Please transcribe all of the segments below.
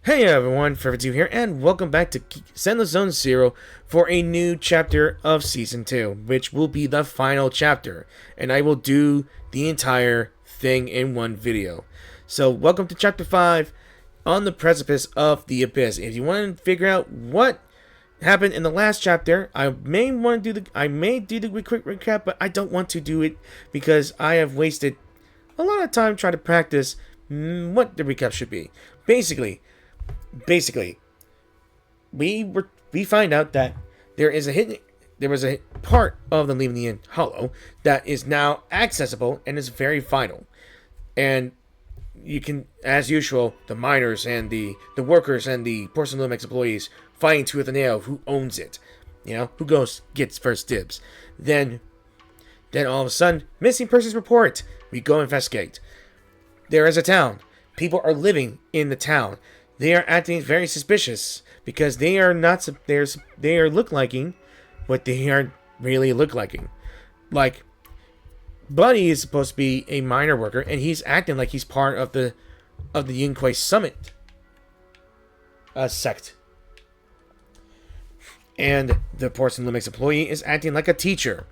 Hey everyone, Fervid here, and welcome back to Zenless Zone Zero for a new chapter of Season 2, which will be the final chapter, and I will do the entire thing in one video. So, welcome to Chapter 5, on the Precipice of the Abyss. If you want to figure out what happened in the last chapter, I may do the quick recap, but I don't want to do it because I have wasted a lot of time trying to practice what the recap should be. Basically, we find out that there was a part of the Lemnian Hollow that is now accessible and is very vital. And you can, as usual, the miners and the workers and the porcelain employees fighting tooth and nail who owns it. You know, who gets first dibs. Then all of a sudden, missing persons report. We go investigate. There is a town. People are living in the town. They are acting very suspicious because they are look liking what they aren't really look liking. Like, Buddy is supposed to be a miner worker, and he's acting like he's part of the Yunquay Summit sect. And the Porcelain Limix employee is acting like a teacher,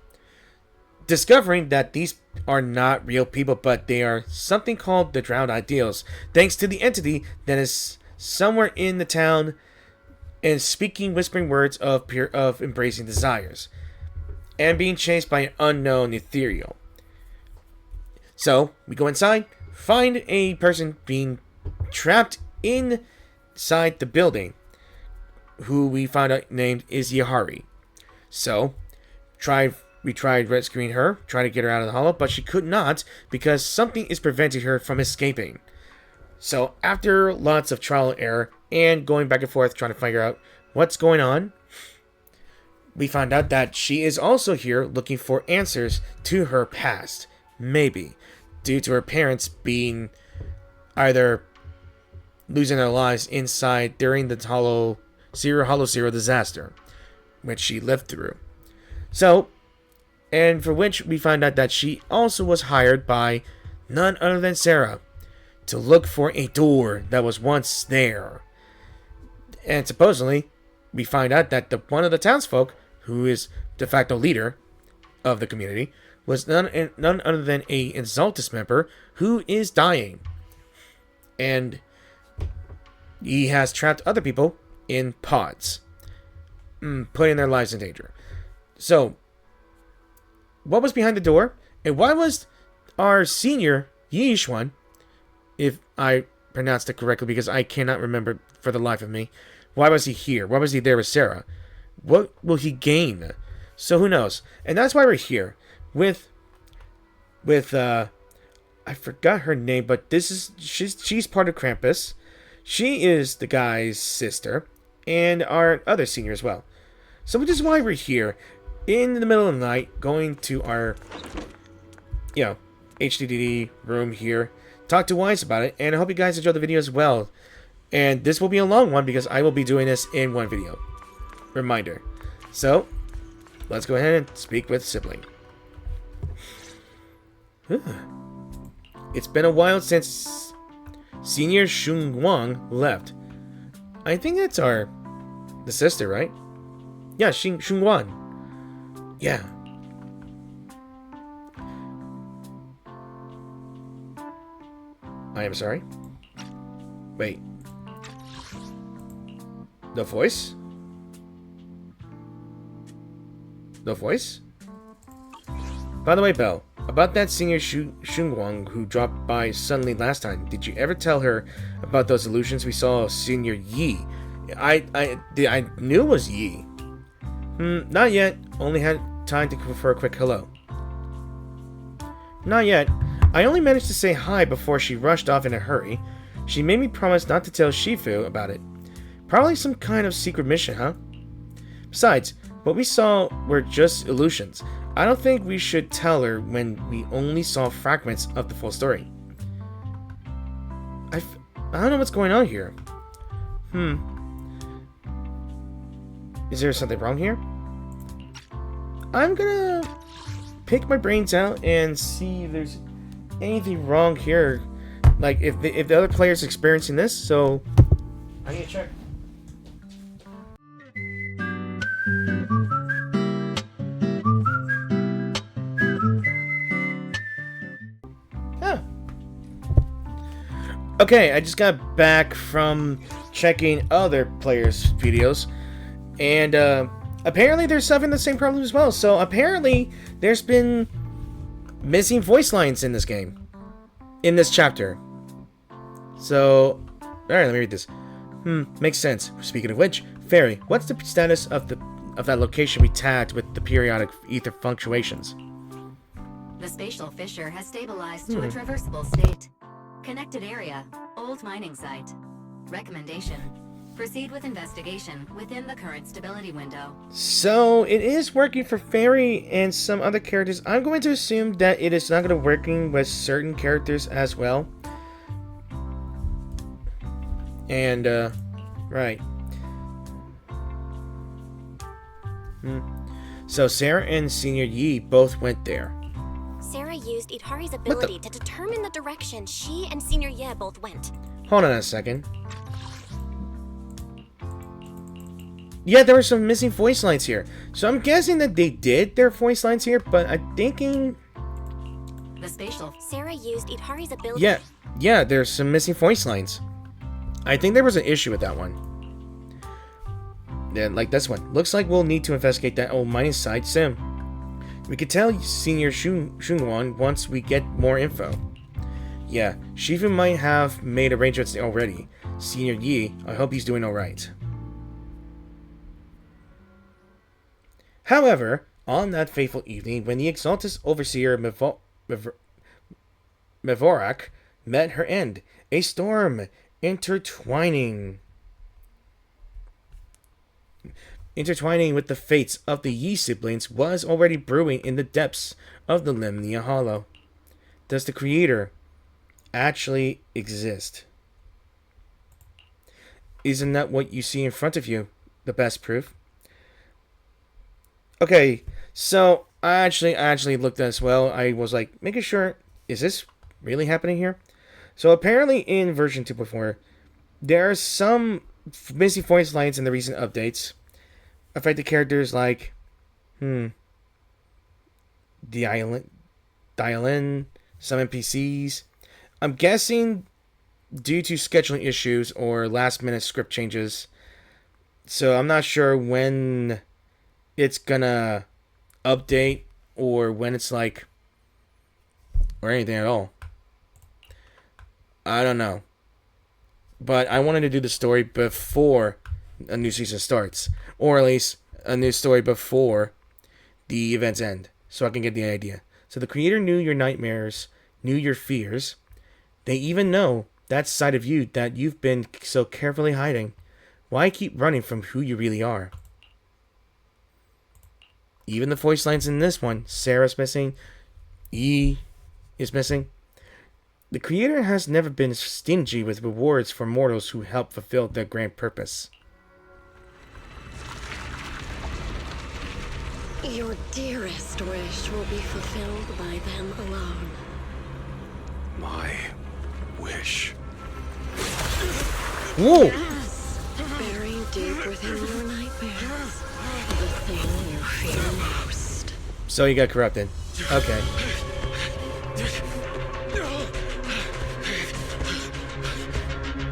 discovering that these are not real people, but they are something called the Drowned Ideals, thanks to the entity that is somewhere in the town and speaking whispering words of embracing desires and being chased by an unknown ethereal. So we go inside, find a person being trapped inside the building, who we found out named is Yahari. So we tried rescuing her, trying to get her out of the hollow, but she could not because something is preventing her from escaping. So after lots of trial and error and going back and forth trying to figure out what's going on, we found out that she is also here looking for answers to her past. Maybe due to her parents being either losing their lives inside during the Hollow Zero disaster, which she lived through. So, and for which we find out that she also was hired by none other than Sarah to look for a door that was once there. And supposedly, we find out that one of the townsfolk, who is de facto leader of the community, was none other than a Exaltus member who is dying. And he has trapped other people in pods, putting their lives in danger. So, what was behind the door? And why was our senior Yishuan, if I pronounced it correctly, because I cannot remember for the life of me, why was he here? Why was he there with Sarah? What will he gain? So who knows? And that's why we're here with I forgot her name, but she's part of Krampus. She is the guy's sister and our other senior as well. So which is why we're here in the middle of the night, going to our HDD room here. Talk to Wise about it, and I hope you guys enjoy the video as well. And this will be a long one because I will be doing this in one video. Reminder. So, let's go ahead and speak with Sibling. It's been a while since Senior Shun Wang left. I think that's the sister, right? Yeah, Shun Wang. Yeah. I am sorry. Wait. The voice? The voice? By the way, Belle, about that senior Shunguang who dropped by suddenly last time, did you ever tell her about those illusions we saw of Senior Yi? I knew it was Yi. Not yet. Only had time for a quick hello. Not yet. I only managed to say hi before she rushed off in a hurry. She made me promise not to tell Shifu about it. Probably some kind of secret mission, huh? Besides, what we saw were just illusions. I don't think we should tell her when we only saw fragments of the full story. I don't know what's going on here. Is there something wrong here? I'm gonna pick my brains out and see if there's anything wrong here. Like, if the other player's experiencing this, so I need to check. Huh. Okay, I just got back from checking other players' videos, and apparently they're suffering the same problem as well. So apparently there's been missing voice lines in this game, in this chapter. So, alright, let me read this. Makes sense. Speaking of which, Fairy, what's the status of that location we tagged with the periodic ether fluctuations? The spatial fissure has stabilized to a traversable state. Connected area, old mining site. Recommendation: proceed with investigation within the current stability window. So, it is working for Fairy and some other characters. I'm going to assume that it is not going to working with certain characters as well. And, right. So, Sarah and Senior Yi both went there. Sarah used Idhari's ability to determine the direction she and Senior Ye both went. Hold on a second. Yeah, there were some missing voice lines here. So I'm guessing that they did their voice lines here, but I'm thinking... The spatial... Sarah used Idhari's ability... Yeah, there's some missing voice lines. I think there was an issue with that one. Yeah, like this one. Looks like we'll need to investigate that old mining site soon. We could tell Senior Shunwan once we get more info. Yeah, Shifu might have made arrangements already. Senior Yi, I hope he's doing alright. However, on that fateful evening, when the Exaltus Overseer Mevorak met her end, a storm intertwining with the fates of the Yi siblings was already brewing in the depths of the Lemnia Hollow. Does the Creator actually exist? Isn't that what you see in front of you the best proof? Okay, so I actually looked as well. I was like, making sure, is this really happening here? So apparently in version 2.4, there are some missing voice lines in the recent updates. Affected characters like, Dialin, some NPCs. I'm guessing due to scheduling issues or last minute script changes. So I'm not sure when it's gonna update or when it's like, or anything at all. I don't know. But I wanted to do the story before a new season starts, or at least a new story before the events end, so I can get the idea. So the Creator knew your nightmares, knew your fears. They even know that side of you that you've been so carefully hiding. Why keep running from who you really are? Even the voice lines in this one, Sarah's missing, E is missing. The Creator has never been stingy with rewards for mortals who help fulfill their grand purpose. Your dearest wish will be fulfilled by them alone. My wish. Whoa! Yes, buried deep within your nightmares, the thing you fear most. So you got corrupted. Okay.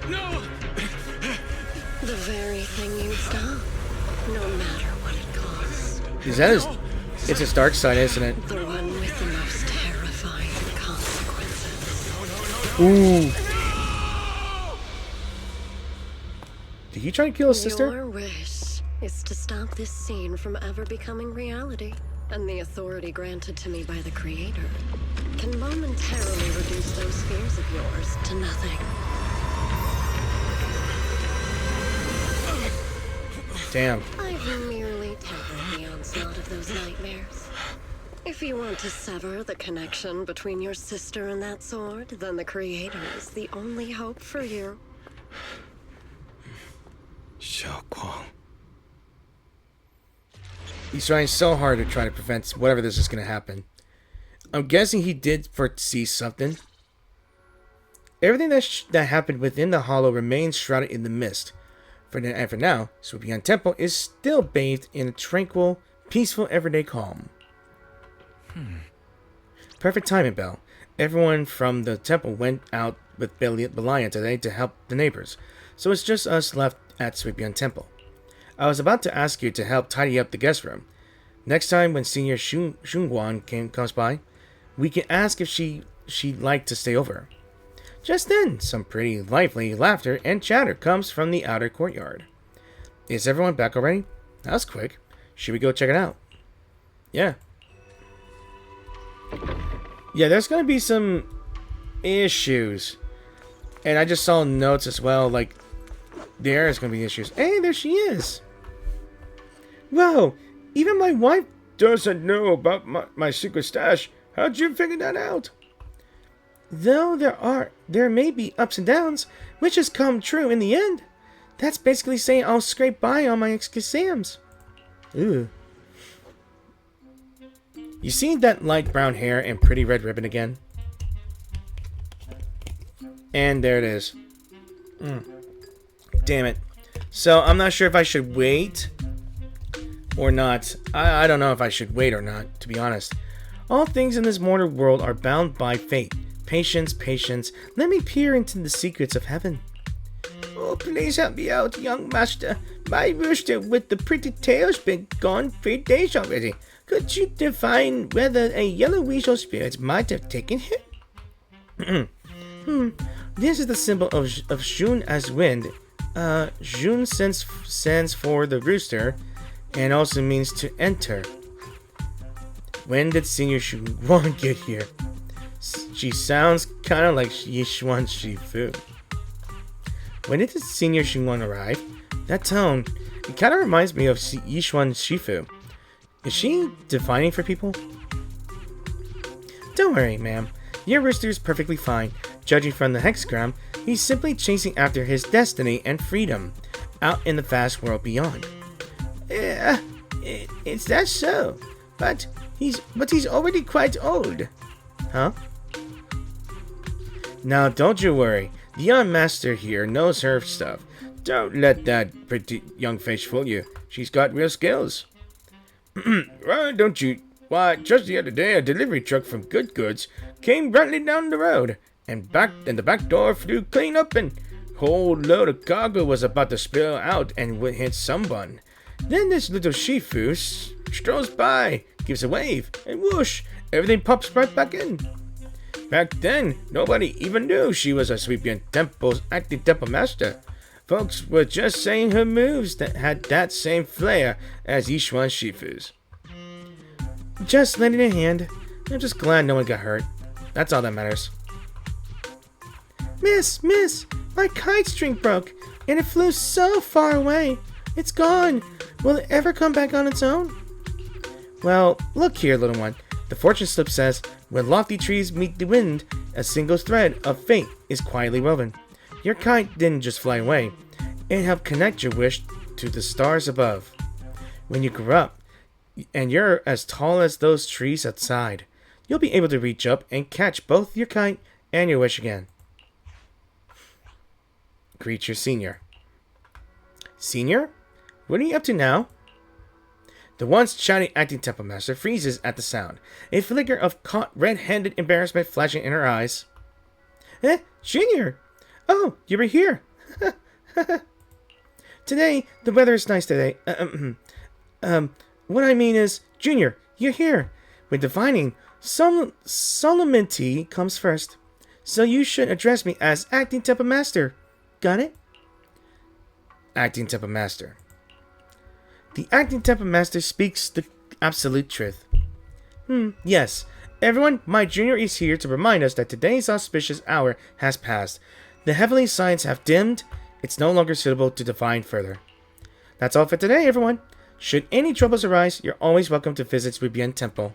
No! The very thing you'd stop, no matter what it costs. Is that his... It's his dark side, isn't it? The one with the most terrifying consequences. Ooh. Did he try to kill his sister? Your wish is to stop this scene from ever becoming reality, and the authority granted to me by the Creator can momentarily reduce those fears of yours to nothing. Damn. I've merely tempered the onslaught of those nightmares. If you want to sever the connection between your sister and that sword, then the Creator is the only hope for you. Xiaoguang. He's trying so hard to try to prevent whatever this is going to happen. I'm guessing he did foresee something. Everything that happened within the hollow remains shrouded in the mist. For now, Sweepian Temple is still bathed in a tranquil, peaceful everyday calm. Perfect timing, Belle. Everyone from the temple went out with Belian today to help the neighbors, so it's just us left at Sweepian Temple. I was about to ask you to help tidy up the guest room. Next time when Senior Shunguan comes by, we can ask if she'd like to stay over. Just then, some pretty lively laughter and chatter comes from the outer courtyard. Is everyone back already? That was quick. Should we go check it out? Yeah. Yeah, there's gonna be some issues. And I just saw notes as well, like, there is gonna be issues. Hey, there she is! Whoa! Even my wife doesn't know about my secret stash. How'd you figure that out? Though there may be ups and downs, which has come true in the end. That's basically saying I'll scrape by on my exams. Ooh. You see that light brown hair and pretty red ribbon again? And there it is. Damn it. So I'm not sure if I should wait or not. I don't know if I should wait or not, to be honest. All things in this mortal world are bound by fate. Patience, patience. Let me peer into the secrets of heaven. Oh, please help me out, young master. My rooster with the pretty tail's been gone 3 days already. Could you define whether a yellow weasel spirit might have taken him? This is the symbol of Jun as wind. Jun stands for the rooster and also means to enter. When did Senior Shunguan get here? She sounds kind of like Yishuan Shifu. When did the Senior Shunguan arrive? That tone, it kind of reminds me of Yishuan Shifu. Is she defining for people? Don't worry, ma'am. Your rooster is perfectly fine. Judging from the hexagram, he's simply chasing after his destiny and freedom out in the vast world beyond. Is that so? But he's already quite old. Huh? Now, don't you worry. The young master here knows her stuff. Don't let that pretty young face fool you. She's got real skills. Why don't you? Why, just the other day, a delivery truck from Good Goods came rattling down the road, and the back door flew clean open. Whole load of cargo was about to spill out and would hit someone. Then this little Shifu strolls by, gives a wave, and whoosh, everything pops right back in. Back then, nobody even knew she was a Sweepian Temple's acting temple master. Folks were just saying her moves that had that same flair as Yishuan Shifu's. Just lending a hand. I'm just glad no one got hurt. That's all that matters. Miss, my kite string broke, and it flew so far away. It's gone. Will it ever come back on its own? Well, look here, little one. The fortune slip says, when lofty trees meet the wind, a single thread of fate is quietly woven. Your kite didn't just fly away. It helped connect your wish to the stars above. When you grow up, and you're as tall as those trees outside, you'll be able to reach up and catch both your kite and your wish again. Greet your senior. Senior? What are you up to now? The once shouting acting temple master freezes at the sound, a flicker of caught red-handed embarrassment flashing in her eyes. Junior! Oh, you were here! Today, the weather is nice today. What I mean is, Junior, you're here. When divining, solemnity comes first. So you should address me as acting temple master. Got it? Acting temple master. The acting temple master speaks the absolute truth. Yes. Everyone, my junior is here to remind us that today's auspicious hour has passed. The heavenly signs have dimmed. It's no longer suitable to divine further. That's all for today, everyone. Should any troubles arise, you're always welcome to visit Sweepian Temple.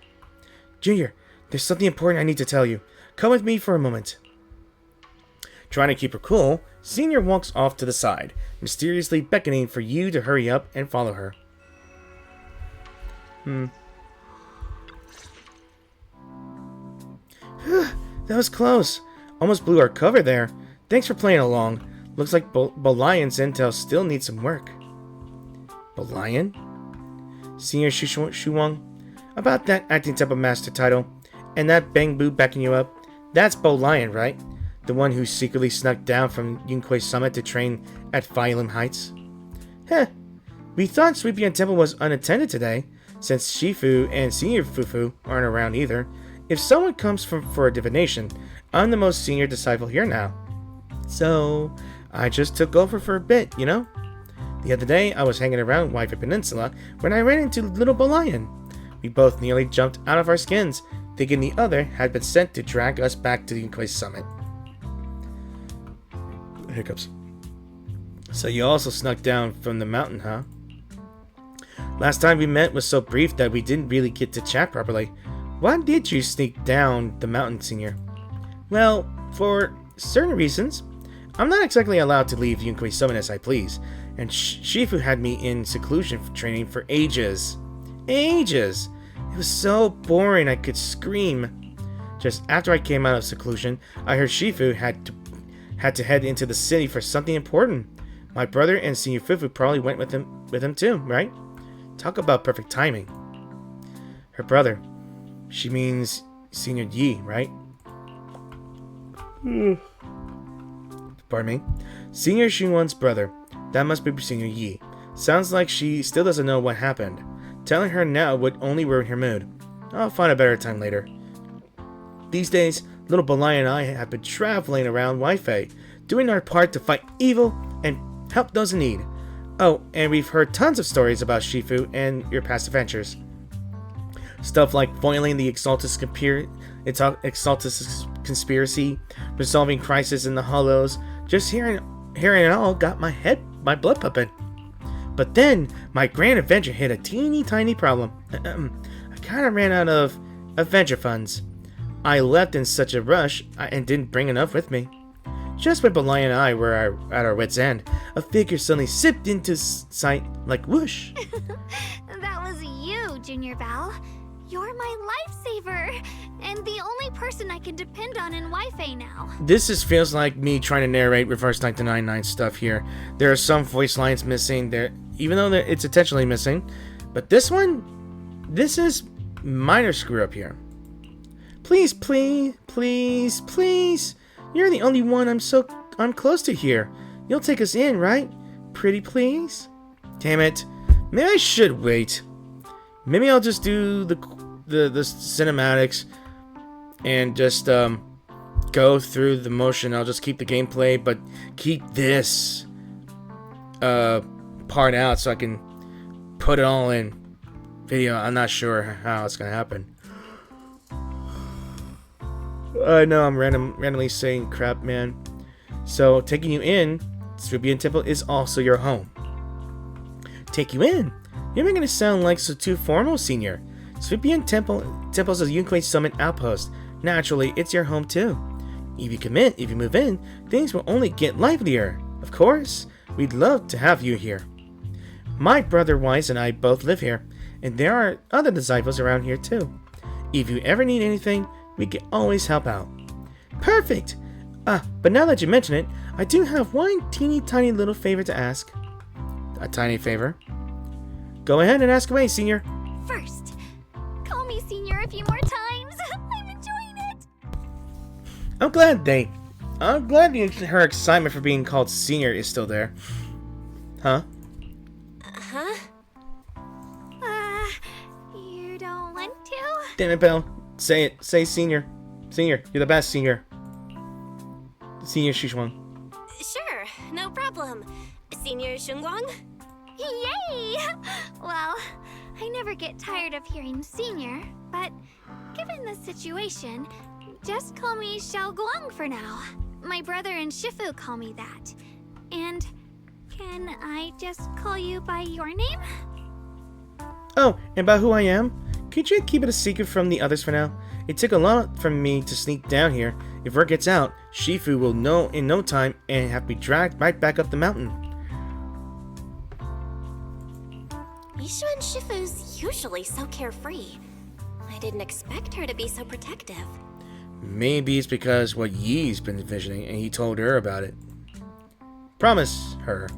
Junior, there's something important I need to tell you. Come with me for a moment. Trying to keep her cool, Senior walks off to the side, mysteriously beckoning for you to hurry up and follow her. That was close. Almost blew our cover there. Thanks for playing along. Looks like Bolion's intel still needs some work. Bolion? Senior Shuwang? About that acting type of master title, and that Bang Boo backing you up, that's Bolion, right? The one who secretly snuck down from Yunquei Summit to train at Violin Heights? Heh, we thought Sweepian Temple was unattended today, since Shifu and Senior Fufu aren't around either. If someone comes for a divination, I'm the most senior disciple here now. So, I just took over for a bit, you know? The other day, I was hanging around Waifu Peninsula when I ran into little Bolion. We both nearly jumped out of our skins, thinking the other had been sent to drag us back to the Yunquei Summit. Hiccups. So you also snuck down from the mountain, huh? Last time we met was so brief that we didn't really get to chat properly. Why did you sneak down the mountain, Senior? Well, for certain reasons. I'm not exactly allowed to leave Yunquei Summit as I please, and Shifu had me in seclusion for training for ages. Ages! It was so boring I could scream. Just after I came out of seclusion, I heard Shifu had to head into the city for something important. My brother and Senior Fufu probably went with him too, right? Talk about perfect timing. Her brother. She means Senior Yi, right? Pardon me. Senior Xinwan's brother. That must be Senior Yi. Sounds like she still doesn't know what happened. Telling her now would only ruin her mood. I'll find a better time later. These days, little Belai and I have been traveling around Wi-Fi, doing our part to fight evil and help those in need. Oh, and we've heard tons of stories about Shifu and your past adventures. Stuff like foiling the Exaltus conspiracy, resolving crisis in the Hollows. Just hearing it all got my blood pumping. But then, my grand adventure hit a teeny tiny problem. I kinda ran out of adventure funds. I left in such a rush and didn't bring enough with me. Just when Belai and I were at our wits' end, a figure suddenly sipped into sight like whoosh. That was you, Junior Val. You're my lifesaver, and the only person I can depend on in Wi-Fi now. This just feels like me trying to narrate Reverse 1999 stuff here. There are some voice lines missing there, even though it's intentionally missing. But this is minor screw up here. Please, please, please, please. You're the only one I'm close to here. You'll take us in, right? Pretty please? Damn it. Maybe I should wait. Maybe I'll just do the cinematics and just go through the motion. I'll just keep the gameplay, but keep this part out so I can put it all in video. I'm not sure how it's gonna happen. I know I'm randomly saying crap, man. So taking you in, Sweepian Temple is also your home. Take you in? You're making it sound like so too formal, Senior. Sweepian Temple's a Yunquei Summit outpost. Naturally, it's your home too. If you move in, things will only get livelier. Of course, we'd love to have you here. My brother Weiss and I both live here, and there are other disciples around here too. If you ever need anything, we can always help out. Perfect! But now that you mention it, I do have one teeny tiny little favor to ask. A tiny favor? Go ahead and ask away, Senior. First, call me Senior a few more times. I'm enjoying it. I'm glad her excitement for being called Senior is still there. Huh? Huh? You don't want to? Damn it, Belle. Say it. Say Senior. Senior. You're the best, Senior. Senior Shushwang. Sure, no problem. Senior Shungguang? Yay! Well, I never get tired of hearing Senior, but given the situation, just call me Xiao Guang for now. My brother and Shifu call me that. And can I just call you by your name? Oh, and about who I am? Could you keep it a secret from the others for now? It took a lot from me to sneak down here. If word gets out, Shifu will know in no time and have me dragged right back up the mountain. Mishu and Shifu's usually so carefree. I didn't expect her to be so protective. Maybe it's because what Yi's been envisioning and he told her about it. Promise her.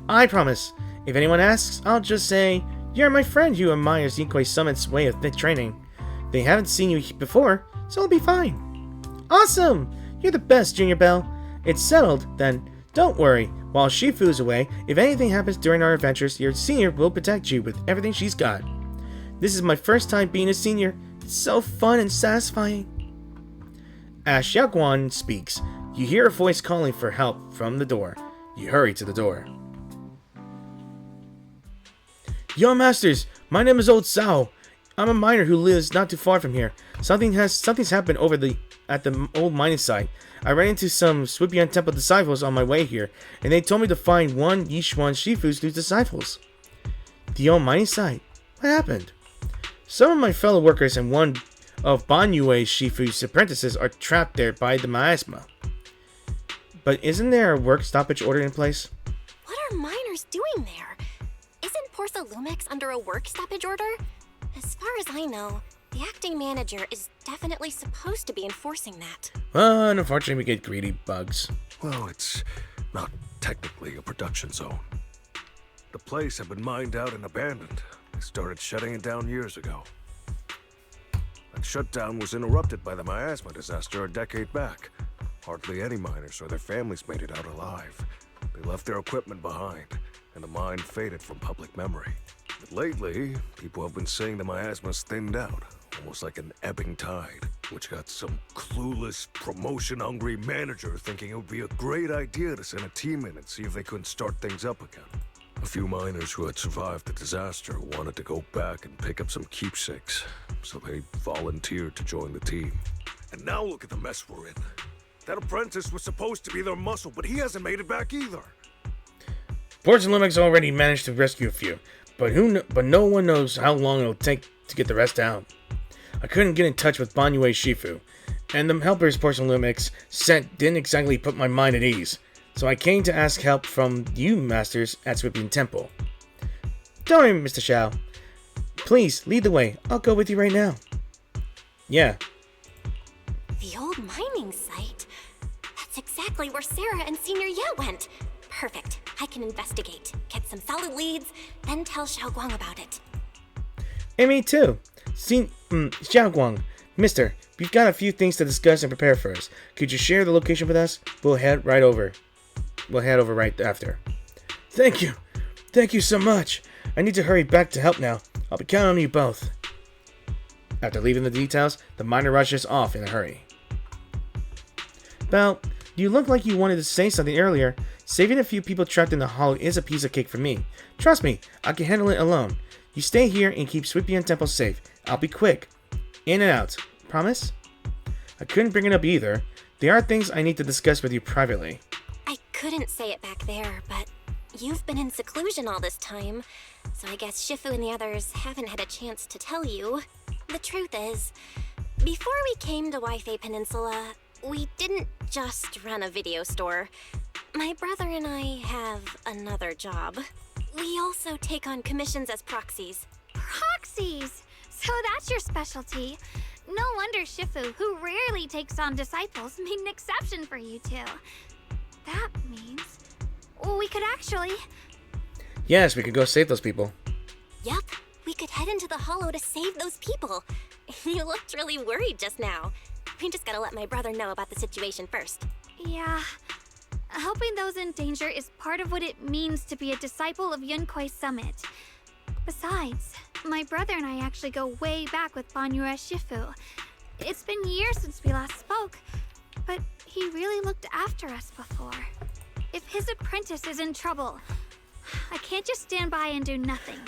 I promise. If anyone asks, I'll just say, you're my friend who admires Yinkoi Summit's way of training. They haven't seen you before, so it'll be fine. Awesome! You're the best, Junior Belle. It's settled, then. Don't worry. While Shifu's away, if anything happens during our adventures, your senior will protect you with everything she's got. This is my first time being a senior. It's so fun and satisfying. As Xiaoguan speaks, you hear a voice calling for help from the door. You hurry to the door. Yo, Masters! My name is Old Sao. I'm a miner who lives not too far from here. Something's happened at the old mining site. I ran into some Swipian Temple disciples on my way here, and they told me to find one Yishuan Shifu's new disciples. The old mining site? What happened? Some of my fellow workers and one of Banyue Shifu's apprentices are trapped there by the miasma. But isn't there a work stoppage order in place? What are miners doing there? Isn't Portha Lumix under a work stoppage order? As far as I know, the acting manager is definitely supposed to be enforcing that. Well, unfortunately, we get greedy bugs. Well, it's not technically a production zone. The place had been mined out and abandoned. They started shutting it down years ago. That shutdown was interrupted by the miasma disaster a decade back. Hardly any miners or their families made it out alive. They left their equipment behind, and the mine faded from public memory. But lately, people have been saying the miasma's thinned out, almost like an ebbing tide, which got some clueless, promotion-hungry manager thinking it would be a great idea to send a team in and see if they couldn't start things up again. A few miners who had survived the disaster wanted to go back and pick up some keepsakes, so they volunteered to join the team. And now look at the mess we're in. That apprentice was supposed to be their muscle, but he hasn't made it back either. Ports and Lumix already managed to rescue a few, but no one knows how long it'll take to get the rest out. I couldn't get in touch with Banyue Shifu, and the helpers Ports and Lumix sent didn't exactly put my mind at ease, so I came to ask help from you masters at Swipian Temple. Don't worry, Mr. Xiao. Please, lead the way. I'll go with you right now. Yeah. The old mining site? That's exactly where Sarah and Senior Ye went. Perfect. I can investigate, get some solid leads, then tell Xiaoguang about it. And me too. Xiaoguang, mister, we've got a few things to discuss and prepare for us. Could you share the location with us? We'll head over right after. Thank you. Thank you so much. I need to hurry back to help now. I'll be counting on you both. After leaving the details, the miner rushes off in a hurry. Belle, you look like you wanted to say something earlier. Saving a few people trapped in the hollow is a piece of cake for me. Trust me, I can handle it alone. You stay here and keep Swipian Temple safe. I'll be quick. In and out. Promise? I couldn't bring it up either. There are things I need to discuss with you privately. I couldn't say it back there, but you've been in seclusion all this time, so I guess Shifu and the others haven't had a chance to tell you. The truth is, before we came to Waifei Peninsula, we didn't just run a video store. My brother and I have another job. We also take on commissions as proxies. Proxies? So that's your specialty. No wonder Shifu, who rarely takes on disciples, made an exception for you two. That means we could actually... Yes, we could go save those people. Yep, we could head into the hollow to save those people. You looked really worried just now. We just gotta let my brother know about the situation first. Yeah. Helping those in danger is part of what it means to be a disciple of Yunkoi Summit. Besides, my brother and I actually go way back with Banyue Shifu. It's been years since we last spoke, but he really looked after us before. If his apprentice is in trouble, I can't just stand by and do nothing.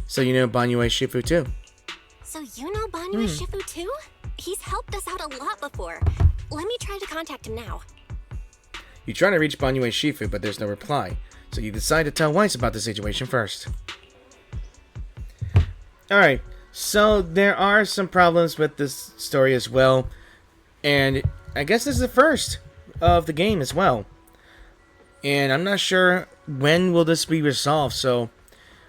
So you know Banyue Shifu too? So you know Banyue Shifu too? He's helped us out a lot before. Let me try to contact him now. You try to reach Banyue Shifu, but there's no reply, so you decide to tell Weiss about the situation first. Alright, so there are some problems with this story as well, and I guess this is the first of the game as well. And I'm not sure when will this be resolved, so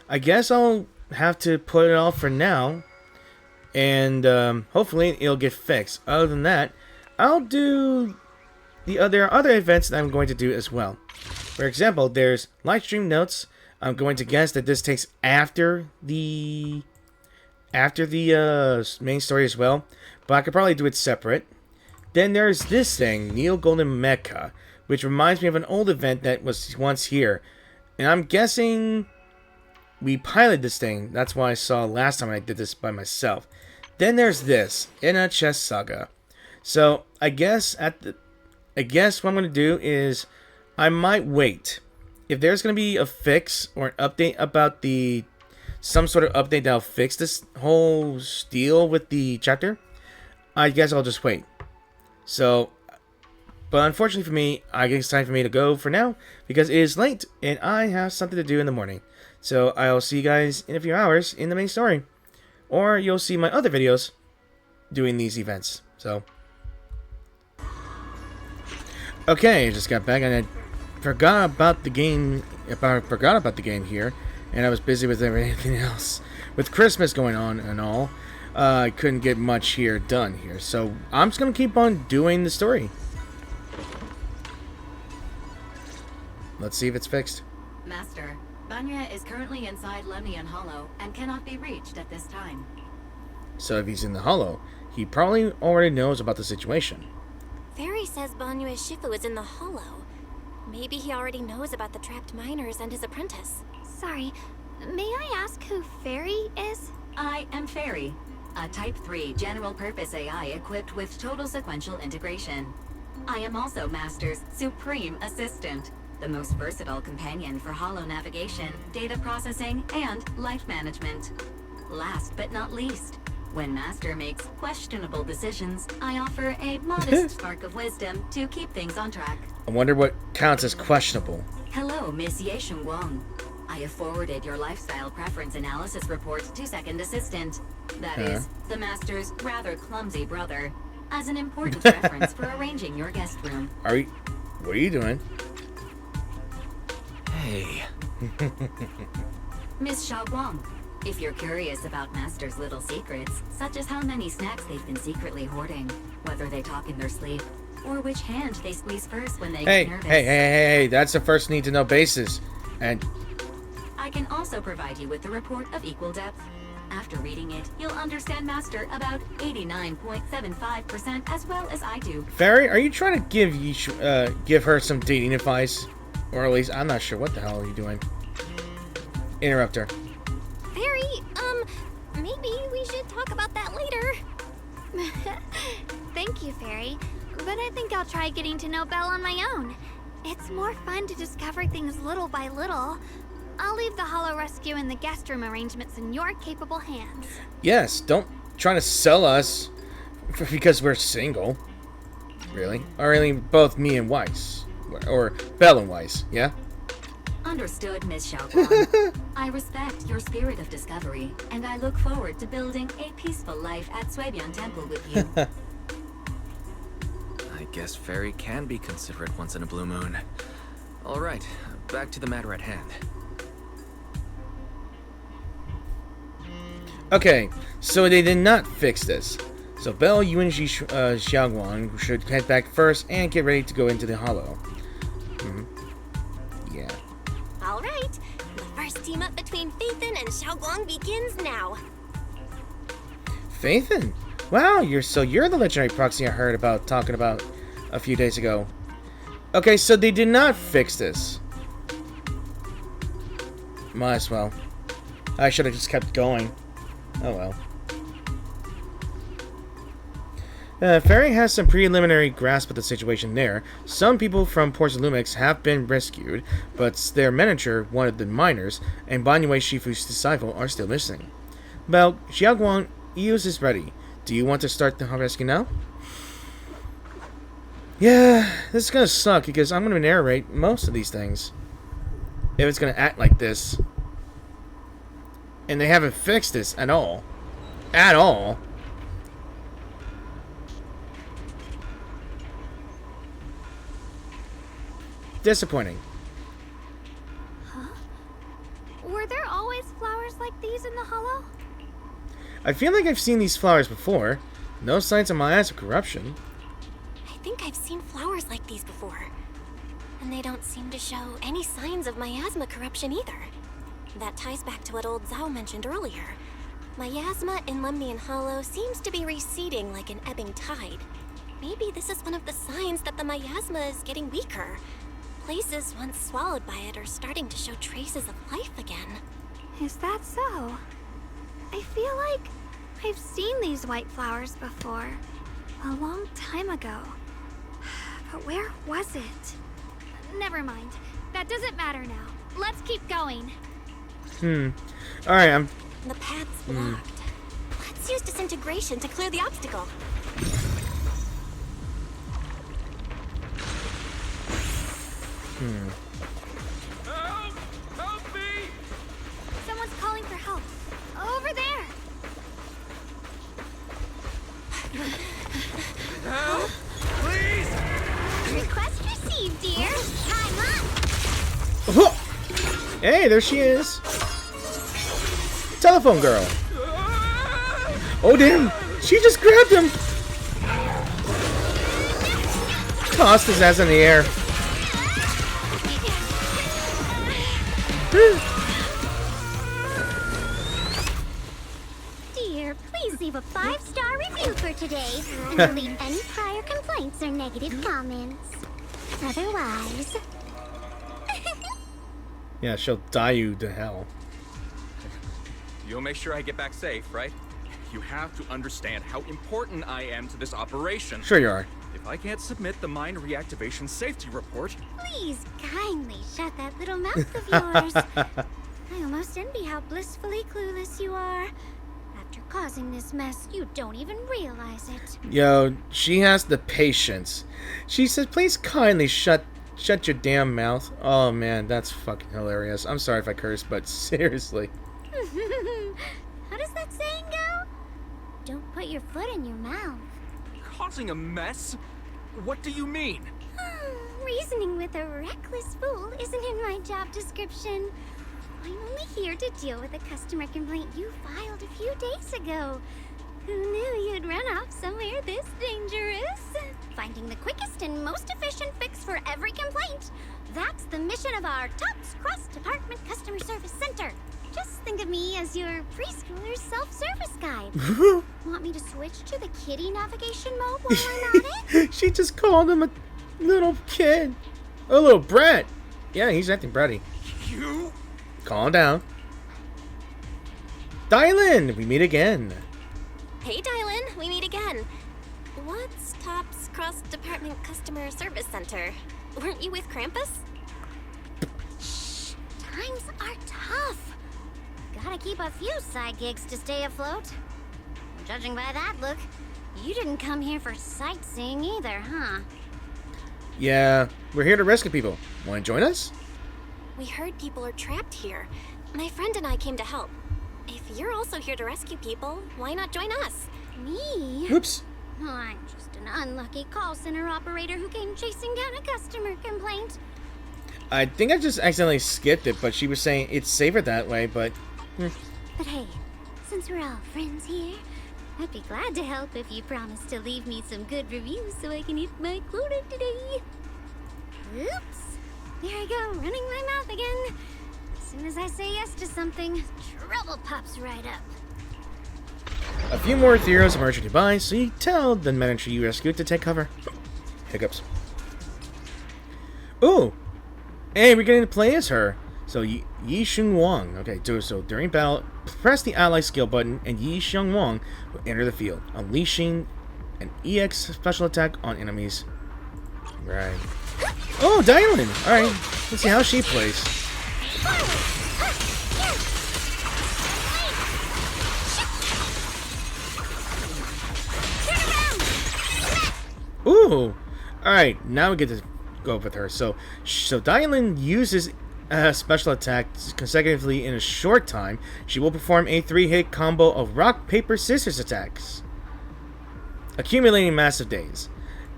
I guess I'll have to put it off for now, and hopefully it'll get fixed. Other than that, I'll do there are other events that I'm going to do as well. For example, there's live stream notes. I'm going to guess that this takes after the main story as well, but I could probably do it separate. Then there's this thing, Neo Golden Mecha, which reminds me of an old event that was once here, and I'm guessing we piloted this thing. That's why I saw last time I did this by myself. Then there's this, in a Chess Saga. So I guess what I'm going to do is I might wait. If there's going to be a fix or an update about some sort of update that'll fix this whole deal with the chapter, I guess I'll just wait. So, but unfortunately for me, I guess it's time for me to go for now because it is late and I have something to do in the morning. So I'll see you guys in a few hours in the main story, or you'll see my other videos doing these events. So, okay, I just got back and I forgot about the game. Forgot about the game here, and I was busy with everything else, with Christmas going on and all. I couldn't get much here done here, so I'm just gonna keep on doing the story. Let's see if it's fixed. Master, Banya is currently inside Lemnian Hollow and cannot be reached at this time. So if he's in the Hollow, he probably already knows about the situation. Fairy says Banyue Shifu is in the Hollow. Maybe he already knows about the trapped miners and his apprentice. Sorry, may I ask who Fairy is? I am Ferry, a Type 3 general-purpose AI equipped with total sequential integration. I am also Master's supreme assistant, the most versatile companion for holo navigation, data processing, and life management. Last but not least, when Master makes questionable decisions, I offer a modest spark of wisdom to keep things on track. I wonder what counts as questionable. Hello, Miss Ye Shengguang. I have forwarded your lifestyle preference analysis report to Second Assistant. That is, the Master's rather clumsy brother, as an important reference for arranging your guest room. What are you doing? Hey. Miss Xiaoguang, if you're curious about Master's little secrets, such as how many snacks they've been secretly hoarding, whether they talk in their sleep, or which hand they squeeze first when they get nervous. Hey, that's the first need-to-know basis. And I can also provide you with the report of equal depth. After reading it, you'll understand Master about 89.75% as well as I do. Fairy, are you trying to give her some dating advice? Or at least, I'm not sure. What the hell are you doing? Interrupt her. Fairy, maybe we should talk about that later. Thank you, Fairy, but I think I'll try getting to know Belle on my own. It's more fun to discover things little by little. I'll leave the Hollow Rescue and the guest room arrangements in your capable hands. Yes, don't try to sell us because we're single. Really? Or really both me and Weiss. Or Belle and Weiss, yeah? Understood, Miss Xiaoguang. I respect your spirit of discovery, and I look forward to building a peaceful life at Suibian Temple with you. I guess Fairy can be considerate once in a blue moon. Alright, back to the matter at hand. Okay, so they did not fix this. So Belle, you and Xiaoguang should head back first and get ready to go into the Hollow. Yeah. Alright, the first team up between Phaethon and Xiaoguang begins now. Phaethon? Wow, you're the legendary proxy I heard about talking about a few days ago. Okay, so they did not fix this. Might as well. I should have just kept going. Oh well. Fairy has some preliminary grasp of the situation there. Some people from Port Lumix have been rescued, but their manager, one of the miners, and Banyue Shifu's disciple are still missing. Well, Xiaoguang, Eos is ready. Do you want to start the rescue now? Yeah, this is gonna suck because I'm gonna narrate most of these things. If it's gonna act like this. And they haven't fixed this at all. At all. Disappointing. Huh? Were there always flowers like these in the Hollow? I feel like I've seen these flowers before. No signs on my eyes of corruption. think I've seen flowers like these before. And they don't seem to show any signs of miasma corruption either. That ties back to what old Zhao mentioned earlier. Miasma in Lemnian Hollow seems to be receding like an ebbing tide. Maybe this is one of the signs that the miasma is getting weaker. Places once swallowed by it are starting to show traces of life again. Is that so? I feel like I've seen these white flowers before. A long time ago. But where was it? Never mind. That doesn't matter now. Let's keep going. Alright, The path's blocked. Let's use disintegration to clear the obstacle. Help! Help me! Someone's calling for help. Over there! Help! Please! Request received, dear. Time up. Hey, there she is. Telephone girl. Oh, damn. She just grabbed him. Tossed his ass in the air. Dear, please leave a 5-star review for today. And delete any prior complaints or negative comments. Otherwise... Yeah, she'll die you to hell. You'll make sure I get back safe, right? You have to understand how important I am to this operation. Sure you are. If I can't submit the mine reactivation safety report, Please kindly shut that little mouth of yours. I almost envy how blissfully clueless you are. After causing this mess, you don't even realize it. Yo, she has the patience. She says, please kindly shut your damn mouth. Oh man, that's fucking hilarious. I'm sorry if I curse, but seriously. How does that saying go? Don't put your foot in your mouth. causing a mess? What do you mean? Reasoning with a reckless fool isn't in my job description. I'm only here to deal with a customer complaint you filed a few days ago. Who knew you'd run off somewhere this dangerous? Finding the quickest and most efficient fix for every complaint. That's the mission of our TOPS cross-department customer service center. Just think of me as your preschooler's self-service guide. Want me to switch to the kiddie navigation mode while I'm at it? She just called him a little kid. A little brat. Yeah, he's acting bratty. You? Calm down. Dylan, we meet again. Hey, Dylan, we meet again. What's TOPS cross-department customer service center? Weren't you with Krampus? Shh, times are tough. Gotta keep a few side gigs to stay afloat. Judging by that look, you didn't come here for sightseeing either, huh? Yeah, we're here to rescue people. Want to join us? We heard people are trapped here. My friend and I came to help. If you're also here to rescue people, why not join us? Me? Oops. Oh, I'm just an unlucky call center operator who came chasing down a customer complaint. I think I just accidentally skipped it, but she was saying it's safer that way, but... But hey, since we're all friends here, I'd be glad to help if you promise to leave me some good reviews so I can hit my quota today. Oops. There I go, running my mouth again. As soon as I say yes to something, trouble pops right up. A few more Theros emerge nearby, so you tell the manager you rescued to take cover. Hiccups. Ooh! Hey, we're getting to play as her. So, Yi Sheng Wang. Okay, so during battle, press the ally skill button, and Yi Sheng Wang will enter the field, unleashing an EX special attack on enemies. Right. Oh, Dylan! Alright, let's see how she plays. Ooh! Alright, now we get to go with her. So Dylan uses a special attack consecutively in a short time. She will perform a 3-hit combo of rock, paper, scissors attacks, accumulating massive days.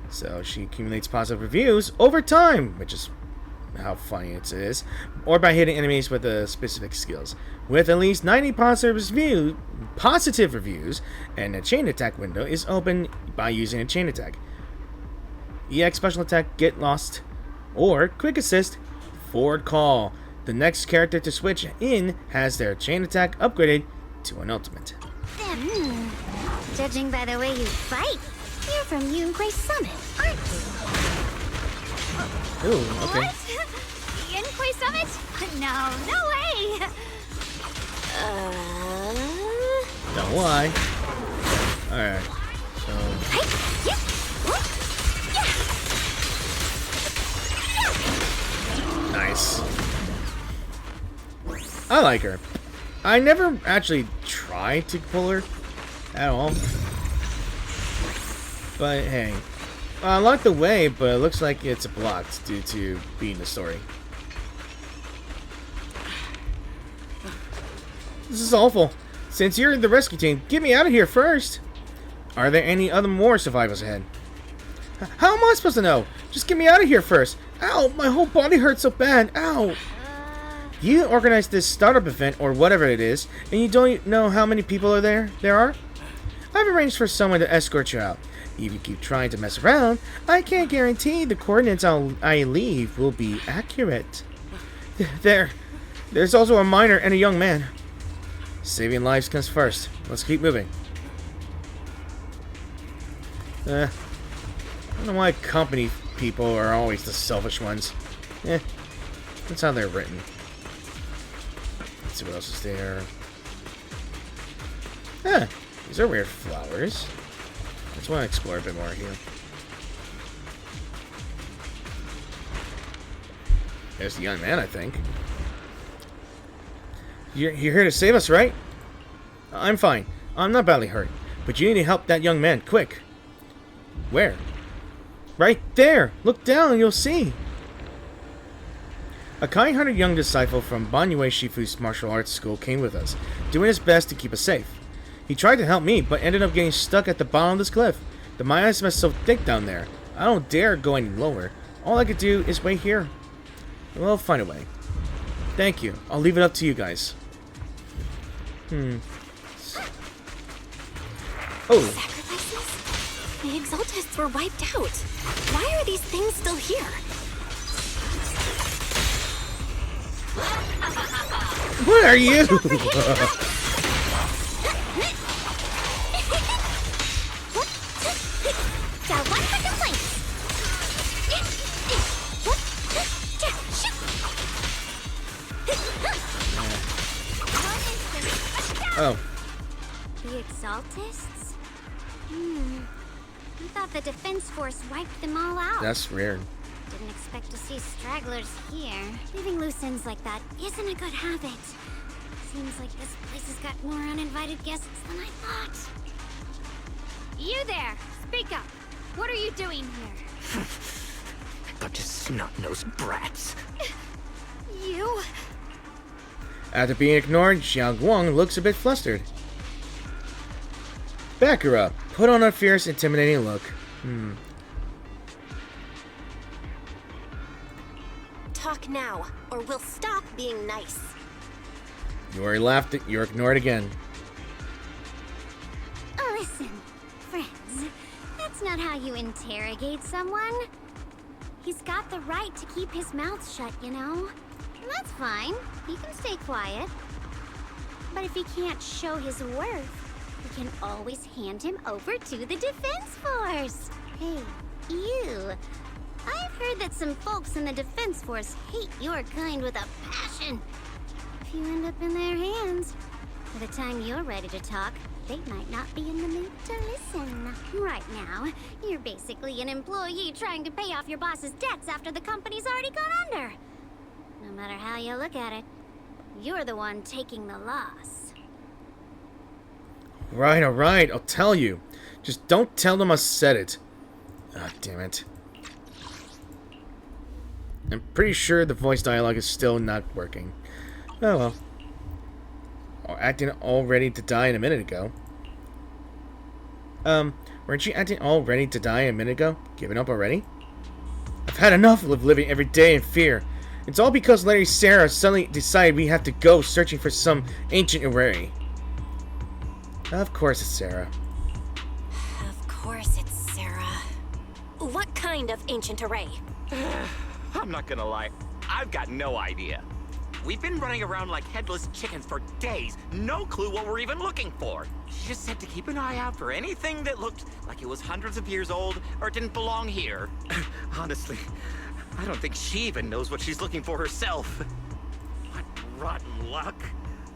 So she accumulates positive reviews over time, which is how funny it is, or by hitting enemies with specific skills. With at least 90 positive reviews, and a chain attack window is open by using a chain attack. EX special attack, get lost, or quick assist, forward call. The next character to switch in has their chain attack upgraded to an ultimate. Judging by the way you fight, you're from Yunquay Summit, aren't you? Ooh, okay. What? Yunquay Summit? No, no way! Don't lie. Alright. So. Nice. I like her. I never actually tried to pull her at all. But hey. I like the way, but it looks like it's blocked due to being the story. This is awful. Since you're the rescue team, get me out of here first. Are there any other more survivors ahead? How am I supposed to know? Just get me out of here first. Ow, my whole body hurts so bad. Ow. You organized this startup event or whatever it is, and you don't know how many people are there are? I've arranged for someone to escort you out. If you keep trying to mess around, I can't guarantee the coordinates I leave will be accurate. There's also a minor and a young man. Saving lives comes first. Let's keep moving. I don't know why company people are always the selfish ones. That's how they're written. Let's see what else is there. These are weird flowers. I just want to explore a bit more here. There's the young man, I think. You're here to save us, right? I'm fine. I'm not badly hurt. But you need to help that young man, quick. Where? Right there! Look down and you'll see. A kind-hearted young disciple from Banyue Shifu's martial arts school came with us, doing his best to keep us safe. He tried to help me, but ended up getting stuck at the bottom of this cliff. The mine ice is so thick down there. I don't dare go any lower. All I could do is wait here. We'll find a way. Thank you. I'll leave it up to you guys. Oh. Sacrifices? The Exaltists were wiped out. Why are these things still here? What are you? Got one for complaints. Oh. The Exaltists? I thought the defense force wiped them all out. That's weird. Didn't expect to see stragglers here. Leaving loose ends like that isn't a good habit. Seems like this place has got more uninvited guests than I thought. You there! Speak up! What are you doing here? Bunch of snot-nosed brats. You? After being ignored, Xiao Guang looks a bit flustered. Back her up. Put on a fierce, intimidating look. Talk now, or we'll stop being nice. You already laughed. You're ignored again. Listen, friends, that's not how you interrogate someone. He's got the right to keep his mouth shut, you know? And that's fine. He can stay quiet. But if he can't show his worth, we can always hand him over to the defense force. Hey, you. I've heard that some folks in the defense force hate your kind with a passion. If you end up in their hands, by the time you're ready to talk, they might not be in the mood to listen. Right now, you're basically an employee trying to pay off your boss's debts after the company's already gone under. No matter how you look at it, you're the one taking the loss. Right, alright, I'll tell you. Just don't tell them I said it. Ah, damn it. I'm pretty sure the voice dialogue is still not working. Oh well. Acting all ready to die a minute ago. Weren't you acting all ready to die a minute ago? Giving up already? I've had enough of living every day in fear. It's all because Lady Sarah suddenly decided we have to go searching for some ancient array. Of course it's Sarah. Of course it's Sarah. What kind kind of ancient array? I'm not gonna lie, I've got no idea. We've been running around like headless chickens for days. No clue what we're even looking for. She just said to keep an eye out for anything that looked like it was hundreds of years old or didn't belong here. Honestly, I don't think she even knows what she's looking for herself. What rotten luck.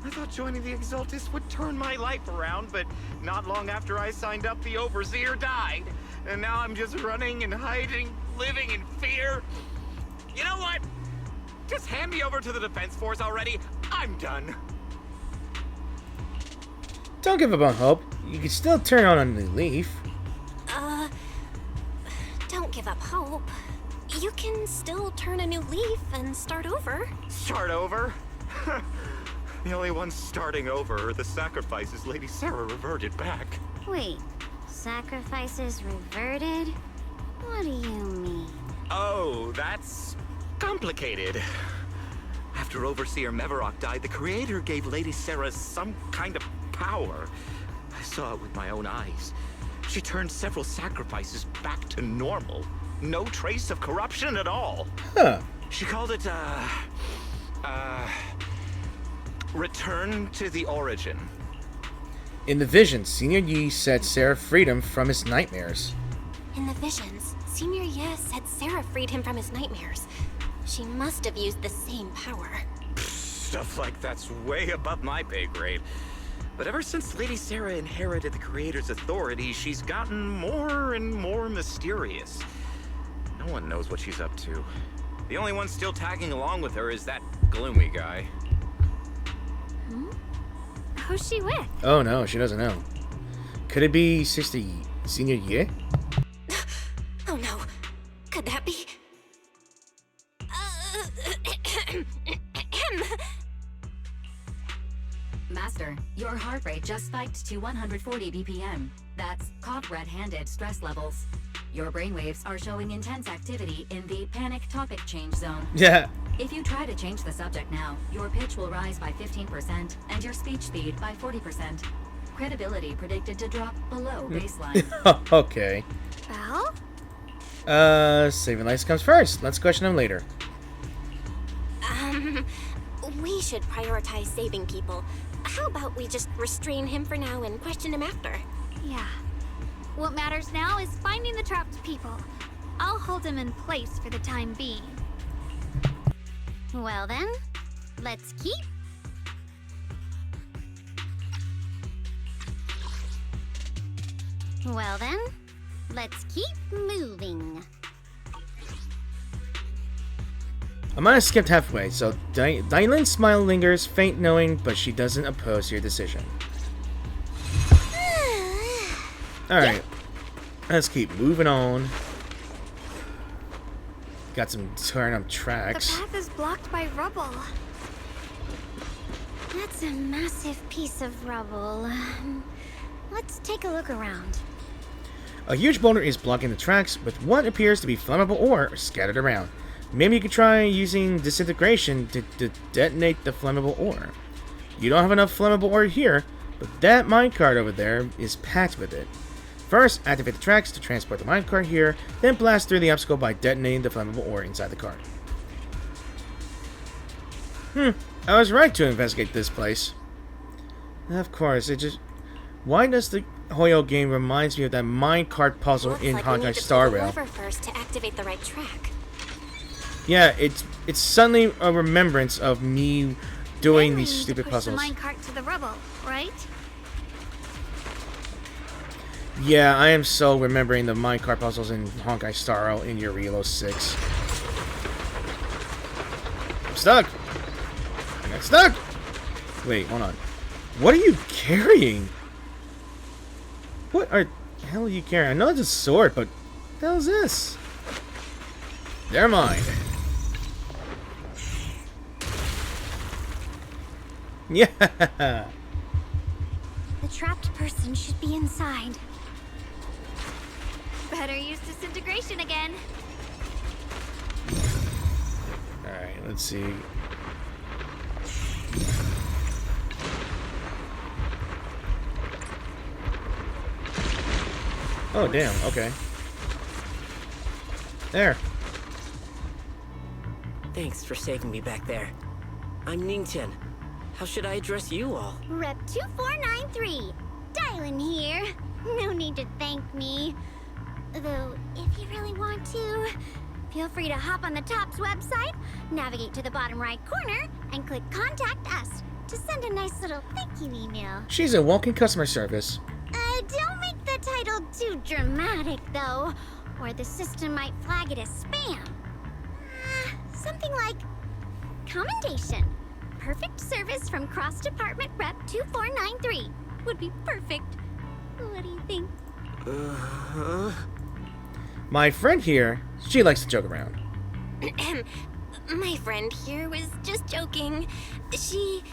I thought joining the Exaltis would turn my life around, but not long after I signed up, the Overseer died. And now I'm just running and hiding, living in fear. You know what? Just hand me over to the Defense Force already. I'm done. Don't give up on hope. You can still turn on a new leaf. Don't give up hope. You can still turn a new leaf and start over. Start over? The only ones starting over are the sacrifices Lady Sarah reverted back. Wait, sacrifices reverted? What do you mean? Oh, that's complicated. After Overseer Mevarok died, the Creator gave Lady Sarah some kind of power. I saw it with my own eyes. She turned several sacrifices back to normal. No trace of corruption at all. Huh. She called it, Return to the Origin. In the vision, Senior Yi set Sarah freedom from his nightmares. In the visions, Senior Ye said Sarah freed him from his nightmares. She must have used the same power. Stuff like that's way above my pay grade. But ever since Lady Sarah inherited the Creator's authority, she's gotten more and more mysterious. No one knows what she's up to. The only one still tagging along with her is that gloomy guy. Who's she with? Oh no, she doesn't know. Could it be Sister Senior Yi? Oh no. Could that be? Master, your heart rate just spiked to 140 BPM. That's caught red-handed stress levels. Your brainwaves are showing intense activity in the panic topic change zone. Yeah. If you try to change the subject now, your pitch will rise by 15% and your speech speed by 40%. Credibility predicted to drop below baseline. Okay. Well? Saving lives comes first. Let's question him later. We should prioritize saving people. How about we just restrain him for now and question him after? Yeah. What matters now is finding the trapped people. I'll hold him in place for the time being. Well then, let's keep. Well then, let's keep moving. I might have skipped halfway, so Dylan's smile lingers, faint knowing, but she doesn't oppose your decision. Alright, let's keep moving on. Got some turn-up tracks. The path is blocked by rubble. That's a massive piece of rubble. Let's take a look around. A huge boulder is blocking the tracks with what appears to be flammable ore scattered around. Maybe you could try using disintegration to detonate the flammable ore. You don't have enough flammable ore here, but that minecart over there is packed with it. First, activate the tracks to transport the minecart here, then blast through the obstacle by detonating the flammable ore inside the cart. I was right to investigate this place. Of course, it just... Why does the Hoyo game reminds me of that minecart puzzle in Honkai Star Rail? First to activate the right track. Yeah, it's suddenly a remembrance of me doing these stupid puzzles. The minecart to the rubble, right? Yeah, I am so remembering the minecart puzzles in Honkai Star Rail in Yurilo 6. I'm stuck! I got stuck! Wait, hold on. What are you carrying? What the hell are you carrying? I know it's a sword, but what the hell is this? Never mind. Yeah! The trapped person should be inside. Better use disintegration again. Alright, let's see. Oh, damn, okay. There. Thanks for saving me back there. I'm Ningchen. How should I address you all? Rep 2493. Dylan here. No need to thank me. Though, if you really want to, feel free to hop on the TOPS website, navigate to the bottom right corner, and click Contact Us to send a nice little thank you email. She's a walking customer service. Don't make the title too dramatic, though, or the system might flag it as spam. Something like commendation. Perfect service from Cross Department Rep 2493 would be perfect. What do you think? My friend here, she likes to joke around. My friend here was just joking. She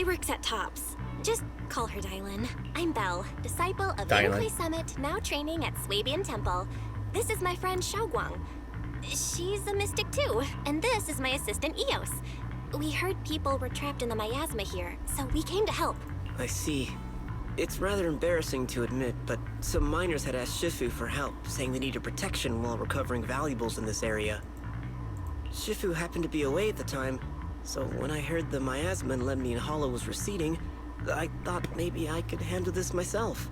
works at TOPS. Just call her Dylan. I'm Belle, disciple of Yunhui Summit, now training at Swabian Temple. This is my friend Xiaoguang. She's a mystic too, and this is my assistant Eos. We heard people were trapped in the miasma here, so we came to help. I see. It's rather embarrassing to admit, but some miners had asked Shifu for help, saying they needed protection while recovering valuables in this area. Shifu happened to be away at the time, so when I heard the miasma in Lemnian Hollow was receding, I thought maybe I could handle this myself.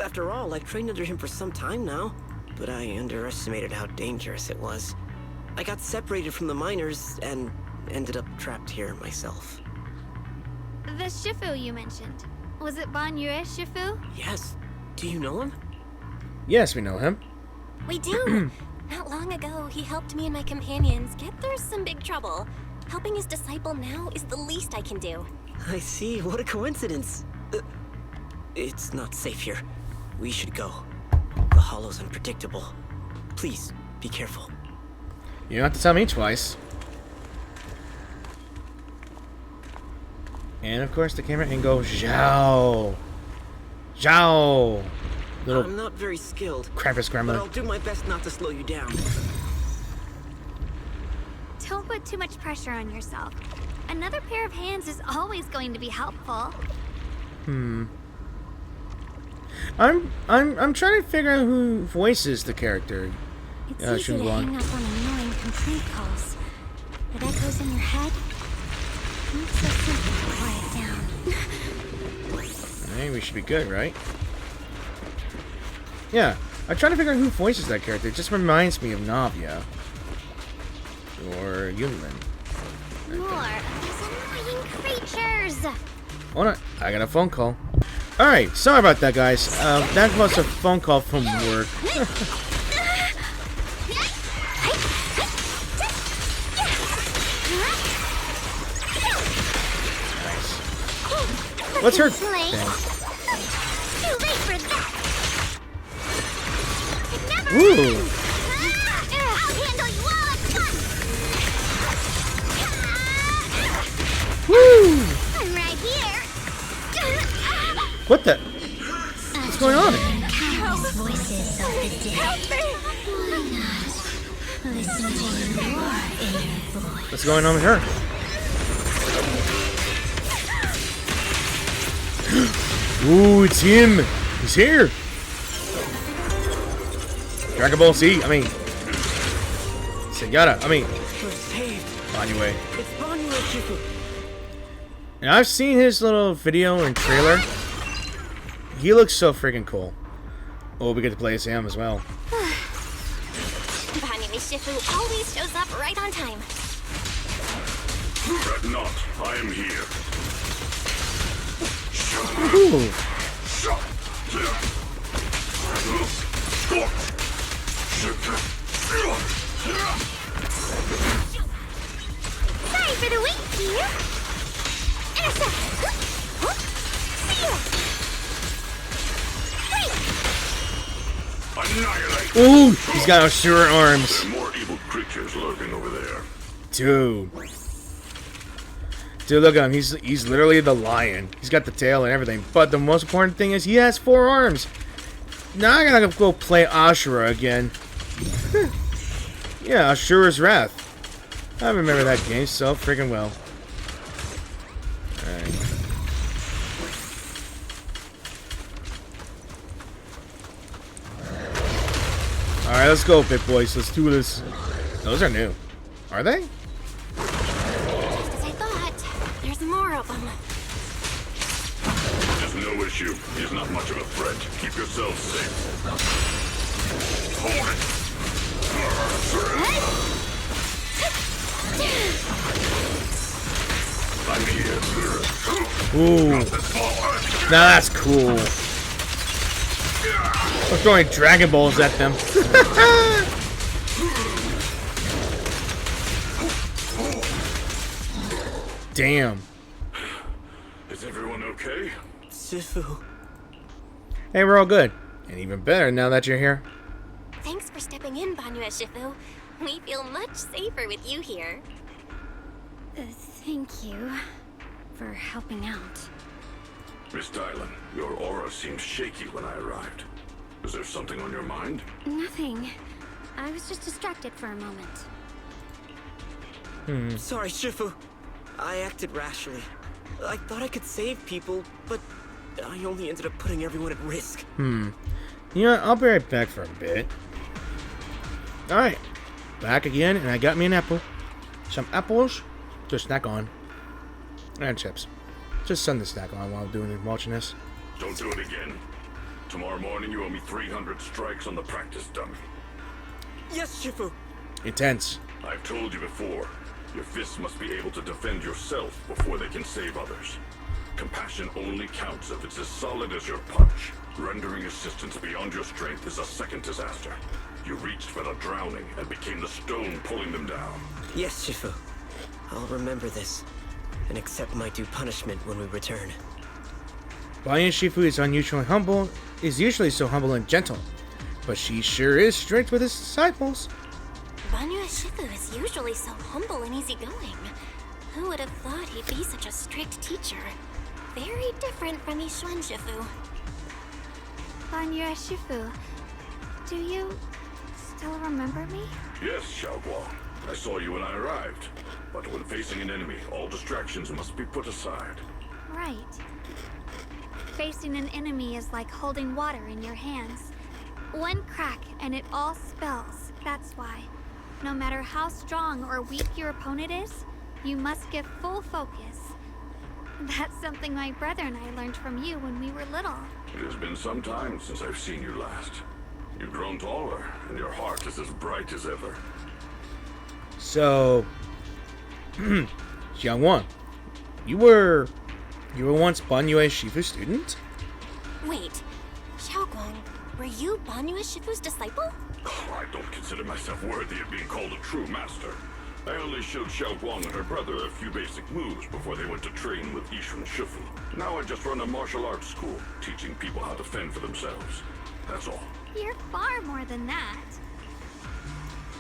After all, I've trained under him for some time now, but I underestimated how dangerous it was. I got separated from the miners and ended up trapped here myself. The Shifu you mentioned. Was it Ban Yue Shifu? Yes. Do you know him? Yes, we know him. We do. Not long ago, he helped me and my companions get through some big trouble. Helping his disciple now is the least I can do. I see. What a coincidence. It's not safe here. We should go. The hollow's unpredictable. Please, be careful. You don't have to tell me twice. And of course the camera angle, Zhao. Zhao. Little I'm not very skilled, Krampus but gremlin. I'll do my best not to slow you down. Don't put too much pressure on yourself. Another pair of hands is always going to be helpful. I'm trying to figure out who voices the character. It's easy to Xinguang. hang up on annoying complaint calls. But echoes in your head? Not so simple to quiet down. Hey, we should be good, right? Yeah, I'm trying to figure out who voices that character. It just reminds me of Navia. Or Yunlin. More of these annoying creatures! Hold on, I got a phone call. Alright, sorry about that, guys. That was a phone call from work. What's her thing? Too late for that! It never Ooh. ends. I'll handle you all at once! Woo! I'm right here! What the? What's going on? Countless voices of the day. Help me! Listen to your inner voice. What's going on with her? Ooh, it's him! He's here! Dragon Ball Z, Senora, We're saved. anyway. It's Banyu Shifu. And I've seen his little video and trailer. He looks so freaking cool. Oh, we get to play as him as well. Banyu Shifu always shows up right on time. Fret not, I am here. Ooh. Sorry for the wait, dear. Annihilate! Ooh, he's got Ashura arms. More evil creatures lurking over there. Dude, look at him. He's literally the lion. He's got the tail and everything. But the most important thing is he has 4 arms. Now I gotta go play Ashura again. Yeah, Ashura's Wrath. I remember that game so freaking well. Alright. Alright, let's go, big boys. Let's do this. Those are new. Are they? Just as I thought. There's more of them. There's no issue. He's not much of a threat. Keep yourself safe. Hold it! I'm here. Ooh. Now that's cool. I'm throwing Dragon Balls at them. Damn. Is everyone okay? Shifu. Hey, we're all good. And even better now that you're here. Thanks for stepping in, Banyue Shifu. We feel much safer with you here. Thank you for helping out. Miss Dylan, your aura seemed shaky when I arrived. Is there something on your mind? Nothing. I was just distracted for a moment. Sorry, Shifu. I acted rashly. I thought I could save people, but I only ended up putting everyone at risk. You know what? I'll be right back for a bit. Alright. Back again, and I got me an apple. Some apples to snack on. And chips. Just something to snack on while watching this. Don't do it again. Tomorrow morning you owe me 300 strikes on the practice dummy. Yes, Shifu. Intense. I've told you before, your fists must be able to defend yourself before they can save others. Compassion only counts if it's as solid as your punch. Rendering assistance beyond your strength is a second disaster. You reached for the drowning and became the stone pulling them down. Yes, Shifu. I'll remember this and accept my due punishment when we return. Banyue Shifu is usually so humble and gentle, but she sure is strict with his disciples. Banyue Shifu is usually so humble and easygoing. Who would have thought he'd be such a strict teacher? Very different from Yixuan Shifu. Banyue Shifu, do you still remember me? Yes, Xiaoguang. I saw you when I arrived. But when facing an enemy, all distractions must be put aside. Right. Facing an enemy is like holding water in your hands. One crack and it all spills. That's why. No matter how strong or weak your opponent is, you must give full focus. That's something my brother and I learned from you when we were little. It has been some time since I've seen you last. You've grown taller, and your heart is as bright as ever. So, Xiangwan, you were once Banyue Shifu's student? Wait, Xiaoguang, were you Banyue Shifu's disciple? Oh, I don't consider myself worthy of being called a true master. I only showed Xiaoguang and her brother a few basic moves before they went to train with Yixuan Shifu. Now I just run a martial arts school, teaching people how to fend for themselves. That's all. You're far more than that.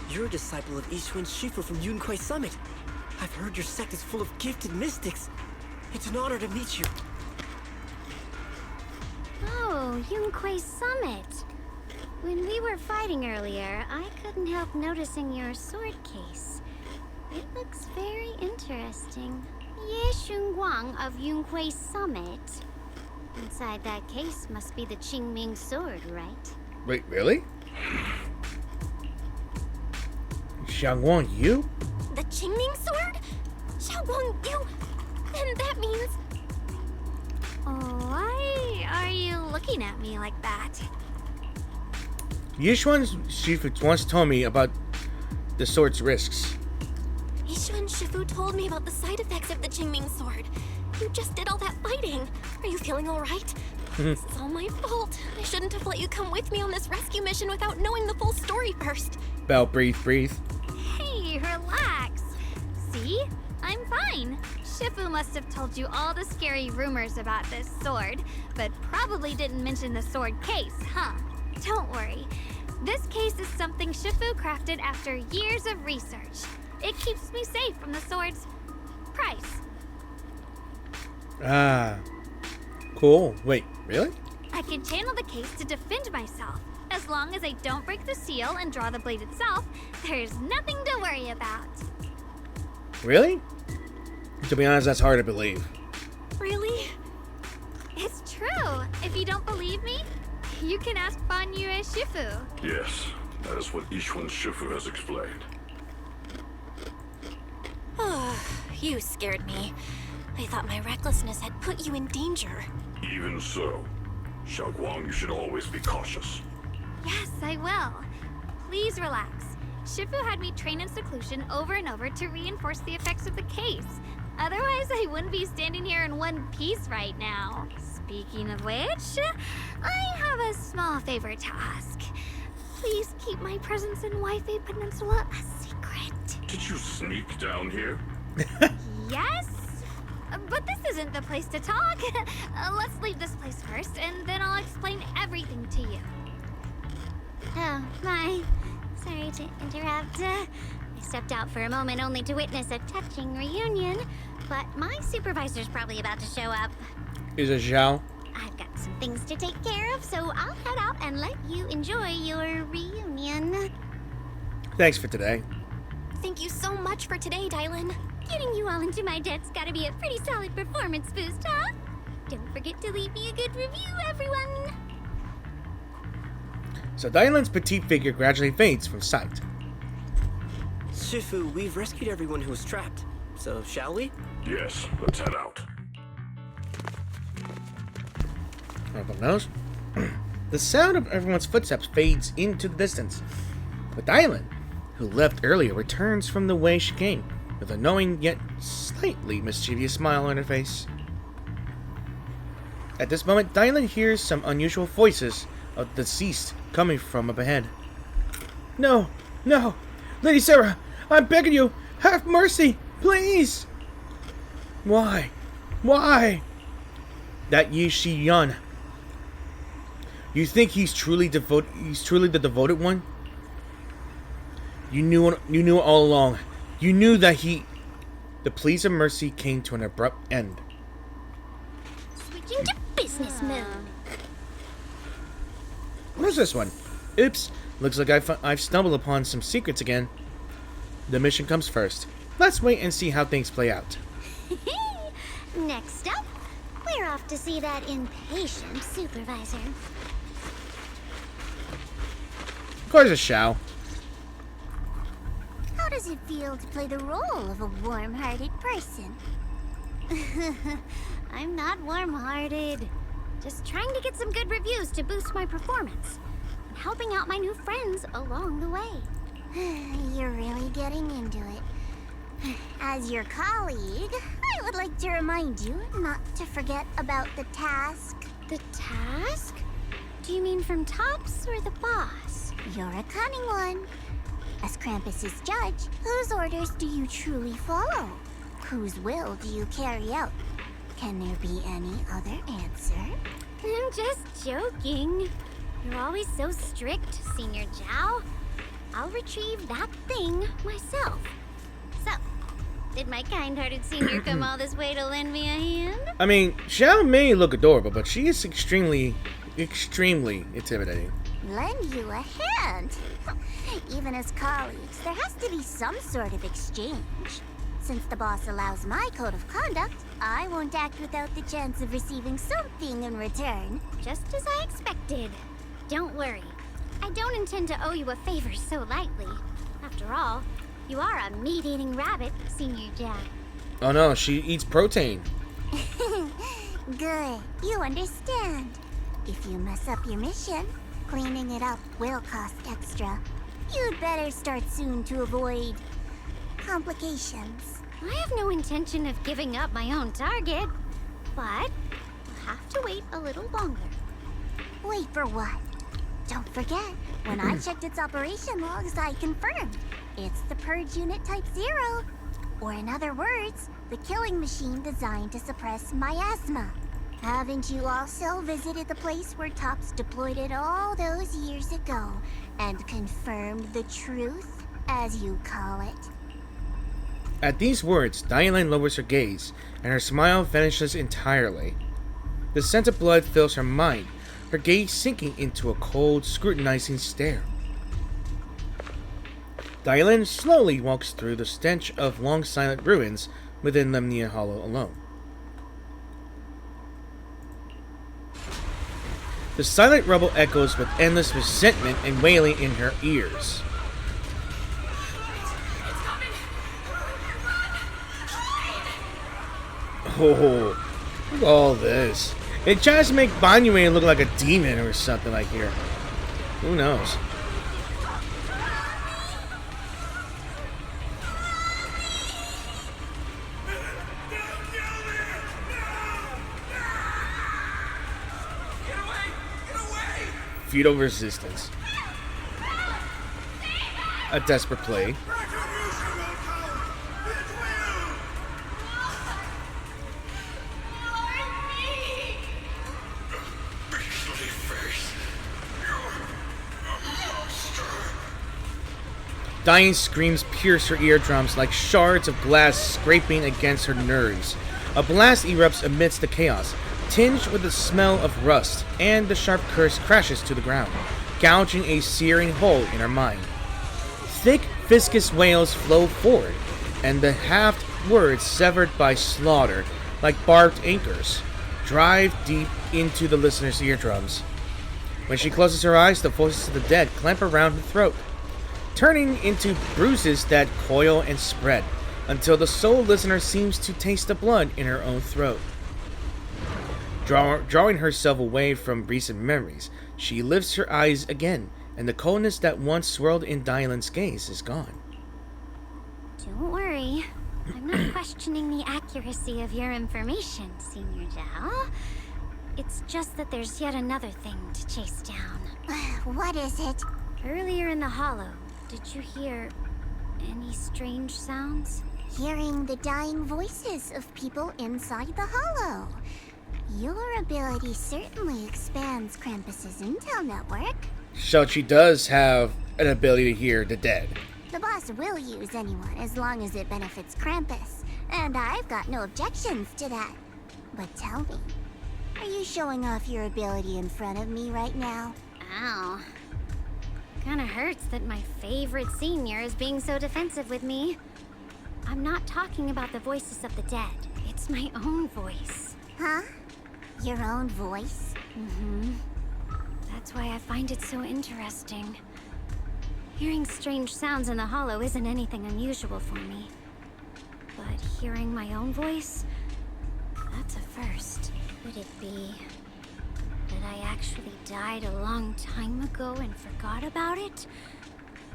You're a disciple of Yixuan Shifu from Yunquai Summit. I've heard your sect is full of gifted mystics. It's an honor to meet you. Oh, Yunquai Summit. When we were fighting earlier, I couldn't help noticing your sword case. It looks very interesting. Ye Shunguang of Yunquai Summit. Inside that case must be the Qingming sword, right? Wait, really? Xiangwan, you? The Qingming sword? Xiaoguang, you... Then that means... Why are you looking at me like that? Yixuan Shifu once told me about the sword's risks. Yixuan Shifu told me about the side effects of the Qingming sword. You just did all that fighting. Are you feeling all right? This is all my fault. I shouldn't have let you come with me on this rescue mission without knowing the full story first. Belle, breathe, breathe. Hey, relax. See? I'm fine. Shifu must have told you all the scary rumors about this sword, but probably didn't mention the sword case, huh? Don't worry. This case is something Shifu crafted after years of research. It keeps me safe from the sword's price. Ah. Cool. Wait, really? I can channel the case to defend myself. As long as I don't break the seal and draw the blade itself, there's nothing to worry about. Really? To be honest, that's hard to believe. Really? It's true. If you don't believe me, you can ask Banyue Shifu. Yes, That is what Ishwan Shifu has explained. You scared me. I thought my recklessness had put you in danger. Even so, Xiaoguang, you should always be cautious. Yes, I will. Please relax. Shifu had me train in seclusion over and over to reinforce the effects of the case. Otherwise, I wouldn't be standing here in one piece right now. Speaking of which, I have a small favor to ask. Please keep my presence in Wi-Fi Peninsula a secret. Did you sneak down here? Yes? But this isn't the place to talk. Let's leave this place first, and then I'll explain everything to you. Oh, my. Sorry to interrupt. I stepped out for a moment only to witness a touching reunion, but my supervisor's probably about to show up. Is it Zhao? I've got some things to take care of, so I'll head out and let you enjoy your reunion. Thanks for today. Thank you so much for today, Dylan. Getting you all into my debt's gotta be a pretty solid performance boost, huh? Don't forget to leave me a good review, everyone! So Dylan's petite figure gradually fades from sight. Shifu, we've rescued everyone who was trapped. So, shall we? Yes, let's head out. Everyone knows. The sound of everyone's footsteps fades into the distance. But Dylan, who left earlier, returns from the way she came, with a knowing yet slightly mischievous smile on her face. At this moment, Dylan hears some unusual voices of the deceased coming from up ahead. No! No! Lady Sarah! I'm begging you! Have mercy! Please! Why? Why? That Yi Shi Yun. You think he's truly the devoted one? You knew all along. You knew that the pleas of mercy came to an abrupt end. Switching to business mode. Where's this one? Oops. Looks like I've stumbled upon some secrets again. The mission comes first. Let's wait and see how things play out. Next up, we're off to see that impatient supervisor. Of course it's Xiao. How does it feel to play the role of a warm-hearted person? I'm not warm-hearted. Just trying to get some good reviews to boost my performance. And helping out my new friends along the way. You're really getting into it. As your colleague, I would like to remind you not to forget about the task. The task? Do you mean from Tops or the boss? You're a cunning one. As Krampus's judge, whose orders do you truly follow? Whose will do you carry out? Can there be any other answer? I'm just joking. You're always so strict, Senior Zhao. I'll retrieve that thing myself. So, did my kind-hearted senior come all this way to lend me a hand? I mean, Xiao may look adorable, but she is extremely intimidating. Lend you a hand? Even as colleagues, there has to be some sort of exchange. Since the boss allows my code of conduct, I won't act without the chance of receiving something in return. Just as I expected. Don't worry. I don't intend to owe you a favor so lightly. After all, you are a meat-eating rabbit, Senior Zhao. Oh no, she eats protein. Good. You understand. If you mess up your mission, cleaning it up will cost extra. You'd better start soon to avoid complications. I have no intention of giving up my own target, but we'll have to wait a little longer. Wait for what? Don't forget, when I checked its operation logs, I confirmed. It's the Purge Unit Type 0. Or in other words, the killing machine designed to suppress miasma. Haven't you also visited the place where Tops deployed it all those years ago and confirmed the truth, as you call it? At these words, Dylan lowers her gaze, and her smile vanishes entirely. The scent of blood fills her mind, her gaze sinking into a cold, scrutinizing stare. Dylan slowly walks through the stench of long silent ruins within Lemnia Hollow alone. The silent rumble echoes with endless resentment and wailing in her ears. Oh, look at all this. It tries to make Banyue look like a demon or something like here. Who knows? Feudal resistance. A desperate play. Dying screams pierce her eardrums like shards of glass scraping against her nerves. A blast erupts amidst the chaos, tinged with the smell of rust, and the sharp curse crashes to the ground, gouging a searing hole in her mind. Thick, viscous wails flow forward, and the halved words severed by slaughter, like barbed anchors, drive deep into the listener's eardrums. When she closes her eyes, the voices of the dead clamp around her throat, turning into bruises that coil and spread, until the sole listener seems to taste the blood in her own throat. Drawing herself away from recent memories, she lifts her eyes again, and the coldness that once swirled in Dylan's gaze is gone. Don't worry. I'm not questioning the accuracy of your information, Senior Zhao. It's just that there's yet another thing to chase down. What is it? Earlier in the hollow, did you hear any strange sounds? Hearing the dying voices of people inside the hollow. Your ability certainly expands Krampus's intel network. So she does have an ability to hear the dead. The boss will use anyone as long as it benefits Krampus, and I've got no objections to that. But tell me, are you showing off your ability in front of me right now? Ow. Kinda hurts that my favorite senior is being so defensive with me. I'm not talking about the voices of the dead. It's my own voice. Huh? Your own voice? Mm-hmm. That's why I find it so interesting. Hearing strange sounds in the hollow isn't anything unusual for me. But hearing my own voice? That's a first. Could it be that I actually died a long time ago and forgot about it?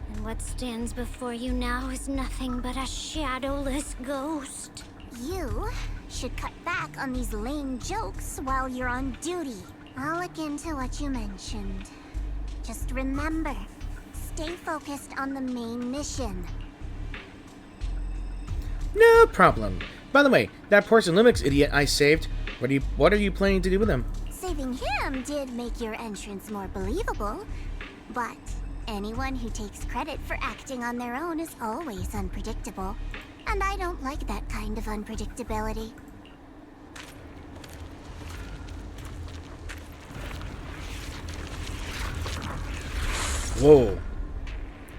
And what stands before you now is nothing but a shadowless ghost. You should cut back on these lame jokes while you're on duty. I'll look into what you mentioned. Just remember, stay focused on the main mission. No problem. By the way, that Porcelain Lumix idiot I saved, what are you planning to do with him? Saving him did make your entrance more believable, but anyone who takes credit for acting on their own is always unpredictable. And I don't like that kind of unpredictability. Whoa.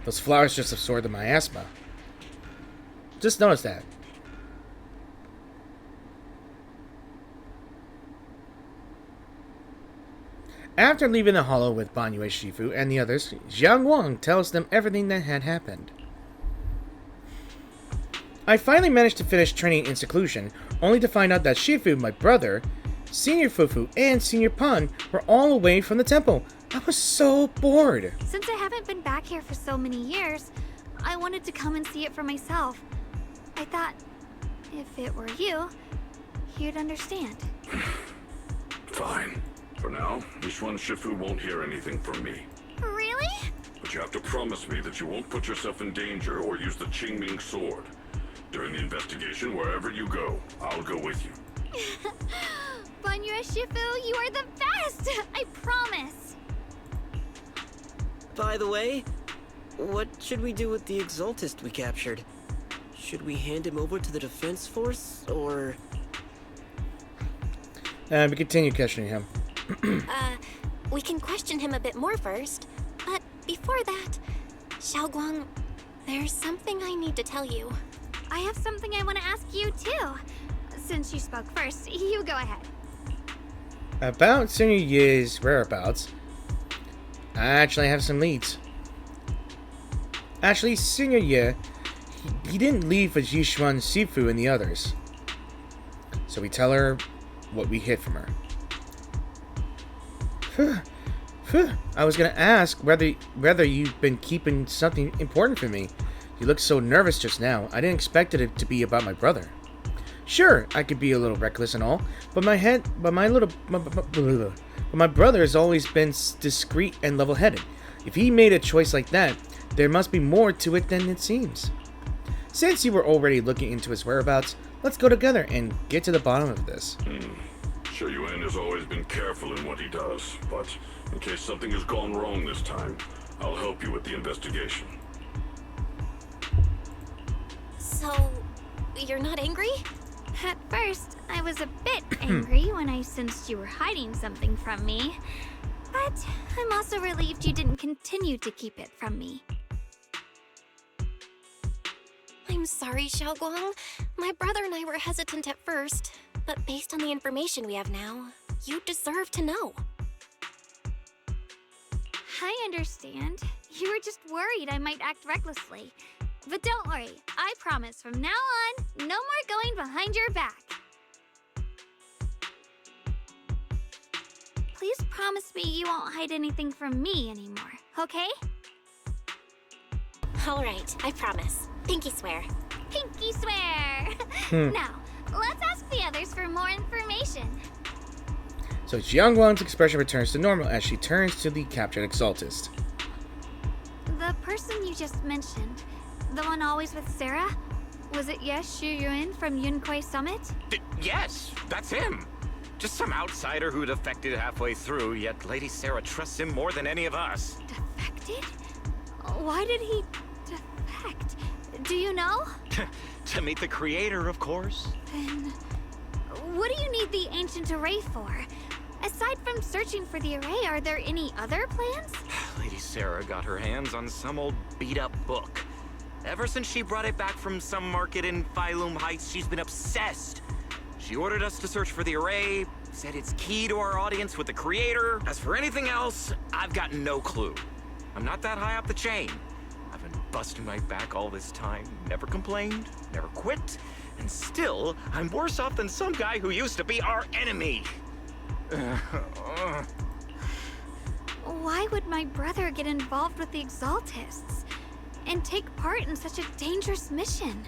Those flowers just absorbed the miasma. Just noticed that. After leaving the hollow with Banyue Shifu and the others, Jiang Wang tells them everything that had happened. I finally managed to finish training in seclusion, only to find out that Shifu, my brother, Senior Fufu, and Senior Pan were all away from the temple. I was so bored. Since I haven't been back here for so many years, I wanted to come and see it for myself. I thought, if it were you, you'd understand. Fine. For now, Yishuan Shifu won't hear anything from me. Really? But you have to promise me that you won't put yourself in danger or use the Qingming sword. During the investigation, wherever you go, I'll go with you. Banyue Shifu, you are the best! I promise! By the way, what should we do with the Exaltist we captured? Should we hand him over to the defense force, or...? We continue questioning him. We can question him a bit more first. But before that, Xiaoguang, there's something I need to tell you. I have something I want to ask you, too. Since you spoke first, you go ahead. About Senior Ye's whereabouts, I actually have some leads. Actually, Senior Ye, he didn't leave with Yishuan Sifu and the others. So we tell her what we hid from her. I was gonna ask whether you've been keeping something important for me. You looked so nervous just now. I didn't expect it to be about my brother. Sure, I could be a little reckless and all, but my brother has always been discreet and level-headed. If he made a choice like that, there must be more to it than it seems. Since you were already looking into his whereabouts, let's go together and get to the bottom of this. Shuyuan has always been careful in what he does, but in case something has gone wrong this time, I'll help you with the investigation. So, you're not angry? At first, I was a bit angry when I sensed you were hiding something from me. But I'm also relieved you didn't continue to keep it from me. I'm sorry, Xiaoguang. My brother and I were hesitant at first, but based on the information we have now, you deserve to know. I understand. You were just worried I might act recklessly. But don't worry, I promise from now on, no more going behind your back. Please promise me you won't hide anything from me anymore, okay? Alright, I promise. Pinky swear. Pinky swear! Now, let's ask the others for more information. So Jiangguang's expression returns to normal as she turns to the captured Exaltist. The person you just mentioned, the one always with Sarah? Was it Yes Shuyuan from Yunquai Summit? Yes, that's him. Just some outsider who defected halfway through, yet Lady Sarah trusts him more than any of us. Defected? Why did he defect? Do you know? To meet the creator, of course. Then, what do you need the ancient array for? Aside from searching for the array, are there any other plans? Lady Sarah got her hands on some old beat-up book. Ever since she brought it back from some market in Phylum Heights, she's been obsessed. She ordered us to search for the array, said it's key to our audience with the creator. As for anything else, I've got no clue. I'm not that high up the chain. I've been busting my back all this time, never complained, never quit, and still, I'm worse off than some guy who used to be our enemy. Why would my brother get involved with the Exaltists and take part in such a dangerous mission?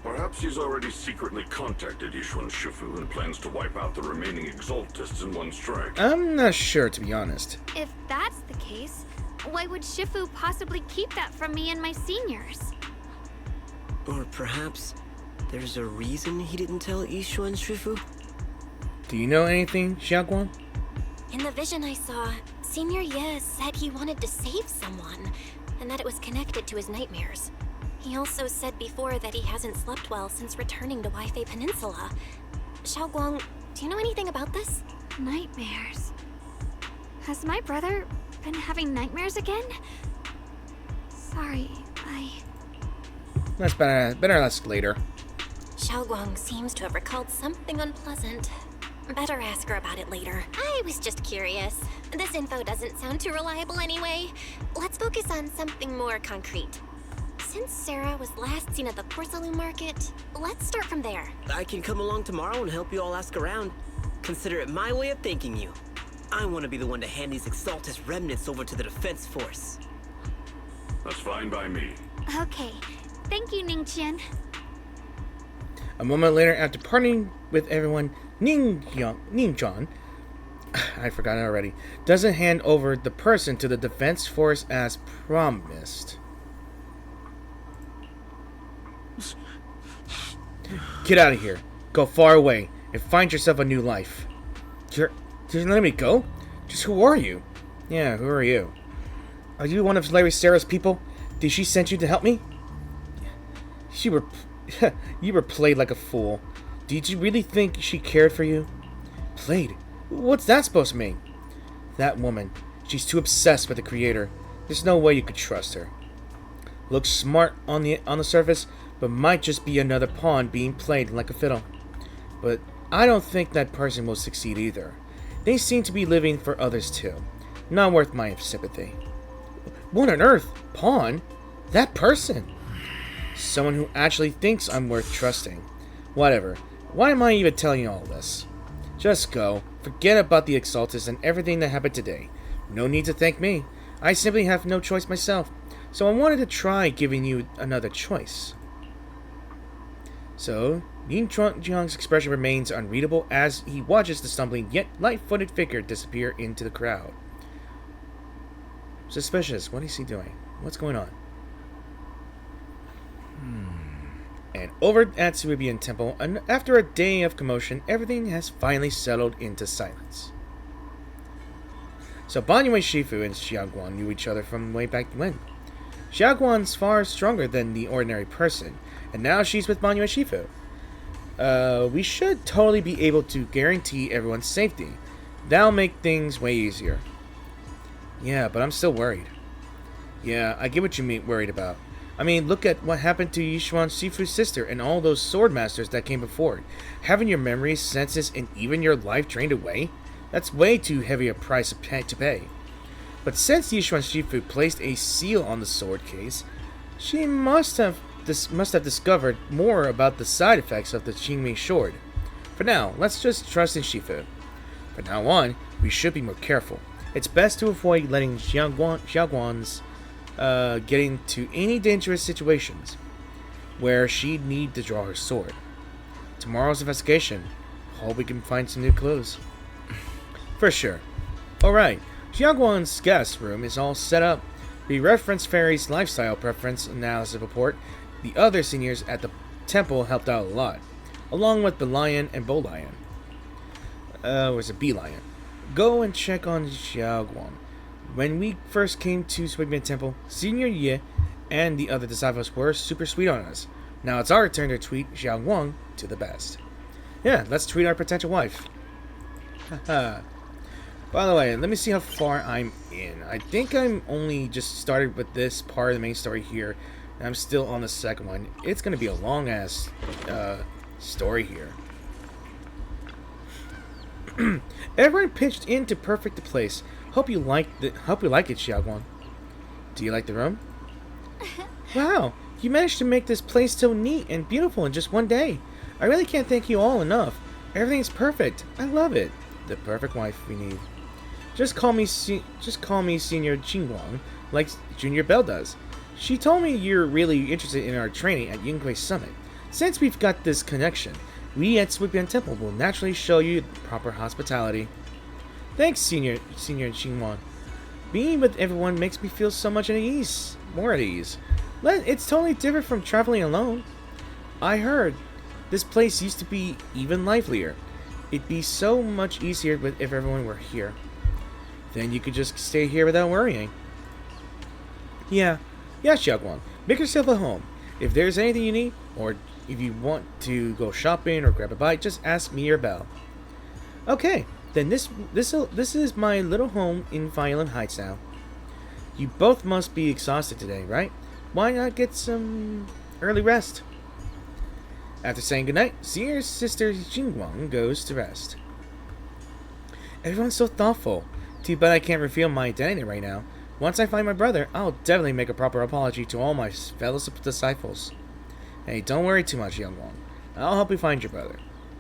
Perhaps he's already secretly contacted Yishuan Shifu and plans to wipe out the remaining Exaltists in one strike. I'm not sure, to be honest. If that's the case, why would Shifu possibly keep that from me and my seniors? Or perhaps there's a reason he didn't tell Yishuan Shifu? Do you know anything, Xiaoguang? In the vision I saw, Senior Ye said he wanted to save someone, and that it was connected to his nightmares. He also said before that he hasn't slept well since returning to Waifei Peninsula. Xiaoguang, do you know anything about this? Nightmares. Has my brother been having nightmares again? Sorry, That's better ask later. Xiaoguang seems to have recalled something unpleasant. Better ask her about it later. I was just curious. This info doesn't sound too reliable anyway. Let's focus on something more concrete. Since Sarah was last seen at the Porcelain Market, let's start from there. I can come along tomorrow and help you all ask around. Consider it my way of thanking you. I want to be the one to hand these Exaltus remnants over to the defense force. That's fine by me. Okay. Thank you, Ningqian. A moment later, after parting with everyone, Ningzhan, I forgot it already, doesn't hand over the person to the defense force as promised. Get out of here. Go far away and find yourself a new life. You're letting me go? Just who are you? Yeah, who are you? Are you one of Lady Sarah's people? Did she send you to help me? You were played like a fool. Did you really think she cared for you? Played? What's that supposed to mean? That woman, she's too obsessed with the creator. There's no way you could trust her. Looks smart on the surface, but might just be another pawn being played like a fiddle. But I don't think that person will succeed either. They seem to be living for others too. Not worth my sympathy. What on earth? Pawn? That person? Someone who actually thinks I'm worth trusting. Whatever. Why am I even telling you all this? Just go. Forget about the Exaltus and everything that happened today. No need to thank me. I simply have no choice myself. So I wanted to try giving you another choice. So, Yin Jiang's expression remains unreadable as he watches the stumbling yet light-footed figure disappear into the crowd. Suspicious. What is he doing? What's going on? And over at Cerubian Temple, after a day of commotion, everything has finally settled into silence. So Banyue Shifu and Xiaoguang knew each other from way back when. Xiaoguang's far stronger than the ordinary person, and now she's with Banyue Shifu. We should totally be able to guarantee everyone's safety. That'll make things way easier. Yeah, but I'm still worried. Yeah, I get what you mean worried about. I mean, look at what happened to Yishuan Shifu's sister and all those sword masters that came before. Having your memories, senses, and even your life drained away? That's way too heavy a price to pay. But since Yishuan Shifu placed a seal on the sword case, she must have discovered more about the side effects of the Qingmei sword. For now, let's just trust in Shifu. From now on, we should be more careful. It's best to avoid letting Xiaoguang's get into any dangerous situations where she'd need to draw her sword. Tomorrow's investigation. Hope we can find some new clues. For sure. Alright, Xiaoguang's guest room is all set up. We referenced Fairy's lifestyle preference analysis report. The other seniors at the temple helped out a lot, along with the lion and Bo Lion. Was a bee lion. Go and check on Xiaoguang. When we first came to Cerubian Temple, Senior Ye and the other disciples were super sweet on us. Now it's our turn to treat Xiaoguang to the best. Yeah, let's treat our potential wife. Haha. By the way, let me see how far I'm in. I think I'm only just started with this part of the main story here. And I'm still on the second one. It's going to be a long-ass story here. Everyone pitched in to perfect the place. Hope you like it, Xiaoguang. Do you like the room? Wow, you managed to make this place so neat and beautiful in just one day. I really can't thank you all enough. Everything's perfect. I love it. The perfect wife we need. Just call me Senior Qingguang, like Junior Bell does. She told me you're really interested in our training at Yunquei Summit. Since we've got this connection, we at Cerubian Temple will naturally show you proper hospitality. Thanks, Senior Qingguang. Being with everyone makes me feel so much more at ease. It's totally different from traveling alone. I heard this place used to be even livelier. It'd be so much easier if everyone were here. Then you could just stay here without worrying. Yeah, Xiaoguang. Make yourself at home. If there's anything you need, or if you want to go shopping or grab a bite, just ask me or Belle. Okay, then this is my little home in Violent Heights now. You both must be exhausted today, right? Why not get some early rest? After saying goodnight, Senior Sister Qingguang goes to rest. Everyone's so thoughtful. Too bad I can't reveal my identity right now. Once I find my brother, I'll definitely make a proper apology to all my fellow disciples. Hey, don't worry too much, young one. I'll help you find your brother.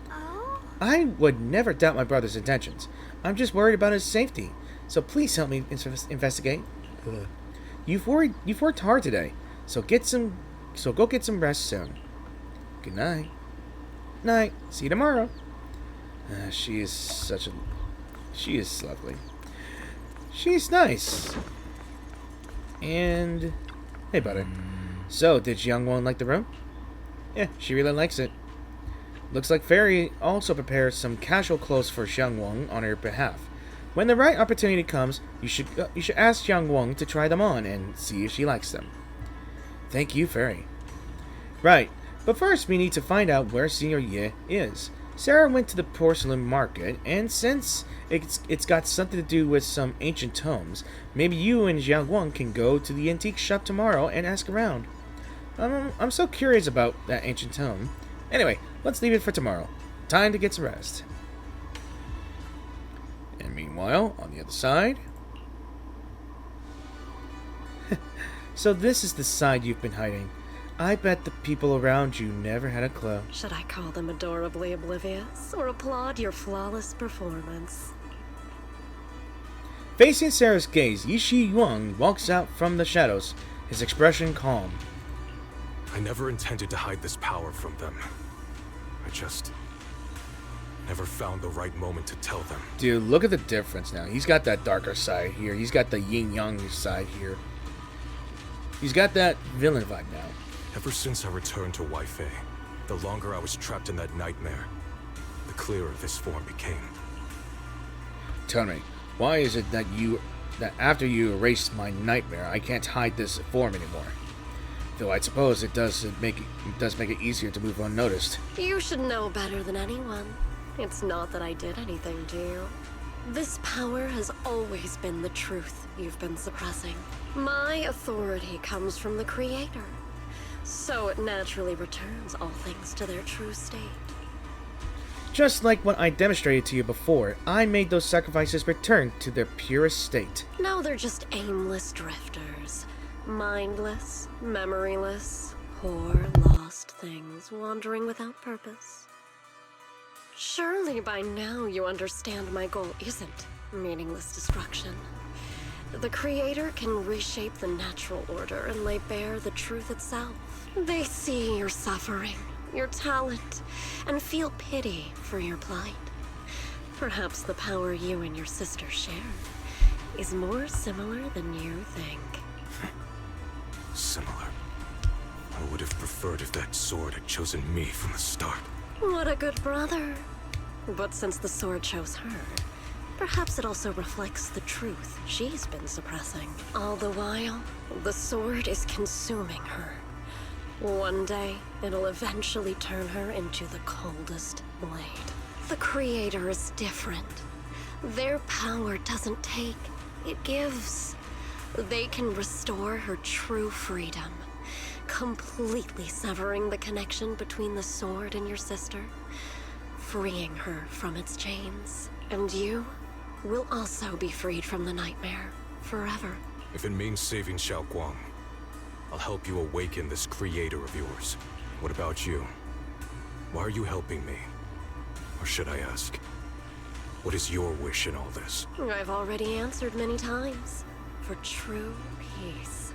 Oh? I would never doubt my brother's intentions. I'm just worried about his safety. So please help me investigate. You've worked hard today. So go get some rest soon. Good night. Night. See you tomorrow. She is lovely. She's nice. And hey, buddy. So, did Youngwon like the room? Yeah, she really likes it. Looks like Fairy also prepared some casual clothes for Xiangwang on her behalf. When the right opportunity comes, you should ask Xiangwang to try them on and see if she likes them. Thank you, Fairy. Right, but first we need to find out where Senior Ye is. Sarah went to the porcelain market, and since it's got something to do with some ancient tomes, maybe you and Xiaoguang can go to the antique shop tomorrow and ask around. I'm so curious about that ancient tome. Anyway, let's leave it for tomorrow. Time to get some rest. And meanwhile, on the other side... So this is the side you've been hiding. I bet the people around you never had a clue. Should I call them adorably oblivious, or applaud your flawless performance? Facing Sarah's gaze, Yishi Yuan walks out from the shadows, his expression calm. I never intended to hide this power from them. I just never found the right moment to tell them. Dude, look at the difference now. He's got that darker side here. He's got the yin-yang side here. He's got that villain vibe now. Ever since I returned to Wi-Fi, the longer I was trapped in that nightmare, the clearer this form became. Tell me, why is it that after you erased my nightmare, I can't hide this form anymore? Though I suppose it does make it easier to move unnoticed. You should know better than anyone. It's not that I did anything to you. This power has always been the truth you've been suppressing. My authority comes from the Creator, so it naturally returns all things to their true state. Just like what I demonstrated to you before, I made those sacrifices return to their purest state. Now they're just aimless drifters. Mindless, memoryless, poor, lost things wandering without purpose. Surely by now you understand my goal isn't meaningless destruction. The Creator can reshape the natural order and lay bare the truth itself. They see your suffering, your talent, and feel pity for your plight. Perhaps the power you and your sister share is more similar than you think. Similar. I would have preferred if that sword had chosen me from the start. What a good brother. But since the sword chose her, perhaps it also reflects the truth she's been suppressing. All the while, the sword is consuming her. One day, it'll eventually turn her into the coldest blade. The Creator is different. Their power doesn't take, it gives. They can restore her true freedom, completely severing the connection between the sword and your sister, freeing her from its chains. And you will also be freed from the nightmare forever. If it means saving Xiao Guang, I'll help you awaken this Creator of yours. What about you? Why are you helping me? Or should I ask, what is your wish in all this? I've already answered many times. For true peace.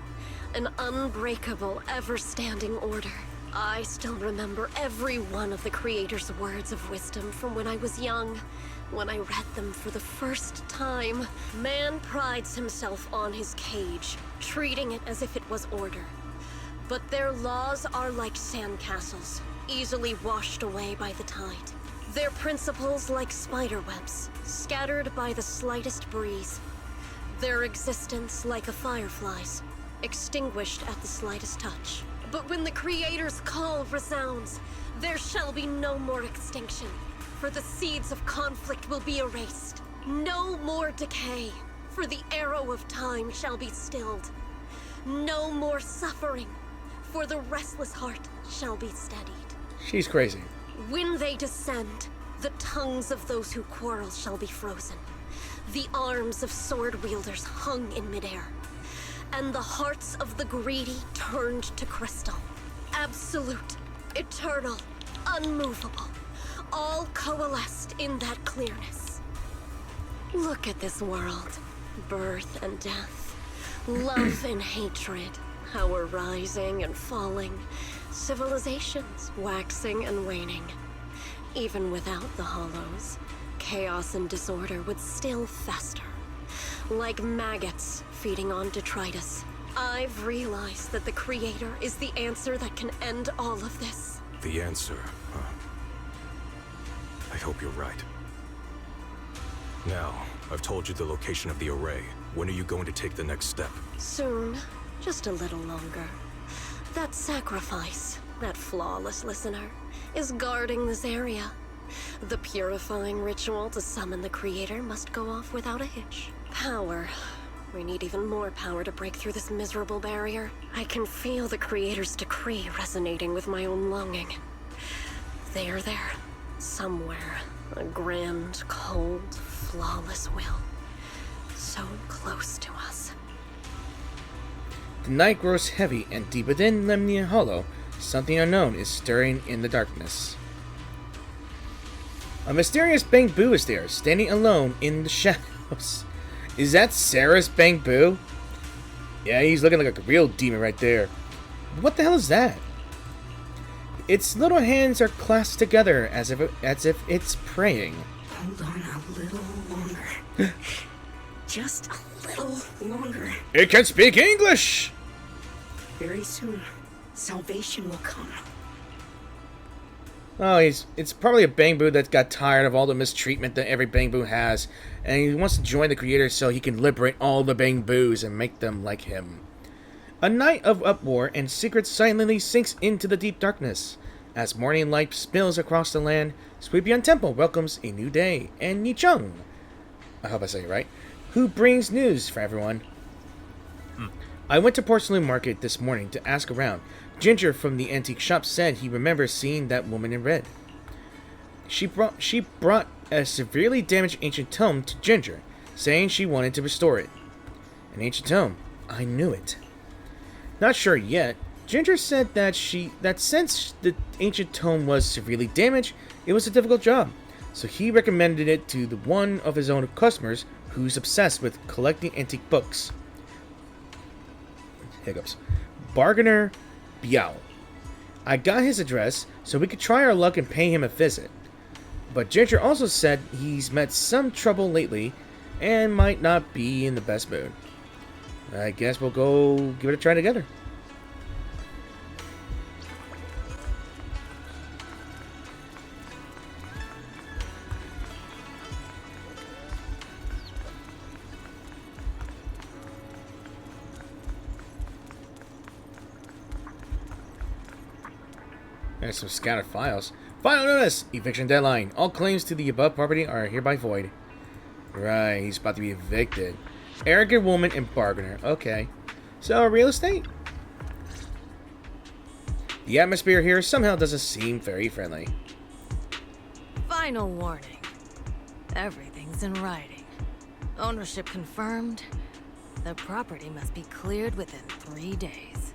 An unbreakable, ever-standing order. I still remember every one of the Creator's words of wisdom from when I was young. When I read them for the first time. Man prides himself on his cage, treating it as if it was order. But their laws are like sandcastles, easily washed away by the tide. Their principles like spiderwebs, scattered by the slightest breeze. Their existence like a firefly's, extinguished at the slightest touch. But when the Creator's call resounds, there shall be no more extinction, for the seeds of conflict will be erased. No more decay, for the arrow of time shall be stilled. No more suffering, for the restless heart shall be steadied. She's crazy. When they descend, the tongues of those who quarrel shall be frozen. The arms of sword wielders hung in midair, and the hearts of the greedy turned to crystal. Absolute, eternal, unmovable, all coalesced in that clearness. Look at this world. Birth and death, love and hatred, power rising and falling, civilizations waxing and waning. Even without the hollows, chaos and disorder would still fester, like maggots feeding on detritus. I've realized that the Creator is the answer that can end all of this. The answer, huh? I hope you're right. Now, I've told you the location of the array. When are you going to take the next step? Soon. Just a little longer. That sacrifice, that flawless listener, is guarding this area. The purifying ritual to summon the Creator must go off without a hitch. Power. We need even more power to break through this miserable barrier. I can feel the Creator's decree resonating with my own longing. They are there, Somewhere, a grand, cold, flawless will. So close to us. The night grows heavy, and deep within Lemnia Hollow, something unknown is stirring in the darkness. A mysterious Bang Boo is there, standing alone in the shadows. Is that Sarah's Bang Boo? Yeah, he's looking like a real demon right there. What the hell is that? Its little hands are clasped together as if it's praying. Hold on a little longer. Just a little longer. It can speak English! Very soon, salvation will come. Oh, it's probably a Bang Boo that got tired of all the mistreatment that every Bang Boo has, and he wants to join the creators so he can liberate all the Bang Boos and make them like him. A night of uproar and secret silently sinks into the deep darkness. As morning light spills across the land, Sweepian Temple welcomes a new day, and Nichung, I hope I say it right, who brings news for everyone. I went to Porcelain Market this morning to ask around. Ginger from the antique shop said he remembers seeing that woman in red. She brought a severely damaged ancient tome to Ginger, saying she wanted to restore it. An ancient tome. I knew it. Not sure yet. Ginger said that since the ancient tome was severely damaged, it was a difficult job. So he recommended it to one of his own customers who's obsessed with collecting antique books. Hiccups. Bargainer Biao. I got his address so we could try our luck and pay him a visit. But Ginger also said he's met some trouble lately and might not be in the best mood. I guess we'll go give it a try together. There's some scattered files. Final notice! Eviction deadline. All claims to the above property are hereby void. Right, he's about to be evicted. Arrogant woman and bargainer. Okay. So, real estate? The atmosphere here somehow doesn't seem very friendly. Final warning. Everything's in writing. Ownership confirmed. The property must be cleared within 3 days.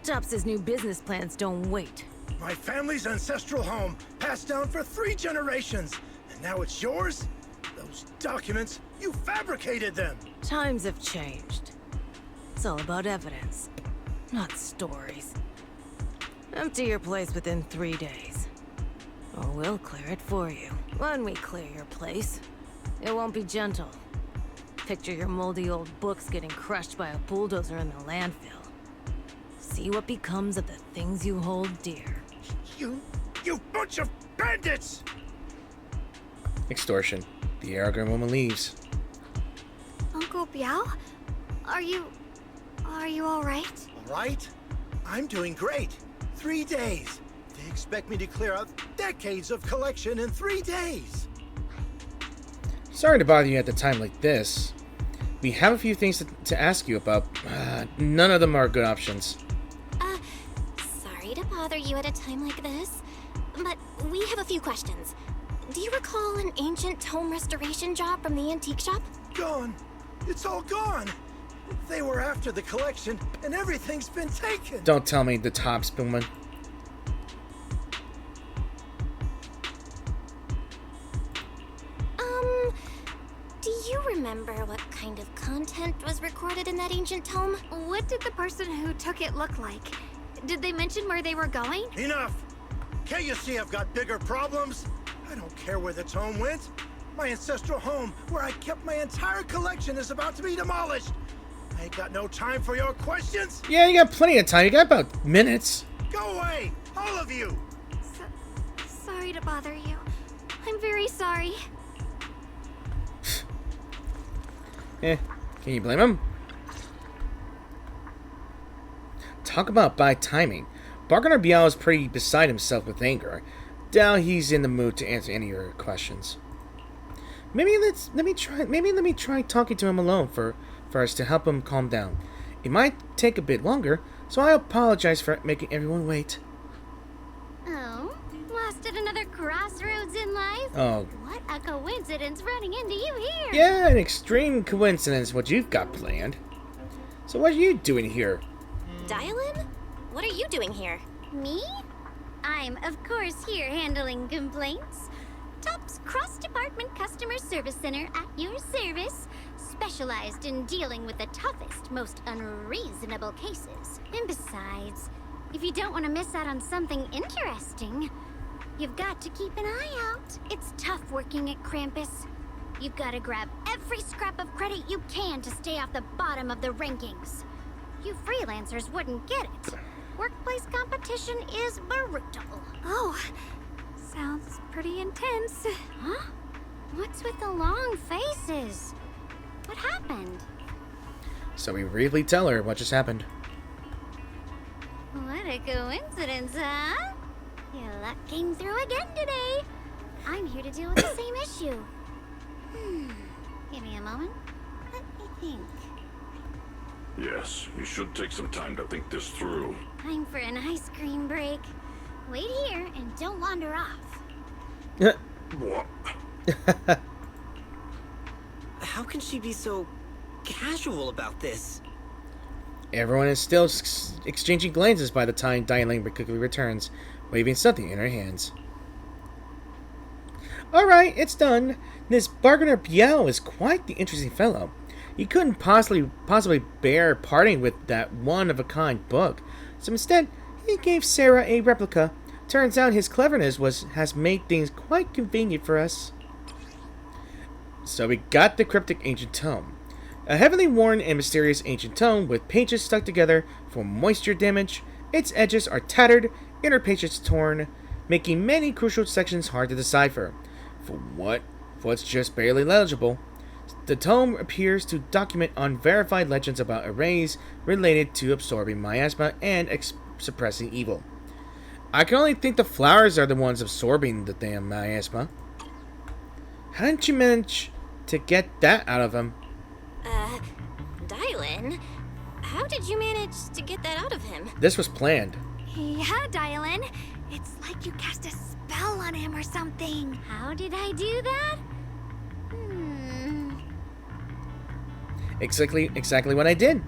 Tops's new business plans don't wait. My family's ancestral home, passed down for 3 generations, and now it's yours? Those documents, you fabricated them! Times have changed. It's all about evidence, not stories. Empty your place within 3 days, or we'll clear it for you. When we clear your place, it won't be gentle. Picture your moldy old books getting crushed by a bulldozer in the landfill. See what becomes of the things you hold dear. You bunch of bandits! Extortion. The arrogant woman leaves. Uncle Biao? Are you alright? Alright? I'm doing great. 3 days. They expect me to clear out decades of collection in 3 days. Sorry to bother you at a time like this. We have a few things to ask you about. None of them are good options. Sorry to bother you at a time like this, but we have a few questions. Do you recall an ancient tome restoration job from the antique shop? Gone. It's all gone. They were after the collection, and everything's been taken. Don't tell me the Tops woman. Do you remember what kind of content was recorded in that ancient tome? What did the person who took it look like? Did they mention where they were going? Enough! Can't you see I've got bigger problems? I don't care where the tome went. My ancestral home, where I kept my entire collection, is about to be demolished. I ain't got no time for your questions. Yeah, you got plenty of time. You got about minutes. Go away, all of you! Sorry to bother you. I'm very sorry. Can you blame him? Talk about bad timing. Bargainer Biao is pretty beside himself with anger. Doubt he's in the mood to answer any of your questions. Maybe let me try talking to him alone first to help him calm down. It might take a bit longer, so I apologize for making everyone wait. Oh, lasted another crossroads in life. Oh. What a coincidence running into you here. Yeah, an extreme coincidence what you've got planned. So what are you doing here? Dial-in? What are you doing here? Me? I'm, of course, here handling complaints. TOP's cross-department customer service center at your service, specialized in dealing with the toughest, most unreasonable cases. And besides, if you don't want to miss out on something interesting, you've got to keep an eye out. It's tough working at Krampus. You've got to grab every scrap of credit you can to stay off the bottom of the rankings. You freelancers wouldn't get it. Workplace competition is brutal. Oh, sounds pretty intense. Huh? What's with the long faces? What happened? So we briefly tell her what just happened. What a coincidence, huh? Your luck came through again today. I'm here to deal with the same issue. Give me a moment. Let me think. Yes, you should take some time to think this through. Time for an ice cream break. Wait here and don't wander off. What? How can she be so casual about this? Everyone is still exchanging glances by the time Dialing quickly returns, waving something in her hands. Alright, it's done. This bargainer Biao is quite the interesting fellow. He couldn't possibly bear parting with that one-of-a-kind book, so instead, he gave Sarah a replica. Turns out his cleverness has made things quite convenient for us. So we got the cryptic ancient tome. A heavily worn and mysterious ancient tome with pages stuck together for moisture damage. Its edges are tattered, inner pages torn, making many crucial sections hard to decipher. For what's just barely legible. The tome appears to document unverified legends about arrays related to absorbing miasma and suppressing evil. I can only think the flowers are the ones absorbing the damn miasma. How did you manage to get that out of him? Dial-in? How did you manage to get that out of him? This was planned. Yeah, Dial-in. It's like you cast a spell on him or something. How did I do that? Exactly what I did.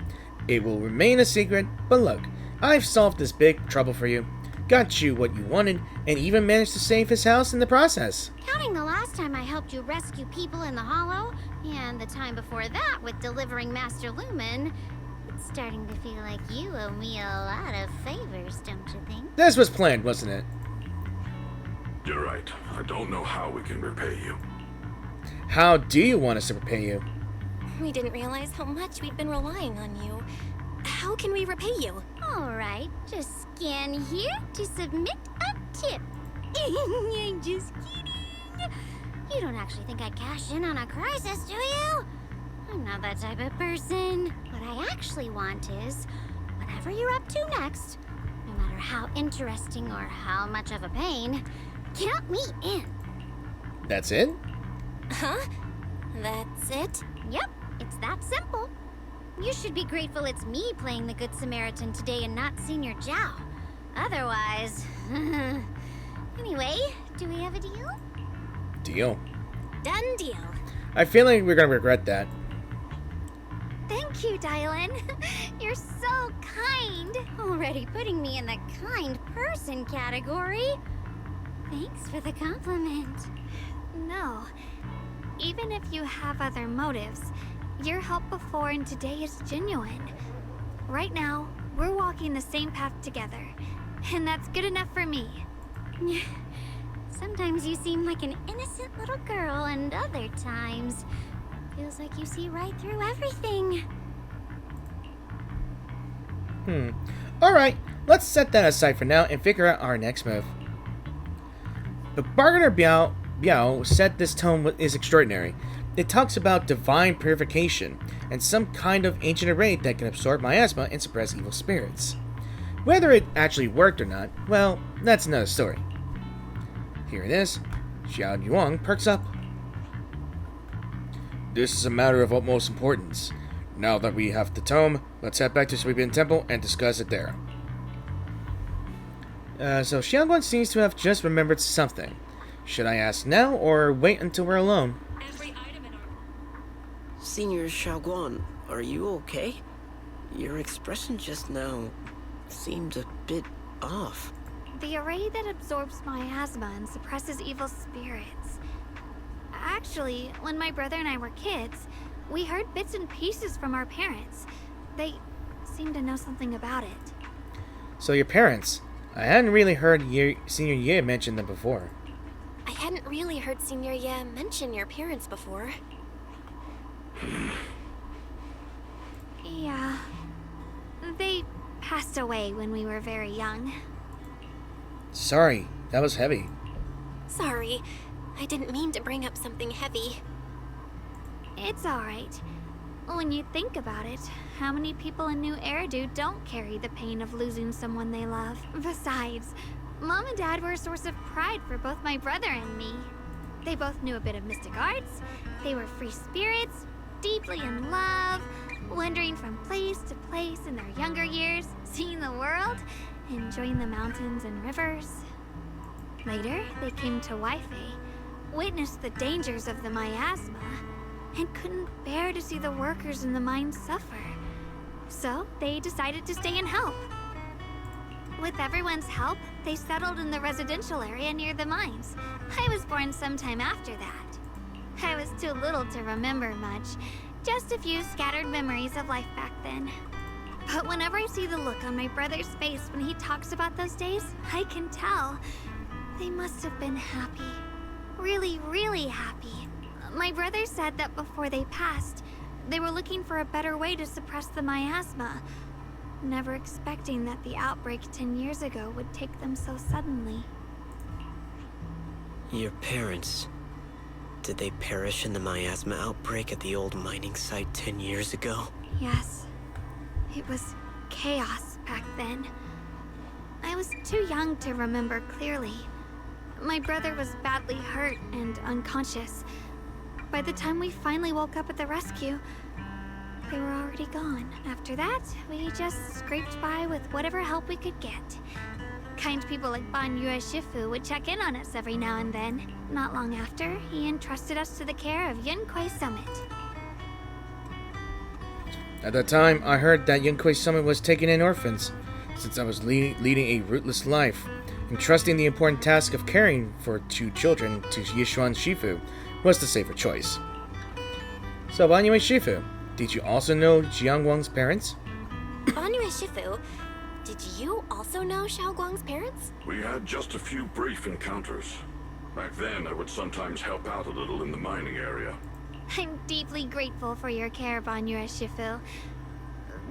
It will remain a secret, but look, I've solved this big trouble for you. Got you what you wanted, and even managed to save his house in the process. Counting the last time I helped you rescue people in the Hollow, and the time before that with delivering Master Lumen, it's starting to feel like you owe me a lot of favors, don't you think? This was planned, wasn't it? You're right. I don't know how we can repay you. How do you want us to repay you? We didn't realize how much we'd been relying on you. How can we repay you? Alright, just scan here to submit a tip. I'm just kidding. You don't actually think I'd cash in on a crisis, do you? I'm not that type of person. What I actually want is, whatever you're up to next, no matter how interesting or how much of a pain, count me in. That's it? Huh? That's it? Yep, it's that simple. You should be grateful it's me playing the Good Samaritan today and not Senior Zhao. Otherwise... Anyway, do we have a deal? Deal. Done deal. I feel like we're gonna regret that. Thank you, Dial-in. You're so kind. Already putting me in the kind person category. Thanks for the compliment. No. Even if you have other motives, your help before and today is genuine. Right now, we're walking the same path together, and that's good enough for me. Sometimes you seem like an innocent little girl, and other times, feels like you see right through everything. Alright, let's set that aside for now and figure out our next move. The bargainer Biao said this tome is extraordinary. It talks about divine purification and some kind of ancient array that can absorb miasma and suppress evil spirits. Whether it actually worked or not, well, that's another story. Hearing this, Xiao Yuang perks up. This is a matter of utmost importance. Now that we have the tome, let's head back to Sweeping Temple and discuss it there. So Xiaoguan seems to have just remembered something. Should I ask now or wait until we're alone? Senior Xiaoguang, are you okay? Your expression just now seemed a bit off. The array that absorbs miasma and suppresses evil spirits. Actually, when my brother and I were kids, we heard bits and pieces from our parents. They seemed to know something about it. So your parents. I hadn't really heard Senior Ye mention them before. I hadn't really heard Senior Ye mention your parents before. Yeah. They passed away when we were very young. Sorry, that was heavy. Sorry, I didn't mean to bring up something heavy. It's alright. When you think about it, how many people in New Eridu don't carry the pain of losing someone they love? Besides, Mom and Dad were a source of pride for both my brother and me. They both knew a bit of mystic arts, they were free spirits, deeply in love, wandering from place to place in their younger years, seeing the world, enjoying the mountains and rivers. Later, they came to Waifei, witnessed the dangers of the miasma, and couldn't bear to see the workers in the mines suffer. So, they decided to stay and help. With everyone's help, they settled in the residential area near the mines. I was born sometime after that. I was too little to remember much, just a few scattered memories of life back then. But whenever I see the look on my brother's face when he talks about those days, I can tell. They must have been happy. Really, really happy. My brother said that before they passed, they were looking for a better way to suppress the miasma, never expecting that the outbreak 10 years ago would take them so suddenly. Your parents, did they perish in the miasma outbreak at the old mining site 10 years ago? Yes. It was chaos back then. I was too young to remember clearly. My brother was badly hurt and unconscious. By the time we finally woke up at the rescue, they were already gone. After that, we just scraped by with whatever help we could get. Kind people like Ban Yue Shifu would check in on us every now and then. Not long after, he entrusted us to the care of Yunquei Summit. At that time, I heard that Yunquei Summit was taking in orphans, since I was leading a rootless life. Entrusting the important task of caring for 2 children to Yishuan Shifu was the safer choice. So, Ban Yue Shifu, did you also know Jiangguang's parents? Ban Yue Shifu, did you also know Xiaoguang's parents? We had just a few brief encounters. Back then, I would sometimes help out a little in the mining area. I'm deeply grateful for your care, Ban Yue Shifu.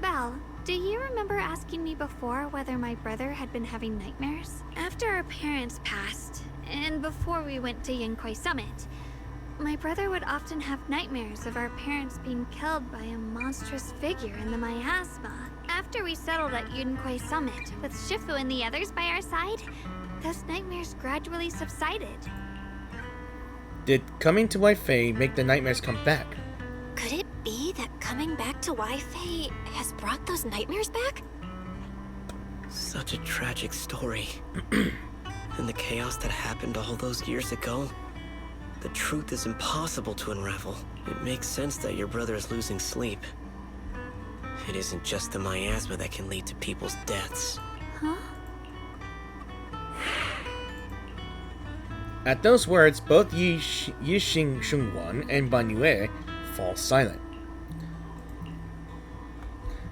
Belle, do you remember asking me before whether my brother had been having nightmares? After our parents passed, and before we went to Yunquei Summit, my brother would often have nightmares of our parents being killed by a monstrous figure in the miasma. After we settled at Yunquei Summit, with Shifu and the others by our side, those nightmares gradually subsided. Did coming to Waifei make the nightmares come back? Could it be that coming back to Waifei has brought those nightmares back? Such a tragic story. And the chaos that happened all those years ago, the truth is impossible to unravel. It makes sense that your brother is losing sleep. It isn't just the miasma that can lead to people's deaths. Huh? At those words, both Yixing Shunguan and Ban Yue fall silent.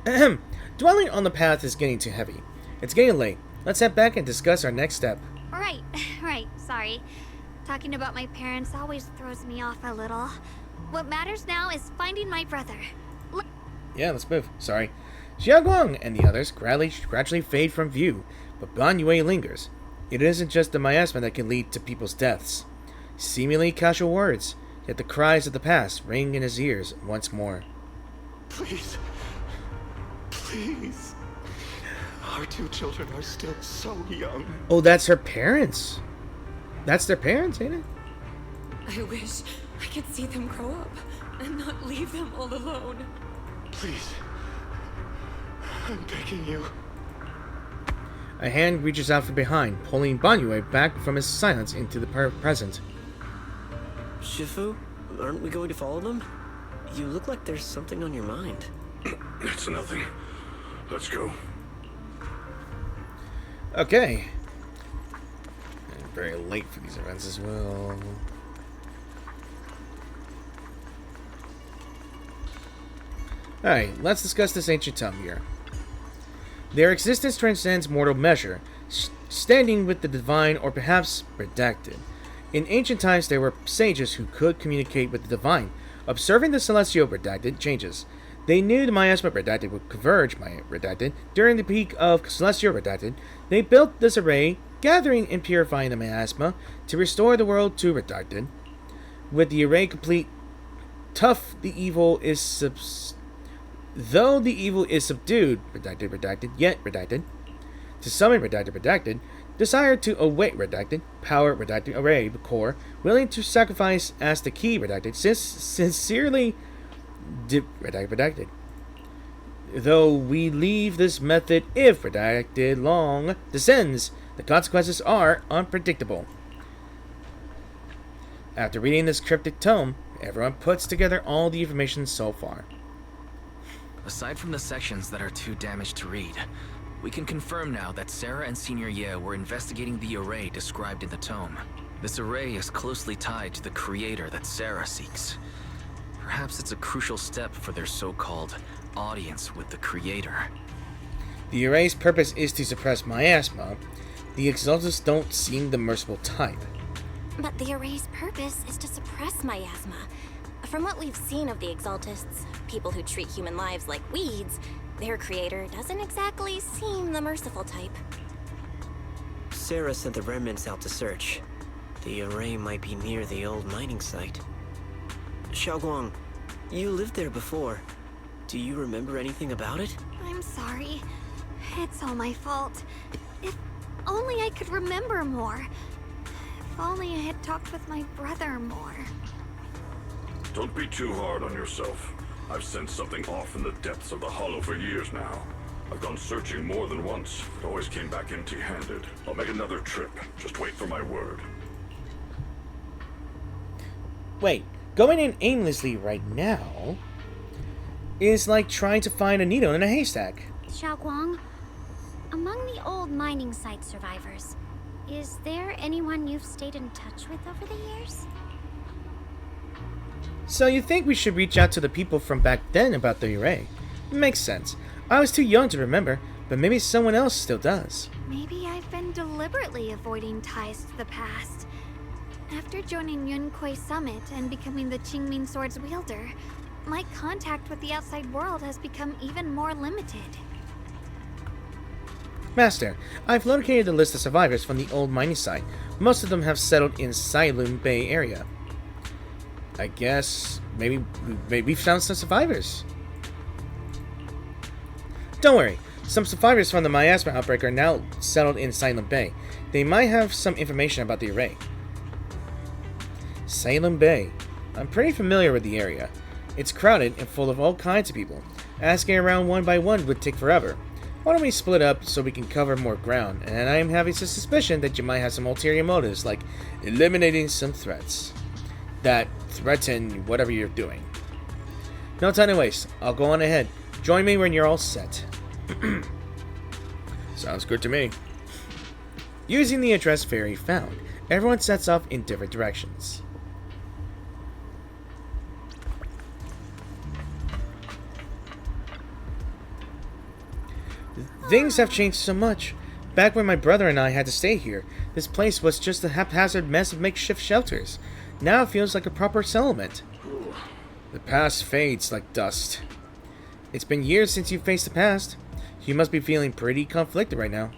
Ahem. Dwelling on the path is getting too heavy. It's getting late. Let's head back and discuss our next step. Right, sorry. Talking about my parents always throws me off a little. What matters now is finding my brother. Yeah, let's move. Sorry. Xiaoguang and the others gradually fade from view, but Ban Yue lingers. It isn't just the miasma that can lead to people's deaths. Seemingly casual words, yet the cries of the past ring in his ears once more. Please. Please. Our 2 children are still so young. Oh, that's her parents. That's their parents, ain't it? I wish I could see them grow up and not leave them all alone. Please. I'm begging you. A hand reaches out from behind, pulling Banyue back from his silence into the present. Shifu, aren't we going to follow them? You look like there's something on your mind. It's nothing. Let's go. Okay. And very late for these events as well. Alright, let's discuss this ancient tomb here. Their existence transcends mortal measure, standing with the divine or perhaps redacted. In ancient times, there were sages who could communicate with the divine. Observing the celestial redacted changes, they knew the miasma redacted would converge redacted during the peak of celestial redacted. They built this array, gathering and purifying the miasma to restore the world to redacted. With the array complete, though the evil is subdued, redacted, yet redacted. To summon redacted, desire to await redacted, power redacted array core, willing to sacrifice as the key redacted, sincerely redacted. Though we leave this method if redacted long descends, the consequences are unpredictable. After reading this cryptic tome, everyone puts together all the information so far. Aside from the sections that are too damaged to read, we can confirm now that Sarah and Senior Ye were investigating the array described in the tome. This array is closely tied to the creator that Sarah seeks. Perhaps it's a crucial step for their so-called audience with the creator. The array's purpose is to suppress miasma. The Exaltists don't seem the merciful type. But the array's purpose is to suppress miasma. From what we've seen of the Exaltists, people who treat human lives like weeds, their creator doesn't exactly seem the merciful type. Sarah sent the remnants out to search. The array might be near the old mining site. Xiaoguang, you lived there before. Do you remember anything about it? I'm sorry. It's all my fault. If only I could remember more. If only I had talked with my brother more. Don't be too hard on yourself. I've sensed something off in the depths of the hollow for years now. I've gone searching more than once, but always came back empty-handed. I'll make another trip. Just wait for my word. Wait, going in aimlessly right now is like trying to find a needle in a haystack. Xiaoguang, among the old mining site survivors, is there anyone you've stayed in touch with over the years? So you think we should reach out to the people from back then about the array? Makes sense. I was too young to remember, but maybe someone else still does. Maybe I've been deliberately avoiding ties to the past. After joining Yunquei Summit and becoming the Qingming Sword's wielder, my contact with the outside world has become even more limited. Master, I've located the list of survivors from the old mining site. Most of them have settled in Silum Bay area. I guess maybe we've found some survivors. Don't worry, some survivors from the miasma outbreak are now settled in Silent Bay. They might have some information about the array. Salem Bay. I'm pretty familiar with the area. It's crowded and full of all kinds of people. Asking around one by one would take forever. Why don't we split up so we can cover more ground? And I am having a suspicion that you might have some ulterior motives, like eliminating some threats that threaten whatever you're doing. No time to waste. I'll go on ahead. Join me when you're all set. Sounds good to me. Using the address Ferry found, everyone sets off in different directions. Things have changed so much. Back when my brother and I had to stay here, this place was just a haphazard mess of makeshift shelters. Now it feels like a proper settlement. The past fades like dust. It's been years since you faced the past. You must be feeling pretty conflicted right now.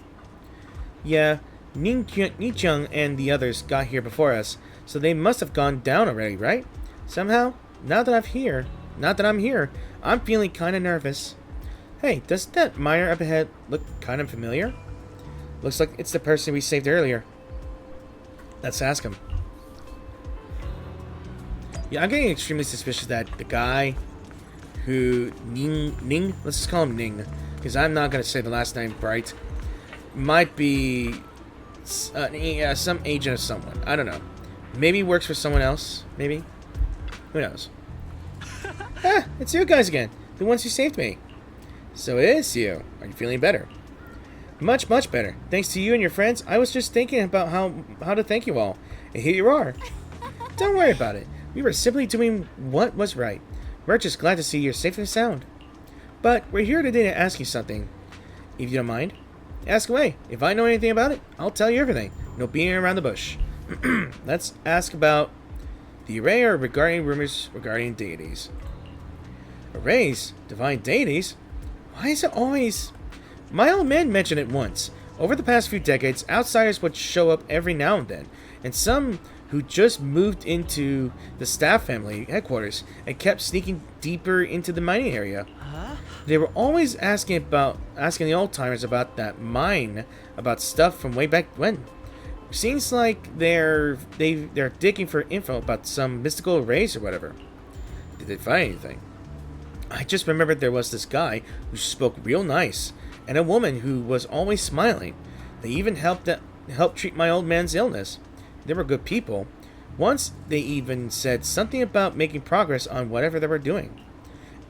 Yeah, Nicheng and the others got here before us, so they must have gone down already, right? Somehow, now that I'm here, I'm feeling kinda nervous. Hey, doesn't that miner up ahead look kinda familiar? Looks like it's the person we saved earlier. Let's ask him. Yeah, I'm getting extremely suspicious that the guy who Ning, let's just call him Ning, because I'm not gonna say the last name right. Might be some agent of someone. I don't know. Maybe works for someone else. Maybe. Who knows? It's you guys again. The ones who saved me. So it is you. Are you feeling better? Much, much better. Thanks to you and your friends, I was just thinking about how to thank you all. And here you are. Don't worry about it. We were simply doing what was right. We're just glad to see you're safe and sound. But we're here today to ask you something. If you don't mind, ask away. If I know anything about it, I'll tell you everything. No beating around the bush. Let's ask about the array or regarding rumors regarding deities. Arrays? Divine deities? Why is it always... My old man mentioned it once. Over the past few decades, outsiders would show up every now and then, and some who just moved into the staff family headquarters and kept sneaking deeper into the mining area. They were always asking the old timers about that mine, about stuff from way back when. Seems like they're digging for info about some mystical arrays or whatever. Did they find anything? I just remembered there was this guy who spoke real nice, and a woman who was always smiling. They even helped treat my old man's illness. They were good people. Once they even said something about making progress on whatever they were doing.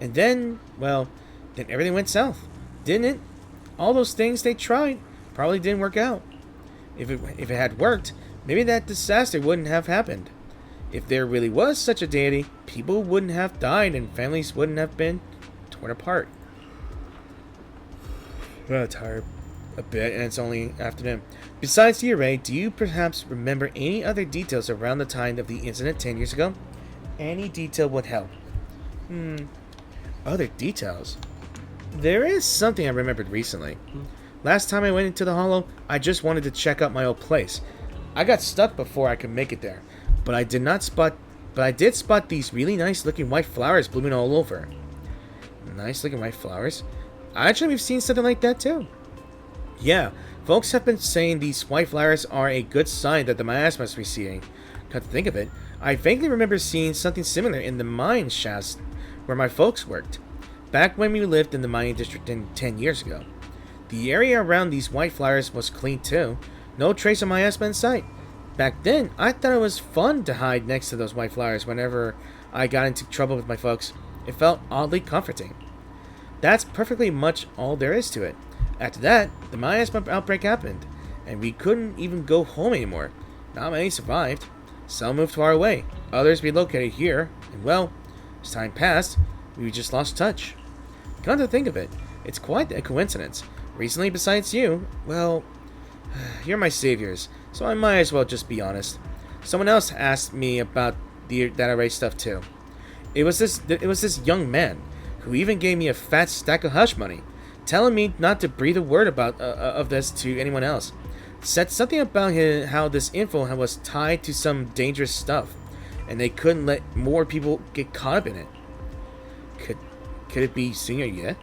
And then, well, then everything went south, didn't it? All those things they tried probably didn't work out. If it had worked, maybe that disaster wouldn't have happened. If there really was such a deity, people wouldn't have died and families wouldn't have been torn apart. I'm tired a bit, and it's only afternoon. Besides the array, do you perhaps remember any other details around the time of the incident 10 years ago? Any detail would help. Other details? There is something I remembered recently. Last time I went into the Hollow, I just wanted to check out my old place. I got stuck before I could make it there, but I did spot these really nice looking white flowers blooming all over. Nice looking white flowers? Actually, we've seen something like that too. Yeah, folks have been saying these white flowers are a good sign that the miasma is receding. Come to think of it, I vaguely remember seeing something similar in the mine shafts where my folks worked, back when we lived in the mining district 10 years ago. The area around these white flowers was clean too, no trace of miasma in sight. Back then, I thought it was fun to hide next to those white flowers whenever I got into trouble with my folks. It felt oddly comforting. That's perfectly much all there is to it. After that, the miasma outbreak happened, and we couldn't even go home anymore. Not many survived. Some moved far away, others relocated here, and well, as time passed, we just lost touch. Come to think of it, it's quite a coincidence. Recently, besides you, well, you're my saviors, so I might as well just be honest. Someone else asked me about that array stuff too. It was this young man who even gave me a fat stack of hush money, telling me not to breathe a word about of this to anyone else. Said something about how this info was tied to some dangerous stuff, and they couldn't let more people get caught up in it. Could it be Senior Ye?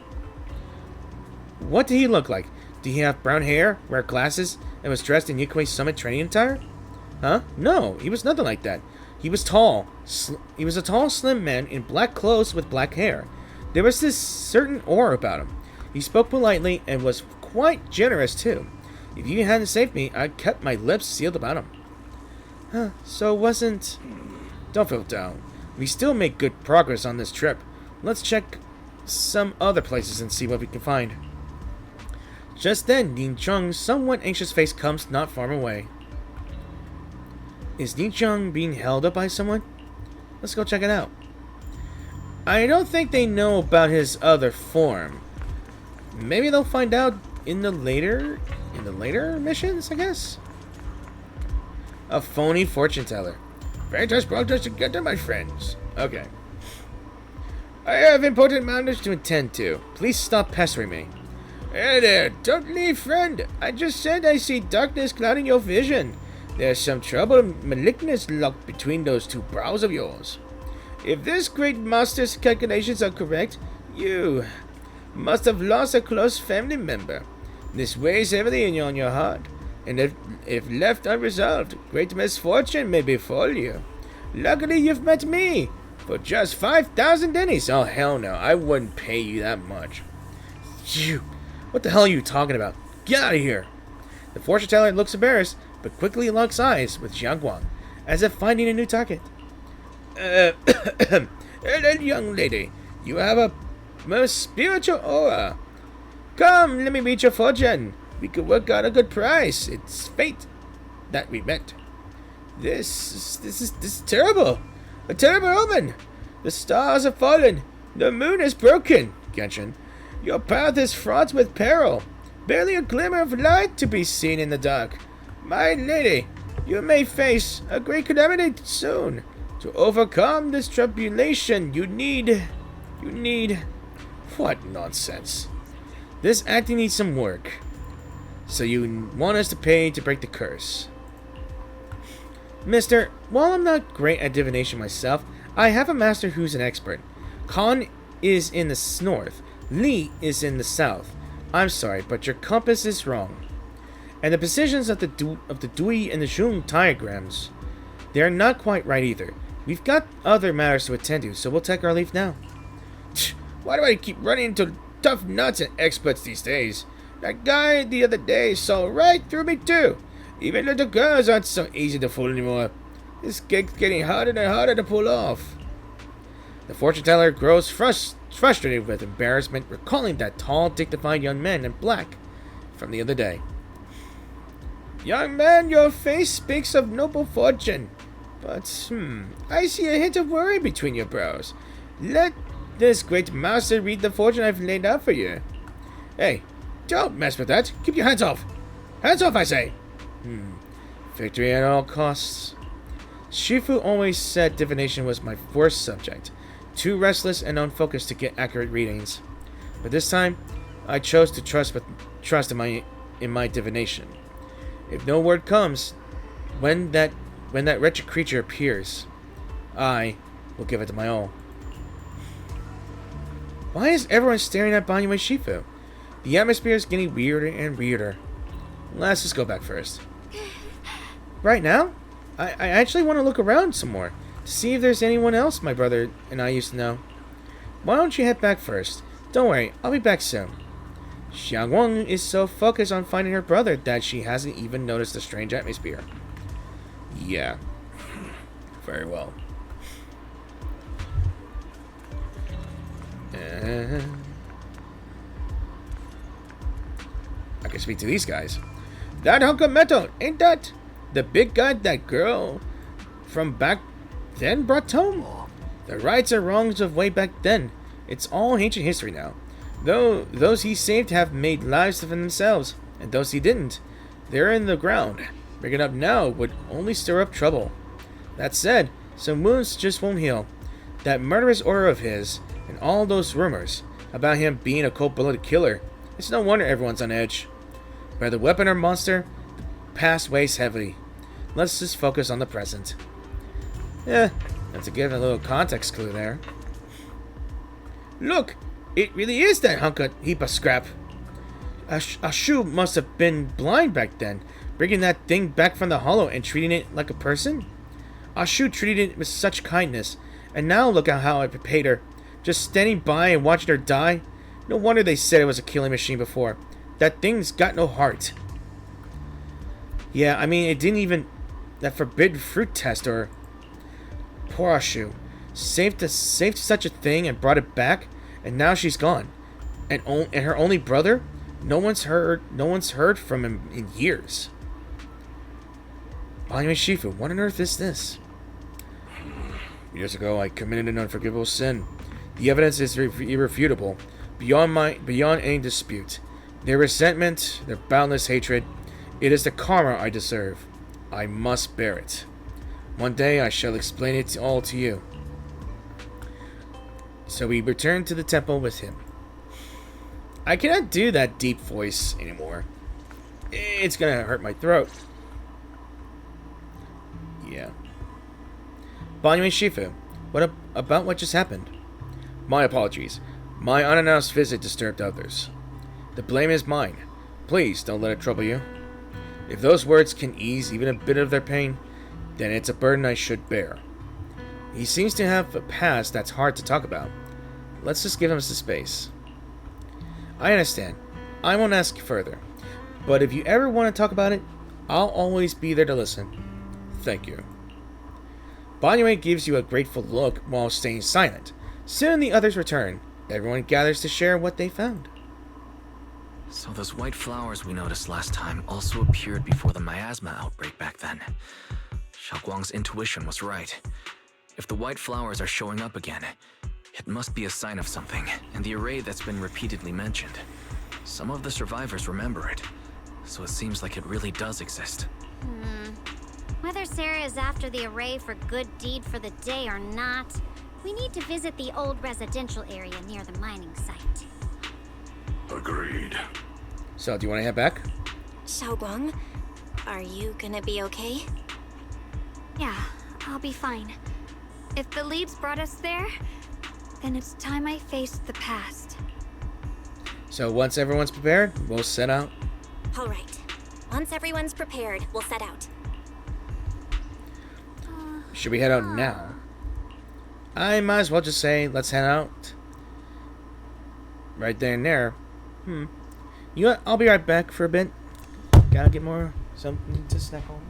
What did he look like? Did he have brown hair, wear glasses, and was dressed in Yukoi Summit training attire? Huh? No, he was nothing like that. He was tall. He was a tall, slim man in black clothes with black hair. There was this certain aura about him. He spoke politely and was quite generous too. If you hadn't saved me, I'd kept my lips sealed about him. Huh, so it wasn't... Don't feel down. We still make good progress on this trip. Let's check some other places and see what we can find. Just then, Ning Chung's somewhat anxious face comes not far away. Is Ning Chung being held up by someone? Let's go check it out. I don't think they know about his other form. Maybe they'll find out in the later missions, I guess? A phony fortune teller. Fantas brought us together, my friends. Okay. I have important matters to attend to. Please stop pestering me. Hey there, don't leave, friend. I just said I see darkness clouding your vision. There's some trouble and malignance locked between those two brows of yours. If this great master's calculations are correct, you must have lost a close family member. This weighs heavily on your heart, and if left unresolved, great misfortune may befall you. Luckily, you've met me. For just 5,000 dennies. Oh, hell no. I wouldn't pay you that much. You. What the hell are you talking about? Get out of here. The fortune teller looks embarrassed, but quickly locks eyes with Xiangguang, as if finding a new target. Hello, young lady. You have a most spiritual aura. Come, let me meet your fortune. We could work out a good price. It's fate that we met. This is terrible. A terrible omen. The stars have fallen. The moon is broken. Genshin, your path is fraught with peril. Barely a glimmer of light to be seen in the dark. My lady, you may face a great calamity soon. To overcome this tribulation, you need... What nonsense. This acting needs some work. So you want us to pay to break the curse. Mister, while I'm not great at divination myself, I have a master who's an expert. Khan is in the north. Li is in the south. I'm sorry, but your compass is wrong. And the positions of the Dui and the Jung diagrams, they're not quite right either. We've got other matters to attend to, so we'll take our leave now. Why do I keep running into tough nuts and experts these days? That guy the other day saw right through me too. Even little girls aren't so easy to fool anymore. This gig's getting harder and harder to pull off. The fortune teller grows frustrated with embarrassment, recalling that tall, dignified young man in black from the other day. Young man, your face speaks of noble fortune. But, I see a hint of worry between your brows. Let this great master read the fortune I've laid out for you. Hey, don't mess with that. Keep your hands off. Hands off, I say. Victory at all costs. Shifu always said divination was my worst subject. Too restless and unfocused to get accurate readings. But this time, I chose to trust in my divination. If no word comes, when that wretched creature appears, I will give it my all. Why is everyone staring at Banyu Shifu? The atmosphere is getting weirder and weirder. Let's just go back first. Right now? I actually want to look around some more, to see if there's anyone else my brother and I used to know. Why don't you head back first? Don't worry, I'll be back soon. Xiangguang is so focused on finding her brother that she hasn't even noticed the strange atmosphere. Yeah. Very well. I can speak to these guys. That hunk of metal, ain't that the big guy that girl from back then brought home? The rights and wrongs of way back then. It's all ancient history now. Though those he saved have made lives for themselves, and those he didn't, they're in the ground. Bringing up now would only stir up trouble. That said, some wounds just won't heal. That murderous aura of his, and all those rumors about him being a cold-blooded killer, it's no wonder everyone's on edge. Whether weapon or monster, the past weighs heavily. Let's just focus on the present. Yeah, that's to give a little context clue there. Look! It really is that heap of scrap. Ashu must have been blind back then, bringing that thing back from the hollow and treating it like a person. Ashu treated it with such kindness, and now look at how I paid her. Just standing by and watching her die. No wonder they said it was a killing machine before. That thing's got no heart. Yeah, I mean, it didn't even... That forbidden fruit test, or... Poor Ashu. Saved such a thing and brought it back, and now she's gone. And her only brother? No one's heard from him in years. Banyu Shifu, what on earth is this? Years ago, I committed an unforgivable sin. The evidence is irrefutable, beyond any dispute. Their resentment, their boundless hatred, it is the karma I deserve. I must bear it. One day I shall explain it all to you. So we return to the temple with him. I cannot do that deep voice anymore. It's gonna hurt my throat. Yeah. Banyu Shifu, what about what just happened? My apologies. My unannounced visit disturbed others. The blame is mine. Please don't let it trouble you. If those words can ease even a bit of their pain, then it's a burden I should bear. He seems to have a past that's hard to talk about. Let's just give him some space. I understand. I won't ask further. But if you ever want to talk about it, I'll always be there to listen. Thank you. Banyue gives you a grateful look while staying silent. Soon the others return. Everyone gathers to share what they found. So those white flowers we noticed last time also appeared before the miasma outbreak back then. Xiaoguang's intuition was right. If the white flowers are showing up again, it must be a sign of something, and the array that's been repeatedly mentioned. Some of the survivors remember it, so it seems like it really does exist. Whether Sarah is after the array for good deed for the day or not, we need to visit the old residential area near the mining site. Agreed. So, do you want to head back? Xiaoguang, are you gonna be okay? Yeah, I'll be fine. If the leaves brought us there, then it's time I faced the past. So, once everyone's prepared, we'll set out. All right. Once everyone's prepared, we'll set out. Should we head out now? I might as well just say, let's head out. Right there and there. You know what? I'll be right back for a bit. Gotta get more something to snack on.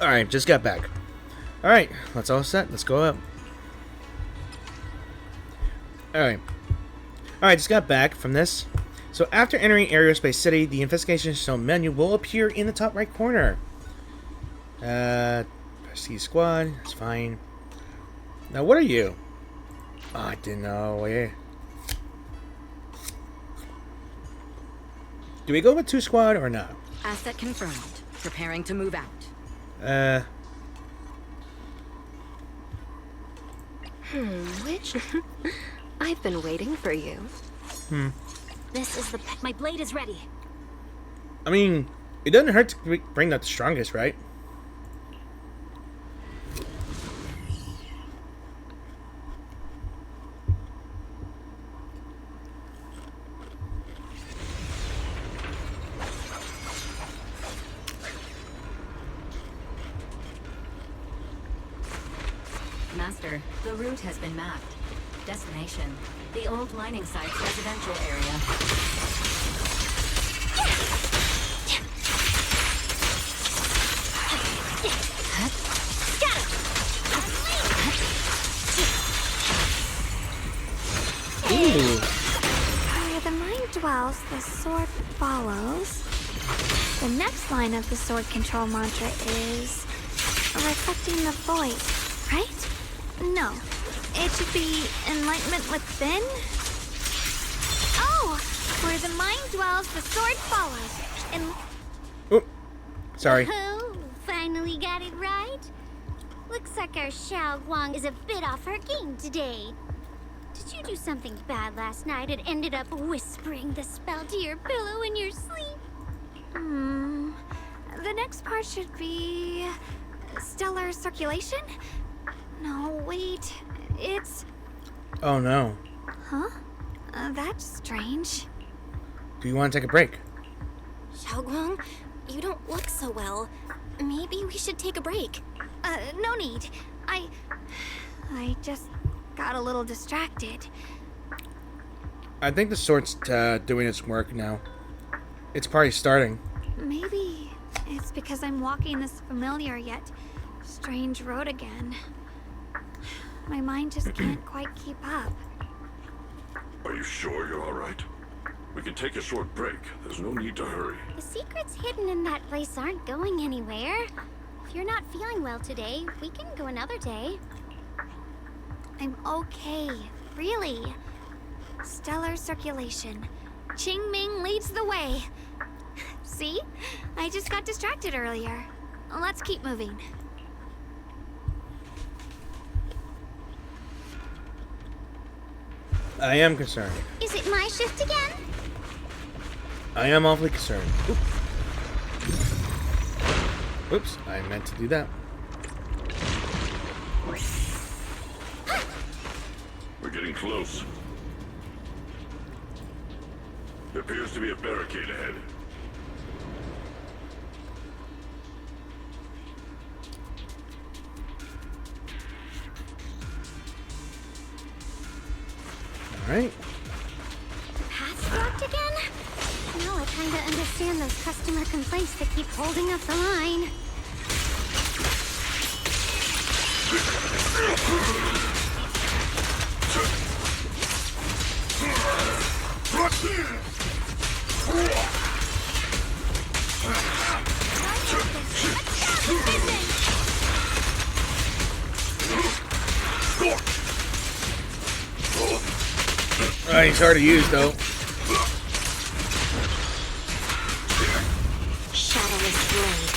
Alright, just got back. Alright, that's all set. Let's go up. Alright, just got back from this. So after entering Aerospace City, the Investigation Zone menu will appear in the top right corner. Prestige Squad, that's fine. Now, what are you? Oh, I didn't know. Yeah. Do we go with 2 Squad or not? Asset confirmed. Preparing to move out. Which? I've been waiting for you. This is my blade is ready. I mean, it doesn't hurt to bring out the strongest, right? Master, the route has been mapped. Destination, the old mining site's residential area. Ooh. Where the mind dwells, the sword follows. The next line of the sword control mantra is reflecting the void, right? No, it should be enlightenment within. Oh, where the mind dwells, the sword follows. Oop. Sorry. Oh, finally got it right. Looks like our Xiao Guang is a bit off her game today. Did you do something bad last night and ended up whispering the spell to your pillow in your sleep? The next part should be stellar circulation? No, wait. It's... Oh no. Huh? That's strange. Do you want to take a break? Xiaoguang, you don't look so well. Maybe we should take a break. No need. I just got a little distracted. I think the sword's doing its work now. It's probably starting. Maybe it's because I'm walking this familiar yet strange road again. My mind just can't quite keep up. Are you sure you're alright? We can take a short break. There's no need to hurry. The secrets hidden in that place aren't going anywhere. If you're not feeling well today, we can go another day. I'm okay, really. Stellar circulation. Qing Ming leads the way. See? I just got distracted earlier. Let's keep moving. I am concerned. Is it my shift again? I am awfully concerned. Oop. Oops, I meant to do that. We're getting close. There appears to be a barricade ahead. Alright. Path's blocked again? Now I kinda understand those customer complaints that keep holding up the line. He's hard to use though. Shadowless blade.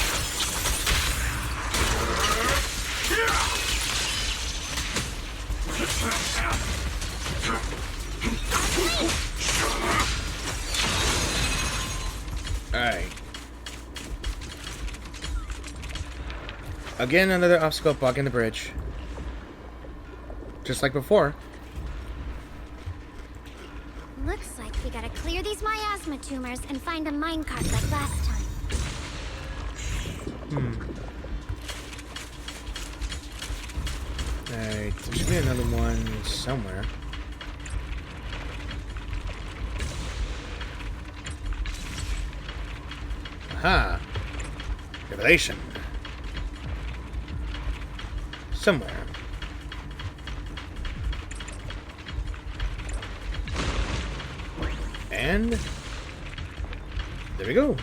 Alright. Again, another obstacle blocking the bridge. Just like before. Looks like we gotta clear these miasma tumors and find a minecart like last time. Alright, there should be another one somewhere. Aha! Revelation. Somewhere. And there we go.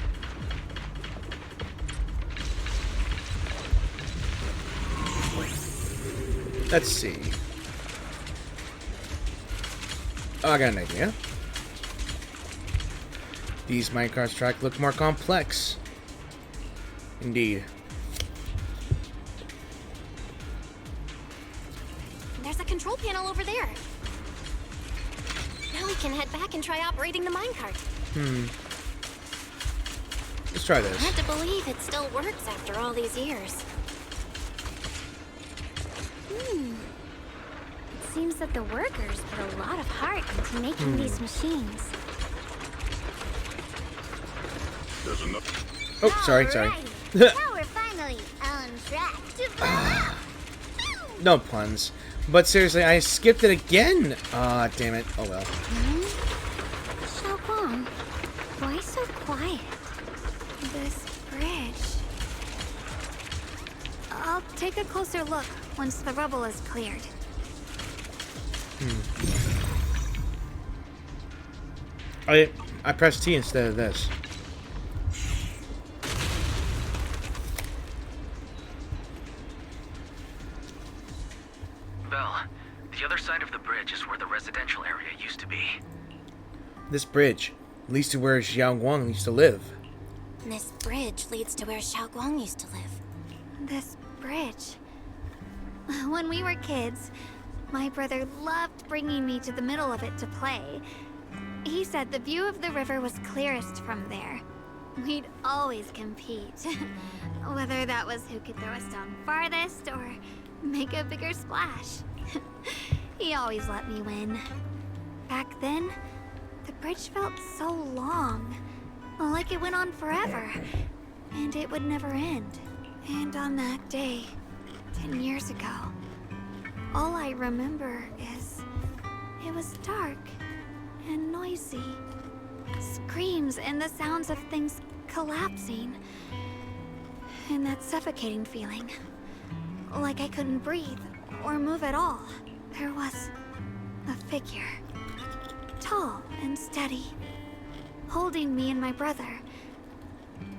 Let's see. Oh, I got an idea. These minecarts track look more complex. Indeed. There's a control panel over there. Now we can head back and try operating the minecart. Let's try this. Hard to believe it still works after all these years. It seems that the workers put a lot of heart into making these machines. There's enough. Oh, sorry. Now we're finally on track to blow up. No puns. But seriously, I skipped it again. Ah, damn it. Oh well. Xiaoguang, why so quiet? This bridge. I'll take a closer look once the rubble is cleared. I pressed T instead of this. Belle, the other side of the bridge is where the residential area used to be. This bridge leads to where Xiaoguang used to live. This bridge leads to where Xiaoguang used to live. This bridge. When we were kids, my brother loved bringing me to the middle of it to play. He said the view of the river was clearest from there. We'd always compete. Whether that was who could throw a stone farthest or make a bigger splash. He always let me win. Back then, the bridge felt so long. Like it went on forever. And it would never end. And on that day, 10 years ago, all I remember is it was dark and noisy. Screams and the sounds of things collapsing. And that suffocating feeling. Like I couldn't breathe or move at all. There was a figure. Tall and steady. Holding me and my brother.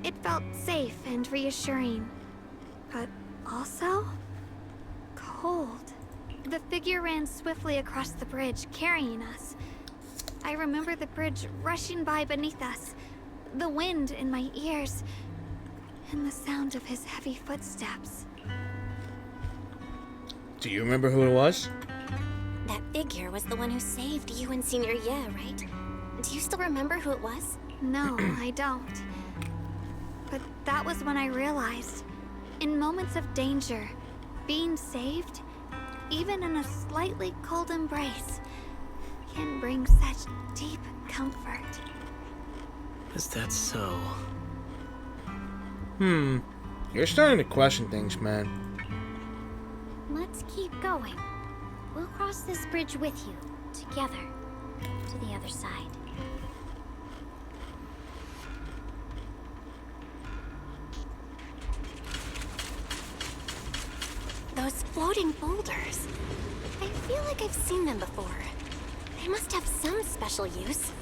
It felt safe and reassuring. But also cold. The figure ran swiftly across the bridge, carrying us. I remember the bridge rushing by beneath us, the wind in my ears, and the sound of his heavy footsteps. Do you remember who it was? That figure was the one who saved you and Senior Ye, right? Do you still remember who it was? No, I don't. But that was when I realized, in moments of danger, being saved, even in a slightly cold embrace, can bring such deep comfort. Is that so? You're starting to question things, man. Let's keep going. We'll cross this bridge with you, together, to the other side. Those floating boulders. I feel like I've seen them before. They must have some special use.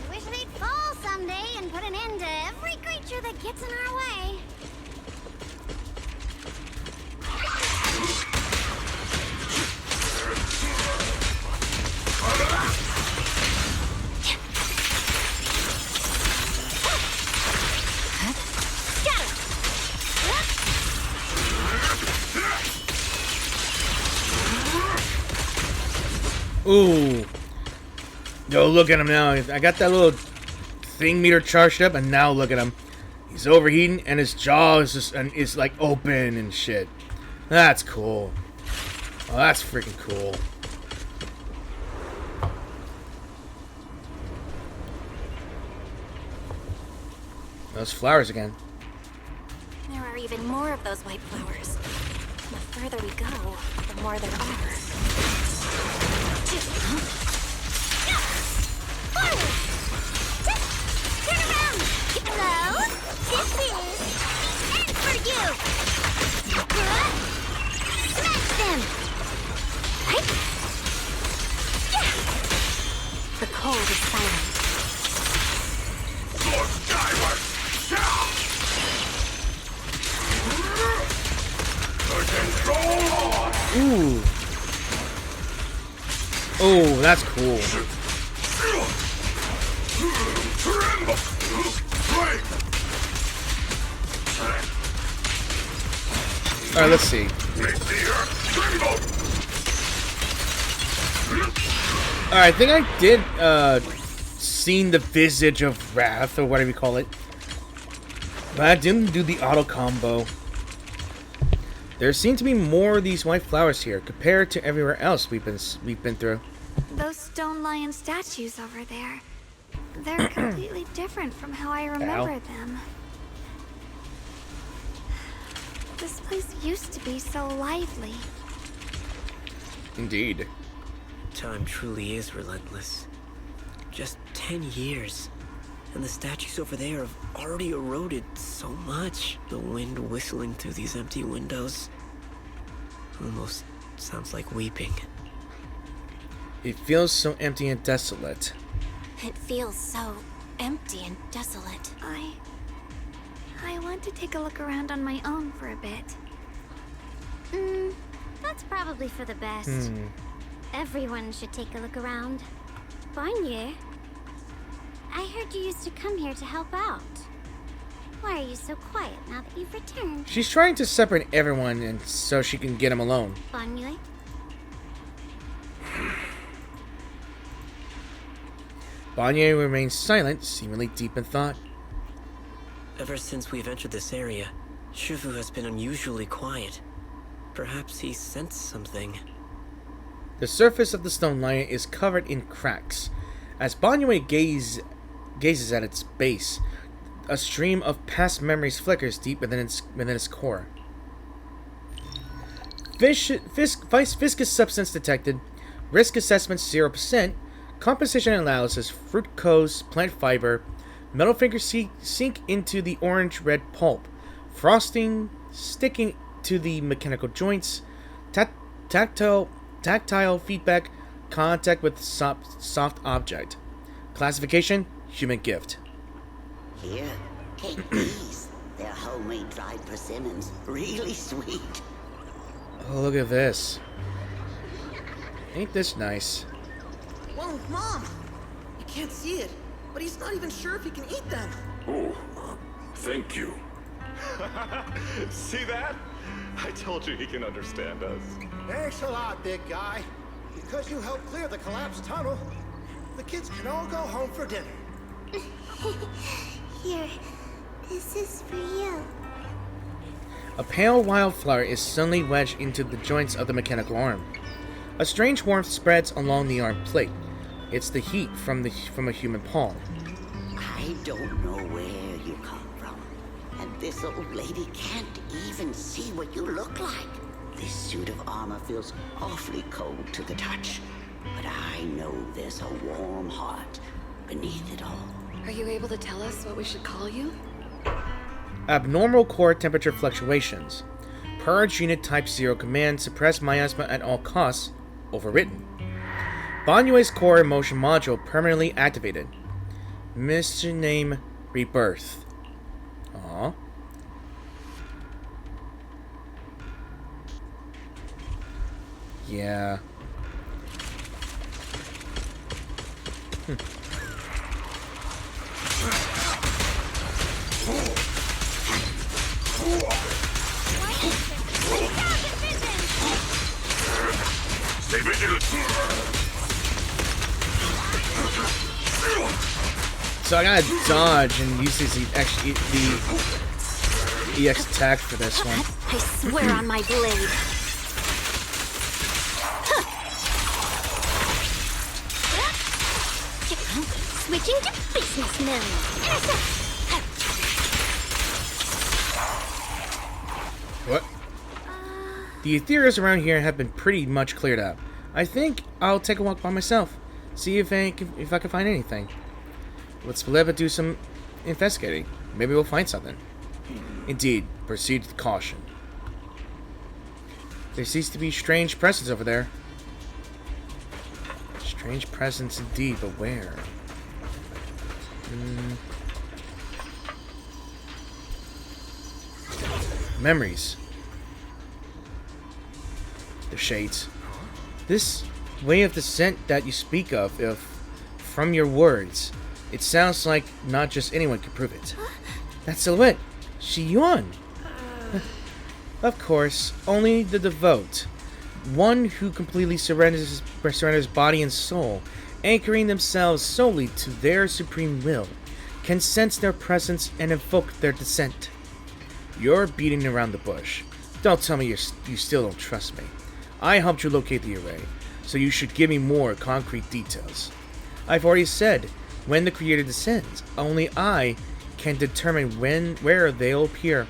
Wish they'd fall someday and put an end to every creature that gets in our way. Ooh. Yo, look at him now. I got that little thing meter charged up, and now look at him. He's overheating, and his jaw is just is like open and shit. That's cool. Oh, that's freaking cool. Those flowers again. There are even more of those white flowers. The further we go, the more there are. Forward! Turn around! Hello? This is the end for you! Smash them! Right? The cold is silent. Go skyward! Control on! Ooh. Oh, that's cool. Alright, let's see. Alright, I think I did seen the visage of Wrath or whatever you call it. But I didn't do the auto combo. There seem to be more of these white flowers here compared to everywhere else we've been through. Those stone lion statues over there. They're completely different from how I remember them. This place used to be so lively. Indeed. Time truly is relentless. Just 10 years. And the statues over there have already eroded so much. The wind whistling through these empty windows almost sounds like weeping. It feels so empty and desolate. It feels so empty and desolate. I want to take a look around on my own for a bit. That's probably for the best. Everyone should take a look around. Bonnier, I heard you used to come here to help out. Why are you so quiet now that you've returned? She's trying to separate everyone and so she can get him alone. Bonnier? Bonnier remains silent, seemingly deep in thought. Ever since we've entered this area, Shifu has been unusually quiet. Perhaps he sensed something. The surface of the stone lion is covered in cracks. As Bonnier gazes at its base, a stream of past memories flickers deep within its core. Viscous substance detected. Risk assessment 0%. Composition analysis: fructose, plant fiber. Metal fingers sink into the orange-red pulp. Frosting sticking to the mechanical joints. Tactile feedback. Contact with soft object. Classification: human gift. Here, take these. They're homemade dried persimmons. Really sweet. Oh, look at this. Ain't this nice? Whoa, Mom! You can't see it, but he's not even sure if he can eat them. Oh, thank you. See that? I told you he can understand us. Thanks a lot, big guy. Because you helped clear the collapsed tunnel, the kids can all go home for dinner. Here, this is for you. A pale wildflower is suddenly wedged into the joints of the mechanical arm. A strange warmth spreads along the arm plate. It's the heat from a human palm. I don't know where you come from, and this old lady can't even see what you look like. This suit of armor feels awfully cold to the touch, but I know there's a warm heart beneath it all. Are you able to tell us what we should call you? Abnormal core temperature fluctuations. Purge unit type 0 command: suppress miasma at all costs. Overwritten. Bonnier's core emotion module permanently activated. Mr. Name Rebirth. Aww. Yeah. Stay vigilant. So I gotta dodge and use the EX attack for this one. I swear on my blade. Switching to business mode. What? The ethereals around here have been pretty much cleared up. I think I'll take a walk by myself, see if I can find anything. Let's live and do some investigating. Maybe we'll find something. Indeed, proceed with caution. There seems to be strange presence over there. Strange presence indeed, but where? Memories. The shades. This way of descent that you speak of, from your words, it sounds like not just anyone can prove it. That silhouette, Shi Yuan. Of course, only the devout, one who completely surrenders body and soul, anchoring themselves solely to their supreme will, can sense their presence and invoke their descent. You're beating around the bush. Don't tell me you still don't trust me. I helped you locate the array, so you should give me more concrete details. I've already said, when the creator descends, only I can determine where they'll appear.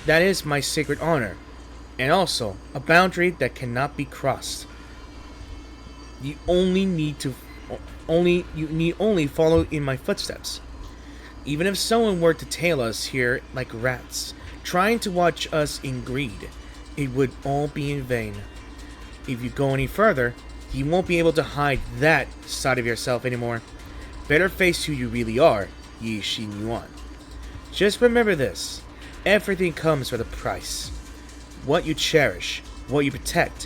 That is my sacred honor, and also a boundary that cannot be crossed. You need only follow in my footsteps. Even if someone were to tail us here like rats, trying to watch us in greed, it would all be in vain. If you go any further, you won't be able to hide that side of yourself anymore. Better face who you really are, Yi Xin Yuan. Just remember this. Everything comes with a price. What you cherish, what you protect,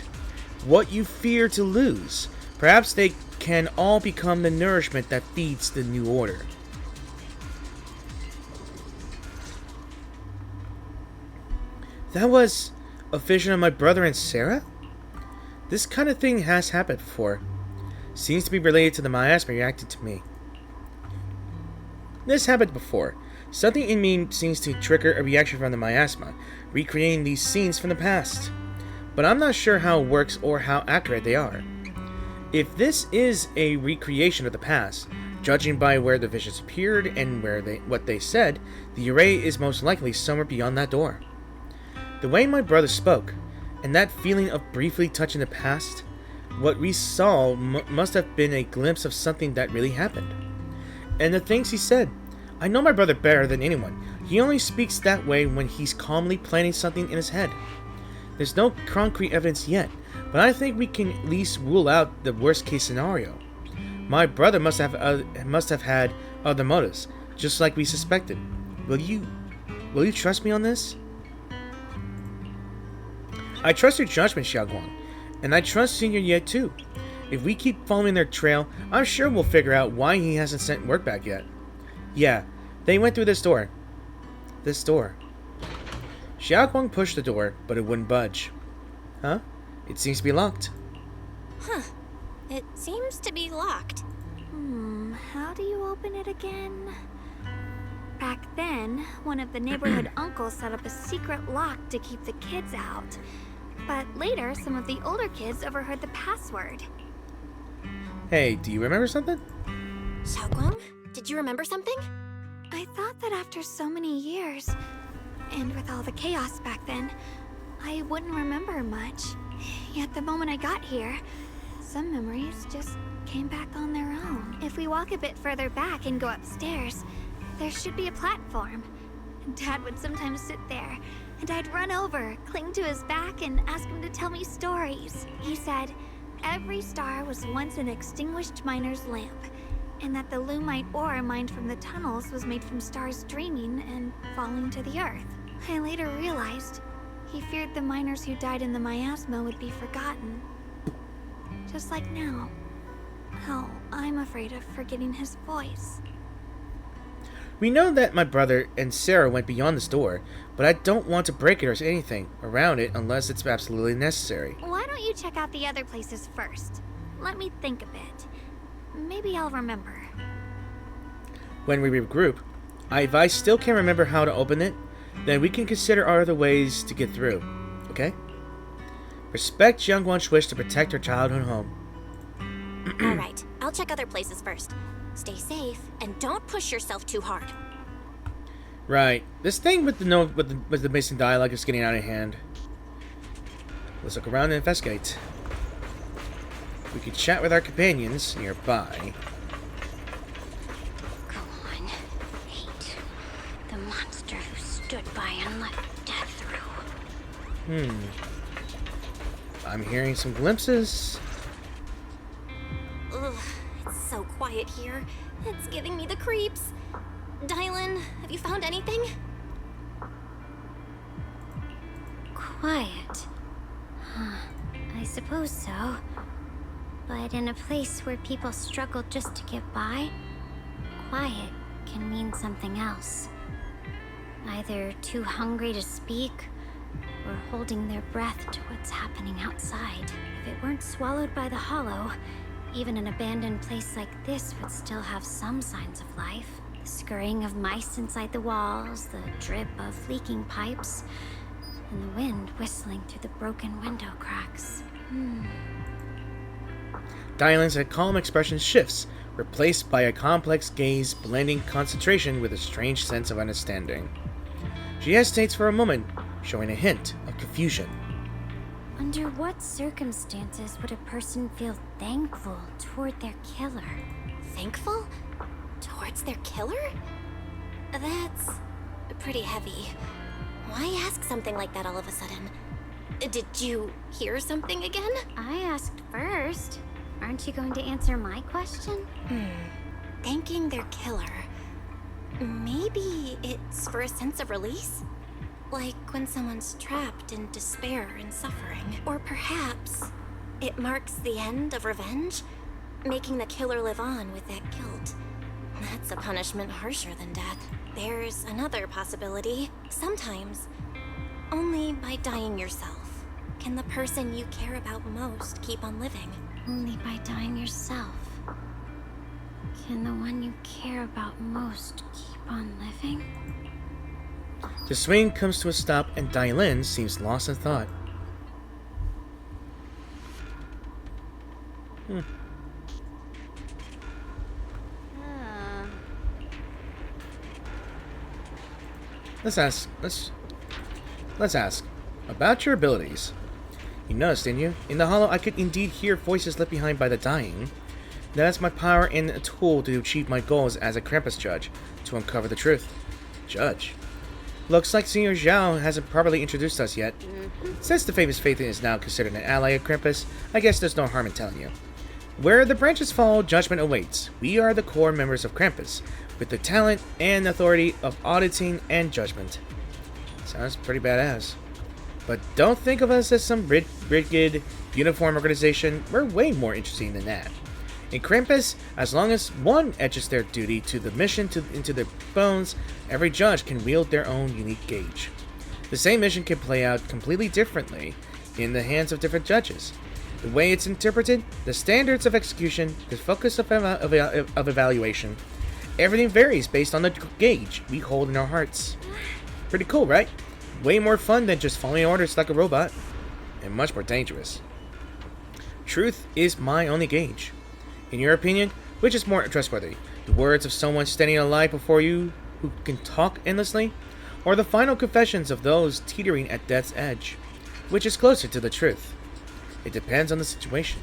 what you fear to lose. Perhaps they can all become the nourishment that feeds the new order. That was a vision of my brother and Sarah? This kind of thing has happened before. Seems to be related to the miasma reacting to me. This happened before. Something in me seems to trigger a reaction from the miasma, recreating these scenes from the past. But I'm not sure how it works or how accurate they are. If this is a recreation of the past, judging by where the visions appeared and what they said, the array is most likely somewhere beyond that door. The way my brother spoke, and that feeling of briefly touching the past, what we saw must have been a glimpse of something that really happened. And the things he said, I know my brother better than anyone. He only speaks that way when he's calmly planning something in his head. There's no concrete evidence yet, but I think we can at least rule out the worst case scenario. My brother must have had other motives, just like we suspected. Will you trust me on this? I trust your judgment, Xiaoguang, and I trust Senior Ye too. If we keep following their trail, I'm sure we'll figure out why he hasn't sent word back yet. Yeah, they went through this door. This door. Xiaoguang pushed the door, but it wouldn't budge. Huh? It seems to be locked. Huh. It seems to be locked. How do you open it again? Back then, one of the neighborhood uncles set up a secret lock to keep the kids out. But later, some of the older kids overheard the password. Hey, do you remember something? Xiaoguang, did you remember something? I thought that after so many years, and with all the chaos back then, I wouldn't remember much. Yet the moment I got here, some memories just came back on their own. If we walk a bit further back and go upstairs, there should be a platform. Dad would sometimes sit there, and I'd run over, cling to his back, and ask him to tell me stories. He said, every star was once an extinguished miner's lamp, and that the lumite ore mined from the tunnels was made from stars dreaming and falling to the earth. I later realized he feared the miners who died in the miasma would be forgotten. Just like now. How I'm afraid of forgetting his voice. We know that my brother and Sarah went beyond this door, but I don't want to break it or anything around it unless it's absolutely necessary. Why don't you check out the other places first? Let me think a bit. Maybe I'll remember. When we regroup, if I still can't remember how to open it, then we can consider other ways to get through, okay? Respect Jiangguan's wish to protect her childhood home. Alright, I'll check other places first. Stay safe, and don't push yourself too hard. Right. This thing with the missing dialogue is getting out of hand. Let's look around and investigate. We could chat with our companions nearby. Go on. Hate. The monster who stood by and let death through. I'm hearing some glimpses. Ugh, it's so quiet here. It's giving me the creeps. Dylan, have you found anything? Quiet. I suppose so. But in a place where people struggle just to get by, quiet can mean something else. Either too hungry to speak, or holding their breath to what's happening outside. If it weren't swallowed by the hollow, even an abandoned place like this would still have some signs of life. The scurrying of mice inside the walls, the drip of leaking pipes, and the wind whistling through the broken window cracks. Dylan's calm expression shifts, replaced by a complex gaze blending concentration with a strange sense of understanding. She hesitates for a moment, showing a hint of confusion. Under what circumstances would a person feel thankful toward their killer? Thankful? Towards their killer? That's pretty heavy. Why ask something like that all of a sudden? Did you hear something again? I asked first. Aren't you going to answer my question? Thanking their killer. Maybe it's for a sense of release? Like when someone's trapped in despair and suffering. Or perhaps it marks the end of revenge, making the killer live on with that guilt. That's a punishment harsher than death. There's another possibility. Sometimes, only by dying yourself can the person you care about most keep on living. Only by dying yourself can the one you care about most keep on living? The swing comes to a stop and Dai-Lin seems lost in thought. Let's ask about your abilities. You noticed, didn't you? In the hollow, I could indeed hear voices left behind by the dying. That's my power and a tool to achieve my goals as a Krampus judge, to uncover the truth. Judge? Looks like Senior Zhao hasn't properly introduced us yet. Since the famous Phaethon is now considered an ally of Krampus, I guess there's no harm in telling you. Where the branches fall, judgment awaits. We are the core members of Krampus, with the talent and authority of auditing and judgment. Sounds pretty badass. But don't think of us as some rigid, uniform organization. We're way more interesting than that. In Krampus, as long as one etches their duty to the mission into their bones, every judge can wield their own unique gauge. The same mission can play out completely differently in the hands of different judges. The way it's interpreted, the standards of execution, the focus of evaluation, everything varies based on the gauge we hold in our hearts. Pretty cool, right? Way more fun than just following orders like a robot. And much more dangerous. Truth is my only gauge. In your opinion, which is more trustworthy? The words of someone standing alive before you who can talk endlessly? Or the final confessions of those teetering at death's edge? Which is closer to the truth? It depends on the situation.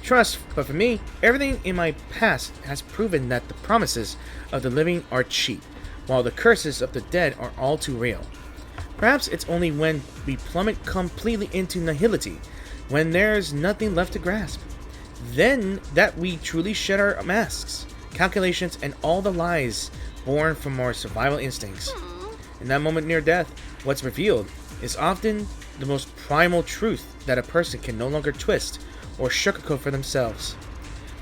Trust, but for me, everything in my past has proven that the promises of the living are cheap, while the curses of the dead are all too real. Perhaps it's only when we plummet completely into nihility, when there's nothing left to grasp, then that we truly shed our masks, calculations, and all the lies born from our survival instincts. In that moment near death, what's revealed is often the most primal truth that a person can no longer twist or sugarcoat for themselves.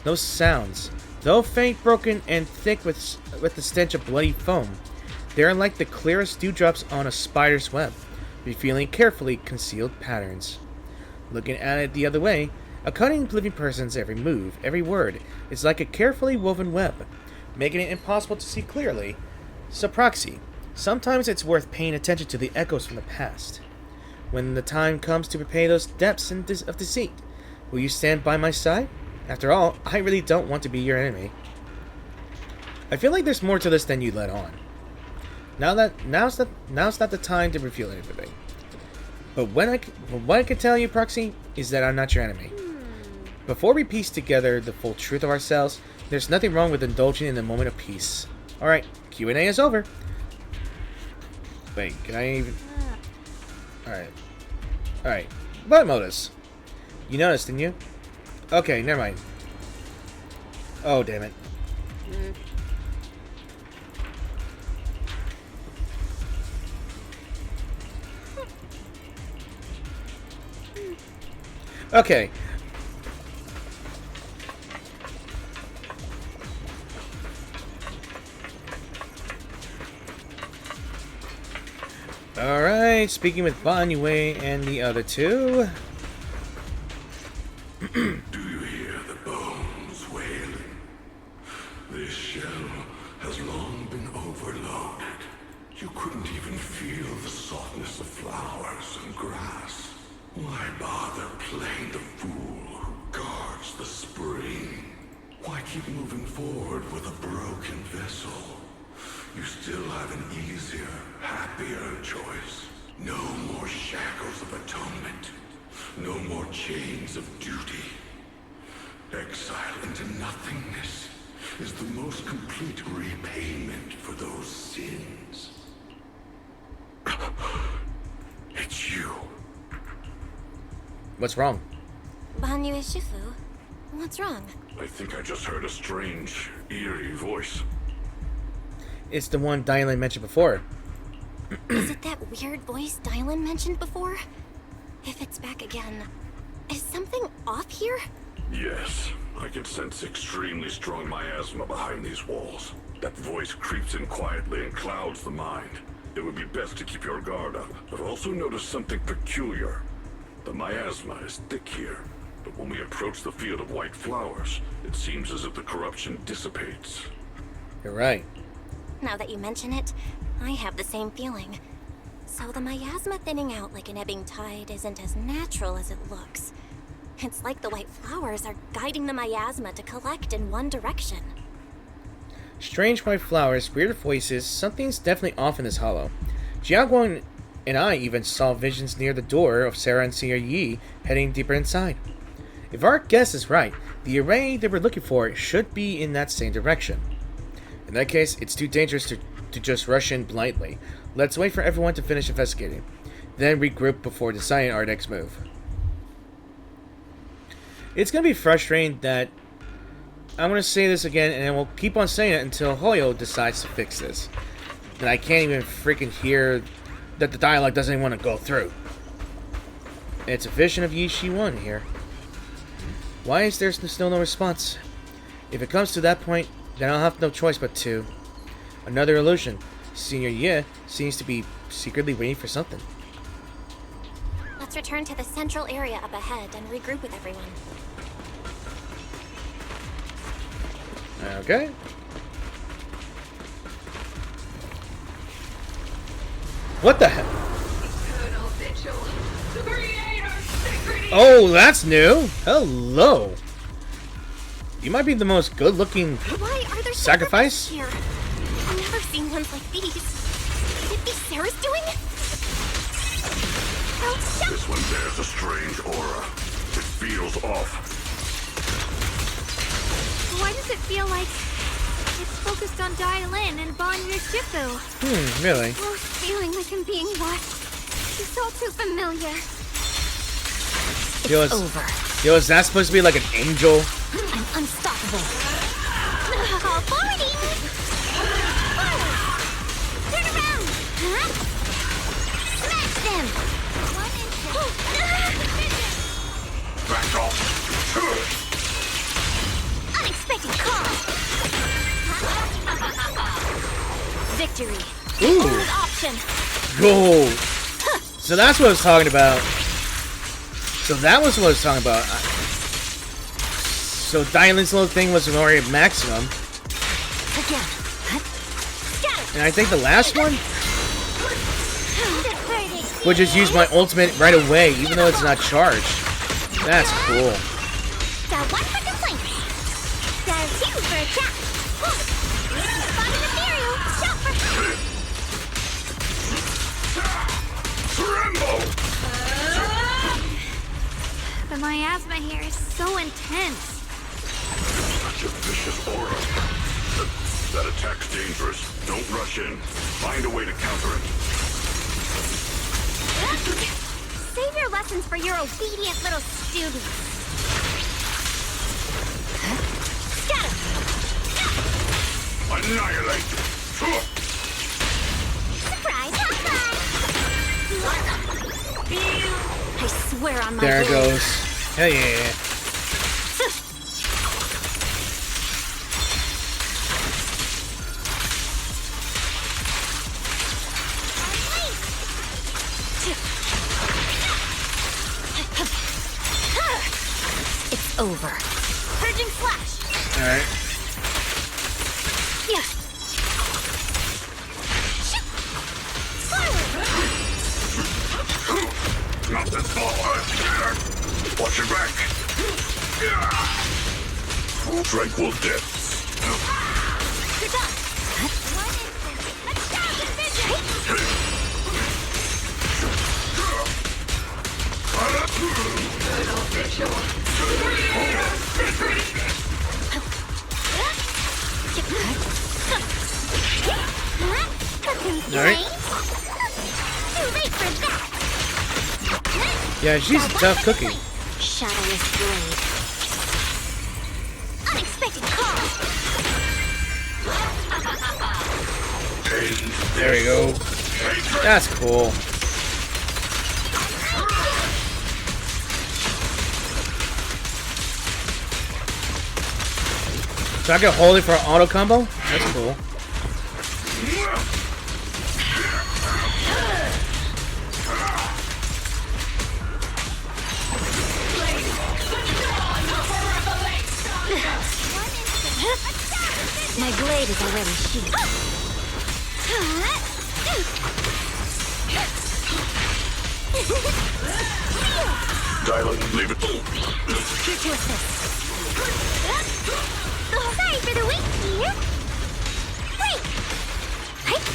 Those sounds, though faint, broken, and thick with the stench of bloody foam, they are like the clearest dewdrops on a spider's web, revealing carefully concealed patterns. Looking at it the other way, a cunning living person's every move, every word, is like a carefully woven web, making it impossible to see clearly. So Proxy, sometimes it's worth paying attention to the echoes from the past. When the time comes to repay those depths of deceit, will you stand by my side? After all, I really don't want to be your enemy. I feel like there's more to this than you let on. Now's not the time to reveal everything. But what I can tell you, Proxy, is that I'm not your enemy. Before we piece together the full truth of ourselves, there's nothing wrong with indulging in the moment of peace. Alright, Q&A is over. Wait, can I even... Alright. But Modus, you noticed, didn't you? Okay, never mind. Oh, damn it. Okay. Alright, speaking with Ban Yue and the other two. Do you hear the bones wailing? This shell has long been overloaded. You couldn't even feel the softness of flowers and grass. Why bother playing the fool who guards the spring? Why keep moving forward with a broken vessel? You still have an easier, happier choice. No more shackles of atonement. No more chains of duty. Exile into nothingness is the most complete repayment for those sins. It's you. What's wrong? Banyu Shifu, what's wrong? I think I just heard a strange, eerie voice. It's the one Dylan mentioned before. Is it that weird voice Dylan mentioned before? If it's back again, is something off here? Yes, I can sense extremely strong miasma behind these walls. That voice creeps in quietly and clouds the mind. It would be best to keep your guard up. I've also noticed something peculiar. The miasma is thick here, but when we approach the field of white flowers, it seems as if the corruption dissipates. You're right. Now that you mention it, I have the same feeling. So the miasma thinning out like an ebbing tide isn't as natural as it looks. It's like the white flowers are guiding the miasma to collect in one direction. Strange white flowers, weird voices, something's definitely off in this hollow. Jiaguang and I even saw visions near the door of Sarah and Senior Yi heading deeper inside. If our guess is right, the array they were looking for should be in that same direction. In that case, it's too dangerous to just rush in blindly. Let's wait for everyone to finish investigating, then regroup before deciding our next move. It's going to be frustrating that I'm going to say this again, and then we'll keep on saying it until Hoyo decides to fix this. That I can't even freaking hear that the dialogue doesn't even want to go through. It's a vision of Yi Shi-1 here. Why is there still no response? If it comes to that point, then I'll have no choice but to. Another illusion. Senior Ye seems to be secretly waiting for something. Let's return to the central area up ahead and regroup with everyone. Okay. What the heck? Oh, that's new. Hello. You might be the most good-looking sacrifice. Here? I've never seen ones like these. Could it be Sarah's doing? This one bears a strange aura. It feels off. Why does it feel like it's focused on Dylan and Banyu Shifu? Really? Both feeling like I'm being watched. It's all too familiar. It's over. Yo, is that supposed to be like an angel? I'm unstoppable. Party! Turn around! Huh? Smash them! Back off! Unexpected call! Victory! Ooh. Only option! Gold. So that's what I was talking about. So that was what I was talking about. So Dylan's little thing was already at maximum. And I think the last one would just use my ultimate right away, even though it's not charged. That's cool. Got one for complaints. Got two for attack. Spotted ethereal. Shot for Tremble! The miasma here is so intense. Such a vicious aura. That attack's dangerous. Don't rush in. Find a way to counter it. Save your lessons for your obedient little students. Scatter! Annihilate! Surprise! I swear on my There it word. goes. Hell yeah. It's over. Purging flash. Alright. Yeah. Not this far! Watch your back! Tranquil depths. You're done. Let's Alright. Yeah, she's a tough cookie. Shadowless blade. Unexpected call. There we go. That's cool. So I can hold it for an auto combo? That's cool. My blade is already sheathed. Dylan, leave it. Here to assist. Sorry for the wait here. Wait. Right?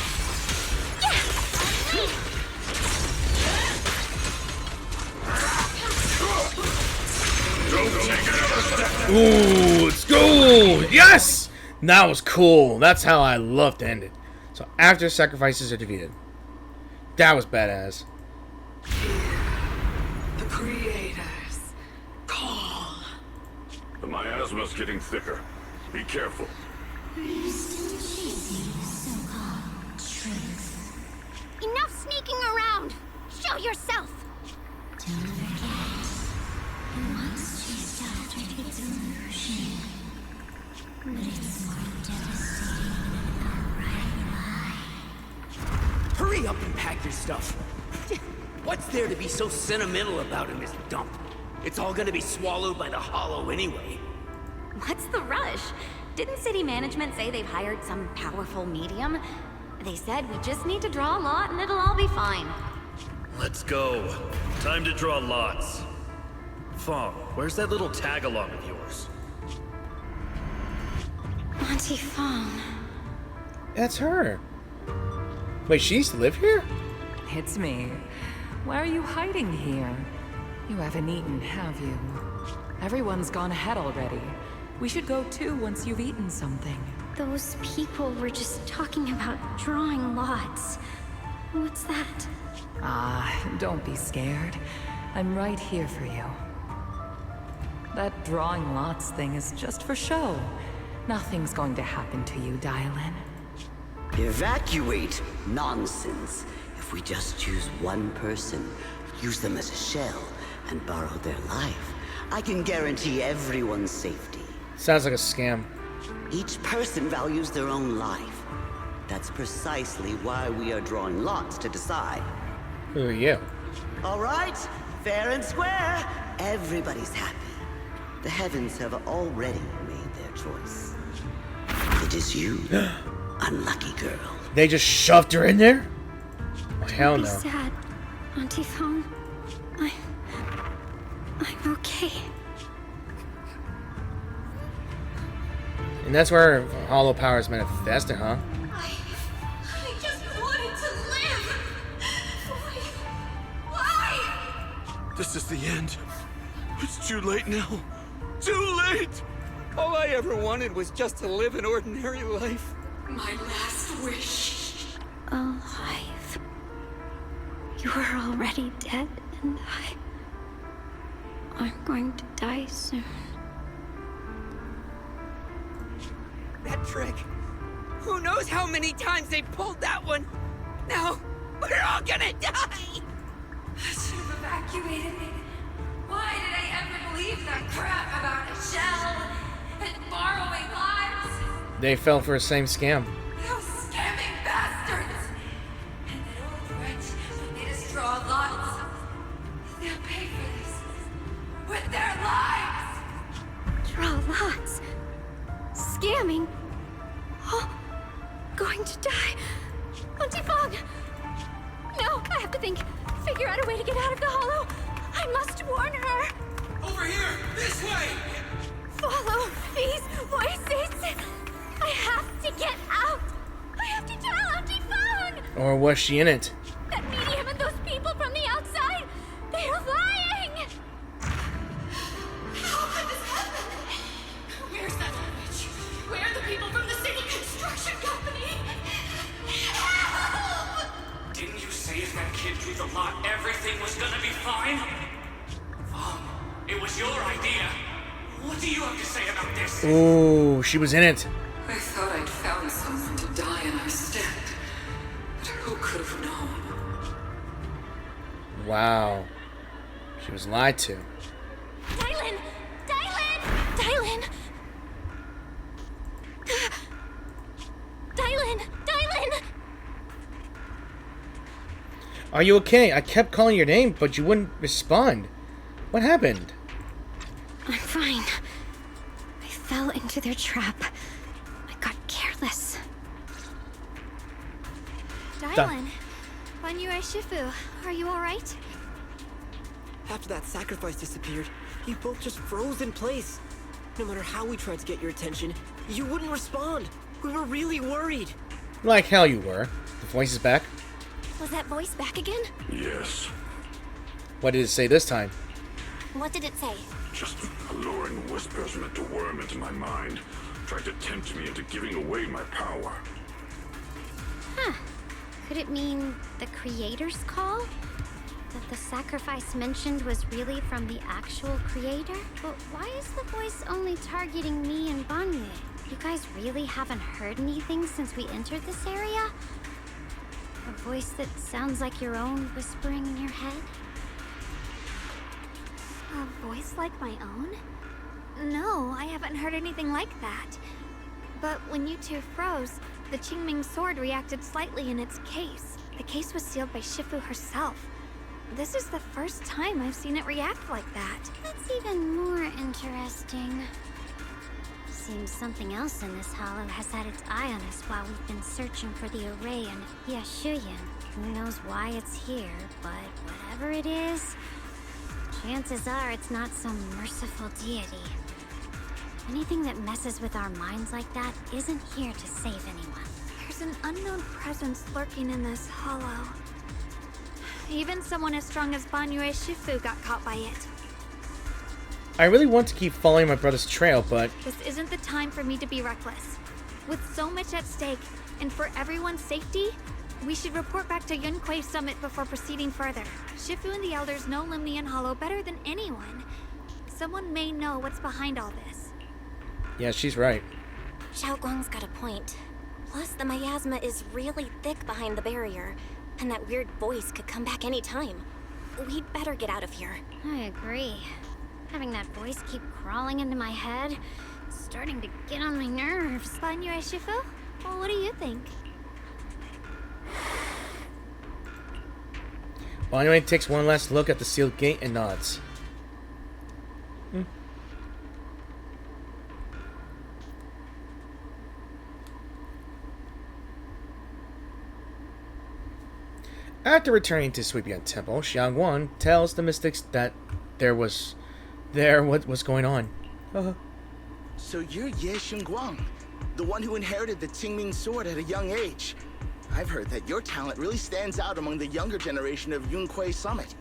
Ooh, let's go! Yes! That was cool. That's how I love to end it. So after sacrifices are defeated. That was badass. The creators call. The miasma's getting thicker. Be careful. Enough sneaking around. Show yourself. Don't forget. Once chased after its illusion. But it's more devastating than a right lie. Hurry up and pack your stuff. What's there to be so sentimental about in this dump? It's all gonna be swallowed by the hollow anyway. What's the rush? Didn't city management say they've hired some powerful medium? They said we just need to draw a lot and it'll all be fine. Let's go. Time to draw lots. Fong, where's that little tag-along of yours? Auntie Fong. That's her. Wait, she used to live here? It's me. Why are you hiding here? You haven't eaten, have you? Everyone's gone ahead already. We should go too once you've eaten something. Those people were just talking about drawing lots. What's that? Don't be scared. I'm right here for you. That drawing lots thing is just for show. Nothing's going to happen to you, Dylan. Evacuate? Nonsense. If we just choose one person, use them as a shell, and borrow their life, I can guarantee everyone's safety. Sounds like a scam. Each person values their own life. That's precisely why we are drawing lots to decide. Who are you? All right, fair and square. Everybody's happy. The heavens have already made their choice. It is you, unlucky girl. They just shoved her in there? Oh, hell Don't no. be sad, Auntie Fong. I'm okay. And that's where hollow powers manifested, huh? I just wanted to live. Why? This is the end. It's too late now. Too late! All I ever wanted was just to live an ordinary life. My last wish. Alive. You were already dead, and I'm going to die soon. That trick. Who knows how many times they pulled that one? Now, we're all gonna die! I should have evacuated me. Why did I ever believe that crap about a shell and borrowing lives? They fell for the same scam. Those scamming bastards! And that old wretch who made us draw lots. They'll pay for this with their lives! Draw lots. Scamming. Oh, going to die. Auntie Fong! No, I have to think. Figure out a way to get out of the hollow. I must warn her. Over here! This way! Follow these voices. I have to get out. I have to tell Auntie Fong. Or was she in it? That medium and those people from the outside, they're lying. everything was gonna be fine? It was your idea. What do you have to say about this? Ooh, she was in it. I thought I'd found someone to die in our stead. But who could have known? Wow. She was lied to. Dylan! Dylan! Dylan! Dylan! Dylan! Are you okay? I kept calling your name, but you wouldn't respond. What happened? I'm fine. I fell into their trap. I got careless. Dylan, Banyue Shifu, are you alright? After that sacrifice disappeared, you both just froze in place. No matter how we tried to get your attention, you wouldn't respond. We were really worried. Like hell you were. The voice is back. Was that voice back again? Yes. What did it say this time? What did it say? Just alluring whispers meant to worm into my mind. Tried to tempt me into giving away my power. Huh. Could it mean the creator's call? That the sacrifice mentioned was really from the actual creator? But why is the voice only targeting me and Banyue? You guys really haven't heard anything since we entered this area? A voice that sounds like your own whispering in your head? A voice like my own? No, I haven't heard anything like that. But when you two froze, the Qingming sword reacted slightly in its case. The case was sealed by Shifu herself. This is the first time I've seen it react like that. That's even more interesting. Seems something else in this hollow has had its eye on us while we've been searching for the array in Yashuyan. Who knows why it's here, but whatever it is, chances are it's not some merciful deity. Anything that messes with our minds like that isn't here to save anyone. There's an unknown presence lurking in this hollow. Even someone as strong as Banyue Shifu got caught by it. I really want to keep following my brother's trail, but... This isn't the time for me to be reckless. With so much at stake, and for everyone's safety, we should report back to Yunquei Summit before proceeding further. Shifu and the elders know Limnian Hollow better than anyone. Someone may know what's behind all this. Yeah, she's right. Xiao Guang's got a point. Plus, the miasma is really thick behind the barrier, and that weird voice could come back any time. We'd better get out of here. I agree. Having that voice keep crawling into my head, it's starting to get on my nerves. Banyue Shifu? Well, what do you think? Banyue takes one last look at the sealed gate and nods. After returning to Sweepyun Temple, Xiangguan tells the mystics that what's going on. So you're Ye Xingguang, the one who inherited the Qingming sword at a young age. I've heard that your talent really stands out among the younger generation of Yunquei Summit,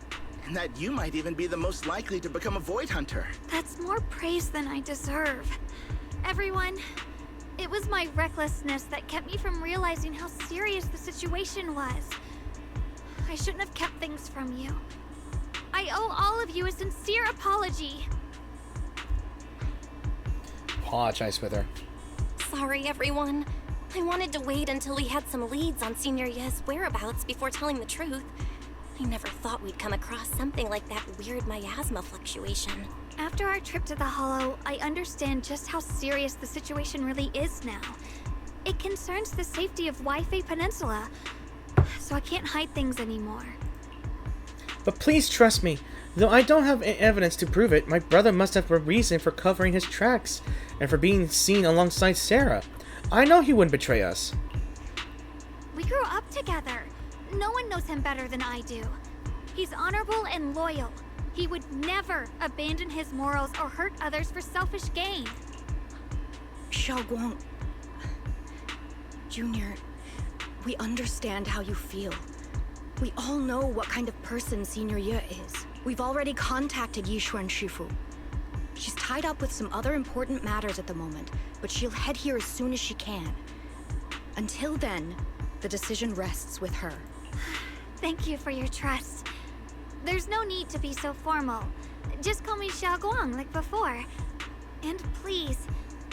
and that you might even be the most likely to become a Void Hunter. That's more praise than I deserve. Everyone, it was my recklessness that kept me from realizing how serious the situation was. I shouldn't have kept things from you. I owe all of you a sincere apology. Apologize with her. Sorry, everyone. I wanted to wait until we had some leads on Senior Ye's whereabouts before telling the truth. I never thought we'd come across something like that weird miasma fluctuation. After our trip to the Hollow, I understand just how serious the situation really is now. It concerns the safety of Waifei Peninsula, so I can't hide things anymore. But please trust me. Though I don't have evidence to prove it, my brother must have a reason for covering his tracks and for being seen alongside Sarah. I know he wouldn't betray us. We grew up together. No one knows him better than I do. He's honorable and loyal. He would never abandon his morals or hurt others for selfish gain. Xiao Guang... Junior, we understand how you feel. We all know what kind of person Senior Ye is. We've already contacted Yishuan Shifu. She's tied up with some other important matters at the moment, but she'll head here as soon as she can. Until then, the decision rests with her. Thank you for your trust. There's no need to be so formal. Just call me Xiaoguang like before. And please,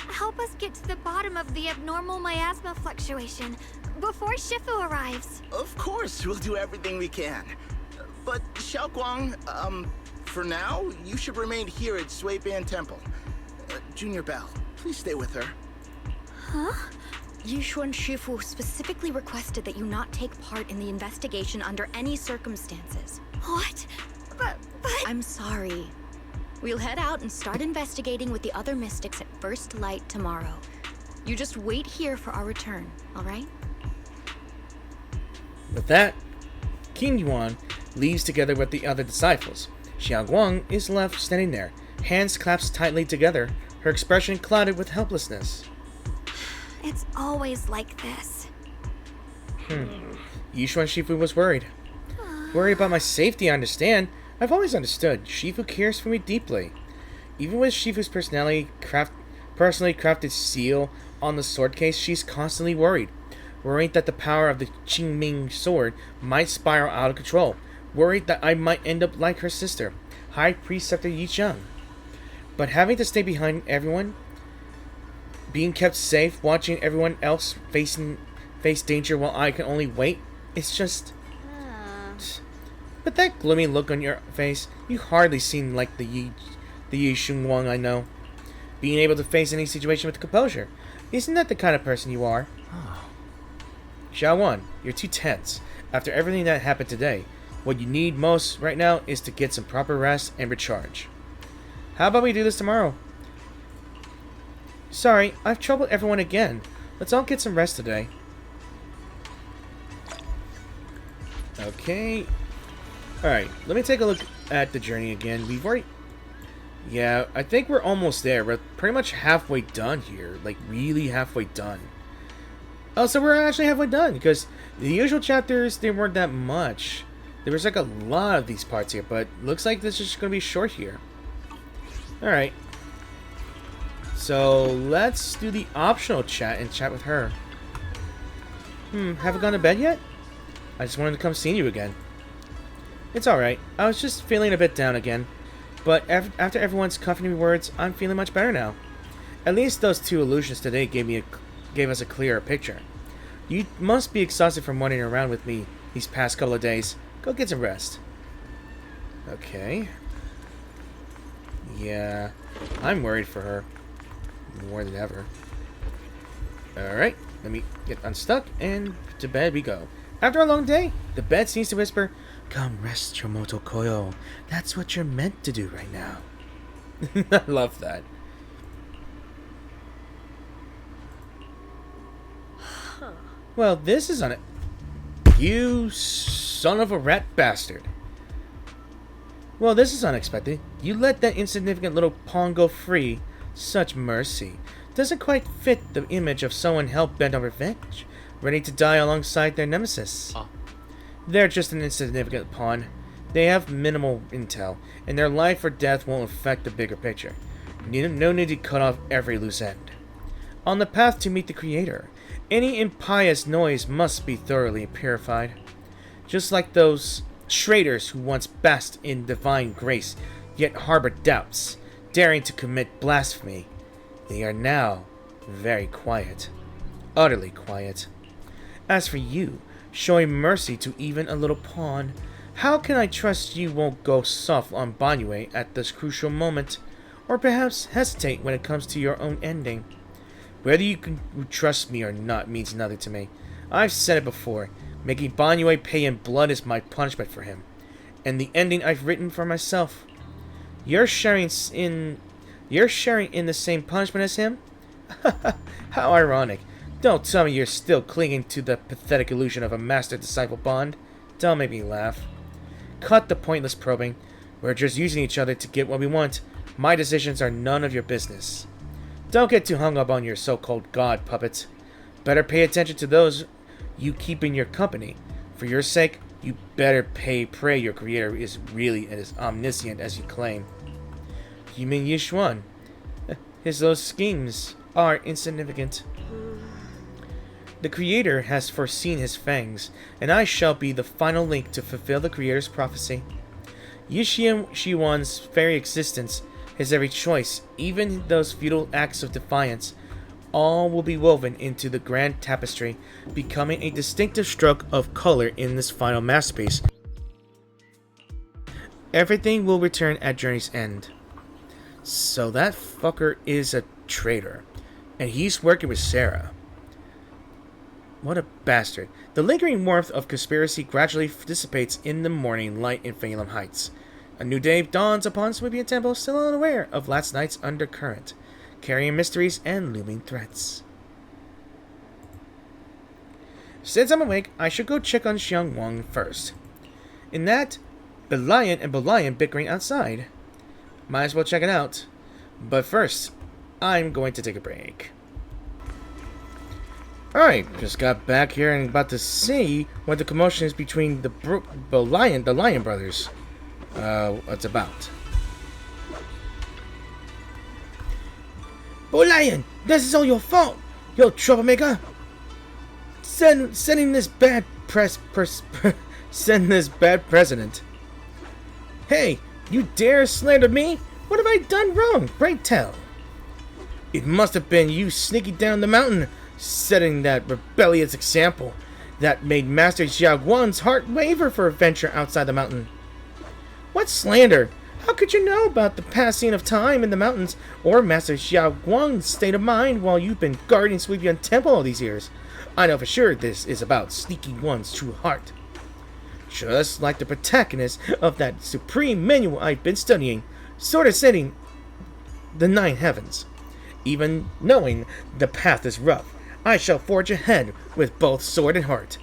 help us get to the bottom of the abnormal miasma fluctuation before Shifu arrives. Of course, we'll do everything we can. But Xiaoguang, for now, you should remain here at Suiban Temple. Junior Bell, please stay with her. Huh? Yishuan Shifu specifically requested that you not take part in the investigation under any circumstances. What? But... I'm sorry. We'll head out and start investigating with the other mystics at first light tomorrow. You just wait here for our return, alright? With that, Qin Yuan leaves together with the other disciples. Xiaoguang is left standing there, hands clasped tightly together, her expression clouded with helplessness. It's always like this. Yishuan Shifu was worried. Worried about my safety, I understand. I've always understood. Shifu cares for me deeply. Even with Shifu's personally crafted seal on the sword case, she's constantly worried. Worried that the power of the Qingming sword might spiral out of control. Worried that I might end up like her sister, High Preceptor Yicheng. But having to stay behind everyone, being kept safe, watching everyone else face danger while I can only wait, it's just... But that gloomy look on your face, you hardly seem like the Yi Shunguang I know. Being able to face any situation with composure. Isn't that the kind of person you are? Xiaowan, you're too tense. After everything that happened today, what you need most right now is to get some proper rest and recharge. How about we do this tomorrow? Sorry, I've troubled everyone again. Let's all get some rest today. Okay. Alright, let me take a look at the journey again. We've already... Yeah, I think we're almost there. We're pretty much halfway done here. Like, really halfway done. Oh, so we're actually halfway done, because the usual chapters, they weren't that much. There was like a lot of these parts here, but looks like this is just going to be short here. Alright. So, let's do the optional chat and chat with her. Haven't gone to bed yet? I just wanted to come see you again. It's alright. I was just feeling a bit down again. But after everyone's comforting words, I'm feeling much better now. At least those two illusions today gave us a clearer picture. You must be exhausted from wandering around with me these past couple of days. Go get some rest. Okay. Yeah, I'm worried for her. More than ever. Alright, let me get unstuck, and to bed we go. After a long day, the bed seems to whisper, "Come rest, Chomoto Koyo. That's what you're meant to do right now." I love that. Well, this is on it. You son of a rat bastard. Well, this is unexpected. You let that insignificant little pawn go free. Such mercy. Doesn't quite fit the image of someone hell-bent on revenge, ready to die alongside their nemesis. They're just an insignificant pawn. They have minimal intel, and their life or death won't affect the bigger picture. No need to cut off every loose end. On the path to meet the Creator, any impious noise must be thoroughly purified. Just like those traitors who once basked in divine grace, yet harbored doubts, daring to commit blasphemy. They are now very quiet. Utterly quiet. As for you, showing mercy to even a little pawn, how can I trust you won't go soft on Banyue at this crucial moment, or perhaps hesitate when it comes to your own ending? Whether you can trust me or not means nothing to me. I've said it before, making Banyue pay in blood is my punishment for him, and the ending I've written for myself. You're sharing in the same punishment as him? How ironic. Don't tell me you're still clinging to the pathetic illusion of a master-disciple bond. Don't make me laugh. Cut the pointless probing. We're just using each other to get what we want. My decisions are none of your business. Don't get too hung up on your so-called god puppets. Better pay attention to those you keep in your company. For your sake, you better pray your Creator is really as omniscient as you claim. You mean Yishuan? Those schemes are insignificant. The Creator has foreseen his fangs, and I shall be the final link to fulfill the Creator's prophecy. Shiwan's very existence, his every choice, even those futile acts of defiance, all will be woven into the grand tapestry, becoming a distinctive stroke of color in this final masterpiece. Everything will return at Journey's end. So that fucker is a traitor, and he's working with Sarah. What a bastard. The lingering warmth of conspiracy gradually dissipates in the morning light in Phelan Heights. A new day dawns upon Swibian Temple, still unaware of last night's undercurrent, carrying mysteries and looming threats. Since I'm awake, I should go check on Xiang Wang first. In that, Belian and Belian bickering outside. Might as well check it out. But first, I'm going to take a break. Alright, just got back here and about to see what the commotion is between the Lion brothers. What's about. Lion, this is all your fault, you troublemaker. Sending this bad send this bad president. Hey, you dare slander me? What have I done wrong? Pray tell. It must have been you sneaking down the mountain, setting that rebellious example that made Master Xiaoguang's heart waver for a venture outside the mountain. What slander? How could you know about the passing of time in the mountains, or Master Xiaoguang's state of mind while you've been guarding Sweepian Temple all these years? I know for sure this is about sneaking one's true heart. Just like the protagonist of that supreme manual I've been studying, sort of setting the 9 heavens. Even knowing the path is rough, I shall forge ahead with both sword and heart.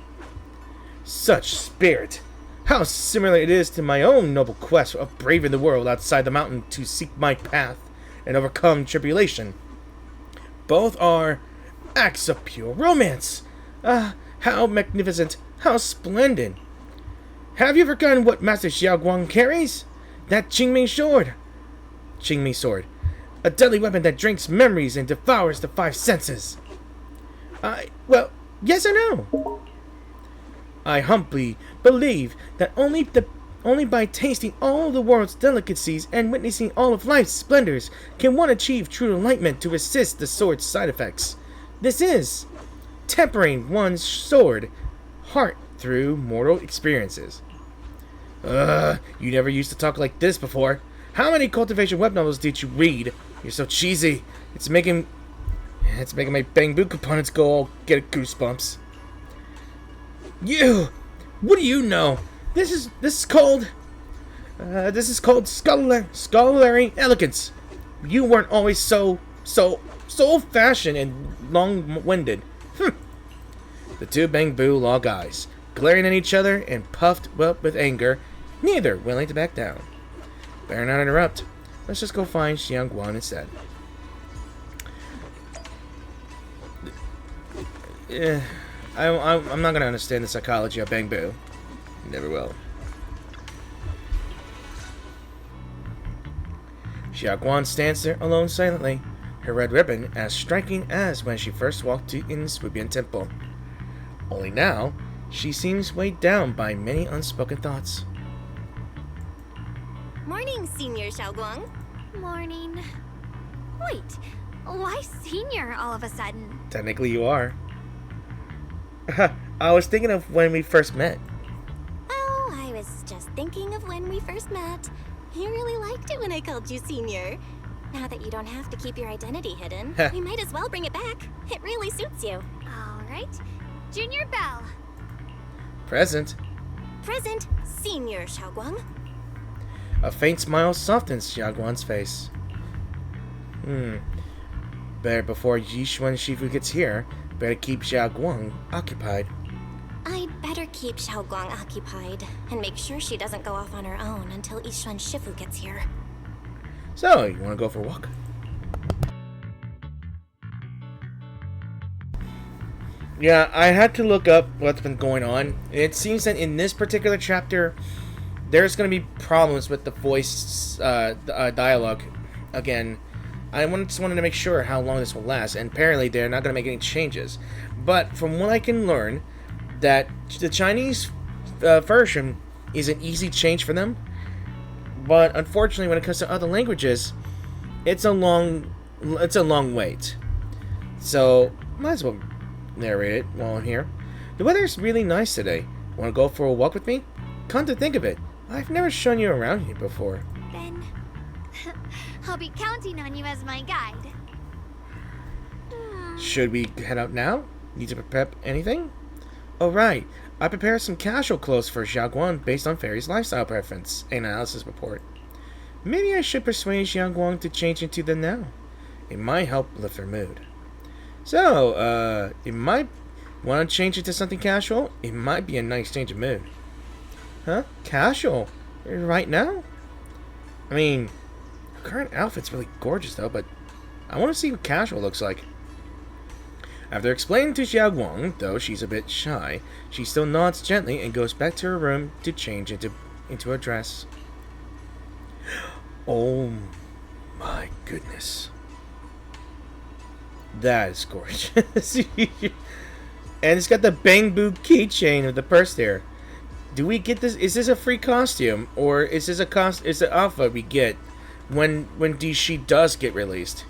Such spirit! How similar it is to my own noble quest of braving the world outside the mountain to seek my path and overcome tribulation. Both are acts of pure romance. How magnificent, how splendid. Have you forgotten what Master Xiaoguang carries? That Qingming sword. A deadly weapon that drinks memories and devours the 5 senses. Well, yes or no? I humbly believe that only by tasting all the world's delicacies and witnessing all of life's splendors can one achieve true enlightenment to resist the sword's side effects. This is tempering one's sword heart through mortal experiences. You never used to talk like this before. How many cultivation web novels did you read? You're so cheesy. It's making my bamboo components go all get goosebumps. You! What do you know? This is called scholarly elegance. You weren't always so old-fashioned and long-winded. The two bamboo log eyes, glaring at each other and puffed up with anger, neither willing to back down. Better not interrupt. Let's just go find Xiang Guan instead. I'm not gonna understand the psychology of bamboo. Never will. Xiao Guan stands there alone silently, her red ribbon as striking as when she first walked in Sweepian Temple. Only now, she seems weighed down by many unspoken thoughts. Morning, Senior Xiaoguang. Morning. Wait, why Senior all of a sudden? Technically you are. I was thinking of when we first met. Oh, I was just thinking of when we first met. You really liked it when I called you Senior. Now that you don't have to keep your identity hidden, we might as well bring it back. It really suits you. All right. Junior Bell. Present. Present, Senior Xiaoguang. A faint smile softens Xiaoguan's face. Better before Yishuan Shifu gets here, better keep Xiaoguang occupied. I'd better keep Xiaoguang occupied and make sure she doesn't go off on her own until Yishuan Shifu gets here. So, you want to go for a walk? Yeah, I had to look up what's been going on. It seems that in this particular chapter, there's going to be problems with the voice dialogue. Again, I just wanted to make sure how long this will last, and apparently they're not going to make any changes. But from what I can learn, that the Chinese version is an easy change for them. but unfortunately, when it comes to other languages, it's a long wait. So might as well narrate it while I'm here. The weather's really nice today. Want to go for a walk with me? Come to think of it, I've never shown you around here before. Then I'll be counting on you as my guide. Should we head out now? Need to prep anything? Oh right, I prepared some casual clothes for Xiaoguang based on Fairy's lifestyle preference. Analysis report. Maybe I should persuade Xiaoguang to change into them now. It might help lift her mood. So, it might want to change it to something casual? It might be a nice change of mood. Huh? Casual? Right now? I mean, her current outfit's really gorgeous though, but I want to see what casual looks like. After explaining to Xiaoguang, though she's a bit shy, she still nods gently and goes back to her room to change into a dress. Oh my goodness. That is gorgeous. And it's got the Bangbu keychain with the purse there. Do we get this? Is this a free costume, or is this is the alpha we get when she does get released?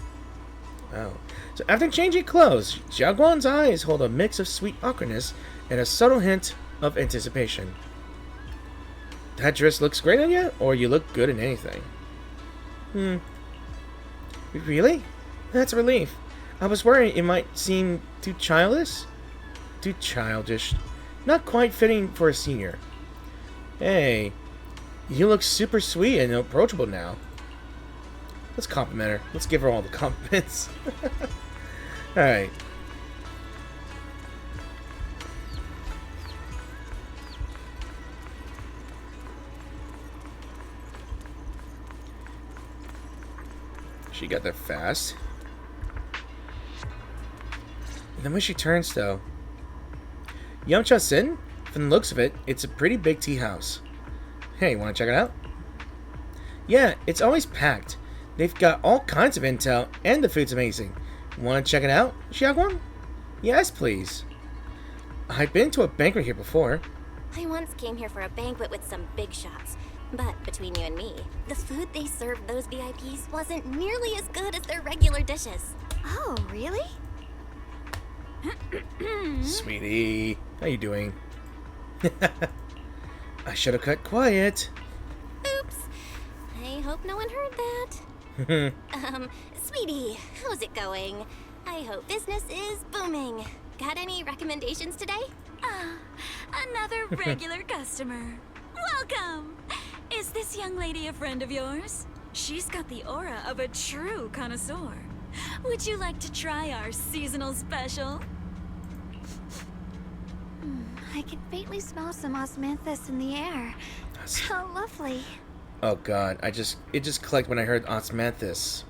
Oh. So after changing clothes, Xiaoguang's eyes hold a mix of sweet awkwardness and a subtle hint of anticipation. That dress looks great on you, or you look good in anything. Really? That's a relief. I was worried it might seem too childish. Too childish. Not quite fitting for a senior. Hey, you look super sweet and approachable now. Let's compliment her. Let's give her all the compliments. Alright. She got there fast. And then when she turns, though... Yamcha Sin? From the looks of it, it's a pretty big tea house. Hey, wanna check it out? Yeah, it's always packed. They've got all kinds of intel, and the food's amazing. Wanna check it out, Xiaoguang? Yes, please. I've been to a banquet here before. I once came here for a banquet with some big shots. But between you and me, the food they served those VIPs wasn't nearly as good as their regular dishes. Oh, really? Sweetie, how you doing? I should have cut quiet. Oops. I hope no one heard that. Sweetie, how's it going? I hope business is booming. Got any recommendations today? Another regular customer. Welcome! Is this young lady a friend of yours? She's got the aura of a true connoisseur. Would you like to try our seasonal special? I can faintly smell some osmanthus in the air. How lovely. Oh god, it just clicked when I heard osmanthus.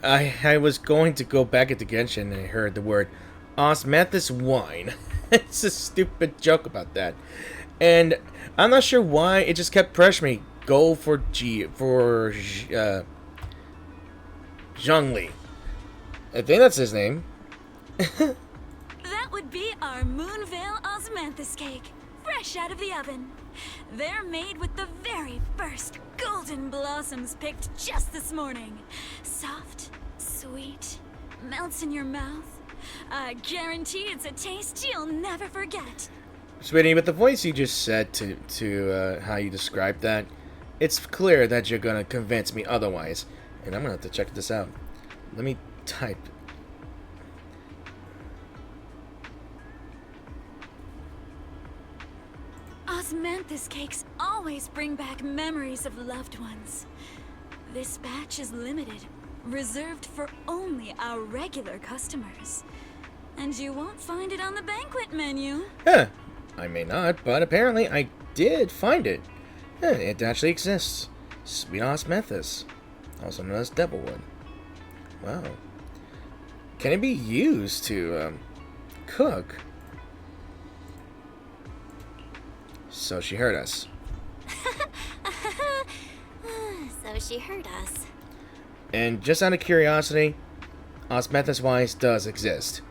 I was going to go back into Genshin and I heard the word osmanthus wine. It's a stupid joke about that. And I'm not sure why, it just kept pressuring me. Go for Zhongli. I think that's his name. That would be our Moonveil Osmanthus cake, fresh out of the oven. They're made with the very first golden blossoms picked just this morning. Soft, sweet, melts in your mouth. I guarantee it's a taste you'll never forget. Sweetie, with the voice you just said to how you described that, it's clear that you're gonna convince me otherwise. And I'm gonna have to check this out. Let me type. Osmanthus cakes always bring back memories of loved ones. This batch is limited, reserved for only our regular customers. And you won't find it on the banquet menu. Huh. I may not, but apparently I did find it. It actually exists. Sweet osmanthus, also known as devilwood. Wow. Can it be used to cook? So she heard us. So she heard us. And just out of curiosity, osmanthus wine does exist.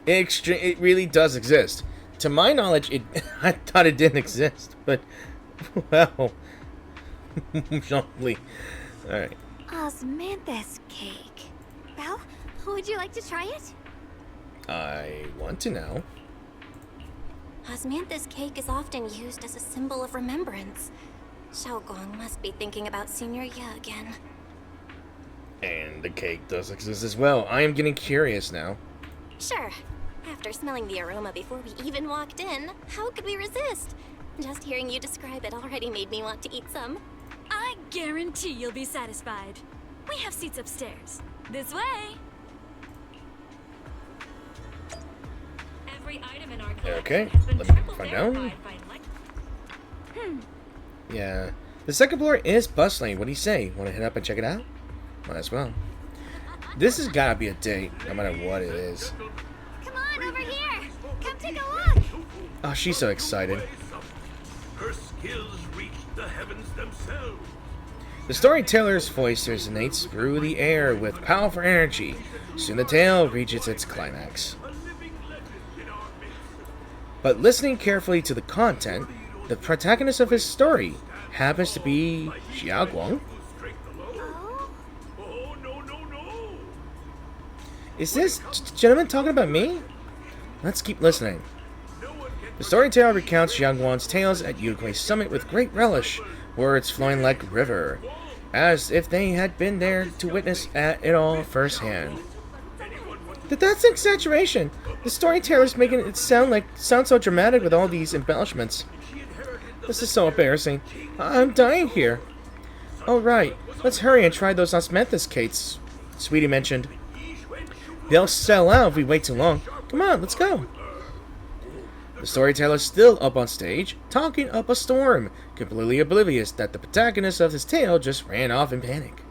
It really does exist. To my knowledge, I thought it didn't exist, but well, Jean-Lee. Alright. Osmanthus cake. Well, would you like to try it? I want to now. Osmanthus cake is often used as a symbol of remembrance. Xiaoguang must be thinking about Senior Ye again. And the cake does exist as well. I am getting curious now. Sure. After smelling the aroma before we even walked in, how could we resist? Just hearing you describe it already made me want to eat some. I guarantee you'll be satisfied. We have seats upstairs. This way. Every item in our Okay, has been let me triple find out. verified by Yeah. The second floor is bustling. What do you say? Want to head up and check it out? Might as well. This has gotta be a date, no matter what it is. Come on, over here! Come take a look! Oh, she's so excited. Her skills reach the heavens themselves. The storyteller's voice resonates through the air with powerful energy. Soon the tale reaches its climax. But listening carefully to the content, the protagonist of his story happens to be Xiaoguang. Is this gentleman talking about me? Let's keep listening. The storyteller recounts Xiaoguang's tales at Yunquei Summit with great relish, words flowing like river, as if they had been there to witness it all firsthand. That's an exaggeration. The storyteller's making it sound so dramatic with all these embellishments. This is so embarrassing. I'm dying here. Oh right, let's hurry and try those osmanthus cakes Sweetie mentioned. They'll sell out if we wait too long. Come on, let's go. The storyteller's still up on stage, talking up a storm, completely oblivious that the protagonist of his tale just ran off in panic.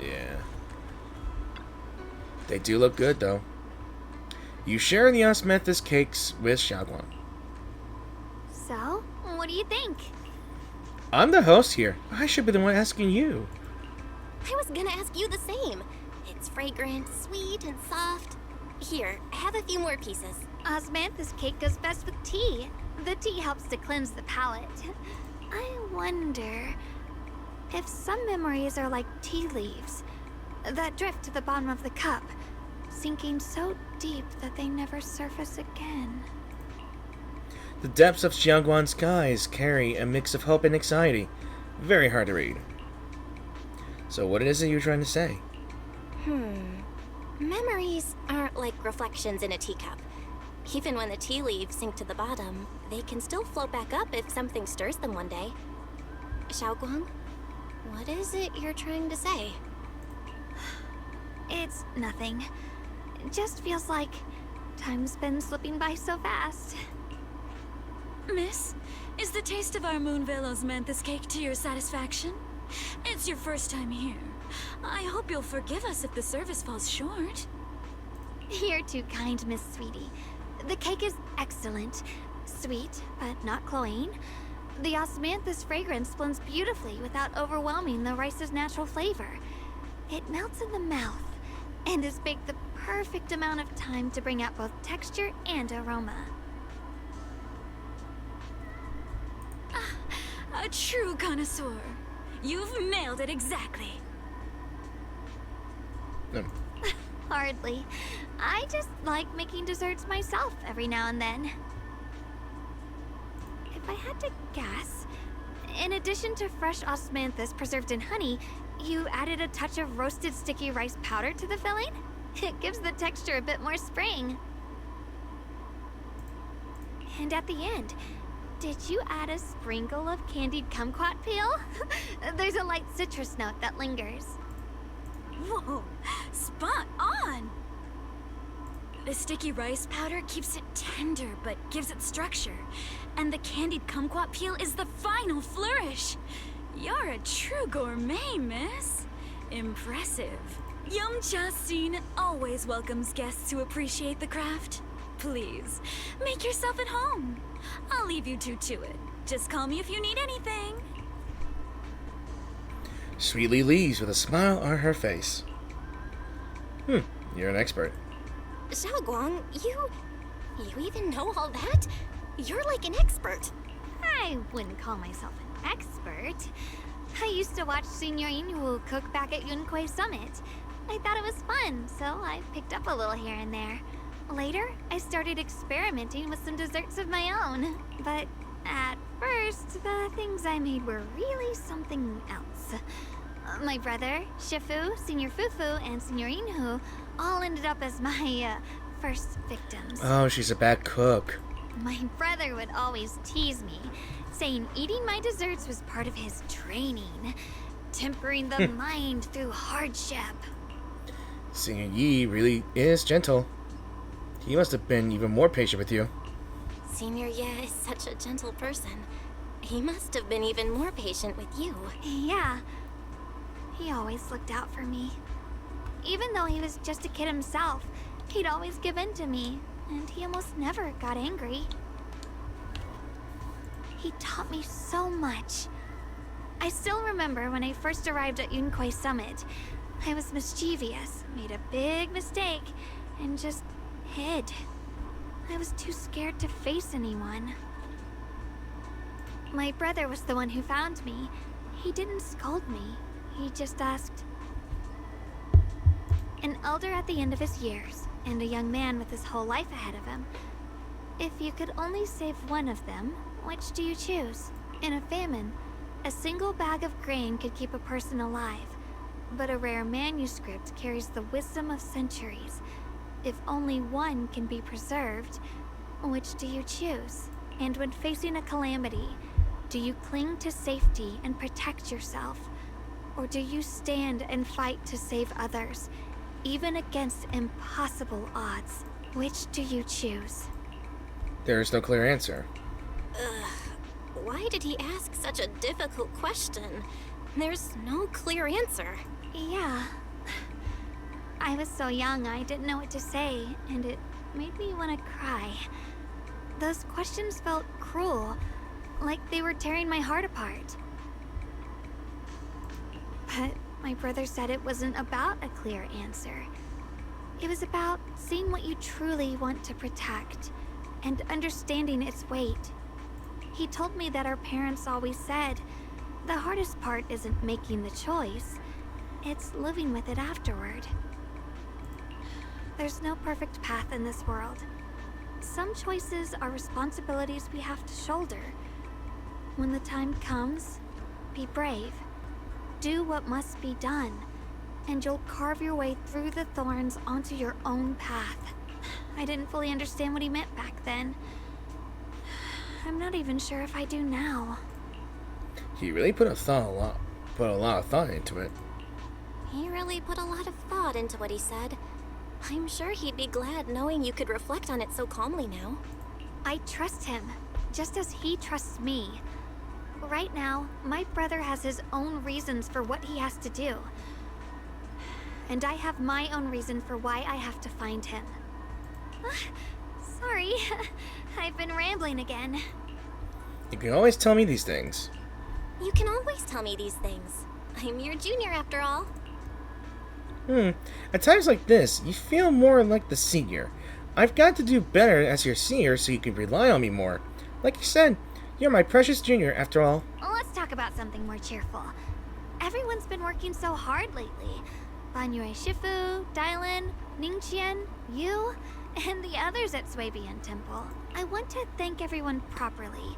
Yeah. They do look good, though. You share the osmanthus cakes with Xiaoguang. So, what do you think? I'm the host here. I should be the one asking you. I was gonna ask you the same. It's fragrant, sweet, and soft. Here, have a few more pieces. Osmanthus cake goes best with tea. The tea helps to cleanse the palate. I wonder if some memories are like tea leaves that drift to the bottom of the cup, sinking so deep that they never surface again. The depths of Xiaoguang's eyes carry a mix of hope and anxiety. Very hard to read. So what is it you're trying to say? Memories aren't like reflections in a teacup. Even when the tea leaves sink to the bottom, they can still float back up if something stirs them one day. Xiaoguang, what is it you're trying to say? It's nothing. It just feels like time's been slipping by so fast. Miss, is the taste of our Moonvale osmanthus cake to your satisfaction? It's your first time here. I hope you'll forgive us if the service falls short. You're too kind, Miss Sweetie. The cake is excellent. Sweet, but not cloying. The osmanthus fragrance blends beautifully without overwhelming the rice's natural flavor. It melts in the mouth and is baked the perfect amount of time to bring out both texture and aroma. A true connoisseur. You've nailed it exactly. Hardly. I just like making desserts myself every now and then. If I had to guess, in addition to fresh osmanthus preserved in honey, you added a touch of roasted sticky rice powder to the filling? It gives the texture a bit more spring. And at the end, did you add a sprinkle of candied kumquat peel? There's a light citrus note that lingers. Whoa, spot on! The sticky rice powder keeps it tender but gives it structure. And the candied kumquat peel is the final flourish. You're a true gourmet, miss. Impressive. Yum Cha Sin always welcomes guests who appreciate the craft. Please, make yourself at home. I'll leave you two to it. Just call me if you need anything. Sweetly leaves with a smile on her face. You're an expert. Xiaoguang, you even know all that? You're like an expert. I wouldn't call myself an expert. I used to watch Senior Inhu cook back at Yunkui Summit. I thought it was fun, so I picked up a little here and there. Later, I started experimenting with some desserts of my own. But at first, the things I made were really something else. My brother, Shifu, Senior Fufu, and Senior Inhu all ended up as my first victims. Oh, she's a bad cook. My brother would always tease me, saying eating my desserts was part of his training, tempering the mind through hardship. Senior Yi really is gentle. He must have been even more patient with you. Senior Ye is such a gentle person. He must have been even more patient with you. Yeah. He always looked out for me. Even though he was just a kid himself, he'd always give in to me, and he almost never got angry. He taught me so much. I still remember when I first arrived at Yunkui Summit. I was mischievous, made a big mistake, and just hid. I was too scared to face anyone. My brother was the one who found me. He didn't scold me. He just asked. An elder at the end of his years, and a young man with his whole life ahead of him. If you could only save one of them, which do you choose? In a famine, a single bag of grain could keep a person alive, but a rare manuscript carries the wisdom of centuries. If only one can be preserved, which do you choose? And when facing a calamity, do you cling to safety and protect yourself? Or do you stand and fight to save others, even against impossible odds? Which do you choose? There is no clear answer. Why did he ask such a difficult question? There's no clear answer. Yeah. I was so young I didn't know what to say, and it made me want to cry. Those questions felt cruel, like they were tearing my heart apart. But my brother said it wasn't about a clear answer. It was about seeing what you truly want to protect, and understanding its weight. He told me that our parents always said, the hardest part isn't making the choice, it's living with it afterward. There's no perfect path in this world. Some choices are responsibilities we have to shoulder. When the time comes, be brave. Do what must be done, and you'll carve your way through the thorns onto your own path. I didn't fully understand what he meant back then. I'm not even sure if I do now. He really put a lot of thought into it. He really put a lot of thought into what he said. I'm sure he'd be glad knowing you could reflect on it so calmly now. I trust him, just as he trusts me. Right now, my brother has his own reasons for what he has to do. And I have my own reason for why I have to find him. Sorry, I've been rambling again. You can always tell me these things. You can always tell me these things. I'm your junior after all. At times like this, you feel more like the senior. I've got to do better as your senior so you can rely on me more. Like you said, you're my precious junior after all. Let's talk about something more cheerful. Everyone's been working so hard lately. Banyue Shifu, Dylan, Ningqian, you, and the others at Swabian Temple. I want to thank everyone properly.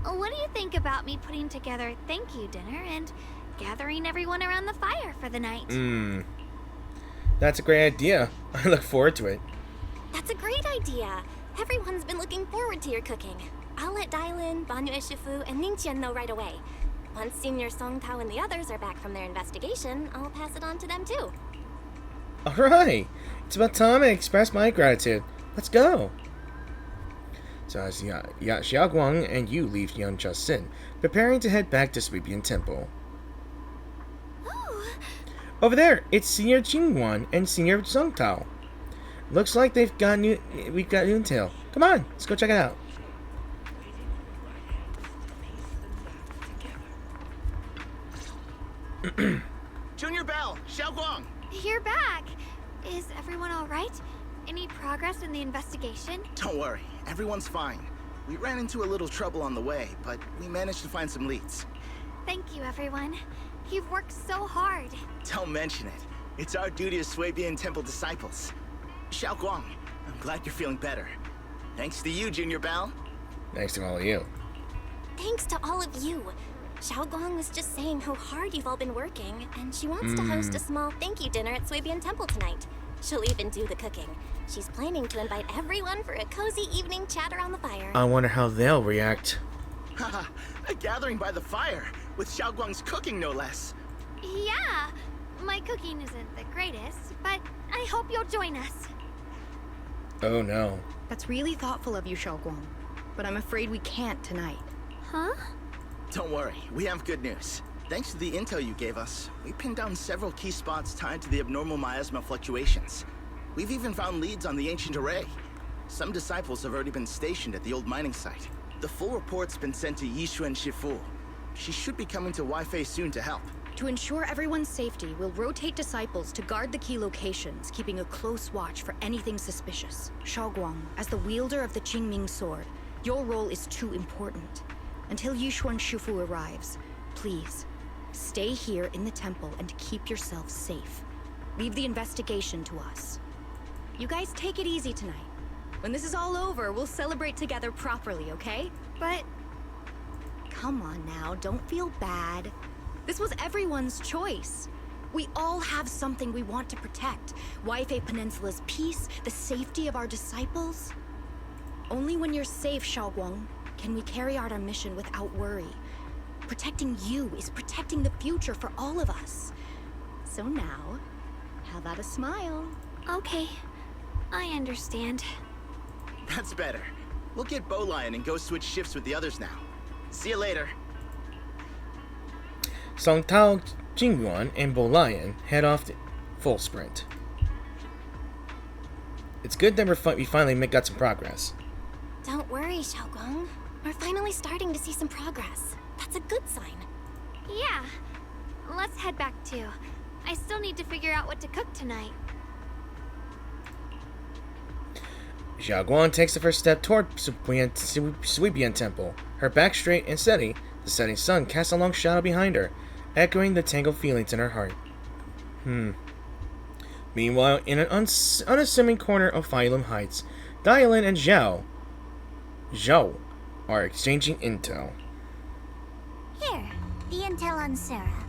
What do you think about me putting together a thank you dinner and gathering everyone around the fire for the night? That's a great idea. I look forward to it. That's a great idea. Everyone's been looking forward to your cooking. I'll let Dylan, Banyue Shifu, and Ningqian know right away. Once Senior Song Tao and the others are back from their investigation, I'll pass it on to them too. Alright! It's about time I express my gratitude. Let's go! So as Xiaoguang and you leave Yancha Sin, preparing to head back to Swabian Temple. Over there, it's Senior Qingwan and Senior Song Tao. Looks like we've got new intel. Come on, let's go check it out. Junior Bell, Xiaoguang. You're back. Is everyone all right? Any progress in the investigation? Don't worry, everyone's fine. We ran into a little trouble on the way, but we managed to find some leads. Thank you, everyone. You've worked so hard. Don't mention it. It's our duty as Swabian Temple disciples. Xiaoguang, I'm glad you're feeling better. Thanks to you, Junior Bao. Thanks to all of you. Thanks to all of you. Xiaoguang was just saying how hard you've all been working, and she wants to host a small thank you dinner at Swabian Temple tonight. She'll even do the cooking. She's planning to invite everyone for a cozy evening chat around the fire. I wonder how they'll react. Haha, a gathering by the fire, with Xiaoguang's cooking no less. Yeah, my cooking isn't the greatest, but I hope you'll join us. Oh no. That's really thoughtful of you, Xiaoguang. But I'm afraid we can't tonight. Huh? Don't worry, we have good news. Thanks to the intel you gave us, we pinned down several key spots tied to the abnormal miasma fluctuations. We've even found leads on the ancient array. Some disciples have already been stationed at the old mining site. The full report's been sent to Yishuan Shifu. She should be coming to Wi-Fei soon to help. To ensure everyone's safety, we'll rotate disciples to guard the key locations, keeping a close watch for anything suspicious. Xiaoguang, as the wielder of the Qingming sword, your role is too important. Until Yishuan Shifu arrives, please, stay here in the temple and keep yourself safe. Leave the investigation to us. You guys take it easy tonight. When this is all over, we'll celebrate together properly, okay? But... Come on now, don't feel bad. This was everyone's choice. We all have something we want to protect. Wi-Fei Peninsula's peace, the safety of our disciples. Only when you're safe, Xiaoguang, can we carry out our mission without worry. Protecting you is protecting the future for all of us. So now, how about a smile? Okay, I understand. That's better. We'll get Bowlion and go switch shifts with the others now. See you later. Song Tao, Jingyuan, and Bolian head off to full sprint. It's good that we finally got some progress. Don't worry, Xiaoguang. We're finally starting to see some progress. That's a good sign. Yeah. Let's head back too. I still need to figure out what to cook tonight. Xiaoguang takes the first step toward Sweepian Temple. Her back straight and steady, the setting sun casts a long shadow behind her, echoing the tangled feelings in her heart. Meanwhile, in an unassuming corner of Phylum Heights, Dialin and Zhao are exchanging intel. Here, the intel on Sarah.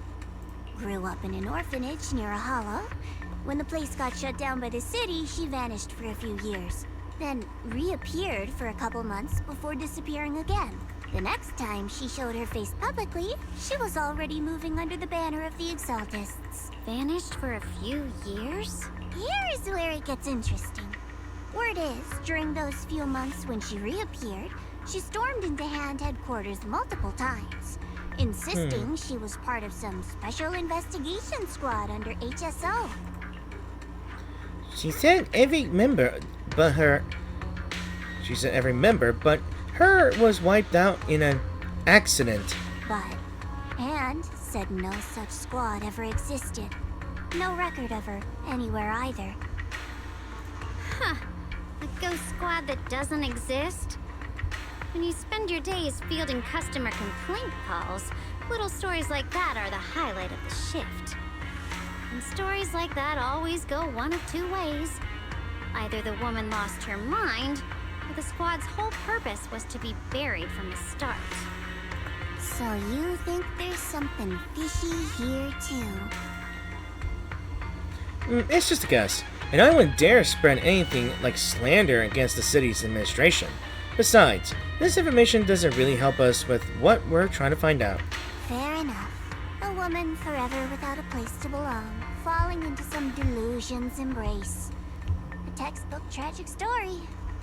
Grew up in an orphanage near a hollow. When the place got shut down by the city, she vanished for a few years. Then reappeared for a couple months before disappearing again. The next time she showed her face publicly, she was already moving under the banner of the Exaltists. Vanished for a few years? Here's where it gets interesting. Word is, during those few months when she reappeared, she stormed into Hand headquarters multiple times, insisting she was part of some special investigation squad under HSO. She said every member, but her was wiped out in an accident. But Hand said no such squad ever existed. No record of her anywhere either. Huh. A ghost squad that doesn't exist? When you spend your days fielding customer complaint calls, little stories like that are the highlight of the shift. And stories like that always go one of two ways. Either the woman lost her mind, or the squad's whole purpose was to be buried from the start. So you think there's something fishy here too? It's just a guess, and I wouldn't dare spread anything like slander against the city's administration. Besides, this information doesn't really help us with what we're trying to find out. Fair enough. A woman forever without a place to belong, falling into some delusion's embrace. A textbook tragic story.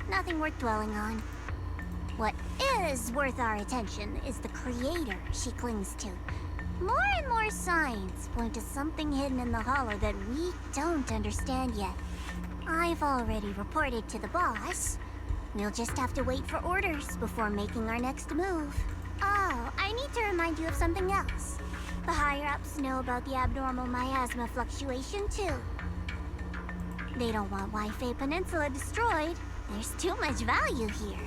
Nothing worth dwelling on. What is worth our attention is the creator she clings to. More and more signs point to something hidden in the hollow that we don't understand yet. I've already reported to the boss. We'll just have to wait for orders before making our next move. Oh, I need to remind you of something else. The higher-ups know about the abnormal miasma fluctuation, too. They don't want Wi-Fei Peninsula destroyed. There's too much value here.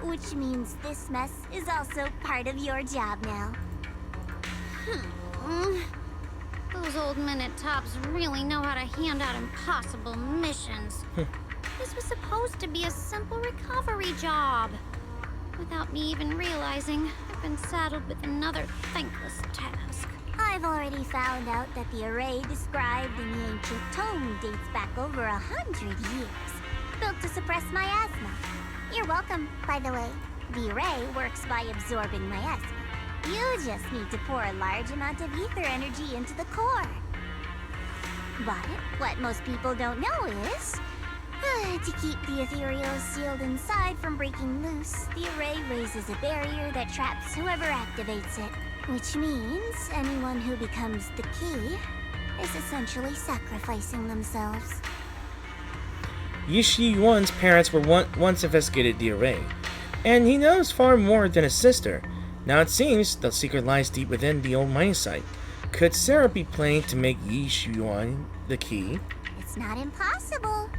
Which means this mess is also part of your job now. Those old minute tops really know how to hand out impossible missions. This was supposed to be a simple recovery job. Without me even realizing, I've been saddled with another thankless task. I've already found out that the array described in the ancient tome dates back over 100 years. Built to suppress miasma. You're welcome, by the way. The array works by absorbing miasma. You just need to pour a large amount of ether energy into the core. But what most people don't know is, to keep the ethereal sealed inside from breaking loose, the array raises a barrier that traps whoever activates it. Which means anyone who becomes the key is essentially sacrificing themselves. Yi Shi-yuan's parents were once investigated the array, and he knows far more than his sister. Now it seems the secret lies deep within the old mining site. Could Sarah be planning to make Yi Shi-yuan the key? It's not impossible.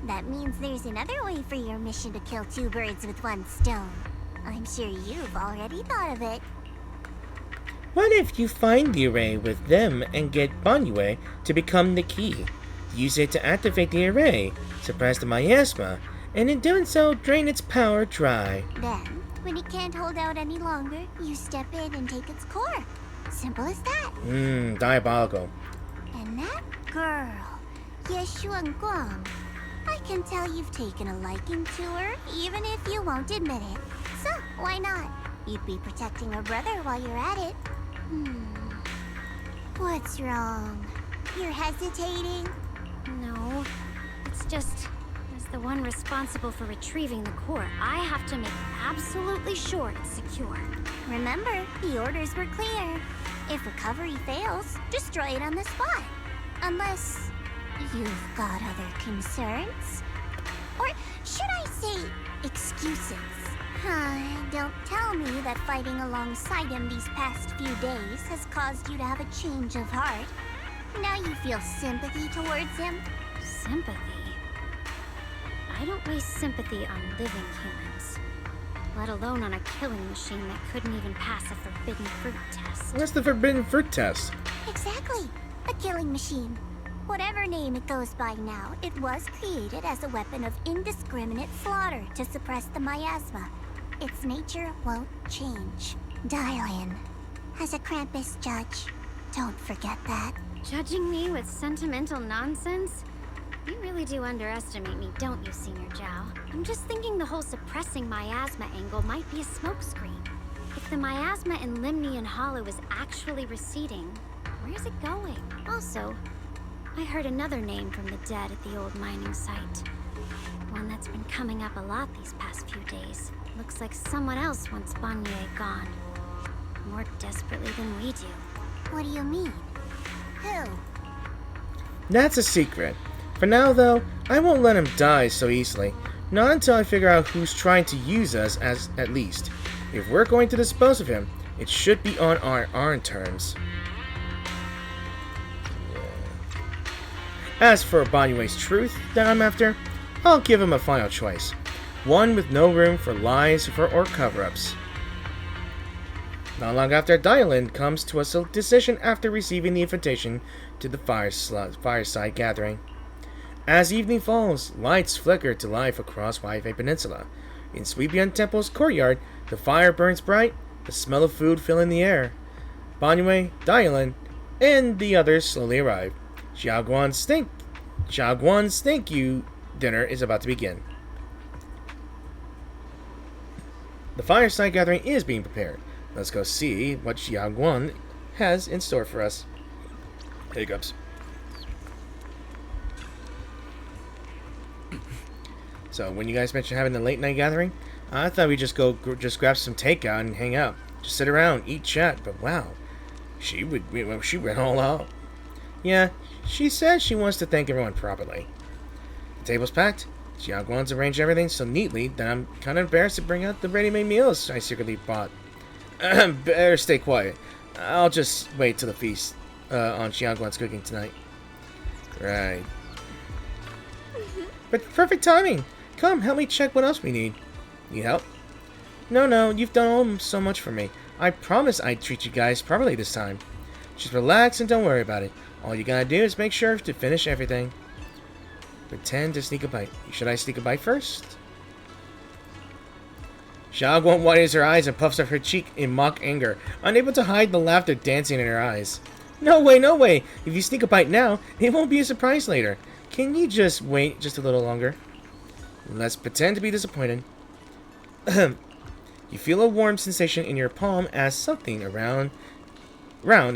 That means there's another way for your mission to kill two birds with one stone. I'm sure you've already thought of it. What if you find the array with them and get Banyue to become the key? Use it to activate the array, suppress the miasma, and in doing so, drain its power dry. Then, when it can't hold out any longer, you step in and take its core. Simple as that. Diabolical. And that girl, Yeshuan Guang, I can tell you've taken a liking to her, even if you won't admit it. So, why not? You'd be protecting her brother while you're at it. What's wrong? You're hesitating? No, it's just, as the one responsible for retrieving the core, I have to make absolutely sure it's secure. Remember, the orders were clear. If recovery fails, destroy it on the spot. Unless you've got other concerns. Or should I say, excuses? Don't tell me that fighting alongside him these past few days has caused you to have a change of heart. Now you feel sympathy towards him? Sympathy? I don't waste sympathy on living humans. Let alone on a killing machine that couldn't even pass a forbidden fruit test. What's the forbidden fruit test? Exactly. A killing machine. Whatever name it goes by now, it was created as a weapon of indiscriminate slaughter to suppress the miasma. Its nature won't change. Dial in. As a Krampus judge, don't forget that. Judging me with sentimental nonsense? You really do underestimate me, don't you, Senior Zhao? I'm just thinking the whole suppressing miasma angle might be a smokescreen. If the miasma in Limnian Hollow is actually receding, where's it going? Also, I heard another name from the dead at the old mining site. One that's been coming up a lot these past few days. Looks like someone else wants Banyue gone. More desperately than we do. What do you mean? Who? That's a secret. For now, though, I won't let him die so easily. Not until I figure out who's trying to use us, as at least. If we're going to dispose of him, it should be on our own terms. As for Banyue's truth that I'm after, I'll give him a final choice. One with no room for lies or cover-ups. Not long after, Dialin comes to a decision after receiving the invitation to the fireside gathering. As evening falls, lights flicker to life across Waifei Peninsula. In Sweepian Temple's courtyard, the fire burns bright, the smell of food filling the air. Banyue, Dialin, and the others slowly arrive. Xiaoguan's thank you dinner is about to begin. The fireside gathering is being prepared. Let's go see what Xiaoguan has in store for us. Hiccups. So, when you guys mentioned having the late night gathering, I thought we'd just grab some takeout and hang out. Just sit around, eat, chat, but wow. She went all out. Yeah, she says she wants to thank everyone properly. The table's packed. Xiaoguan's arranged everything so neatly that I'm kind of embarrassed to bring out the ready-made meals I secretly bought. Better stay quiet. I'll just wait till the feast on Xiaoguan's cooking tonight. Right. But perfect timing. Come, help me check what else we need. Need help? No, you've done so much for me. I promise I'd treat you guys properly this time. Just relax and don't worry about it. All you gotta do is make sure to finish everything. Pretend to sneak a bite. Should I sneak a bite first? Xiaoguang widens her eyes and puffs up her cheek in mock anger, unable to hide the laughter dancing in her eyes. No way! If you sneak a bite now, it won't be a surprise later. Can you just wait just a little longer? Let's pretend to be disappointed. You feel a warm sensation in your palm as something round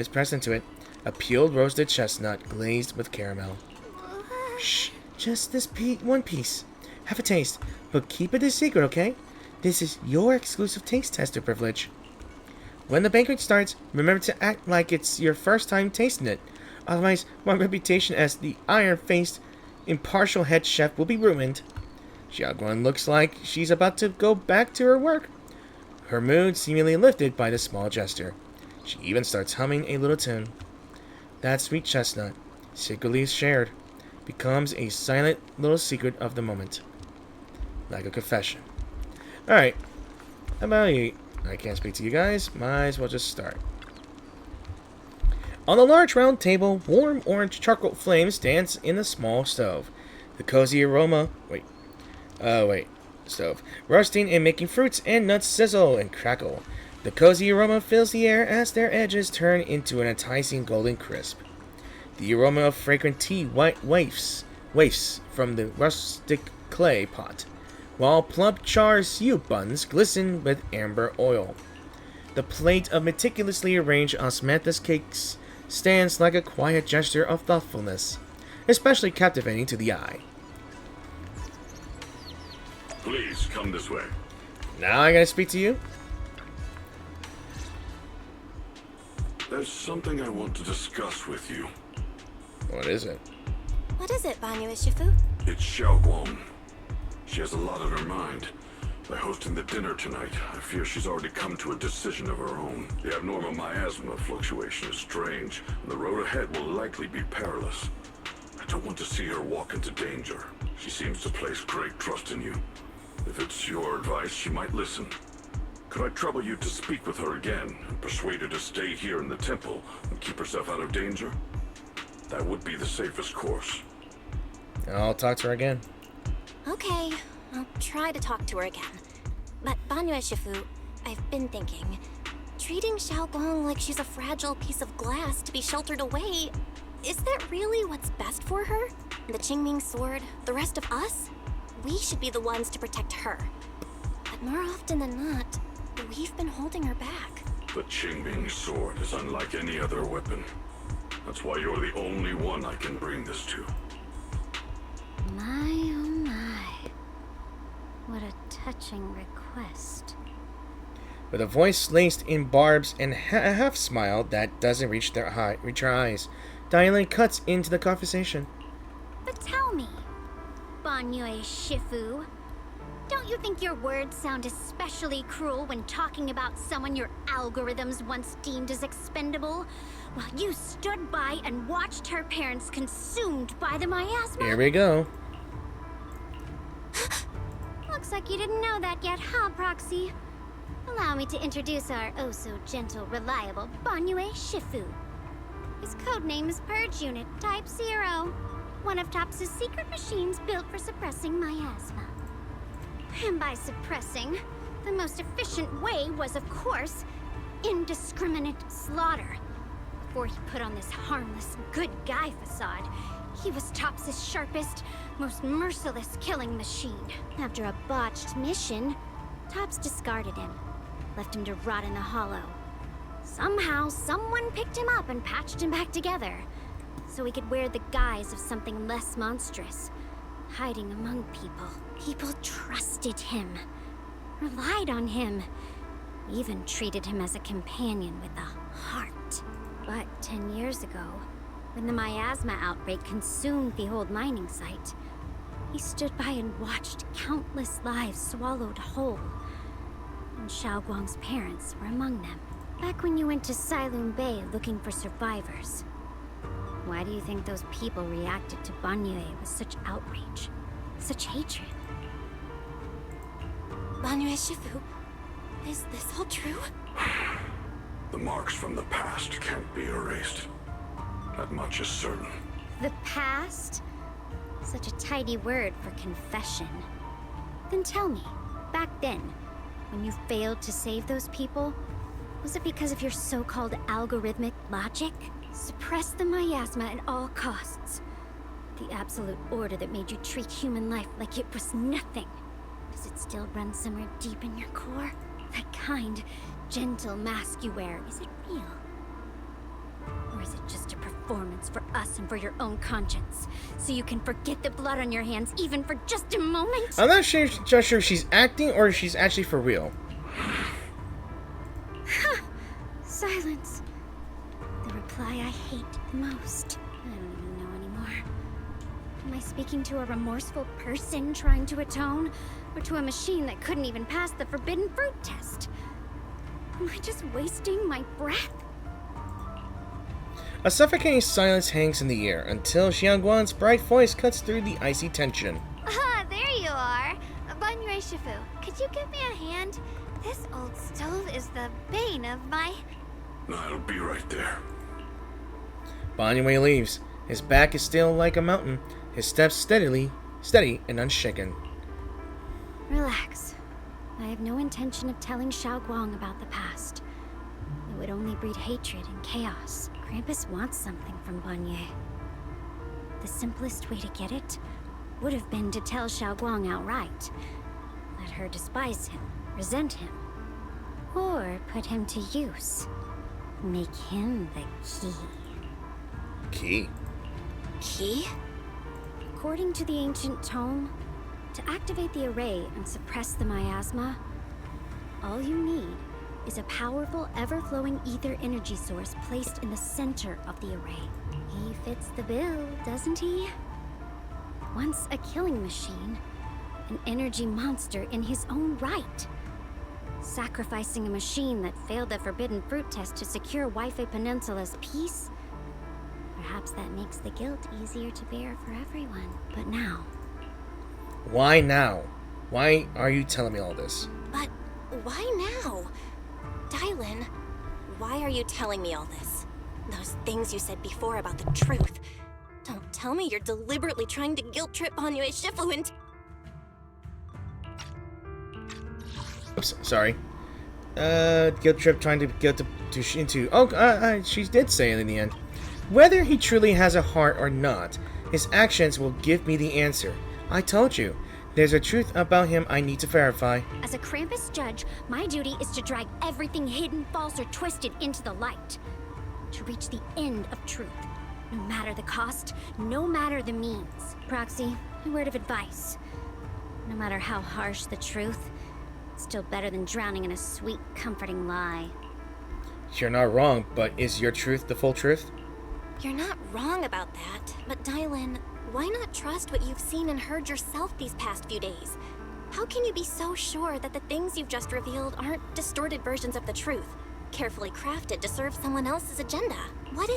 is pressed into it. A peeled roasted chestnut glazed with caramel. Shh, just this one piece. Have a taste, but keep it a secret, okay? This is your exclusive taste tester privilege. When the banquet starts, remember to act like it's your first time tasting it. Otherwise, my reputation as the iron-faced, impartial head chef will be ruined. Xiaoguang looks like she's about to go back to her work. Her mood seemingly lifted by the small gesture. She even starts humming a little tune. That sweet chestnut, secretly shared, becomes a silent little secret of the moment. Like a confession. Alright. How about you? I can't speak to you guys. Might as well just start. On the large round table, warm orange charcoal flames dance in the small stove. The cozy aroma... stove. Roasting and making fruits and nuts sizzle and crackle. The cozy aroma fills the air as their edges turn into an enticing golden crisp. The aroma of fragrant tea wafts from the rustic clay pot, while plump char siu buns glisten with amber oil. The plate of meticulously arranged osmanthus cakes stands like a quiet gesture of thoughtfulness, especially captivating to the eye. Please, come this way. Now I gotta speak to you? There's something I want to discuss with you. What is it? What is it, Banyu Shifu? It's Xiaoguang. She has a lot on her mind. By hosting the dinner tonight, I fear she's already come to a decision of her own. The abnormal miasma fluctuation is strange, and the road ahead will likely be perilous. I don't want to see her walk into danger. She seems to place great trust in you. If it's your advice, she might listen. Could I trouble you to speak with her again and persuade her to stay here in the temple and keep herself out of danger? That would be the safest course. I'll talk to her again. Okay, I'll try to talk to her again. But Banyu Shifu, I've been thinking, treating Xiaoguang like she's a fragile piece of glass to be sheltered away, is that really what's best for her? The Qingming sword, the rest of us? We should be the ones to protect her. But more often than not, we've been holding her back. The Qingming sword is unlike any other weapon. That's why you're the only one I can bring this to. My, oh my. What a touching request. With a voice laced in barbs and a half smile that doesn't reach her eyes, Diane cuts into the conversation. But tell me, Banyu Shifu, don't you think your words sound especially cruel when talking about someone your algorithms once deemed as expendable, while you stood by and watched her parents consumed by the miasma? Here we go. Looks like you didn't know that yet, huh, Proxy? Allow me to introduce our oh-so-gentle, reliable Banyu Shifu. His codename is Purge Unit Type 0, one of TOPS' secret machines built for suppressing miasma. And by suppressing, the most efficient way was, of course, indiscriminate slaughter. Before he put on this harmless, good guy facade, he was TOPS' sharpest, most merciless killing machine. After a botched mission, TOPS discarded him, left him to rot in the hollow. Somehow, someone picked him up and patched him back together, so he could wear the guise of something less monstrous, hiding among people. People trusted him, relied on him, even treated him as a companion with a heart. But 10 years ago, when the miasma outbreak consumed the old mining site, he stood by and watched countless lives swallowed whole. And Xiaoguang's parents were among them. Back when you went to Silum Bay looking for survivors, why do you think those people reacted to Banyu with such outrage, such hatred? Banyu Shifu, Is this all true? The marks from the past can't be erased. That much is certain. The past? Such a tidy word for confession. Then tell me, back then, when you failed to save those people, was it because of your so-called algorithmic logic? Suppress the miasma at all costs. The absolute order that made you treat human life like it was nothing. Does it still run somewhere deep in your core? That kind, gentle mask you wear, is it real? Or is it just a performance for us and for your own conscience? So you can forget the blood on your hands even for just a moment? I'm not just sure if she's acting or if she's actually for real. Silence. The reply I hate the most. I don't even know anymore. Am I speaking to a remorseful person trying to atone? Or to a machine that couldn't even pass the forbidden fruit test? Am I just wasting my breath? A suffocating silence hangs in the air until Xiangguan's bright voice cuts through the icy tension. Ah, there you are. Banyue Shifu, could you give me a hand? This old stove is the bane of my... I'll be right there. Banyue leaves. His back is still like a mountain, his steps steady and unshaken. Relax. I have no intention of telling Xiaoguang about the past. It would only breed hatred and chaos. Krampus wants something from Banyue. The simplest way to get it would have been to tell Xiaoguang outright. Let her despise him, resent him, or put him to use. Make him the key. Key? Key? According to the ancient tome, to activate the array and suppress the miasma, all you need is a powerful, ever-flowing ether energy source placed in the center of the array. He fits the bill, doesn't he? Once a killing machine, an energy monster in his own right. Sacrificing a machine that failed the forbidden fruit test to secure Waifei Peninsula's peace? Perhaps that makes the guilt easier to bear for everyone. But now... Why now? Why are you telling me all this? But why now? Dylan, why are you telling me all this? Those things you said before about the truth. Don't tell me you're deliberately trying to guilt-trip Banyue Shifu into... Oops, sorry. Guilt trip trying to get into... Oh, she did say it in the end. Whether he truly has a heart or not, his actions will give me the answer. I told you. There's a truth about him I need to verify. As a Krampus judge, my duty is to drag everything hidden, false, or twisted into the light. To reach the end of truth. No matter the cost, no matter the means. Proxy, a word of advice. No matter how harsh the truth, it's still better than drowning in a sweet, comforting lie. You're not wrong, but is your truth the full truth? You're not wrong about that, but Dylan, why not trust what you've seen and heard yourself these past few days? How can you be so sure that the things you've just revealed aren't distorted versions of the truth, carefully crafted to serve someone else's agenda? What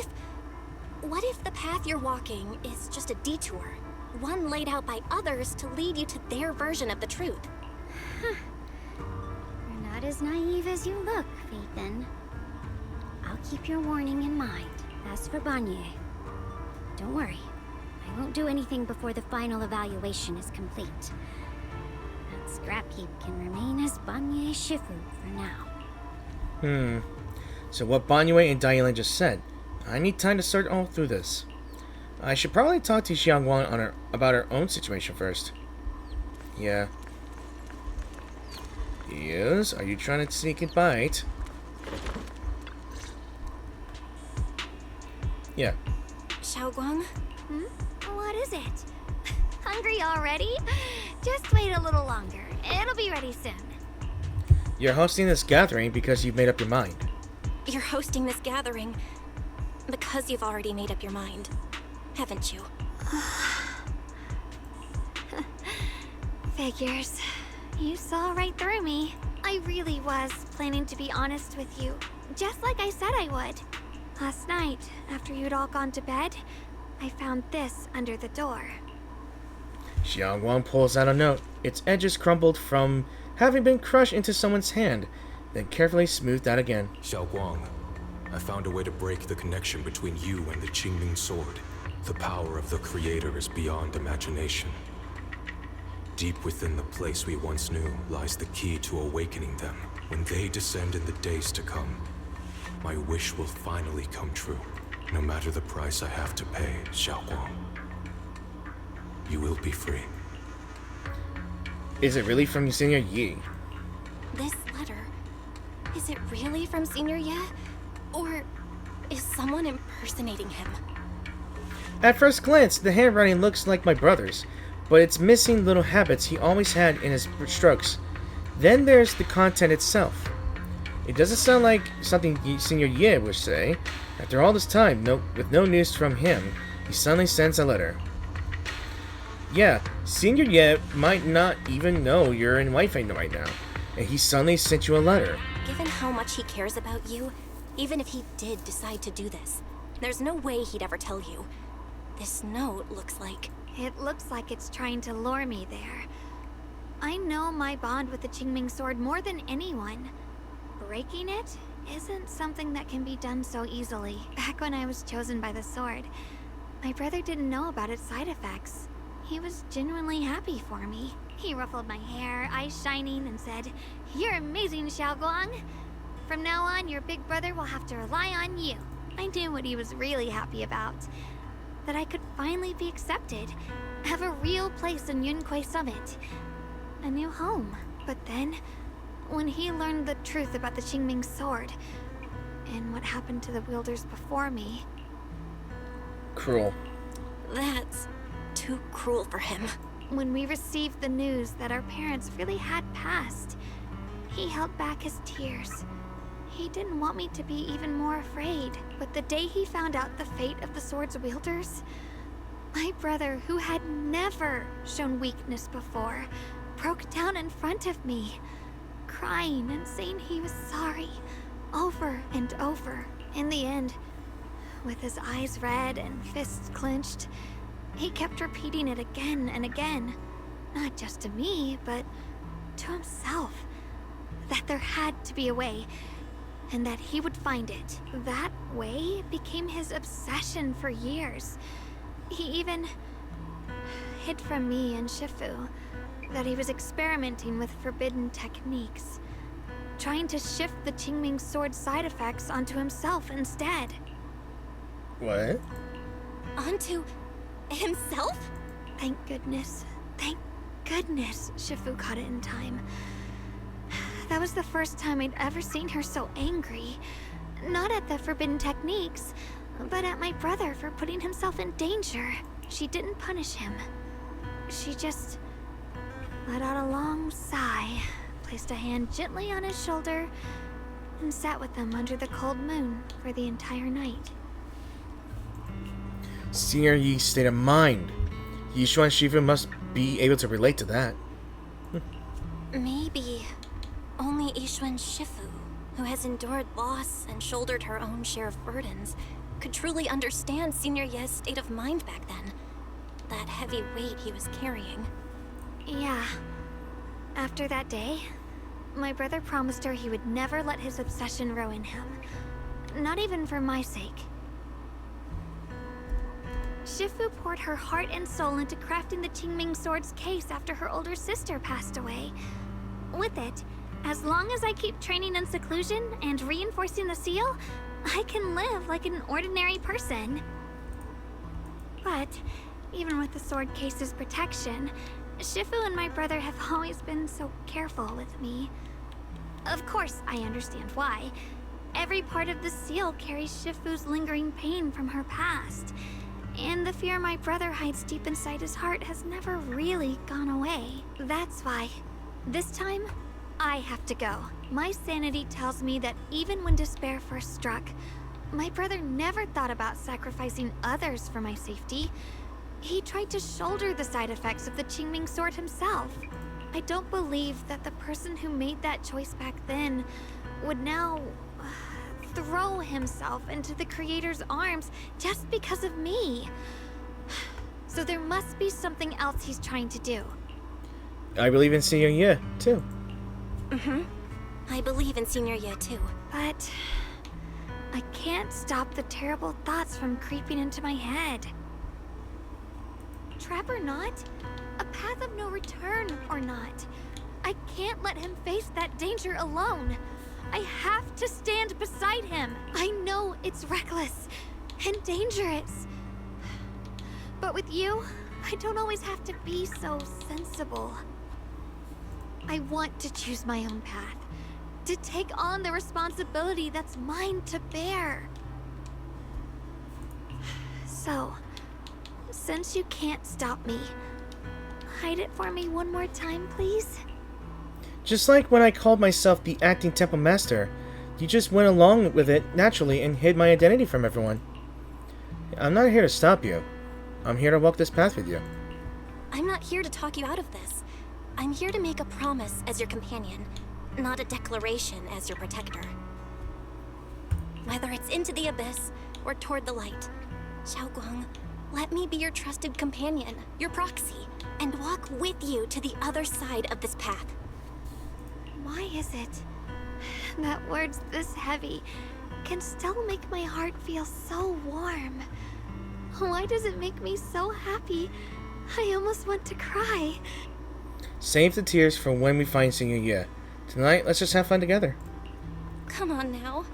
if the path you're walking is just a detour, one laid out by others to lead you to their version of the truth? You're not as naive as you look, Phaethon. I'll keep your warning in mind. As for Banyue, don't worry. I won't do anything before the final evaluation is complete. That scrap heap can remain as Banyue Shifu for now. So what Banyue and Dylan just said. I need time to sort all through this. I should probably talk to Xiangguang about her own situation first. Yeah. Yes? Are you trying to sneak a bite? Yeah. Xiaoguang? What is it? Hungry already? Just wait a little longer. It'll be ready soon. You're hosting this gathering because you've made up your mind. You're hosting this gathering because you've already made up your mind, haven't you? Figures. You saw right through me. I really was planning to be honest with you, just like I said I would. Last night, after you'd all gone to bed, I found this under the door. Xiangguang pulls out a note. Its edges crumbled from having been crushed into someone's hand. then carefully smoothed out again. Xiao Guang, I found a way to break the connection between you and the Qingming sword. The power of the Creator is beyond imagination. Deep within the place we once knew lies the key to awakening them. When they descend in the days to come, my wish will finally come true. No matter the price I have to pay, Xiao Guang. You will be free. Is it really from Senior Yi? This letter, is it really from Senior Ye? Or is someone impersonating him? At first glance, the handwriting looks like my brother's, but it's missing little habits he always had in his strokes. Then there's the content itself. It doesn't sound like something Senior Ye would say. After all this time, with no news from him, he suddenly sends a letter. Yeah, Senior Ye might not even know you're in Wi-Fi right now, and he suddenly sent you a letter. Given how much he cares about you, even if he did decide to do this, there's no way he'd ever tell you. This note looks like... It looks like it's trying to lure me there. I know my bond with the Qingming sword more than anyone. Breaking it isn't something that can be done so easily. Back when I was chosen by the sword, my brother didn't know about its side effects. He was genuinely happy for me. He ruffled my hair, eyes shining, and said, "You're amazing, Xiao Guang. From now on, your big brother will have to rely on you." I knew what he was really happy about. That I could finally be accepted, have a real place in Yunquei Summit. A new home. But then, when he learned the truth about the Qingming sword, and what happened to the wielders before me... Cruel. That's too cruel for him. When we received the news that our parents really had passed, he held back his tears. He didn't want me to be even more afraid. But the day he found out the fate of the sword's wielders, my brother, who had never shown weakness before, broke down in front of me, crying and saying he was sorry, over and over. In the end, with his eyes red and fists clenched, he kept repeating it again and again. Not just to me, but to himself. That there had to be a way, and that he would find it. That way became his obsession for years. He even hid from me and Shifu that he was experimenting with forbidden techniques, trying to shift the Qingming sword side effects onto himself instead. What? Onto himself? Thank goodness. Thank goodness Shifu caught it in time. That was the first time I'd ever seen her so angry. Not at the forbidden techniques, but at my brother for putting himself in danger. She didn't punish him. She just let out a long sigh, placed a hand gently on his shoulder, and sat with him under the cold moon for the entire night. Senior Yi's state of mind. Yishu and Shifu must be able to relate to that. Maybe only Yishuan Shifu, who has endured loss and shouldered her own share of burdens, could truly understand Senior Ye's state of mind back then. That heavy weight he was carrying. Yeah. After that day, my brother promised her he would never let his obsession ruin him. Not even for my sake. Shifu poured her heart and soul into crafting the Qingming sword's case after her older sister passed away. With it, as long as I keep training in seclusion and reinforcing the seal, I can live like an ordinary person. But, even with the sword case's protection, Shifu and my brother have always been so careful with me. Of course, I understand why. Every part of the seal carries Shifu's lingering pain from her past. And the fear my brother hides deep inside his heart has never really gone away. That's why, this time, I have to go. My sanity tells me that even when despair first struck, my brother never thought about sacrificing others for my safety. He tried to shoulder the side effects of the Qingming sword himself. I don't believe that the person who made that choice back then would now throw himself into the Creator's arms just because of me. So there must be something else he's trying to do. I believe in Senior Ye, too. I believe in Senior Ye too. But I can't stop the terrible thoughts from creeping into my head. Trap or not, a path of no return or not, I can't let him face that danger alone. I have to stand beside him. I know it's reckless and dangerous. But with you, I don't always have to be so sensible. I want to choose my own path, to take on the responsibility that's mine to bear. So, since you can't stop me, hide it for me one more time, please? Just like when I called myself the acting temple master, you just went along with it naturally and hid my identity from everyone. I'm not here to stop you. I'm here to walk this path with you. I'm not here to talk you out of this. I'm here to make a promise as your companion, not a declaration as your protector. Whether it's into the abyss or toward the light, Xiaoguang, let me be your trusted companion, your proxy, and walk with you to the other side of this path. Why is it that words this heavy can still make my heart feel so warm? Why does it make me so happy? I almost want to cry. Save the tears for when we find Senior Ye. Tonight, let's just have fun together. Come on now.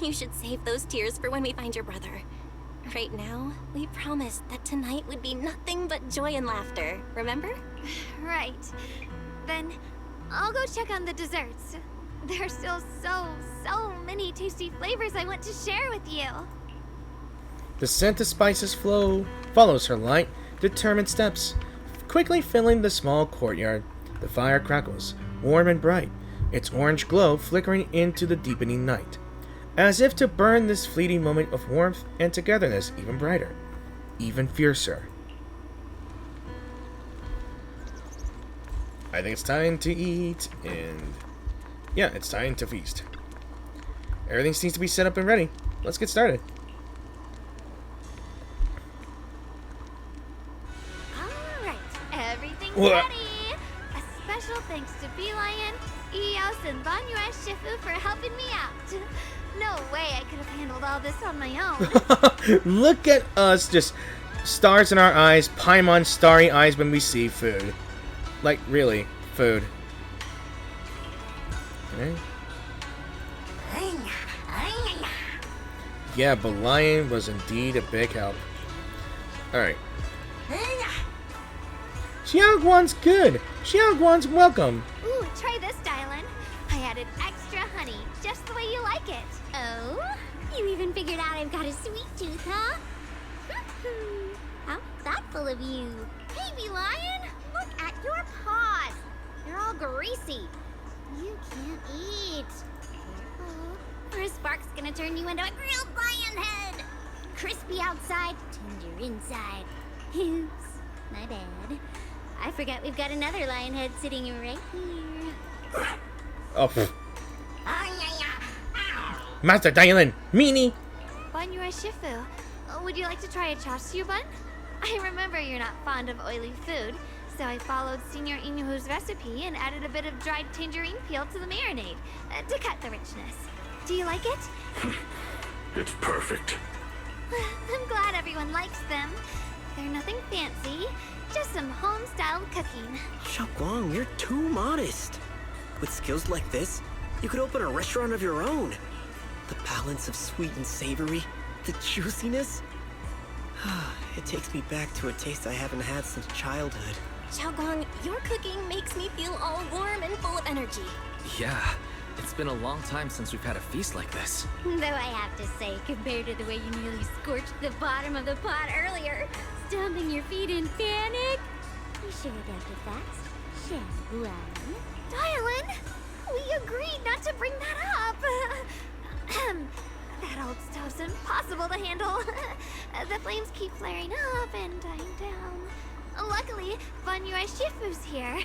You should save those tears for when we find your brother. Right now, we promised that tonight would be nothing but joy and laughter, remember? Right. Then I'll go check on the desserts. There are still so many tasty flavors I want to share with you. The scent of spices follows her light, determined steps, quickly filling the small courtyard. The fire crackles, warm and bright, its orange glow flickering into the deepening night, as if to burn this fleeting moment of warmth and togetherness even brighter, even fiercer. I think it's time to eat, and yeah, it's time to feast. Everything seems to be set up and ready. Let's get started. Alright, everything's What? ready! A special thanks to Lion, Eos, and Banyue Shifu for helping me out. No way I could have handled all this on my own. Look at us, just stars in our eyes, Paimon starry eyes when we see food. Like, really, food. Okay. Yeah, but Lion was indeed a big help. Alright. Xiaoguan's good. Xiaoguan's welcome. Ooh, try this, Dylan. I added extra honey, just the way you like it. Oh? You even figured out I've got a sweet tooth, huh? How thoughtful of you. Baby lion, look at your paws. They're all greasy. You can't eat. Careful, or a spark's gonna turn you into a grilled lion head. Crispy outside, tender inside. Oops, my bad. I forgot we've got another lion head sitting right here. Oh. Master Dylan, meanie. Banyue Shifu, would you like to try a chashu bun? I remember you're not fond of oily food, so I followed Senior Inuhu's recipe and added a bit of dried tangerine peel to the marinade to cut the richness. Do you like it? It's perfect. I'm glad everyone likes them. They're nothing fancy, just some home-styled cooking. Xiaoguang, you're too modest. With skills like this, you could open a restaurant of your own. The balance of sweet and savory, the juiciness. It takes me back to a taste I haven't had since childhood. Xiaoguang, your cooking makes me feel all warm and full of energy. Yeah, it's been a long time since we've had a feast like this. Though I have to say, compared to the way you nearly scorched the bottom of the pot earlier, stomping your feet in panic, you should adapted fast. Xiaoguang. Dylan, we agreed not to bring that up. That old stove's impossible to handle. The flames keep flaring up and dying down. Luckily, Banyue Shifu's here.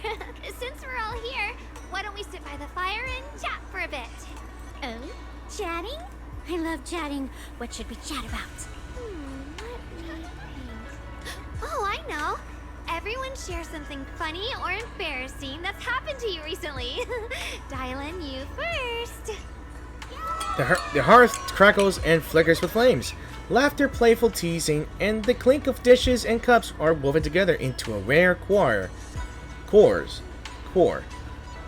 Since we're all here, why don't we sit by the fire and chat for a bit? Oh? Chatting? I love chatting. What should we chat about? Let me think. Oh, I know. everyone share something funny or embarrassing that's happened to you recently. Dylan, you first. The hearth crackles and flickers with flames. Laughter, playful teasing, and the clink of dishes and cups are woven together into a rare core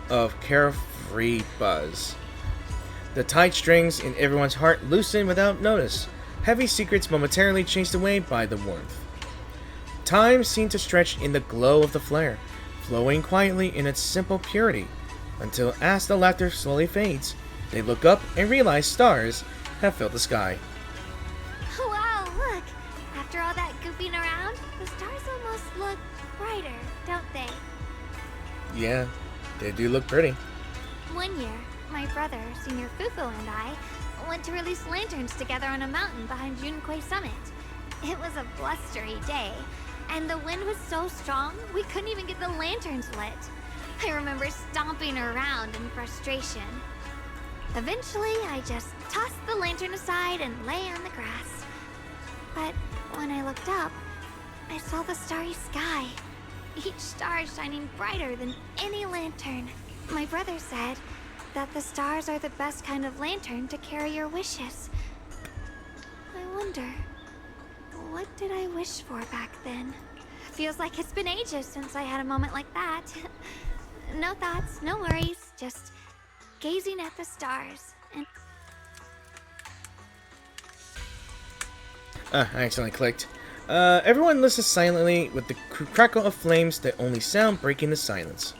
of carefree buzz. The tight strings in everyone's heart loosen without notice, heavy secrets momentarily chased away by the warmth. Time seemed to stretch in the glow of the flare, flowing quietly in its simple purity, until as the laughter slowly fades, they look up and realize stars have filled the sky. Wow, look! After all that goofing around, the stars almost look brighter, don't they? Yeah, they do look pretty. One year, my brother, Senior Fufu, and I went to release lanterns together on a mountain behind Junquei Summit. It was a blustery day, and the wind was so strong we couldn't even get the lanterns lit. I remember stomping around in frustration. Eventually, I just tossed the lantern aside and lay on the grass. But when I looked up, I saw the starry sky, each star shining brighter than any lantern. My brother said that the stars are the best kind of lantern to carry your wishes. I wonder, what did I wish for back then? Feels like it's been ages since I had a moment like that. No thoughts, no worries, just gazing at the stars and... I accidentally clicked. Everyone listens silently with the crackle of flames, the only sound breaking the silence.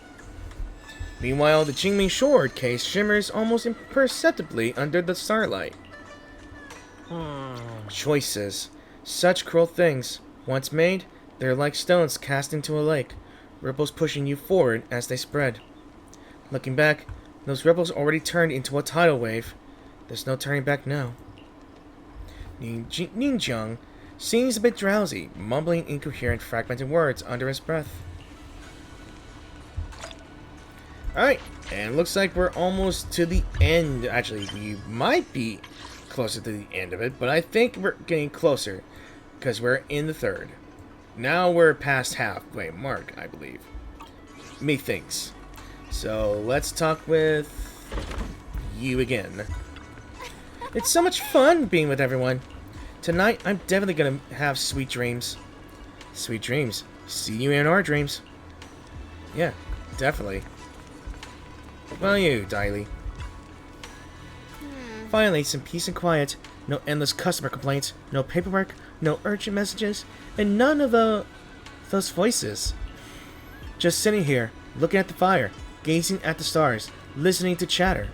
Meanwhile, the Qingming sword case shimmers almost imperceptibly under the starlight. Choices. Such cruel things. Once made, they're like stones cast into a lake, ripples pushing you forward as they spread. Looking back, those ripples already turned into a tidal wave. There's no turning back now. Ninjiang seems a bit drowsy, mumbling incoherent, fragmented words under his breath. Alright, and it looks like we're almost to the end. Actually, we might be closer to the end of it, but I think we're getting closer, because we're in the third. Now we're past halfway mark, I believe. Methinks. So, let's talk with you again. It's so much fun being with everyone. Tonight, I'm definitely gonna have sweet dreams. Sweet dreams. See you in our dreams. Yeah, definitely. Well, you, Daily. Finally, some peace and quiet. No endless customer complaints. No paperwork. No urgent messages. And none of those voices. Just sitting here, looking at the fire, gazing at the stars, listening to chatter.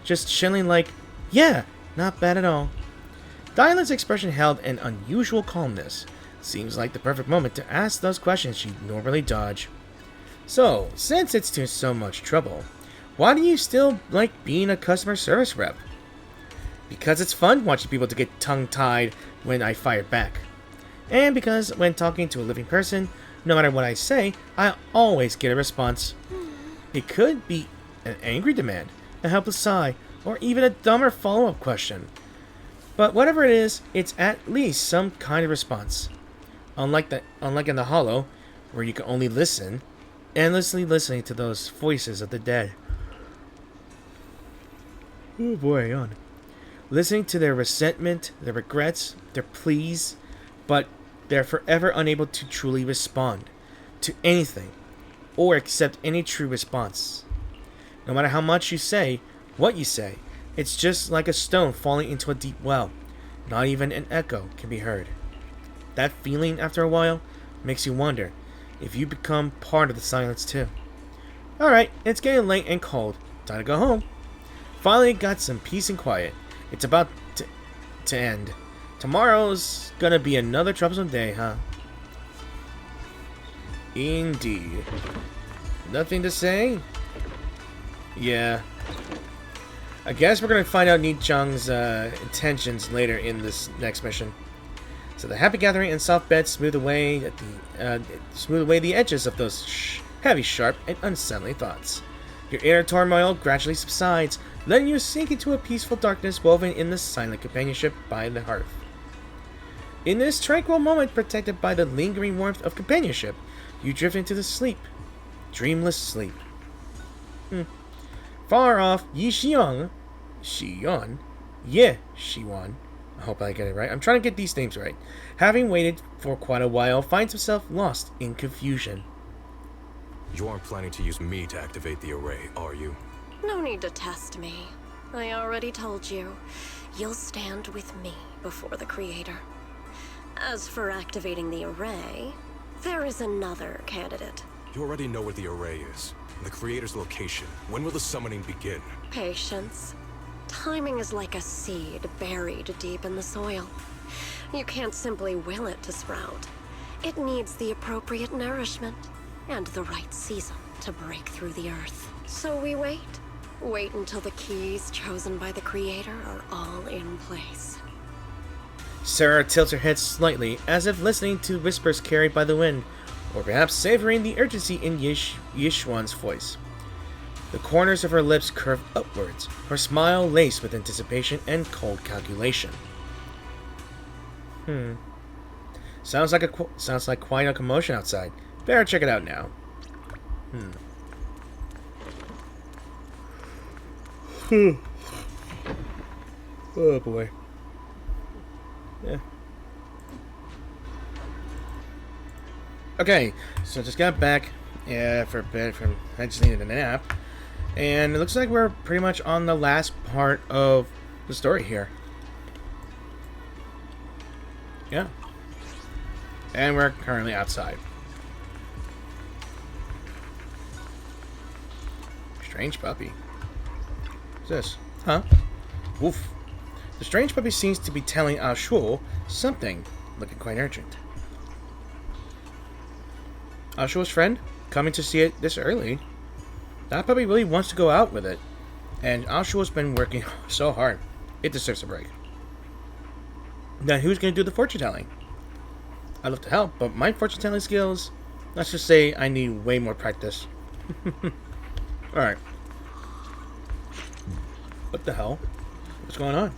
Just chilling like, yeah, not bad at all. Dylan's expression held an unusual calmness. Seems like the perfect moment to ask those questions she'd normally dodge. So, since it's to so much trouble, why do you still like being a customer service rep? Because it's fun watching people to get tongue-tied when I fire back. And because when talking to a living person, no matter what I say, I always get a response. It could be an angry demand, a helpless sigh, or even a dumber follow-up question. But whatever it is, it's at least some kind of response. Unlike in the Hollow, where you can only listen, endlessly listening to those voices of the dead. Oh boy, yawn. Listening to their resentment, their regrets, their pleas, but they're forever unable to truly respond to anything or accept any true response. No matter how much you say, what you say, it's just like a stone falling into a deep well. Not even an echo can be heard. That feeling, after a while, makes you wonder if you become part of the silence too. Alright, it's getting late and cold. Time to go home. Finally got some peace and quiet. It's about to end. Tomorrow's gonna be another troublesome day, huh? Indeed. Nothing to say? Yeah. I guess we're gonna find out Nichang's intentions later in this next mission. So the happy gathering and soft bed smooth away the edges of those heavy, sharp, and unsettling thoughts. Your inner turmoil gradually subsides, letting you sink into a peaceful darkness woven in the silent companionship by the hearth. In this tranquil moment, protected by the lingering warmth of companionship, you drift into the sleep. Dreamless sleep. Far off, Yi Xiong, Xion, Ye Xiwan, I hope I get it right. I'm trying to get these names right. Having waited for quite a while, finds himself lost in confusion. You aren't planning to use me to activate the array, are you? No need to test me. I already told you. You'll stand with me before the Creator. As for activating the array, there is another candidate. You already know where the array is. The Creator's location. When will the summoning begin? Patience. Timing is like a seed buried deep in the soil. You can't simply will it to sprout. It needs the appropriate nourishment and the right season to break through the earth. So we wait. Wait until the keys chosen by the Creator are all in place. Sarah tilts her head slightly, as if listening to whispers carried by the wind, or perhaps savoring the urgency in Yishuan's voice. The corners of her lips curve upwards, her smile laced with anticipation and cold calculation. Sounds like quite a commotion outside. Better check it out now. Oh boy. Yeah. Okay, so just got back for a bit. I just needed a nap. And it looks like we're pretty much on the last part of the story here. Yeah. And we're currently outside. Strange puppy. What's this? Huh? Woof. The strange puppy seems to be telling Ah Shuo something, looking quite urgent. Ah Shuo's friend? Coming to see it this early? That puppy really wants to go out with it. And Ah Shuo's been working so hard. It deserves a break. Then who's going to do the fortune telling? I'd love to help, but my fortune telling skills, let's just say I need way more practice. Alright. What the hell? What's going on?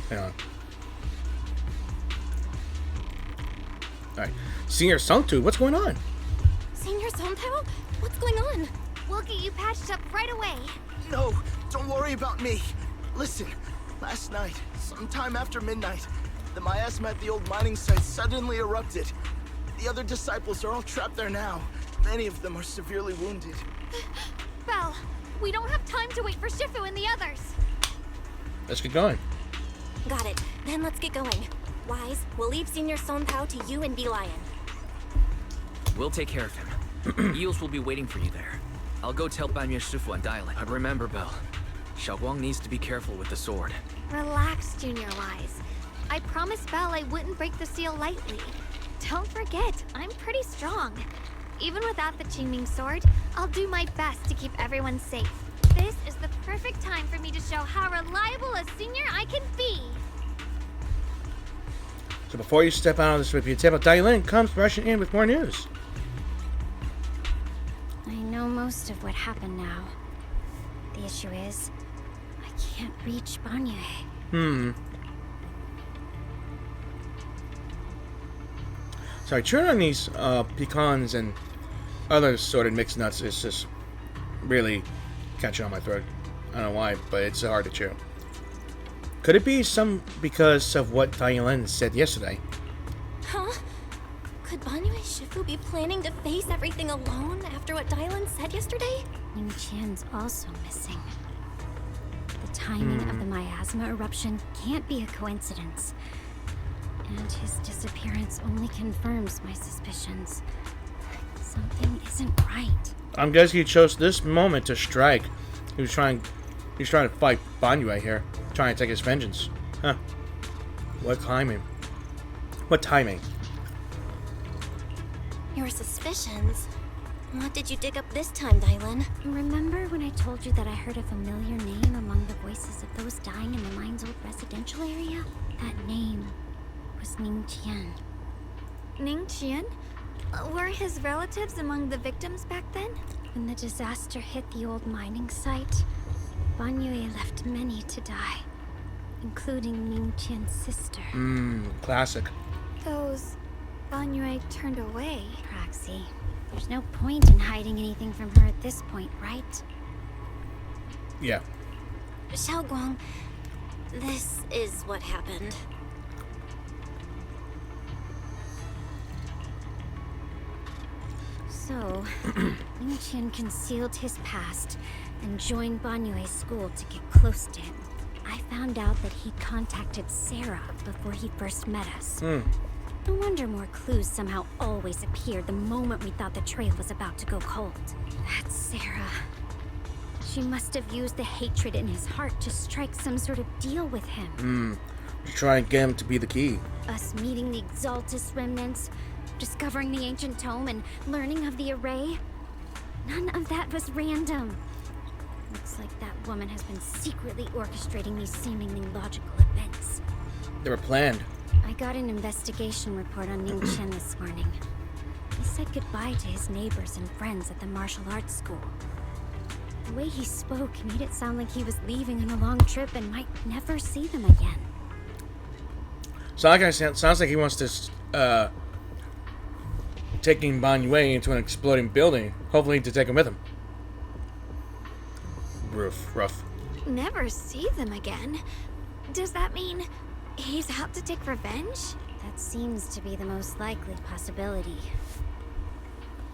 Hang on. Alright. Senior Songtu, what's going on? Senior Sontao? What's going on? We'll get you patched up right away. No, don't worry about me. Listen, last night, sometime after midnight, the miasma at the old mining site suddenly erupted. The other disciples are all trapped there now. Many of them are severely wounded. Belle, we don't have time to wait for Shifu and the others. Let's get going. Got it. Then let's get going. Wise, we'll leave Senior Sontao to you and B-Lion. We'll take care of him. Eels will be waiting for you there. I'll go tell Banyue Shifu and Dylan. But remember, Belle, Xiaoguang needs to be careful with the sword. Relax, Junior Wise. I promised Belle I wouldn't break the seal lightly. Don't forget, I'm pretty strong. Even without the Qingming sword, I'll do my best to keep everyone safe. This is the perfect time for me to show how reliable a senior I can be. So before you step out on this review table, Dylan comes rushing in with more news. I know most of what happened now. The issue is, I can't reach Banyue. Sorry, chewing on these pecans and other sorted mixed nuts is just really catching on my throat. I don't know why, but it's hard to chew. Could it be because of what Dylan said yesterday? Huh? Could Banyue Shifu be planning to face everything alone after what Dylan said yesterday? Ning Qian's also missing. The timing of the miasma eruption can't be a coincidence. And his disappearance only confirms my suspicions. Something isn't right. I'm guessing he chose this moment to strike. He's trying to fight Banyue here, trying to take his vengeance. Huh. What timing? What timing? Your suspicions? What did you dig up this time, Dylan? Remember when I told you that I heard a familiar name among the voices of those dying in the mine's old residential area? That name was Ning Qian. Ning Qian? Were his relatives among the victims back then? When the disaster hit the old mining site, Banyue left many to die. including Ning Qian's sister. Classic. Those Banyue turned away. Proxy, there's no point in hiding anything from her at this point, right? Yeah. Xiaoguang, this is what happened. So, Ning Qian concealed his past and joined Banyue's school to get close to him. I found out that he contacted Sarah before he first met us. No wonder more clues somehow always appeared the moment we thought the trail was about to go cold. That's Sarah. She must have used the hatred in his heart to strike some sort of deal with him. To try and get him to be the key. Us meeting the Exaltus remnants, discovering the ancient tome, and learning of the array. None of that was random. Looks like that woman has been secretly orchestrating these seemingly logical events. They were planned. I got an investigation report on Ning Qian this morning. He said goodbye to his neighbors and friends at the martial arts school. The way he spoke made it sound like he was leaving on a long trip and might never see them again. So like I said, sounds like he wants to taking Banyue into an exploding building, hopefully to take him with him. Rough. Never see them again? Does that mean he's out to take revenge? That seems to be the most likely possibility.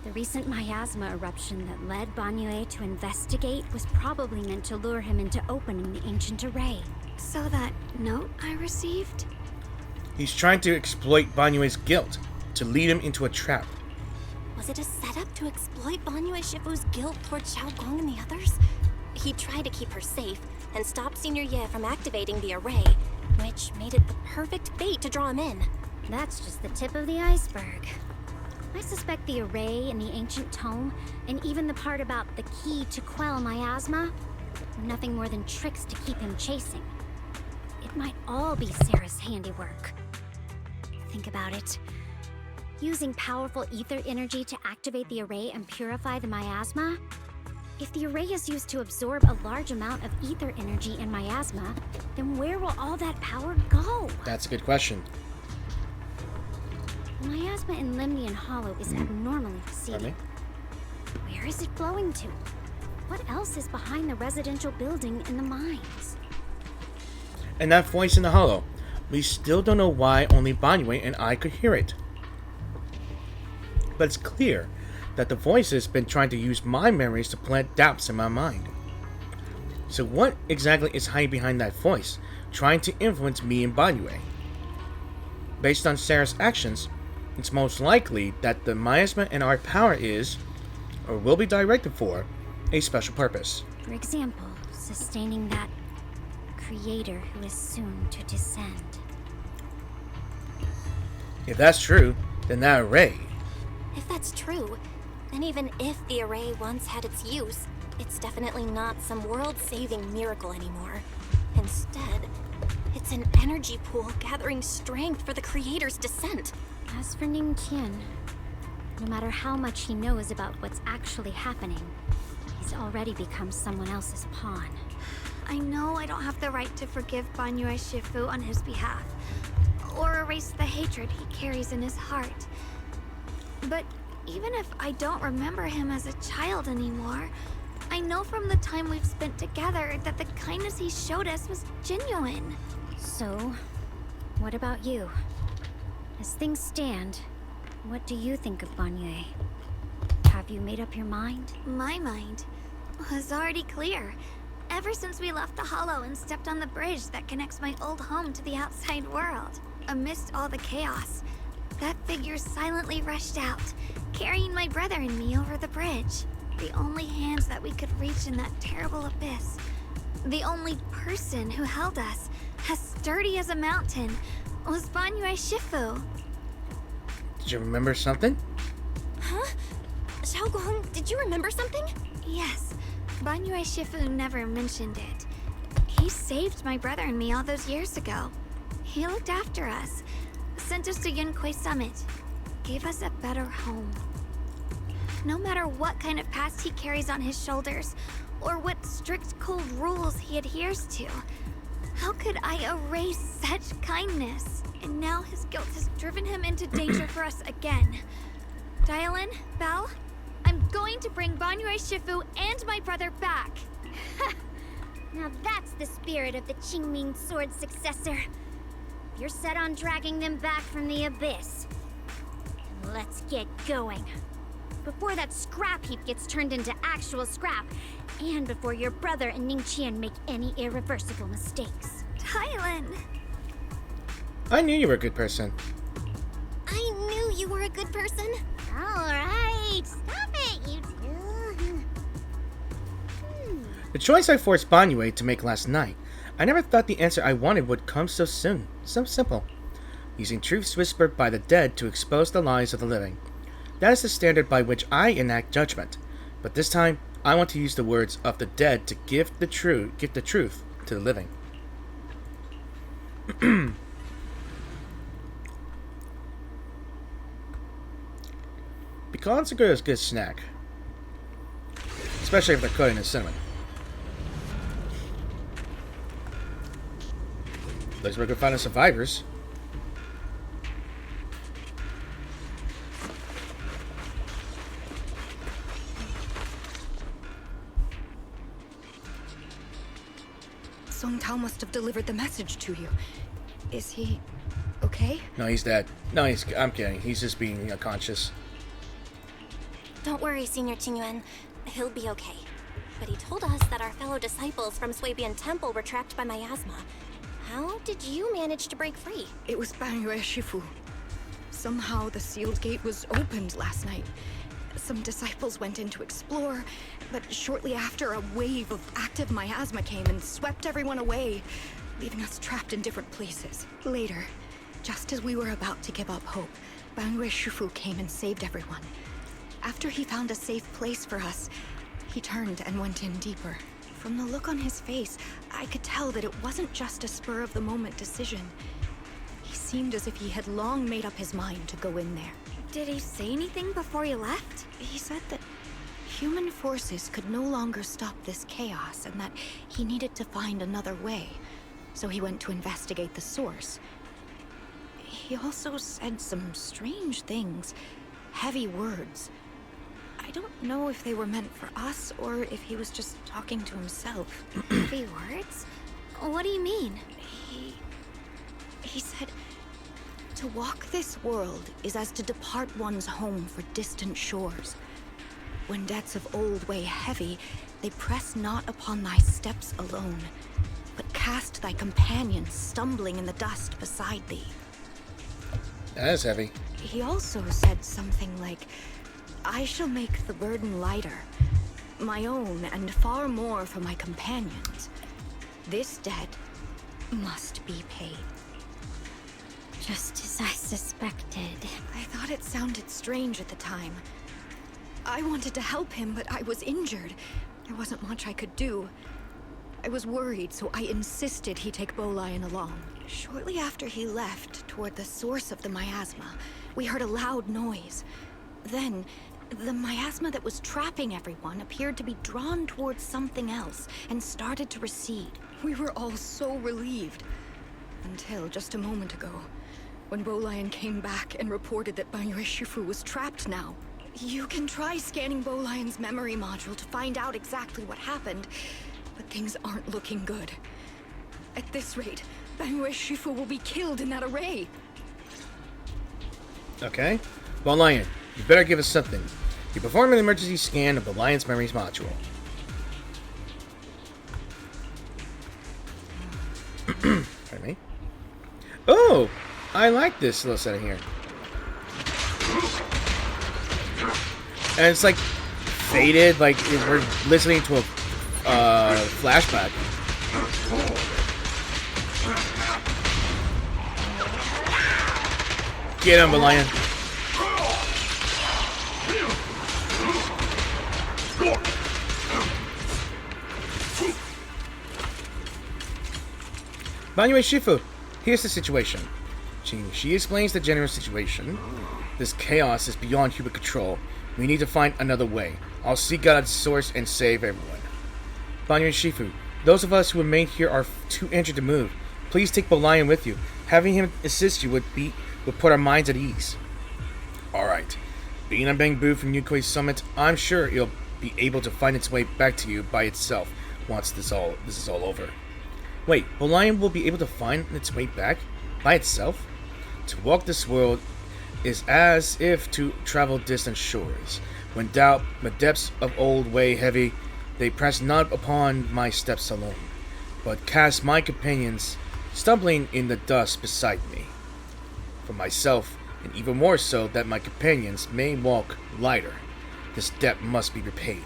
The recent miasma eruption that led Banyue to investigate was probably meant to lure him into opening the ancient array. So that note I received? He's trying to exploit Banyue's guilt to lead him into a trap. Was it a setup to exploit Banyue Shifu's guilt towards Xiaoguang and the others? He tried to keep her safe and stop Senior Ye from activating the array, which made it the perfect bait to draw him in. That's just the tip of the iceberg. I suspect the array and the ancient tome, and even the part about the key to quell miasma, were nothing more than tricks to keep him chasing. It might all be Sarah's handiwork. Think about it. Using powerful ether energy to activate the array and purify the miasma? If the array is used to absorb a large amount of ether energy and miasma, then where will all that power go? That's a good question. The miasma in Limnian Hollow is abnormally receding. Where is it flowing to? What else is behind the residential building in the mines? And that voice in the hollow. We still don't know why only Banyue and I could hear it. But it's clear that the voice has been trying to use my memories to plant doubts in my mind. So what exactly is hiding behind that voice, trying to influence me and Banyue? Based on Sarah's actions, it's most likely that the miasma in our power is, or will be directed for, a special purpose. For example, sustaining that creator who is soon to descend. If that's true, then that array... If that's true, then even if the array once had its use, it's definitely not some world-saving miracle anymore. Instead, it's an energy pool gathering strength for the creator's descent. As for Ning Qian, no matter how much he knows about what's actually happening, he's already become someone else's pawn. I know I don't have the right to forgive Banyue Shifu on his behalf, or erase the hatred he carries in his heart. But even if I don't remember him as a child anymore, I know from the time we've spent together that the kindness he showed us was genuine. So, what about you? As things stand, what do you think of Banyue? Have you made up your mind? My mind was already clear. Ever since we left the Hollow and stepped on the bridge that connects my old home to the outside world. Amidst all the chaos, that figure silently rushed out, carrying my brother and me over the bridge. The only hands that we could reach in that terrible abyss. The only person who held us, as sturdy as a mountain, was Banyue Shifu. Did you remember something? Huh? Xiaoguang, did you remember something? Yes. Banyue Shifu never mentioned it. He saved my brother and me all those years ago. He looked after us, sent us to Yunquay Summit, gave us a better home. No matter what kind of past he carries on his shoulders, or what strict cold rules he adheres to, How could I erase such kindness? And now his guilt has driven him into danger for us again. Dial in, Belle. I'm going to bring Banyue Shifu and my brother back. Now that's the spirit of the Qingming Sword successor. You're set on dragging them back from the abyss. Let's get going. Before that scrap heap gets turned into actual scrap, and before your brother and Ningqian make any irreversible mistakes. Tylan! I knew you were a good person. I knew you were a good person. Alright, stop it, you two. The choice I forced Banyue to make last night, I never thought the answer I wanted would come so soon. So simple. Using truths whispered by the dead to expose the lies of the living. That is the standard by which I enact judgment. But this time, I want to use the words of the dead to give the truth to the living. Pecans are good as a good snack. Especially if they're coated in cinnamon. Looks like we're finding survivors. Song Tao must have delivered the message to you. Is he okay? No, he's dead. No, I'm kidding. He's just being unconscious. Don't worry, Senior Qingyuan. He'll be okay. But he told us that our fellow disciples from Swabian Temple were trapped by miasma. How did you manage to break free? It was Banyue Shifu. Somehow the sealed gate was opened last night. Some disciples went in to explore, but shortly after, a wave of active miasma came and swept everyone away, leaving us trapped in different places. Later, just as we were about to give up hope, Banyue Shifu came and saved everyone. After he found a safe place for us, he turned and went in deeper. From the look on his face, I could tell that it wasn't just a spur-of-the-moment decision. He seemed as if he had long made up his mind to go in there. Did he say anything before he left? He said that human forces could no longer stop this chaos and that he needed to find another way. So he went to investigate the source. He also said some strange things, heavy words. I don't know if they were meant for us or if he was just talking to himself. Heavy words? What do you mean? He said, to walk this world is as to depart one's home for distant shores. When debts of old weigh heavy, they press not upon thy steps alone, but cast thy companions stumbling in the dust beside thee. That is heavy. He also said something like, I shall make the burden lighter, my own and far more for my companions. This debt must be paid. Just as I suspected. I thought it sounded strange at the time. I wanted to help him, but I was injured. There wasn't much I could do. I was worried, so I insisted he take Bolian along. Shortly after he left, toward the source of the miasma, we heard a loud noise. Then, the miasma that was trapping everyone appeared to be drawn towards something else and started to recede. We were all so relieved. Until just a moment ago, when Bolian came back and reported that Banyue Shifu was trapped now. You can try scanning Bolian's memory module to find out exactly what happened, but things aren't looking good. At this rate, Banyue Shifu will be killed in that array. Okay. Bolian, you better give us something. You perform an emergency scan of Bolian's memories module. Pardon me. Oh! I like this little setting here. And it's like faded, like we're listening to a flashback. Get him, Bolian. Banyue Shifu, here's the situation. She explains the general situation. This chaos is beyond human control. We need to find another way. I'll seek God's source and save everyone. Banyue Shifu, Those of us who remain here are too injured to move. Please take Belian with you. Having him assist you would put our minds at ease. Alright. Being a Bangbu from Yunque's summit, I'm sure it'll be able to find its way back to you by itself once this is all over. Wait, Belian will be able to find its way back by itself? To walk this world is as if to travel distant shores. When doubt the depths of old weigh heavy, they press not upon my steps alone, but cast my companions stumbling in the dust beside me. For myself, and even more so that my companions may walk lighter, this debt must be repaid.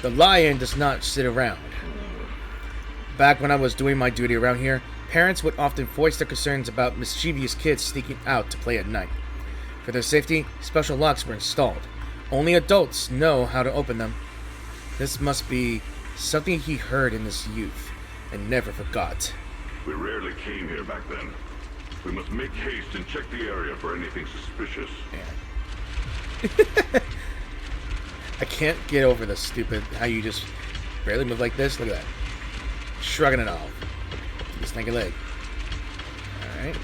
The lion does not sit around. Back when I was doing my duty around here, parents would often voice their concerns about mischievous kids sneaking out to play at night. For their safety, special locks were installed. Only adults know how to open them. This must be something he heard in his youth and never forgot. We rarely came here back then. We must make haste and check the area for anything suspicious. Yeah. I can't get over the stupid how you just barely move like this. Look at that. Shrugging it off. Just like a leg. Alright.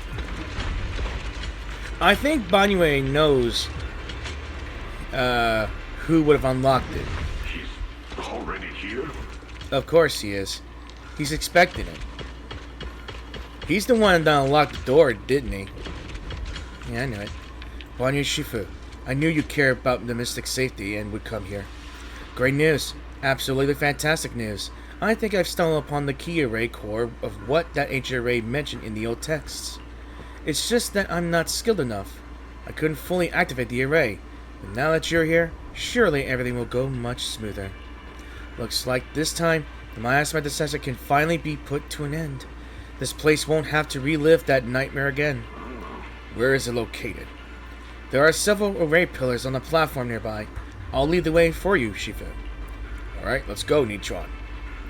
I think Banyue knows who would have unlocked it. He's already here? Of course he is. He's expecting it. He's the one that unlocked the door, didn't he? Yeah, I knew it. Banyue Shifu, I knew you cared about the mystic's safety and would come here. Great news. Absolutely fantastic news. I think I've stumbled upon the key array core of what that ancient array mentioned in the old texts. It's just that I'm not skilled enough. I couldn't fully activate the array. But now that you're here, surely everything will go much smoother. Looks like this time, the miasma disaster can finally be put to an end. This place won't have to relive that nightmare again. Where is it located? There are several array pillars on the platform nearby. I'll lead the way for you, Shifu. Alright, let's go, Nichuan.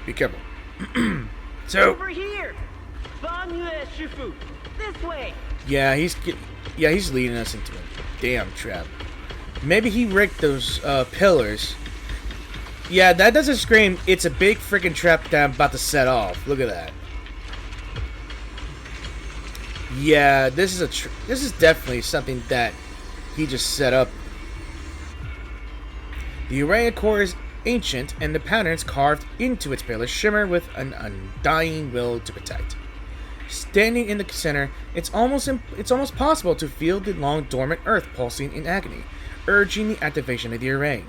Be careful. Over here! Banyue Shifu! This way! Yeah, he's leading us into a damn trap. Maybe he rigged those pillars. Yeah, that doesn't scream, it's a big freaking trap that I'm about to set off. Look at that. Yeah, this is definitely something that he just set up. The array core is ancient, and the patterns carved into its pillars shimmer with an undying will to protect. Standing in the center, it's almost possible to feel the long dormant earth pulsing in agony, urging the activation of the array.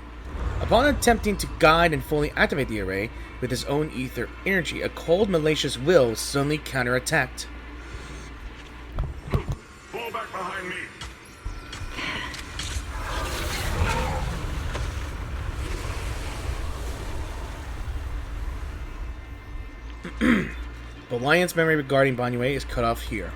Upon attempting to guide and fully activate the array with his own ether energy, a cold, malicious will suddenly counterattacked. Fall back behind me. The lion's memory regarding Banyue is cut off here.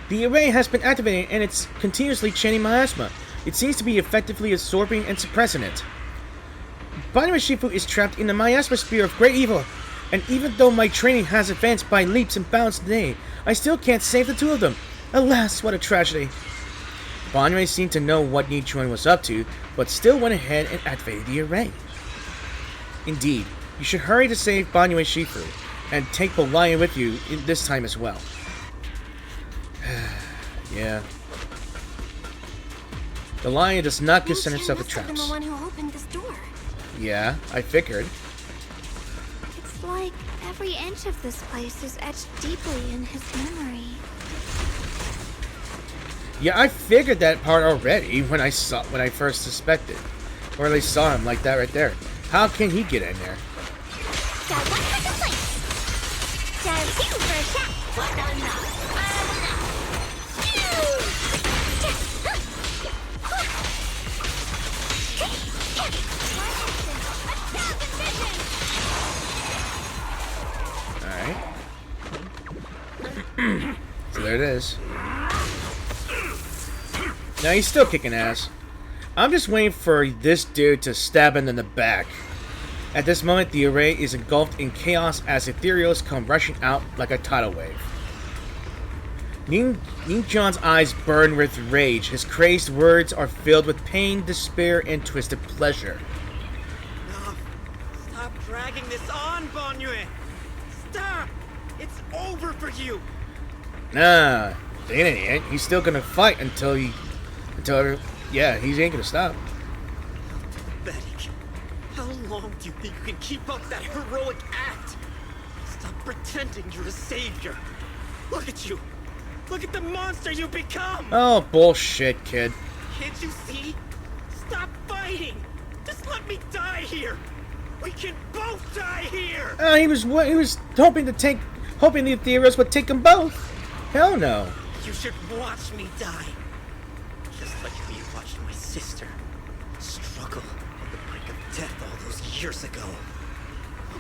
The array has been activated and it's continuously chaining miasma. It seems to be effectively absorbing and suppressing it. Banyue Shifu is trapped in the miasma sphere of great evil, and even though my training has advanced by leaps and bounds today, I still can't save the two of them. Alas, what a tragedy. Banyue seemed to know what Nichuan was up to, but still went ahead and activated the array. Indeed, you should hurry to save Banyue Shifu, and take the lion with you this time as well. Yeah. The lion does not concern itself with traps. The one who opened this door. Yeah, I figured. It's like every inch of this place is etched deeply in his memory. Yeah, I figured that part already when I first suspected. Or at least saw him like that right there. How can he get in there? Alright. So there it is. Now he's still kicking ass. I'm just waiting for this dude to stab him in the back. At this moment, the array is engulfed in chaos as ethereals come rushing out like a tidal wave. Ning John's eyes burn with rage. His crazed words are filled with pain, despair, and twisted pleasure. No, stop dragging this on, Banyue. Stop! It's over for you. Nah, it ain't. He's still gonna fight until he ain't gonna stop. Pathetic. How long do you think you can keep up that heroic act? Stop pretending you're a savior. Look at you. Look at the monster you become. Oh, bullshit, kid. Can't you see? Stop fighting. Just let me die here. We can both die here. He was hoping the Ethereals would take them both. Hell no. You should watch me die. Just like how you watched my sister struggle on the brink of death all those years ago.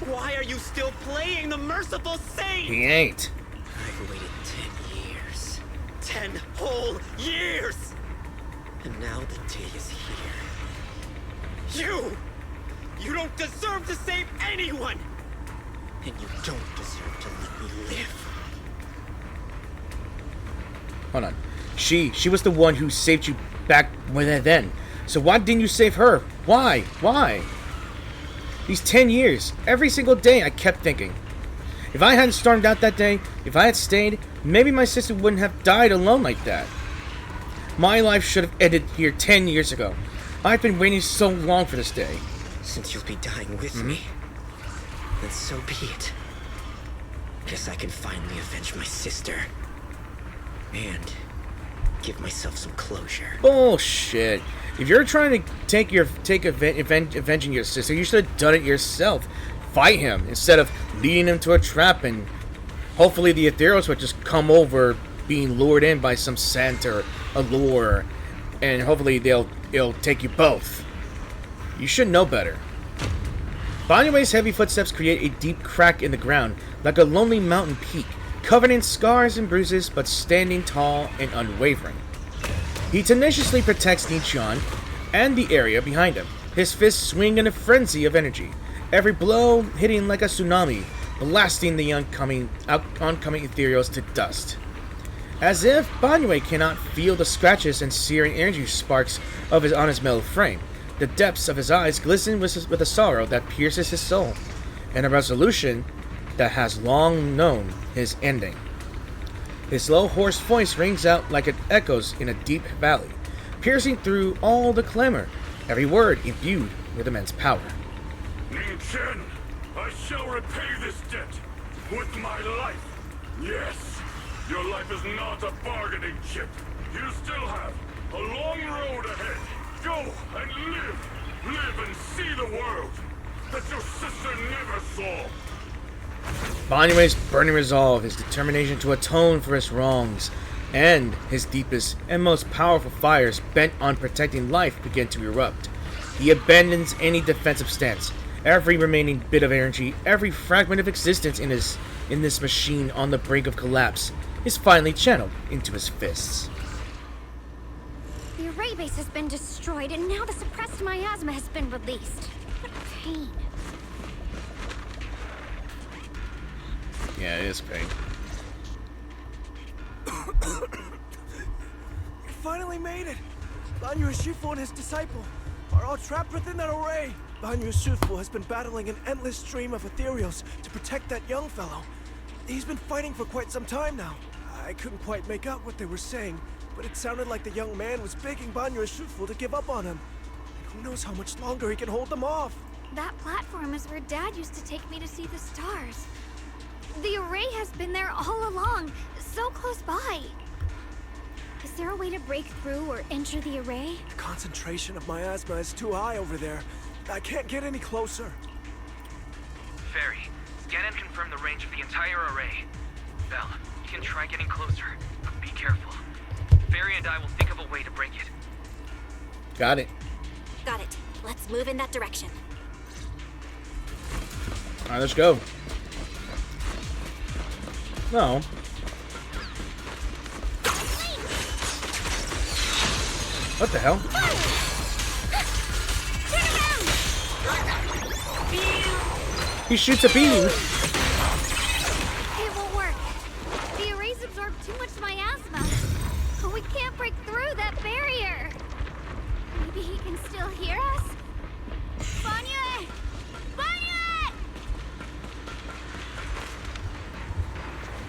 Why are you still playing the merciful saint? He ain't. I've waited 10 years. 10 whole years! And now the day is here. You don't deserve to save anyone! And you don't deserve to let me live. Hold on. She was the one who saved you back then. So why didn't you save her? Why? Why? These 10 years, every single day I kept thinking, if I hadn't stormed out that day, if I had stayed, maybe my sister wouldn't have died alone like that. My life should have ended here 10 years ago. I've been waiting so long for this day. Since you'll be dying with me, then so be it. Guess I can finally avenge my sister. And give myself some closure. Bullshit. If you're trying to avenging your sister, you should have done it yourself. Fight him instead of leading him to a trap, and hopefully the Ethereals would just come over, being lured in by some scent or allure, and hopefully it'll take you both. You should know better. Banyue's heavy footsteps create a deep crack in the ground, like a lonely mountain peak, covered in scars and bruises, but standing tall and unwavering. He tenaciously protects Nichion and the area behind him, his fists swing in a frenzy of energy, every blow hitting like a tsunami, blasting the oncoming Ethereals to dust. As if Banyue cannot feel the scratches and searing energy sparks on his metal frame, the depths of his eyes glisten with a sorrow that pierces his soul, and a resolution that has long known his ending. His low, hoarse voice rings out like it echoes in a deep valley, piercing through all the clamor, every word imbued with immense power. Ning Chen, I shall repay this debt with my life. Yes, your life is not a bargaining chip. You still have a long road ahead. Go and live. Live and see the world that your sister never saw. Banyue's burning resolve, his determination to atone for his wrongs, and his deepest and most powerful fires bent on protecting life begin to erupt. He abandons any defensive stance. Every remaining bit of energy, every fragment of existence in this machine on the brink of collapse, is finally channeled into his fists. The array base has been destroyed, and now the suppressed miasma has been released. What pain. Yeah, it is pain. We finally made it! Banyue Shifu and his disciple are all trapped within that array. Banyue Shifu has been battling an endless stream of Ethereals to protect that young fellow. He's been fighting for quite some time now. I couldn't quite make out what they were saying, but it sounded like the young man was begging Banyue Shifu to give up on him. And who knows how much longer he can hold them off. That platform is where Dad used to take me to see the stars. The array has been there all along, so close by. Is there a way to break through or enter the array? The concentration of miasma is too high over there. I can't get any closer. Ferry, scan and confirm the range of the entire array. Belle, you can try getting closer, but be careful. Ferry and I will think of a way to break it. Got it. Got it. Let's move in that direction. Alright, let's go. No. What the hell? He shoots a beam. It won't work. The arrays absorb too much miasma.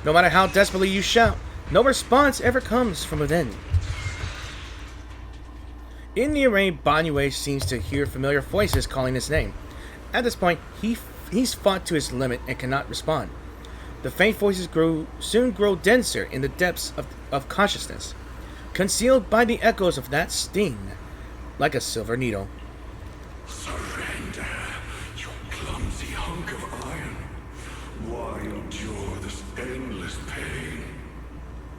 No matter how desperately you shout, no response ever comes from within. In the array, Banyue seems to hear familiar voices calling his name. At this point, he's fought to his limit and cannot respond. The faint voices soon grow denser in the depths of consciousness, concealed by the echoes of that sting, like a silver needle. Surrender, you clumsy hunk of iron. Why endure this endless pain?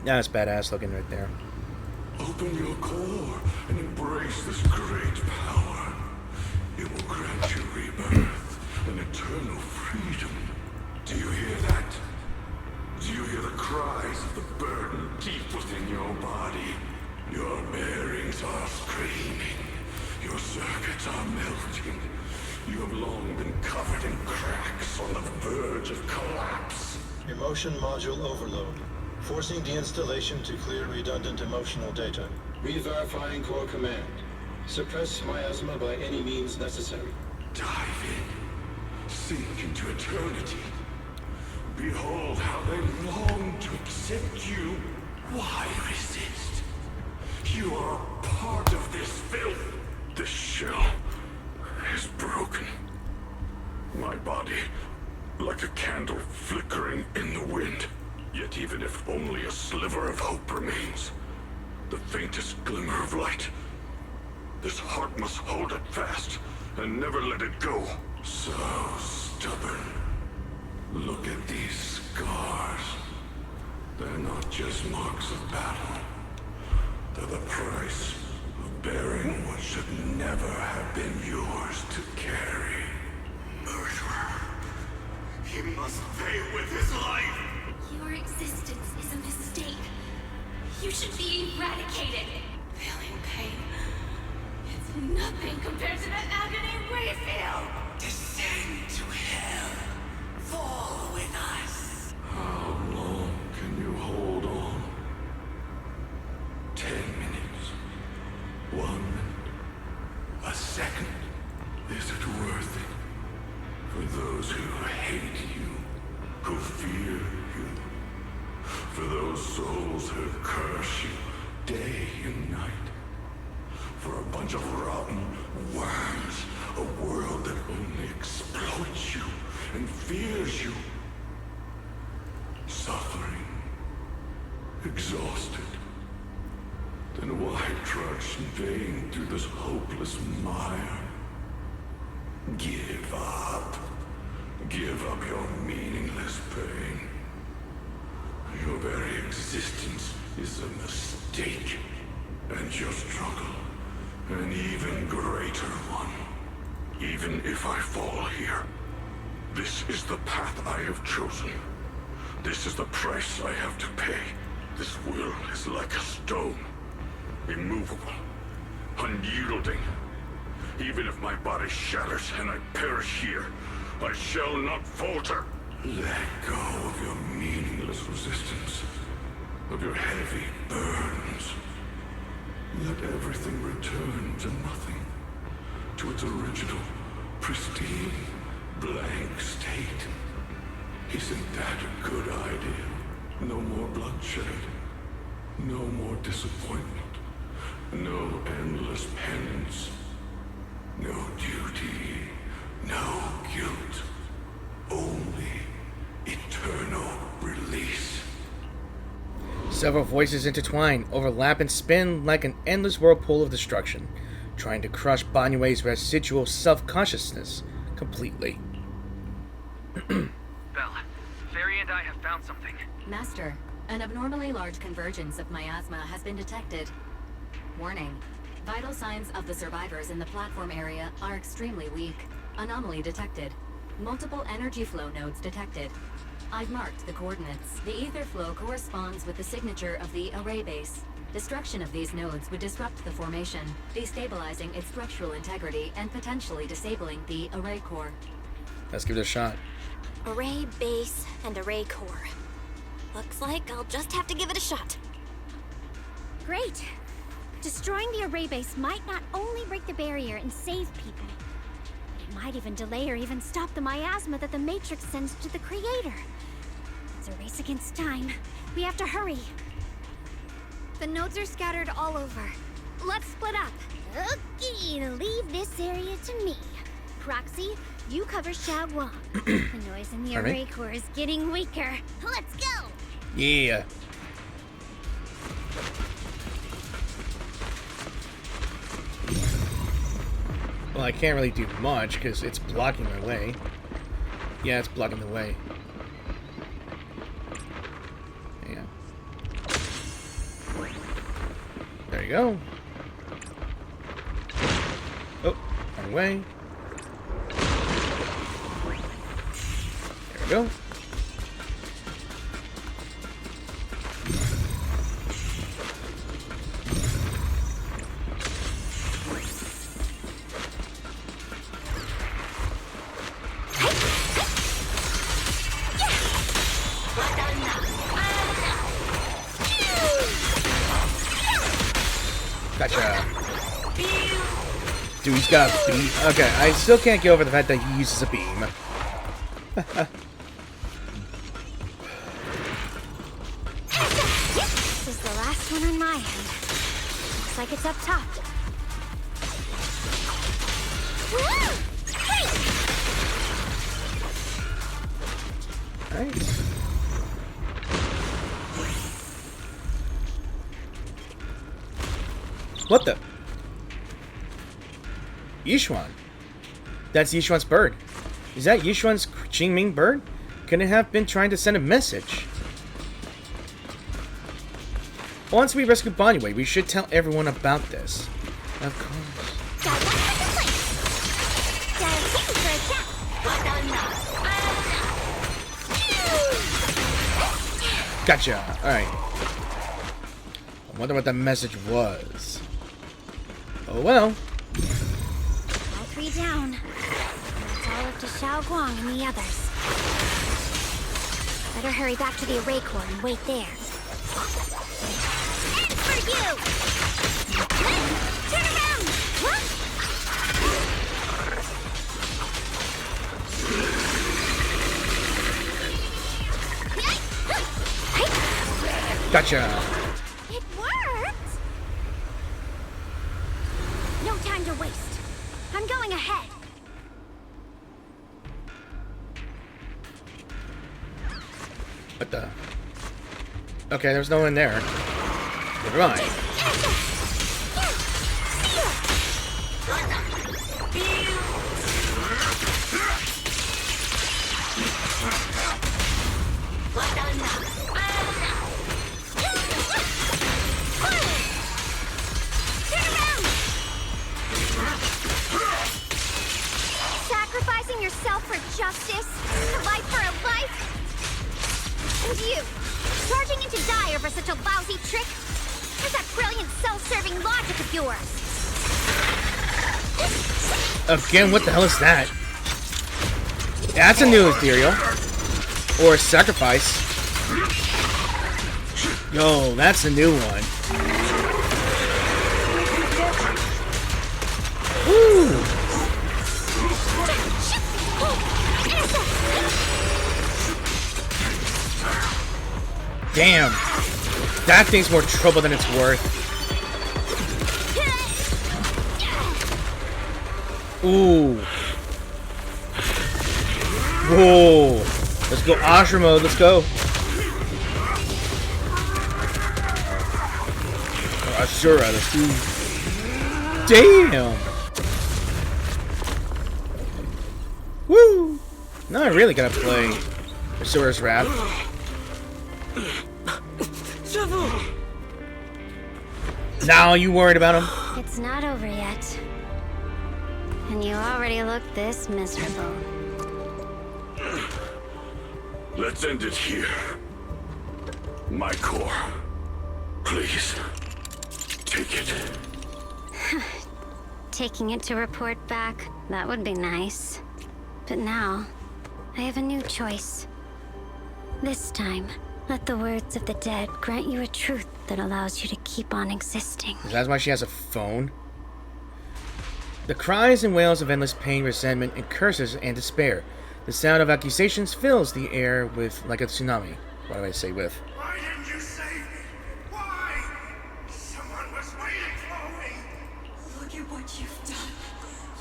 That's badass looking right there. Open your core and embrace this great power. It will grant you rebirth and eternal freedom. Do you hear that? Do you hear the cries of the burden deep within your body? Your bearings are screaming. Your circuits are melting. You have long been covered in cracks on the verge of collapse. Emotion module overload. Forcing deinstallation to clear redundant emotional data. Re-verifying core command. Suppress miasma by any means necessary. Dive in. Sink into eternity. Behold how they long to accept you. Why resist? You are part of this filth. This shell is broken. My body, like a candle flickering in the wind. Yet even if only a sliver of hope remains, the faintest glimmer of light, this heart must hold it fast and never let it go. So stubborn. Look at these scars. They're not just marks of battle. They're the price of bearing what should never have been yours to carry. Murderer. He must pay with his life. Your existence is a mistake. You should be eradicated. Feeling pain. It's nothing compared to the agony we feel. Descend to hell. Fall with us. How long can you hold on? 10 minutes. 1 minute. A second. Is it worth it? For those who hate you, who fear you, for those souls who curse you day and night, for a bunch of rotten worms, a world that only exploits you and fears you, suffering, exhausted, then why trudge in vain through this hopeless mire? Give up. Give up your meaningless pain. Your very existence is a mistake, and your struggle, an even greater one. Even if I fall here, this is the path I have chosen. This is the price I have to pay. This will is like a stone, immovable, unyielding. Even if my body shatters and I perish here, I shall not falter. Let go of your meaningless resistance, of your heavy burdens. Let everything return to nothing, to its original, pristine, blank state. Isn't that a good idea? No more bloodshed, no more disappointment, no endless penance, no duty, no guilt, only eternal release. Several voices intertwine, overlap, and spin like an endless whirlpool of destruction, trying to crush Banyue's residual self-consciousness completely. Belle, Ferry and I have found something. Master, an abnormally large convergence of miasma has been detected. Warning. Vital signs of the survivors in the platform area are extremely weak. Anomaly detected. Multiple energy flow nodes detected. I've marked the coordinates. The ether flow corresponds with the signature of the array base. Destruction of these nodes would disrupt the formation, destabilizing its structural integrity and potentially disabling the array core. Let's give it a shot. Array base and array core. Looks like I'll just have to give it a shot. Great. Destroying the array base might not only break the barrier and save people, but it might even delay or even stop the miasma that the Matrix sends to the Creator. It's a race against time. We have to hurry. The nodes are scattered all over. Let's split up. Okay, leave this area to me. Proxy, you cover Xiaoguang. The noise in the array core is getting weaker. Let's go! Yeah. Well, I can't really do much because it's blocking my way. Yeah, it's blocking the way. Yeah. There you go. Oh, wrong way. There we go. Gotcha. Dude, he's got a beam. Okay, I still can't get over the fact that he uses a beam. This is the last one on my end. Looks like it's up top. Nice. What the? Yishuan. That's Yishuan's bird. Is that Yishuan's Qingming bird? Can it have been trying to send a message? Once we rescue Banyue, we should tell everyone about this. Of course. Gotcha. Alright. I wonder what that message was. Oh well. All three down. It's all up to Xiaoguang and the others. Better hurry back to the array core and wait there. And for you! Turn around! Gotcha. It worked! No time to waste. I'm going ahead. What the? Okay, there's no one there. Never mind. Sacrificing yourself for justice? A life for a life? And you, charging into die over such a lousy trick? Where's that brilliant self-serving logic of yours? Again, what the hell is that? That's a new ethereal. Or sacrifice. Yo, that's a new one. Woo! Damn. That thing's more trouble than it's worth. Ooh. Whoa. Let's go Ashra mode. Let's go. Ashura. Let's do. Damn. Woo. Now I really gotta play Ashura's Wrath. Now you worried about him? It's not over yet. And you already look this miserable. Let's end it here. My core. Please. Take it. Taking it to report back, that would be nice. But now, I have a new choice. This time, let the words of the dead grant you a truth that allows you to keep on existing. That's why she has a phone. The cries and wails of endless pain, resentment, and curses and despair. The sound of accusations fills the air with like a tsunami. Why do I say with? Why didn't you save me? Why? Someone was waiting for me. Look at what you've done,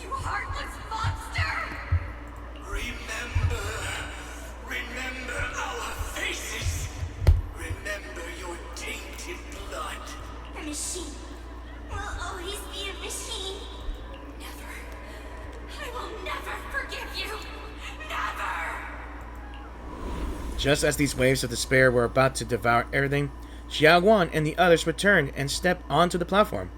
you heartless monster! Remember our faces. Remember your tainted blood. A machine will always be a machine. Never. I will never forgive you. Never! Just as these waves of despair were about to devour everything, Xiaoguan and the others returned and stepped onto the platform.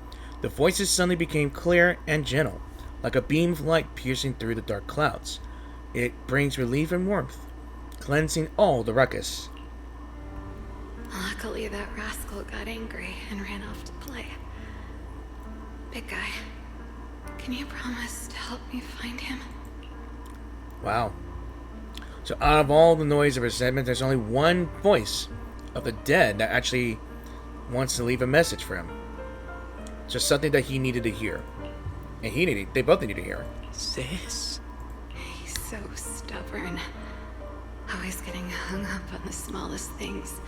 The voices suddenly became clear and gentle, like a beam of light piercing through the dark clouds. It brings relief and warmth, cleansing all the ruckus. Luckily, that rascal got angry and ran off to play. Big guy, can you promise to help me find him? Wow. So out of all the noise of resentment, there's only one voice of the dead that actually wants to leave a message for him. Just something that he needed to hear. And they both needed to hear. Sis? He's so stubborn. Always getting hung up on the smallest things.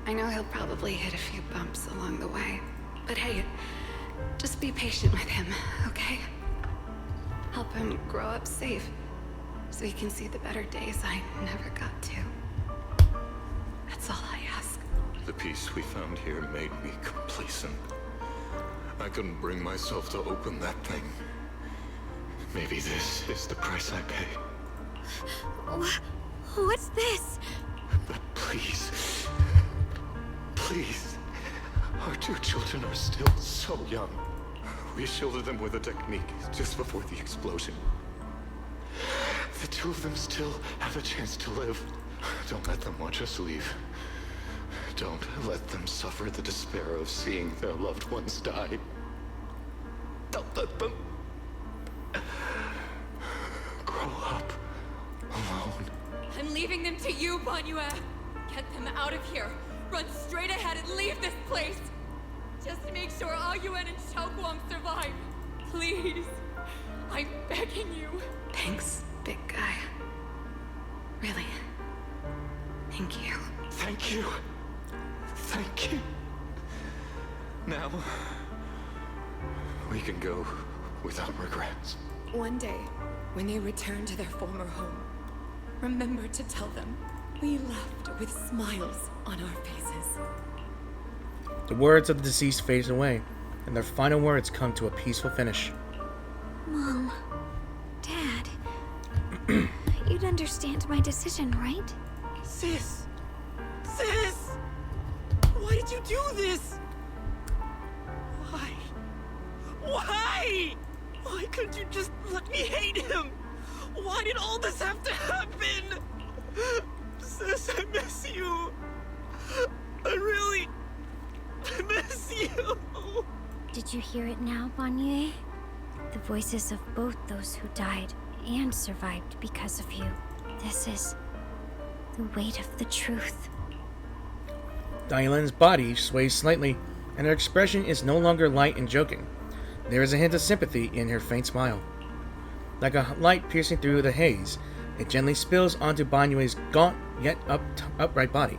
I know he'll probably hit a few bumps along the way. But hey, just be patient with him, okay? Help him grow up safe, so he can see the better days I never got to. That's all I ask. The peace we found here made me complacent. I couldn't bring myself to open that thing. Maybe this is the price I pay. What's this? But please, please, our two children are still so young. We shielded them with a technique just before the explosion. The two of them still have a chance to live. Don't let them watch us leave. Don't let them suffer the despair of seeing their loved ones die. Don't let them grow up alone. I'm leaving them to you, Banyue. Get them out of here. Run straight ahead and leave this place. Just to make sure Ayuan and Xiaoguang survive. Please. I'm begging you. Thanks, big guy. Really. Thank you. Thank you. Thank you. Now, we can go without regrets. One day, when they return to their former home, remember to tell them we left with smiles on our faces. The words of the deceased fade away, and their final words come to a peaceful finish. Mom, Dad, you'd understand my decision, right? Sis! Sis! Why did you do this? Why? Why? Why couldn't you just let me hate him? Why did all this have to happen? Sis, I miss you. I really miss you. Did you hear it now, Banyue? The voices of both those who died and survived because of you. This is the weight of the truth. Dialen's body sways slightly, and her expression is no longer light and joking. There is a hint of sympathy in her faint smile. Like a light piercing through the haze, it gently spills onto Banyue's gaunt yet upright body.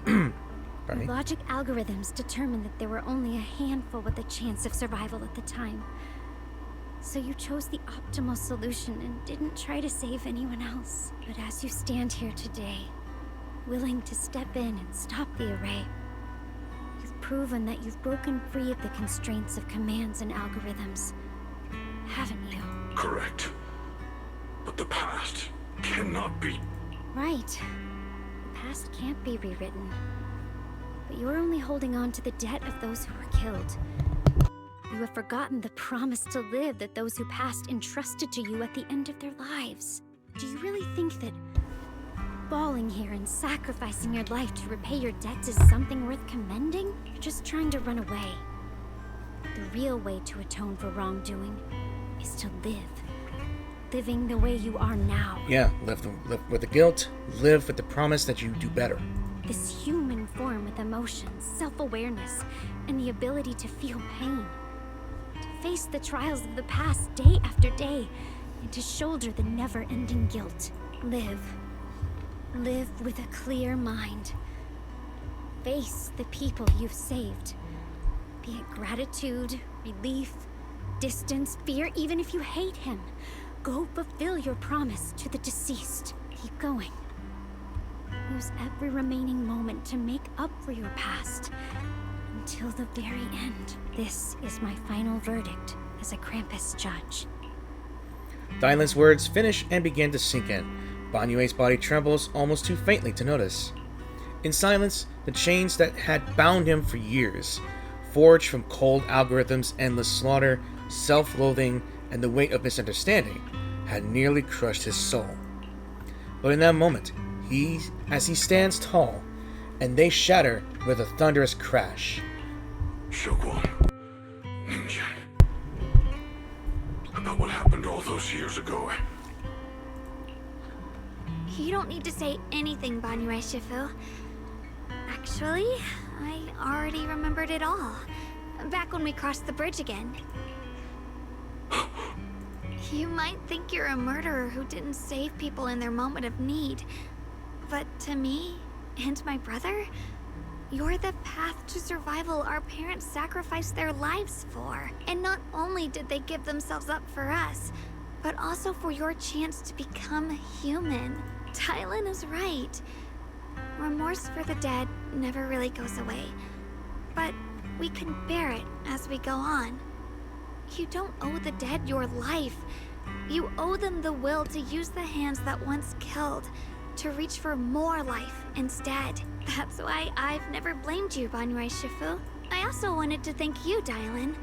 The logic algorithms determined that there were only a handful with a chance of survival at the time. So you chose the optimal solution and didn't try to save anyone else. But as you stand here today, willing to step in and stop the array, you've proven that you've broken free of the constraints of commands and algorithms. Haven't you? Correct. But the past cannot be... Right. The past can't be rewritten. But you're only holding on to the debt of those who were killed. You have forgotten the promise to live that those who passed entrusted to you at the end of their lives. Do you really think that falling here and sacrificing your life to repay your debts is something worth commending? You're just trying to run away. The real way to atone for wrongdoing is to live. Living the way you are now. Yeah, live with the guilt, live with the promise that you do better. This human form with emotions, self-awareness, and the ability to feel pain. To face the trials of the past day after day, and to shoulder the never-ending guilt. Live. Live with a clear mind. Face the people you've saved. Be it gratitude, relief, distance, fear, even if you hate him. Go fulfill your promise to the deceased. Keep going. Use every remaining moment to make up for your past. Until the very end. This is my final verdict as a Krampus judge. Dylan's words finish and begin to sink in. Banyue's body trembles almost too faintly to notice. In silence, the chains that had bound him for years, forged from cold algorithms, endless slaughter, self-loathing, and the weight of misunderstanding, had nearly crushed his soul. But in that moment, as he stands tall, and they shatter with a thunderous crash. Shokwon, Ninja, about what happened all those years ago. You don't need to say anything, Banyue Shifu. Actually, I already remembered it all. Back when we crossed the bridge again. You might think you're a murderer who didn't save people in their moment of need. But to me, and my brother, you're the path to survival our parents sacrificed their lives for. And not only did they give themselves up for us, but also for your chance to become human. Tylan is right. Remorse for the dead never really goes away. But we can bear it as we go on. You don't owe the dead your life. You owe them the will to use the hands that once killed, to reach for more life instead. That's why I've never blamed you, Banyue Shifu. I also wanted to thank you, Dylan,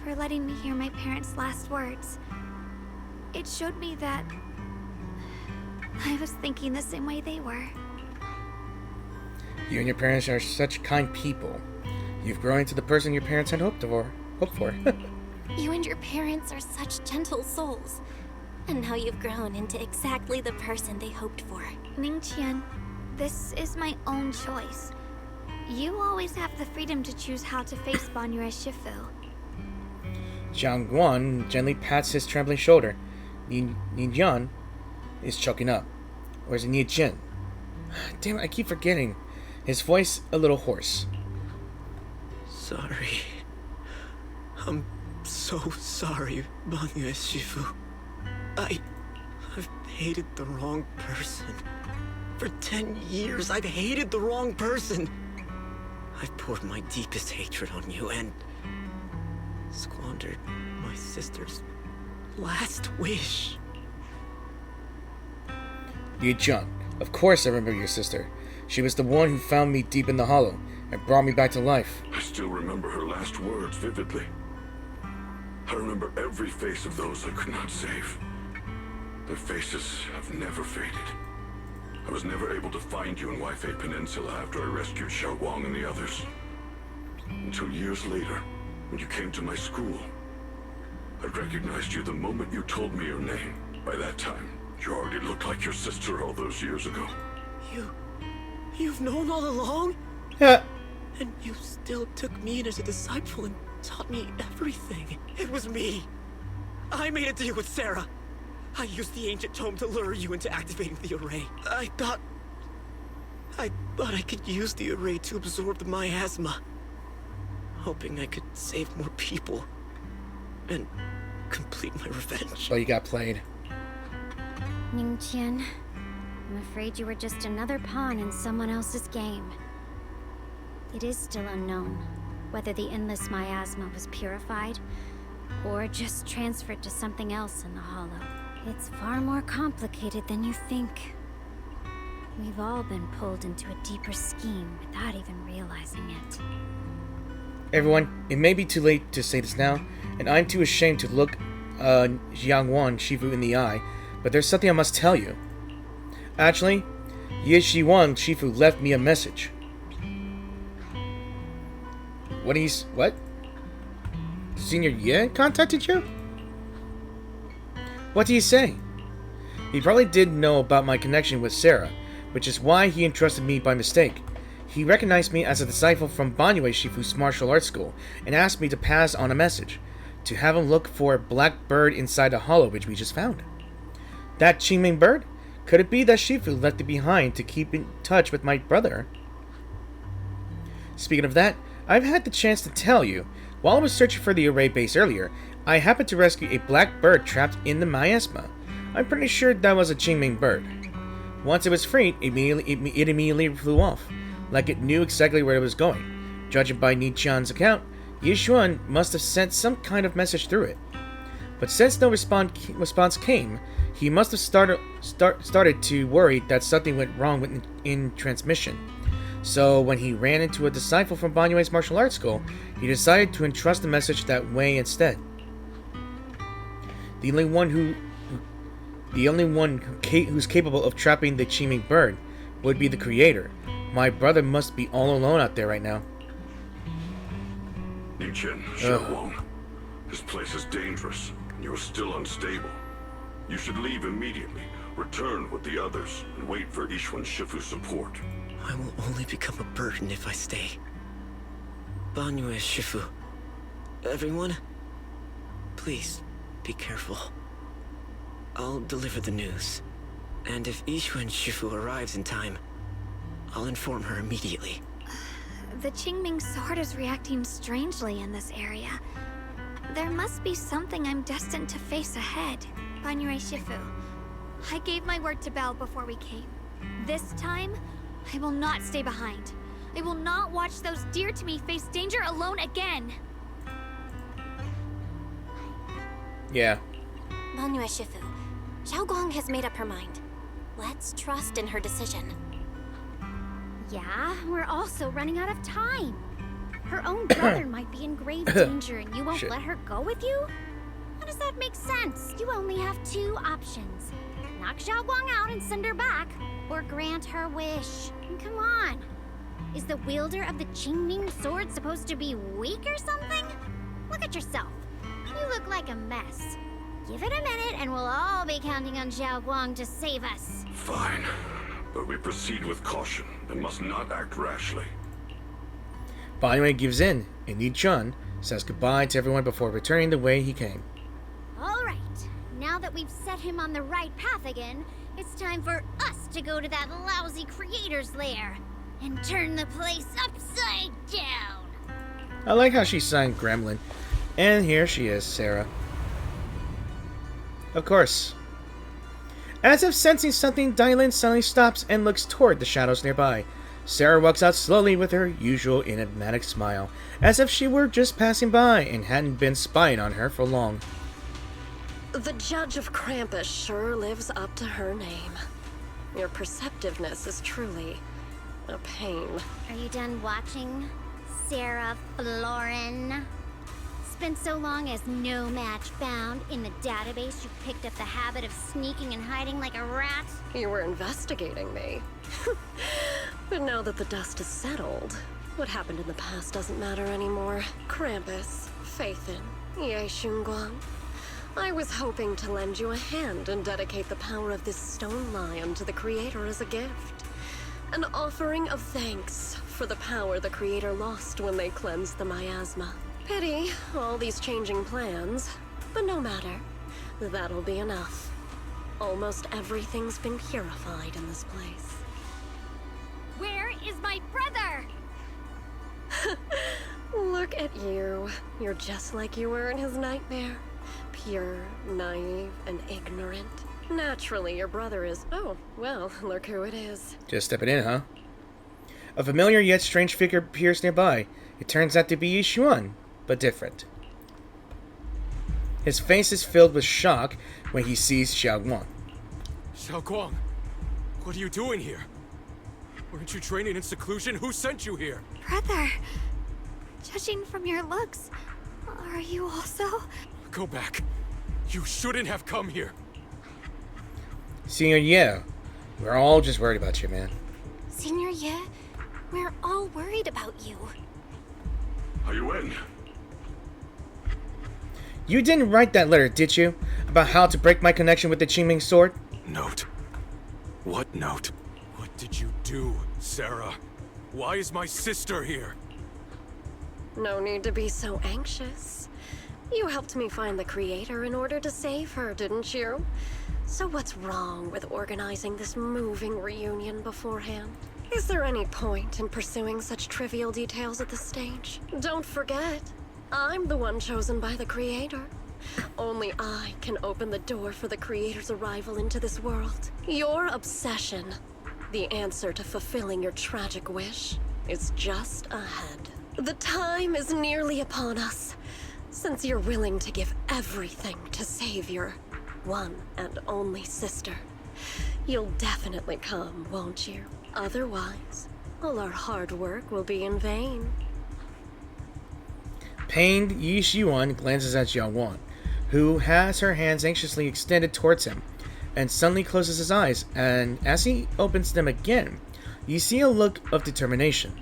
for letting me hear my parents' last words. It showed me that I was thinking the same way they were. You and your parents are such kind people. You've grown into the person your parents had hoped for. You and your parents are such gentle souls. And now you've grown into exactly the person they hoped for. Ningqian, this is my own choice. You always have the freedom to choose how to face Banyue Shifu. Jiang Guan gently pats his trembling shoulder. Ningyan is choking up. Or is it Nijin? Damn it, I keep forgetting. His voice a little hoarse. Sorry. I'm so sorry, Banyue Shifu. I've hated the wrong person. For 10 years, I've hated the wrong person. I've poured my deepest hatred on you and squandered my sister's last wish. Nijin, of course I remember your sister. She was the one who found me deep in the hollow and brought me back to life. I still remember her last words vividly. I remember every face of those I could not save. Their faces have never faded. I was never able to find you in Waifei Peninsula after I rescued Xiao Guang and the others. Until years later, when you came to my school. I recognized you the moment you told me your name. By that time, you already looked like your sister all those years ago. You've known all along? Yeah. And you still took me in as a disciple and taught me everything. It was me. I made a deal with Sarah. I used the ancient tome to lure you into activating the array. I thought I could use the array to absorb the miasma. Hoping I could save more people. And complete my revenge. Oh, you got played. Ningqian, I'm afraid you were just another pawn in someone else's game. It is still unknown whether the endless miasma was purified or just transferred to something else in the hollow. It's far more complicated than you think. We've all been pulled into a deeper scheme without even realizing it. Everyone, it may be too late to say this now, and I'm too ashamed to look Jiangwan Shifu in the eye, but there's something I must tell you. Actually, Ye Shiwan Shifu left me a message. What? Senior Ye contacted you? What did he say? He probably didn't know about my connection with Sarah, which is why he entrusted me by mistake. He recognized me as a disciple from Banyue Shifu's martial arts school and asked me to pass on a message, to have him look for a black bird inside the hollow which we just found. That Qingming bird Could it be that Shifu left it behind to keep in touch with my brother? Speaking of that, I've had the chance to tell you. While I was searching for the array base earlier, I happened to rescue a black bird trapped in the miasma. I'm pretty sure that was a Qingming bird. Once it was freed, it immediately flew off, like it knew exactly where it was going. Judging by Ni-chan's account, Yishuan must have sent some kind of message through it. But since no response came, he must have started to worry that something went wrong in transmission. So when he ran into a disciple from Banyue's martial arts school, he decided to entrust the message that way instead. The only one who's capable of trapping the Qingming bird would be the creator. My brother must be all alone out there right now. Chen, Xiaowang, this place is dangerous, and you're still unstable. You should leave immediately, return with the others, and wait for Yishuan Shifu's support. I will only become a burden if I stay. Banyue Shifu. Everyone, please be careful. I'll deliver the news. And if Yishuan Shifu arrives in time, I'll inform her immediately. The Qingming sword is reacting strangely in this area. There must be something I'm destined to face ahead. Banyue Shifu, I gave my word to Belle before we came. This time, I will not stay behind. I will not watch those dear to me face danger alone again. Yeah. Banyue Shifu, Xiaoguang has made up her mind. Let's trust in her decision. Yeah, we're also running out of time. Her own brother might be in grave danger and you won't let her go with you? How does that make sense? You only have two options. Knock Xiaoguang out and send her back, or grant her wish. And come on. Is the wielder of the Qingming sword supposed to be weak or something? Look at yourself. You look like a mess. Give it a minute and we'll all be counting on Xiaoguang to save us. Fine, but we proceed with caution and must not act rashly. Banyue gives in, and Ni-chan says goodbye to everyone before returning the way he came. Alright, now that we've set him on the right path again, it's time for us to go to that lousy creator's lair and turn the place upside down. I like how she signed Gremlin. And here she is, Sarah. Of course. As if sensing something, Dylan suddenly stops and looks toward the shadows nearby. Sarah walks out slowly with her usual enigmatic smile, as if she were just passing by and hadn't been spying on her for long. The Judge of Krampus sure lives up to her name. Your perceptiveness is truly a pain. Are you done watching, Sarah Florin? Spent so long as no match found in the database, you picked up the habit of sneaking and hiding like a rat? You were investigating me. But now that the dust is settled, what happened in the past doesn't matter anymore. Krampus, Faithin, Ye Xunguang. I was hoping to lend you a hand and dedicate the power of this stone lion to the Creator as a gift. An offering of thanks for the power the Creator lost when they cleansed the miasma. Pity, all these changing plans, but no matter. That'll be enough. Almost everything's been purified in this place. Where is my brother? Look at you. You're just like you were in his nightmare. Pure, naive, and ignorant. Naturally, your brother is... Oh, well, look who it is. Just stepping in, huh? A familiar yet strange figure appears nearby. It turns out to be Yishuan, but different. His face is filled with shock when he sees Xiaoguang. Xiaoguang, what are you doing here? Weren't you training in seclusion? Who sent you here? Brother, judging from your looks, are you also? Go back. You shouldn't have come here. Senior Ye, we're all just worried about you, man. Senior Ye, we're all worried about you. Are you in? You didn't write that letter, did you? About how to break my connection with the Qingming sword? Note? What note? What did you do, Sarah? Why is my sister here? No need to be so anxious. You helped me find the Creator in order to save her, didn't you? So what's wrong with organizing this moving reunion beforehand? Is there any point in pursuing such trivial details at this stage? Don't forget, I'm the one chosen by the Creator. Only I can open the door for the Creator's arrival into this world. Your obsession, the answer to fulfilling your tragic wish, is just ahead. The time is nearly upon us, since you're willing to give everything to save your one and only sister. You'll definitely come, won't you? Otherwise, all our hard work will be in vain. Pained, Yi Shiwan glances at Xiaowang, who has her hands anxiously extended towards him, and suddenly closes his eyes, and as he opens them again, you see a look of determination.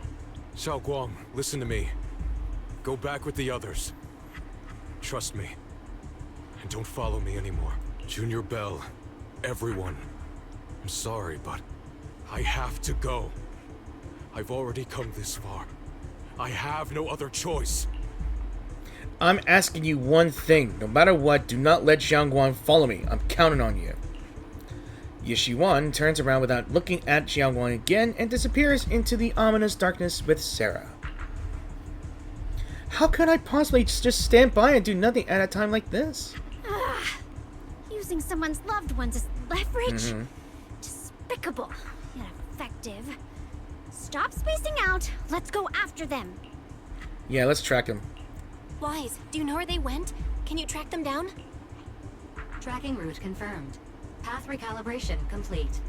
Xiaoguang, listen to me. Go back with the others. Trust me. And don't follow me anymore. Junior Bell, everyone. I'm sorry, but I have to go. I've already come this far. I have no other choice. I'm asking you one thing. No matter what, do not let Xiaoguang follow me. I'm counting on you. Yishiwan turns around without looking at Xiaoguang again and disappears into the ominous darkness with Sarah. How could I possibly just stand by and do nothing at a time like this? Using someone's loved ones as leverage? Despicable. Ineffective. Stop spacing out. Let's go after them. Yeah, let's track him. Wise, do you know where they went? Can you track them down? Tracking route confirmed. Path recalibration complete.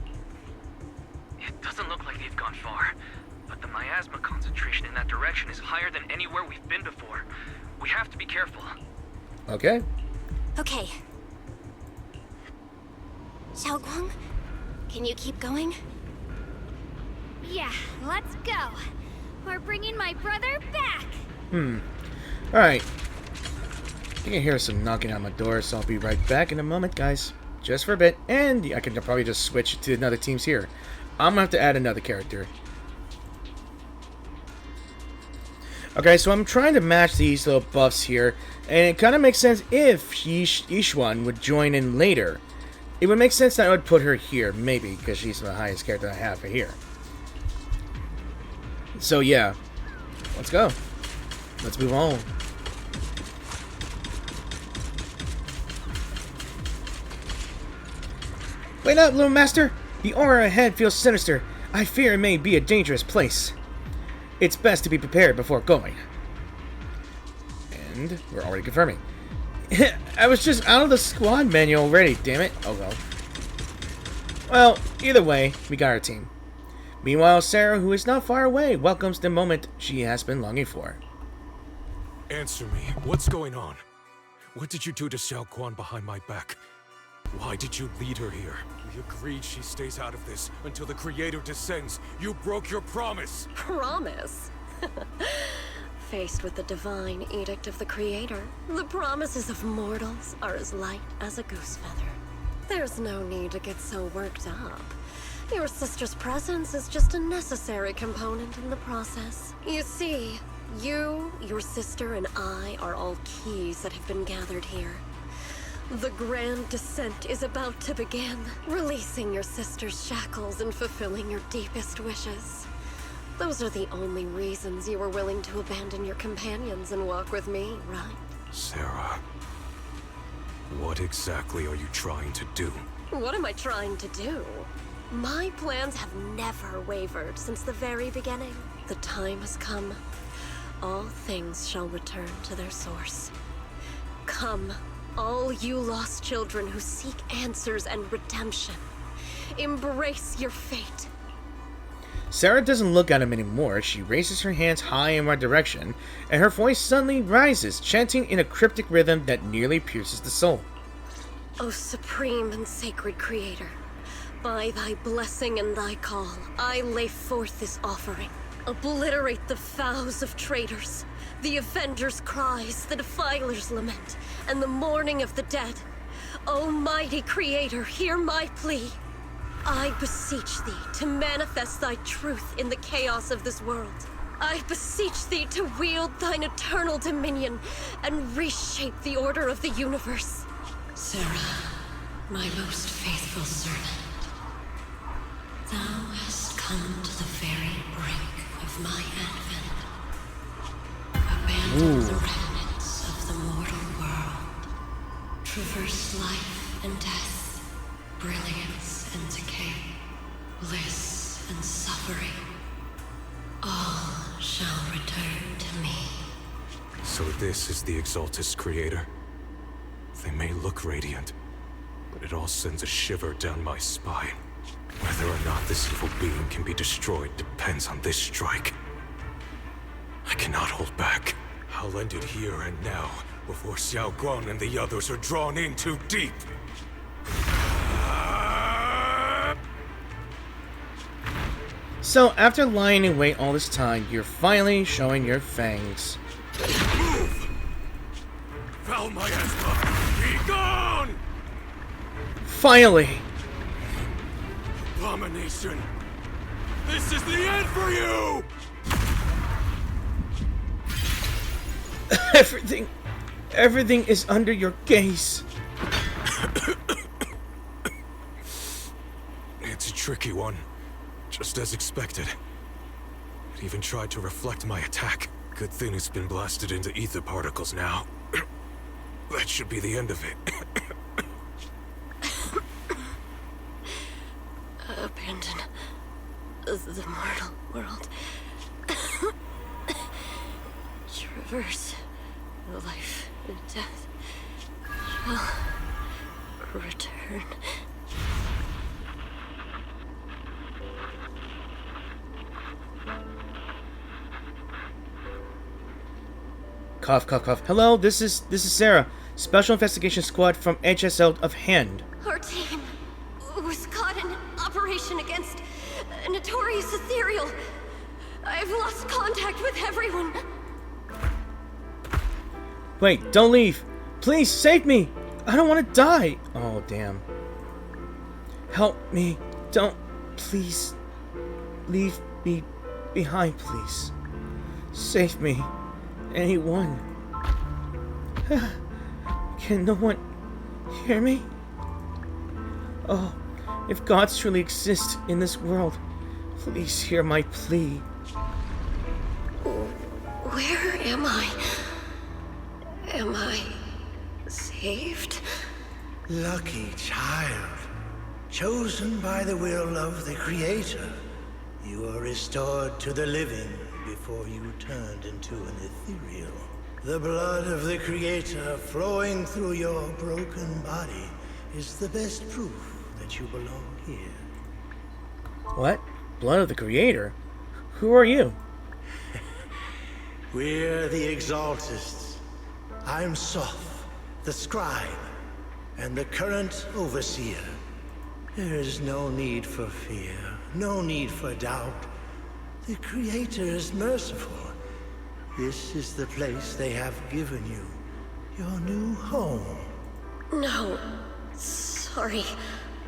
It doesn't look like they've gone far, but the miasma concentration in that direction is higher than anywhere we've been before. We have to be careful. Okay. Okay. Xiaoguang, can you keep going? Yeah, let's go. We're bringing my brother back. Alright. I can hear some knocking on my door, so I'll be right back in a moment, guys. Just for a bit, and I can probably just switch to another teams here. I'm gonna have to add another character. Okay, so I'm trying to match these little buffs here, and it kind of makes sense if Yishuan would join in later. It would make sense that I would put her here, maybe, because she's the highest character I have for here. So yeah, let's go. Let's move on. Wait up, little master! The aura ahead feels sinister. I fear it may be a dangerous place. It's best to be prepared before going. And we're already confirming. I was just out of the squad menu already, damn it. Oh well. Well, either way, we got our team. Meanwhile, Sarah, who is not far away, welcomes the moment she has been longing for. Answer me. What's going on? What did you do to Xiao Quan behind my back? Why did you lead her here? We agreed she stays out of this until the Creator descends. You broke your promise! Promise? Faced with the divine edict of the Creator, the promises of mortals are as light as a goose feather. There's no need to get so worked up. Your sister's presence is just a necessary component in the process. You see, you, your sister, and I are all keys that have been gathered here. The grand descent is about to begin, releasing your sister's shackles and fulfilling your deepest wishes. Those are the only reasons you were willing to abandon your companions and walk with me, right? Sarah, what exactly are you trying to do? What am I trying to do? My plans have never wavered since the very beginning. The time has come. All things shall return to their source. Come, all you lost children who seek answers and redemption. Embrace your fate. Sarah doesn't look at him anymore. She raises her hands high in my direction, and her voice suddenly rises, chanting in a cryptic rhythm that nearly pierces the soul. O supreme and sacred Creator, by thy blessing and thy call, I lay forth this offering. Obliterate the vows of traitors, the avengers' cries, the defilers' lament, and the mourning of the dead. O mighty Creator, hear my plea. I beseech thee to manifest thy truth in the chaos of this world. I beseech thee to wield thine eternal dominion and reshape the order of the universe. Sarah, my most faithful servant. Thou hast come to the very brink of my advent. Abandon the remnants of the mortal world. Traverse life and death, brilliance and decay, bliss and suffering. All shall return to me. So this is the Exaltus creator. They may look radiant, but it all sends a shiver down my spine. Whether or not this evil being can be destroyed depends on this strike. I cannot hold back. I'll end it here and now, before Xiao Guang and the others are drawn in too deep. So, after lying in wait all this time, you're finally showing your fangs. Move! Val Miasma, be gone! Finally! Abomination! This is the end for you! Everything is under your gaze. It's a tricky one. Just as expected. It even tried to reflect my attack. Good thing it's been blasted into ether particles now. That should be the end of it. Abandon the mortal world. Traverse life and death. Shall return. Cough, cough, cough. Hello, this is Sarah, Special Investigation Squad from HSL of Hand. Our team was caught in operation against a notorious ethereal. I've lost contact with everyone. Wait, don't leave. Please, save me. I don't want to die. Oh, damn. Help me. Don't. Please. Leave me behind, please. Save me. Anyone. Can no one hear me? Oh, if gods truly exist in this world, please hear my plea. Where am I? Am I saved? Lucky child, chosen by the will of the Creator, you are restored to the living before you turned into an ethereal. The blood of the Creator flowing through your broken body is the best proof that you belong here. What? Blood of the Creator? Who are you? We're the Exaltists. I'm Soph, the Scribe, and the current Overseer. There is no need for fear, no need for doubt. The Creator is merciful. This is the place they have given you. Your new home. No. Sorry.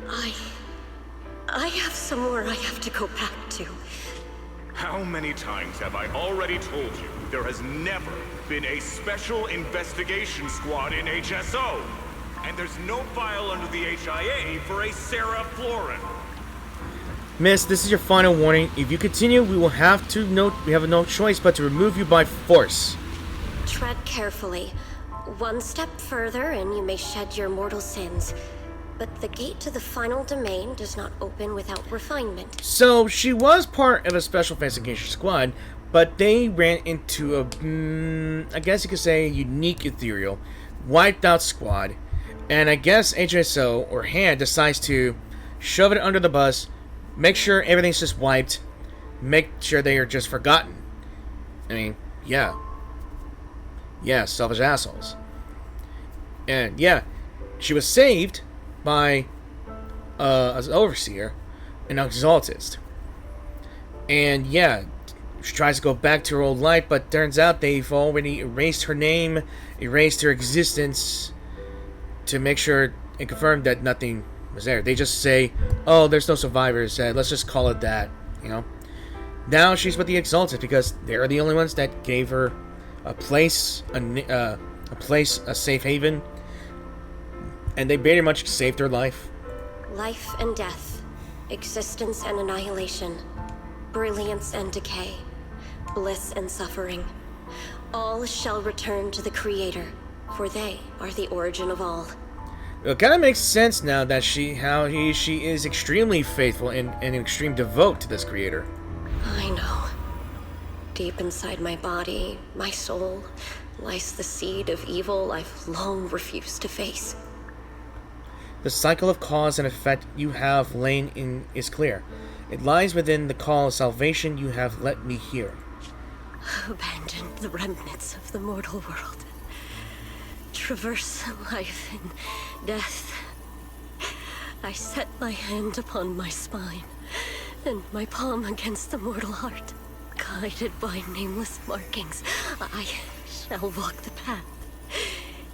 I have somewhere I have to go back to. How many times have I already told you there has never been a special investigation squad in HSO? And there's no file under the HIA for a Sarah Florin. Miss, this is your final warning. If you continue, we have no choice but to remove you by force. Tread carefully. One step further and you may shed your mortal sins. But the gate to the final domain does not open without refinement. So, she was part of a special investigation squad, but they ran into a, I guess you could say, unique ethereal, wiped out squad. And I guess HSO, or HAND, decides to shove it under the bus, make sure everything's just wiped, make sure they are just forgotten. I mean, yeah. Yeah, selfish assholes. And yeah, she was saved by an Overseer, an Exaltist. And yeah, she tries to go back to her old life, but turns out they've already erased her name, erased her existence, to make sure and confirm that nothing was there. They just say, oh, there's no survivors, let's just call it that, you know. Now she's with the Exalted because they're the only ones that gave her a place, a safe haven. And they very much saved her life. Life and death, existence and annihilation, brilliance and decay, bliss and suffering. All shall return to the Creator, for they are the origin of all. It kind of makes sense now that she is extremely faithful and extreme devote to this Creator. I know. Deep inside my body, my soul, lies the seed of evil I've long refused to face. The cycle of cause and effect you have lain in is clear. It lies within the call of salvation you have let me hear. Abandon the remnants of the mortal world. Traverse life and death. I set my hand upon my spine, and my palm against the mortal heart. Guided by nameless markings, I shall walk the path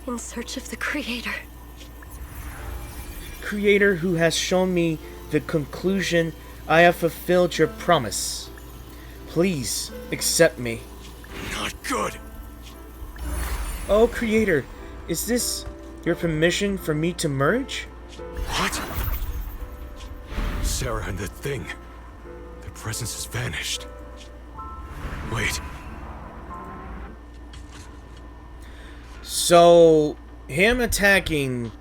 in search of the Creator. Creator who has shown me the conclusion, I have fulfilled your promise. Please accept me. Not good. Oh, Creator, is this your permission for me to merge? What? Sarah and the thing. Their presence has vanished. Wait. So, him attacking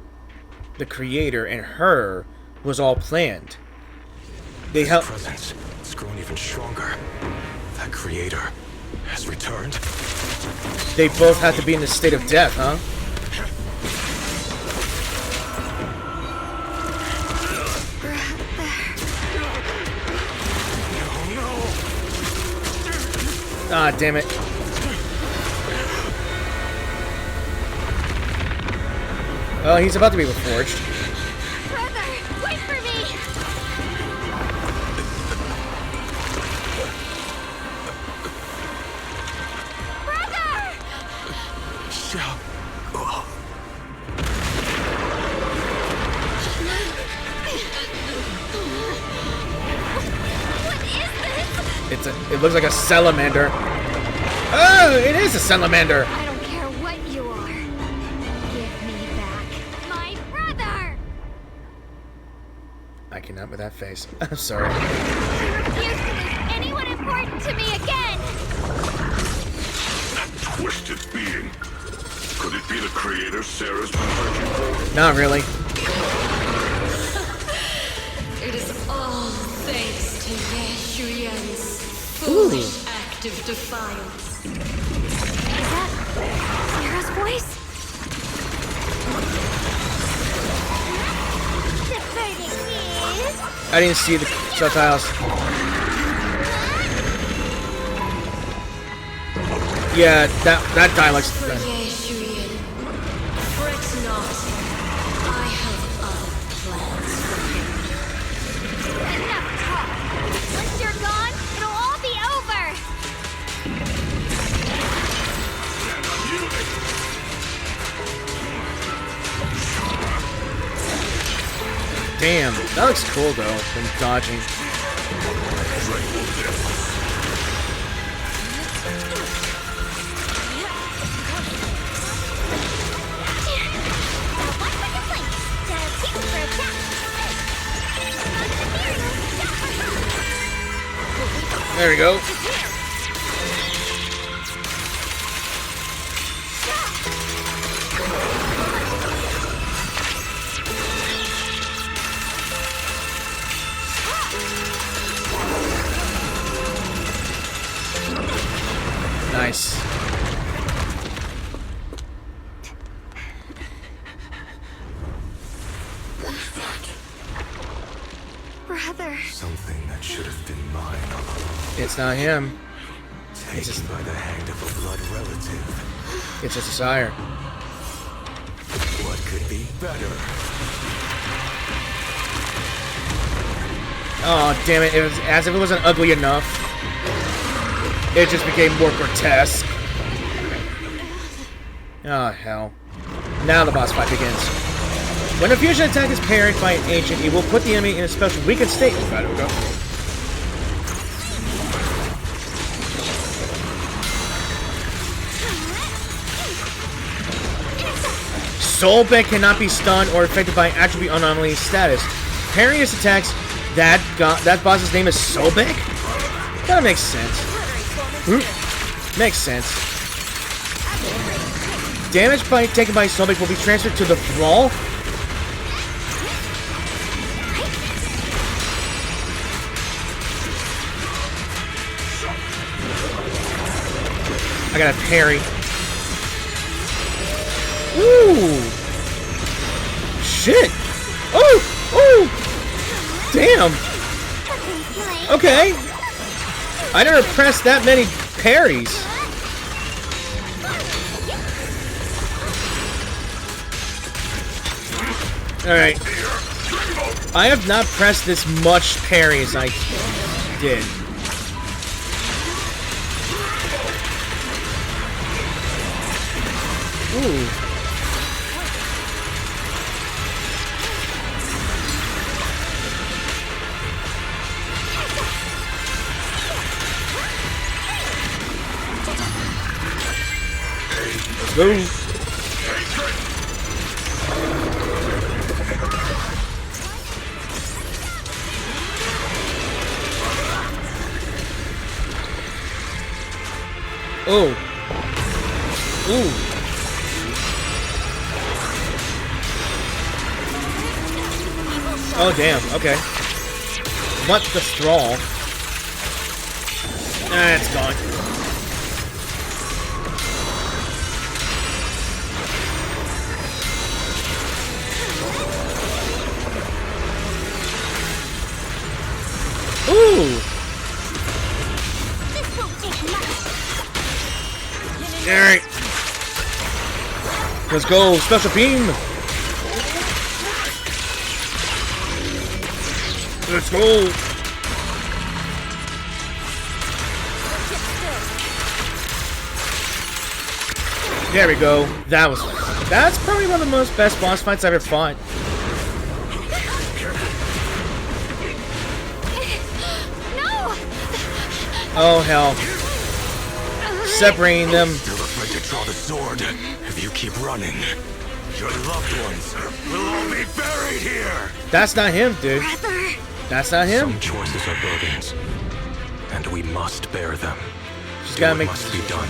the Creator and her was all planned. They helped. Presence. It's grown even stronger. That Creator has returned. They both have to be in a state of death, huh? Ah, damn it. Oh, he's about to be reforged. Brother, wait for me! Brother! It looks like a salamander. Oh, it is a salamander. I don't care what you are. Give me back my brother! I cannot with that face. I'm sorry. I refuse to lose anyone important to me again! That twisted being. Could it be the Creator Sarah's been searching for? Not really. It is all thanks to Ye Shuyan's foolish act of defiance. Is that Sarah's voice? The verdict is... I didn't see the subtitles. Yeah, that dialect's For Ye Shuyan, fret not. I have other plans for him. Enough talk! Once you're gone, it'll all be over! Damn, that looks cool though, them dodging. There we go. Nice. Brother. Something that should have been mine all along. It's not him. Taken by the hand of a blood relative. It's his desire. What could be better? Oh, damn it. It was as if it wasn't ugly enough. It just became more grotesque. Oh, hell. Now the boss fight begins. When a fusion attack is parried by an ancient, it will put the enemy in a special weakened state. Oh, there we go. Soulbeck cannot be stunned or affected by attribute anomaly status. Parrying his attacks. That boss's name is Soulbeck? That makes sense. Makes sense. Damage taken by Soulbeck will be transferred to the Thrall. I got a parry. Ooh! Shit! Oh! Damn! Okay. I never pressed that many parries. Alright. I have not pressed this much parry as I did. Ooh. Let's go. Oh. Ooh. Oh, damn. Okay. What the Thrall? Ah, it's gone. Ooh! Alright. Let's go. Special beam. Let's go. There we go. That's probably one of the most best boss fights I've ever fought. Oh hell. Separating them. You're afraid to draw the sword. If you keep running, your loved ones will all be buried here. That's not him, dude. That's not him. Some choices are burdens, and we must bear them. She's gotta make. Must be done.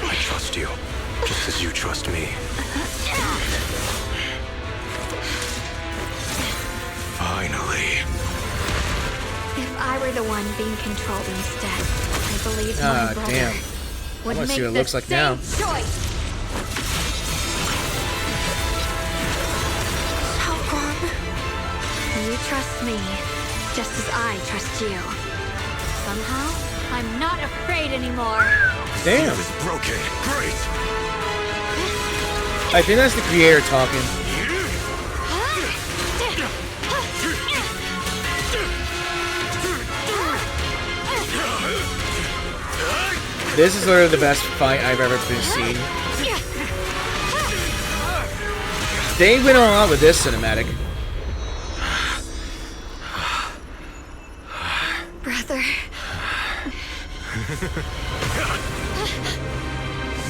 I trust you, just as you trust me. Finally. If I were the one being controlled instead, I believe my brother damn. would I want to make see what it the looks like same now. choice. You trust me, just as I trust you. Somehow, I'm not afraid anymore. Damn. It is broken. Great. I think that's the creator talking. This is literally the best fight I've ever been seen. They went all out with this cinematic. Brother.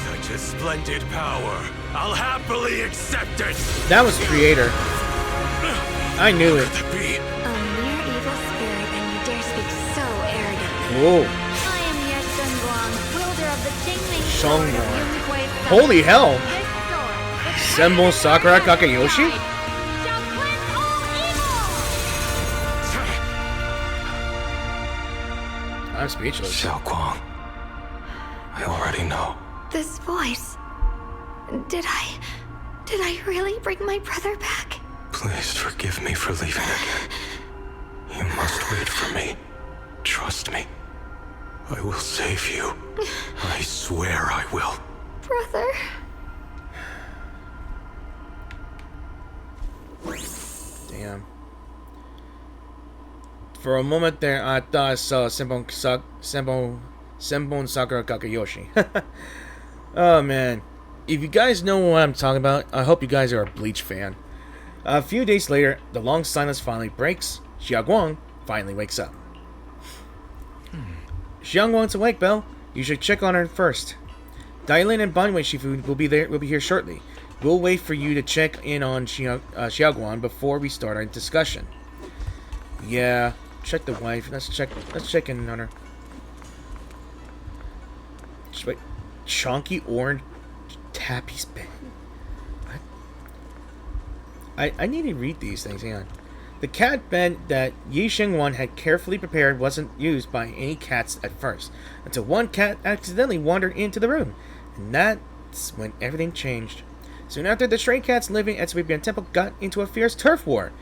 Such a splendid power. I'll happily accept it. That was creator. I knew it. A mere evil spirit, and you dare speak so arrogantly. Whoa. I am Yeshunguang, wielder of the Qingming sword of Shongguang. Yunquei Summit. Holy hell. This sword, Senbon Sakura Kakayoshi? shall cleanse all evil! I'm speechless. Xiao Guang. I already know. This voice. Did I really bring my brother back? Please forgive me for leaving again. You must wait for me. Trust me. I will save you. I swear I will. Brother. Damn. For a moment there, I thought I saw Senbon Sakura Kakayoshi. Oh man. If you guys know what I'm talking about, I hope you guys are a Bleach fan. A few days later, the long silence finally breaks. Xiaoguang finally wakes up. Xiaoguang's awake, Belle. You should check on her first. Dailin and Banwei Shifu will be here shortly. We'll wait for you to check in on Xiaoguan before we start our discussion. Yeah, check the wife. Let's check in on her. Just wait. Chunky orange tappy's bed. What? I need to read these things. Hang on. The cat bed that Yi Xingwan had carefully prepared wasn't used by any cats at first, until one cat accidentally wandered into the room, and that's when everything changed. Soon after, the stray cats living at Sweetbeard Temple got into a fierce turf war,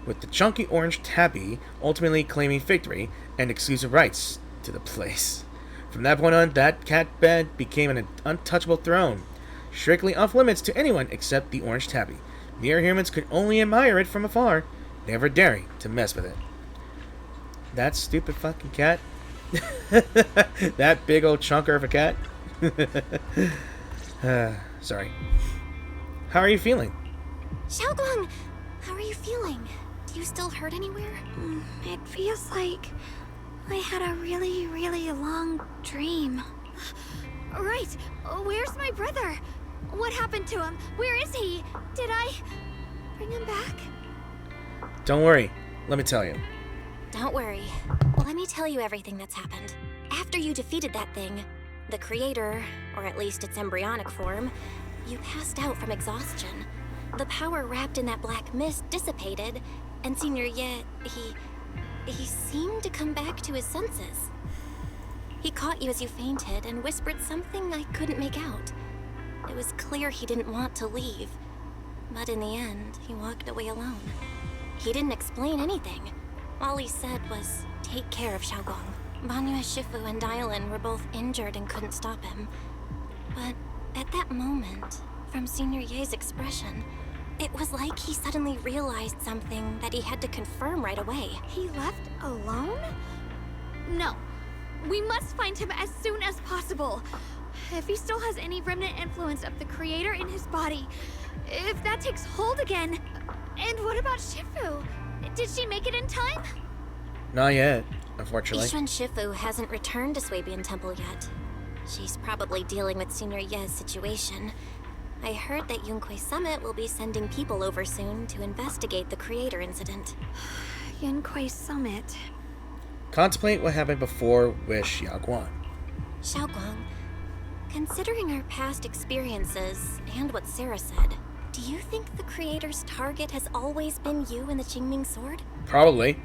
with the chunky orange tabby ultimately claiming victory and exclusive rights to the place. From that point on, that cat bed became an untouchable throne, strictly off limits to anyone except the orange tabby. Mere humans could only admire it from afar, never daring to mess with it. That stupid fucking cat. That big old chunker of a cat. Sorry. How are you feeling? Xiaoguang, how are you feeling? Do you still hurt anywhere? It feels like I had a really, really long dream. Right. Where's my brother? What happened to him? Where is he? Did I bring him back? Don't worry. Let me tell you. Don't worry. Let me tell you everything that's happened. After you defeated that thing, the creator, or at least its embryonic form, you passed out from exhaustion. The power wrapped in that black mist dissipated, and Senior Ye, he seemed to come back to his senses. He caught you as you fainted and whispered something I couldn't make out. It was clear he didn't want to leave, but in the end, he walked away alone. He didn't explain anything. All he said was, take care of Xiaoguang. Banyue Shifu and Dylan were both injured and couldn't stop him. But at that moment, from Senior Ye's expression, it was like he suddenly realized something that he had to confirm right away. He left alone? No. We must find him as soon as possible. If he still has any remnant influence of the creator in his body, if that takes hold again. And what about Shifu? Did she make it in time? Not yet, unfortunately. Yixuan Shifu hasn't returned to Swabian Temple yet. She's probably dealing with Senior Ye's situation. I heard that Yunquay Summit will be sending people over soon to investigate the creator incident. Yunquay Summit. Contemplate what happened before with Xiaoguang. Xiaoguang, considering our past experiences and what Sarah said, do you think the creator's target has always been you and the Qingming sword? Probably.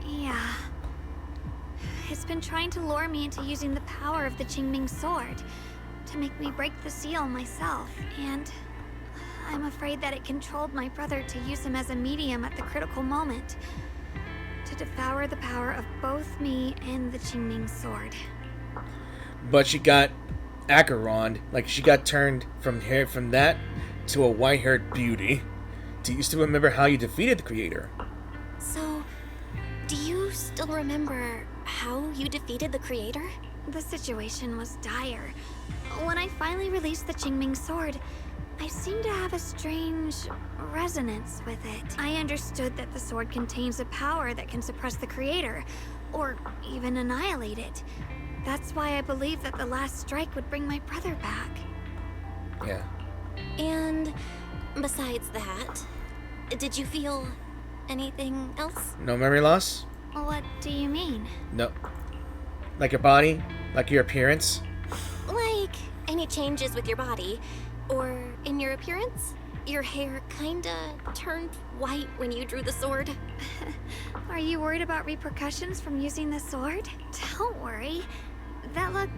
Yeah. It's been trying to lure me into using the power of the Qingming sword to make me break the seal myself, and I'm afraid that it controlled my brother to use him as a medium at the critical moment to devour the power of both me and the Qingming sword. But she got Acheron, like she got turned from that to a white-haired beauty. Do you still remember how you defeated the creator? So, do you still remember how you defeated the creator? The situation was dire. When I finally released the Qingming sword, I seemed to have a strange resonance with it. I understood that the sword contains a power that can suppress the creator, or even annihilate it. That's why I believed that the last strike would bring my brother back. Yeah. And besides that, did you feel anything else? No memory loss? What do you mean? No. Like your body? Like your appearance? Like any changes with your body, or in your appearance? Your hair kinda turned white when you drew the sword. Are you worried about repercussions from using the sword? Don't worry. That look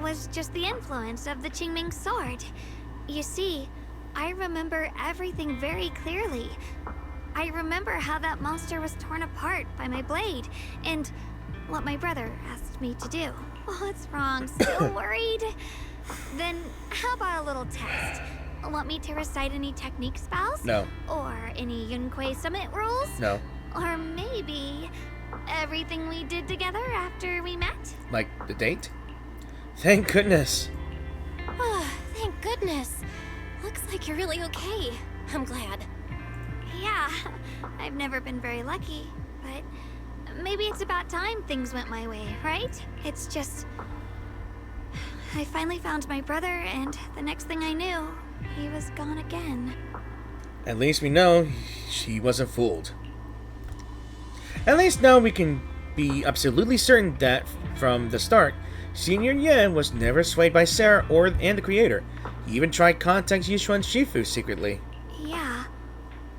was just the influence of the Qingming sword. You see, I remember everything very clearly. I remember how that monster was torn apart by my blade, and what my brother asked me to do. What's wrong? Still worried? Then how about a little test? Want me to recite any technique spells? No. Or any Yunquay Summit rules? No. Or maybe everything we did together after we met? Like the date? Thank goodness. Oh, thank goodness. Looks like you're really okay. I'm glad. Yeah, I've never been very lucky, but maybe it's about time things went my way, right? It's just... I finally found my brother, and the next thing I knew, he was gone again. At least we know she wasn't fooled. At least now we can be absolutely certain that from the start, Senior Ye was never swayed by Sarah and the creator. He even tried contacting Yushu and Shifu secretly. Yeah.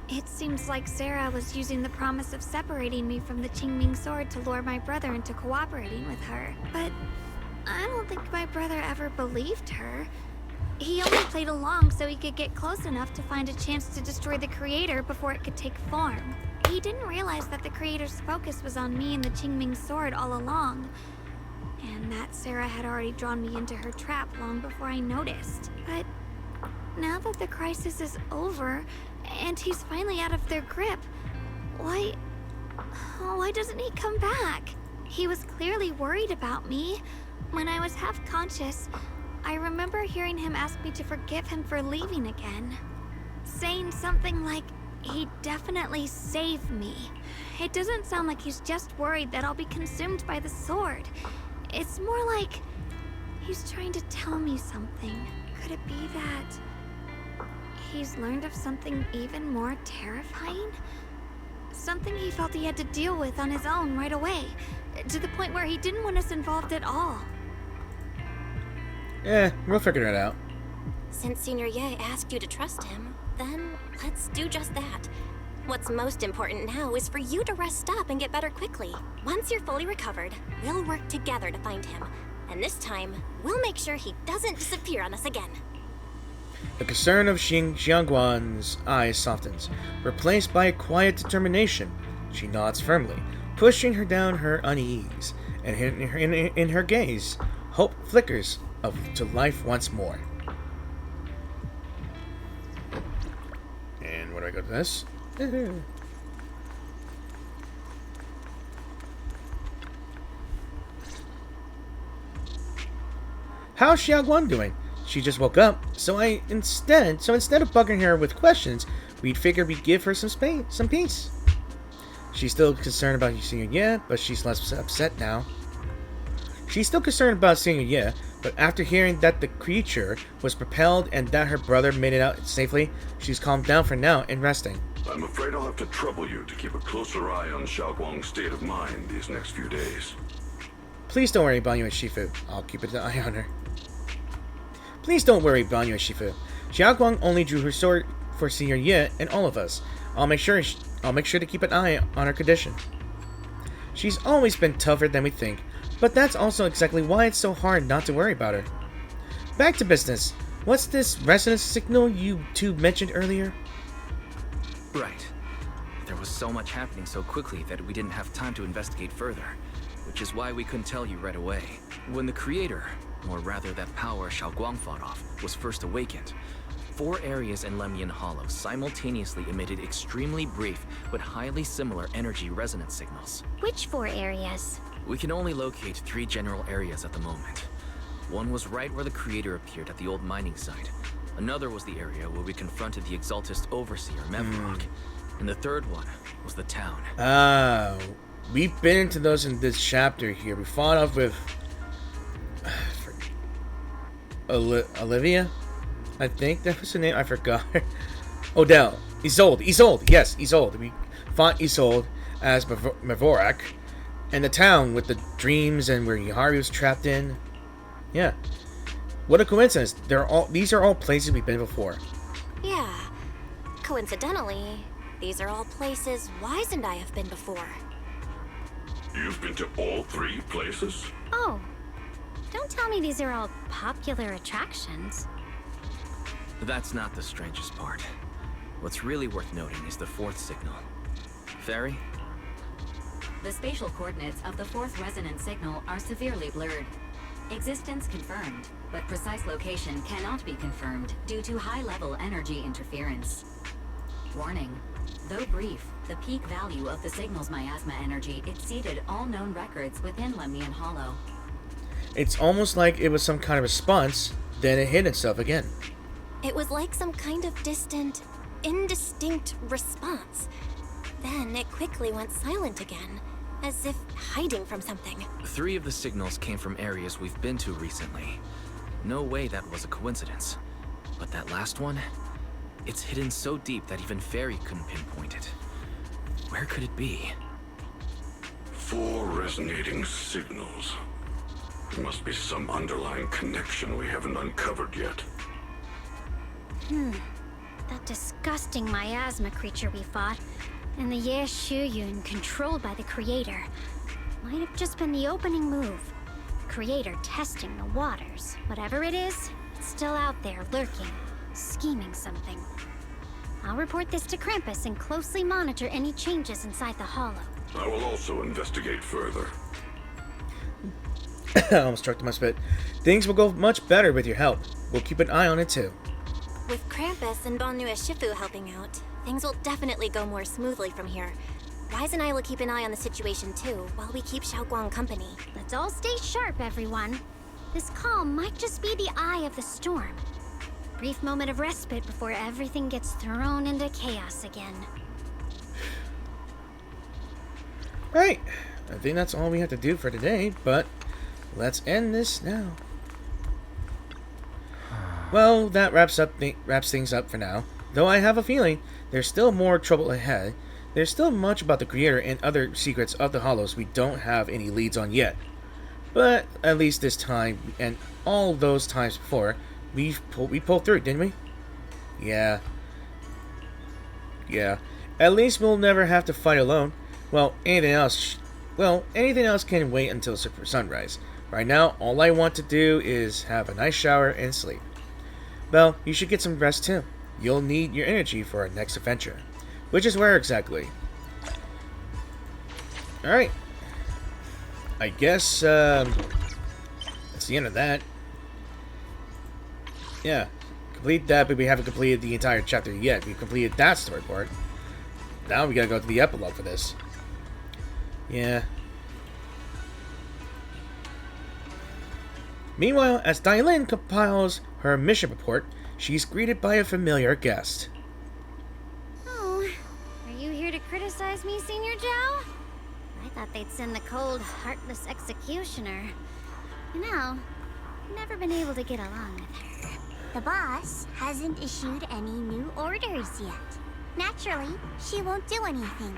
It seems like Sarah was using the promise of separating me from the Qingming sword to lure my brother into cooperating with her. But I don't think my brother ever believed her. He only played along so he could get close enough to find a chance to destroy the creator before it could take form. He didn't realize that the creator's focus was on me and the Qingming sword all along, and that Sarah had already drawn me into her trap long before I noticed. But now that the crisis is over, and he's finally out of their grip, why doesn't he come back? He was clearly worried about me. When I was half conscious, I remember hearing him ask me to forgive him for leaving again, saying something like, he'd definitely save me. It doesn't sound like he's just worried that I'll be consumed by the sword. It's more like he's trying to tell me something. Could it be that he's learned of something even more terrifying? Something he felt he had to deal with on his own right away, to the point where he didn't want us involved at all. We'll figure it out. Since Senior Ye asked you to trust him, then let's do just that. What's most important now is for you to rest up and get better quickly. Once you're fully recovered, we'll work together to find him. And this time, we'll make sure he doesn't disappear on us again. The concern of Xiangguan's eyes softens, replaced by a quiet determination. She nods firmly, pushing her down her unease, and in her gaze, hope flickers to life once more. And where do I go to this? How's Xiaoguan doing? She just woke up, so instead of bugging her with questions, we'd figure we'd give her some peace. She's still concerned about Senior Ye, but she's less upset now. She's still concerned about Senior Ye, but after hearing that the creature was propelled and that her brother made it out safely, she's calmed down for now and resting. I'm afraid I'll have to trouble you to keep a closer eye on Xiaoguang's state of mind these next few days. Please don't worry, Banyu and Shifu. I'll keep an eye on her. Please don't worry, Banyu and Shifu. Xiaoguang only drew her sword for Senior Ye and all of us. I'll make sure to keep an eye on her condition. She's always been tougher than we think, but that's also exactly why it's so hard not to worry about her. Back to business. What's this resonance signal you two mentioned earlier? Right. There was so much happening so quickly that we didn't have time to investigate further, which is why we couldn't tell you right away. When the creator, or rather that power Xiaoguang fought off, was first awakened, 4 areas in Lemian Hollow simultaneously emitted extremely brief but highly similar energy resonance signals. Which 4 areas? We can only locate 3 general areas at the moment. One was right where the creator appeared at the old mining site. Another was the area where we confronted the Exaltist Overseer, Mevrock. And the third one was the town. We've been into those in this chapter here. We fought off with Olivia? I think that was her name. I forgot. Odell. Isolde. Yes, Isolde. We fought Isolde as Mevrock. And the town with the dreams and where Yahari was trapped in. Yeah. What a coincidence. These are all places we've been before. Yeah. Coincidentally, these are all places Wise and I have been before. You've been to all 3 places? Oh. Don't tell me these are all popular attractions. That's not the strangest part. What's really worth noting is the 4th signal. Fairy? The spatial coordinates of the 4th resonance signal are severely blurred. Existence confirmed, but precise location cannot be confirmed due to high-level energy interference. Warning. Though brief, the peak value of the signal's miasma energy exceeded all known records within Lemian Hollow. It's almost like it was some kind of response, then it hid itself again. It was like some kind of distant, indistinct response. Then it quickly went silent again, as if hiding from something. 3 of the signals came from areas we've been to recently. No way that was a coincidence. But that last one, it's hidden so deep that even Fairy couldn't pinpoint it. Where could it be? 4 resonating signals. There must be some underlying connection we haven't uncovered yet. That disgusting miasma creature we fought, and the Ye Shuyun controlled by the Creator, might have just been the opening move. The Creator testing the waters. Whatever it is, it's still out there, lurking, scheming something. I'll report this to Krampus and closely monitor any changes inside the hollow. I will also investigate further. I almost choked on my spit. Things will go much better with your help. We'll keep an eye on it too. With Krampus and Banyu Shifu helping out, things will definitely go more smoothly from here. Wise and I will keep an eye on the situation too, while we keep Xiaoguang company. Let's all stay sharp, everyone. This calm might just be the eye of the storm. Brief moment of respite before everything gets thrown into chaos again. Right. I think that's all we have to do for today, but let's end this now. Well, that wraps things up for now. Though I have a feeling there's still more trouble ahead. There's still much about the Creator and other secrets of the Hollows we don't have any leads on yet. But at least this time, and all those times before, we pulled through, didn't we? Yeah. At least we'll never have to fight alone. Well, anything else can wait until sunrise. Right now, all I want to do is have a nice shower and sleep. Well, you should get some rest too. You'll need your energy for our next adventure. Which is where exactly? Alright. I guess, that's the end of that. Yeah. Complete that, but we haven't completed the entire chapter yet. We completed that story part. Now we gotta go to the epilogue for this. Yeah. Meanwhile, as Dailin compiles her mission report, she's greeted by a familiar guest. Oh, are you here to criticize me, Senior Zhao? I thought they'd send the cold, heartless executioner. You know, I've never been able to get along with her. The boss hasn't issued any new orders yet. Naturally, she won't do anything.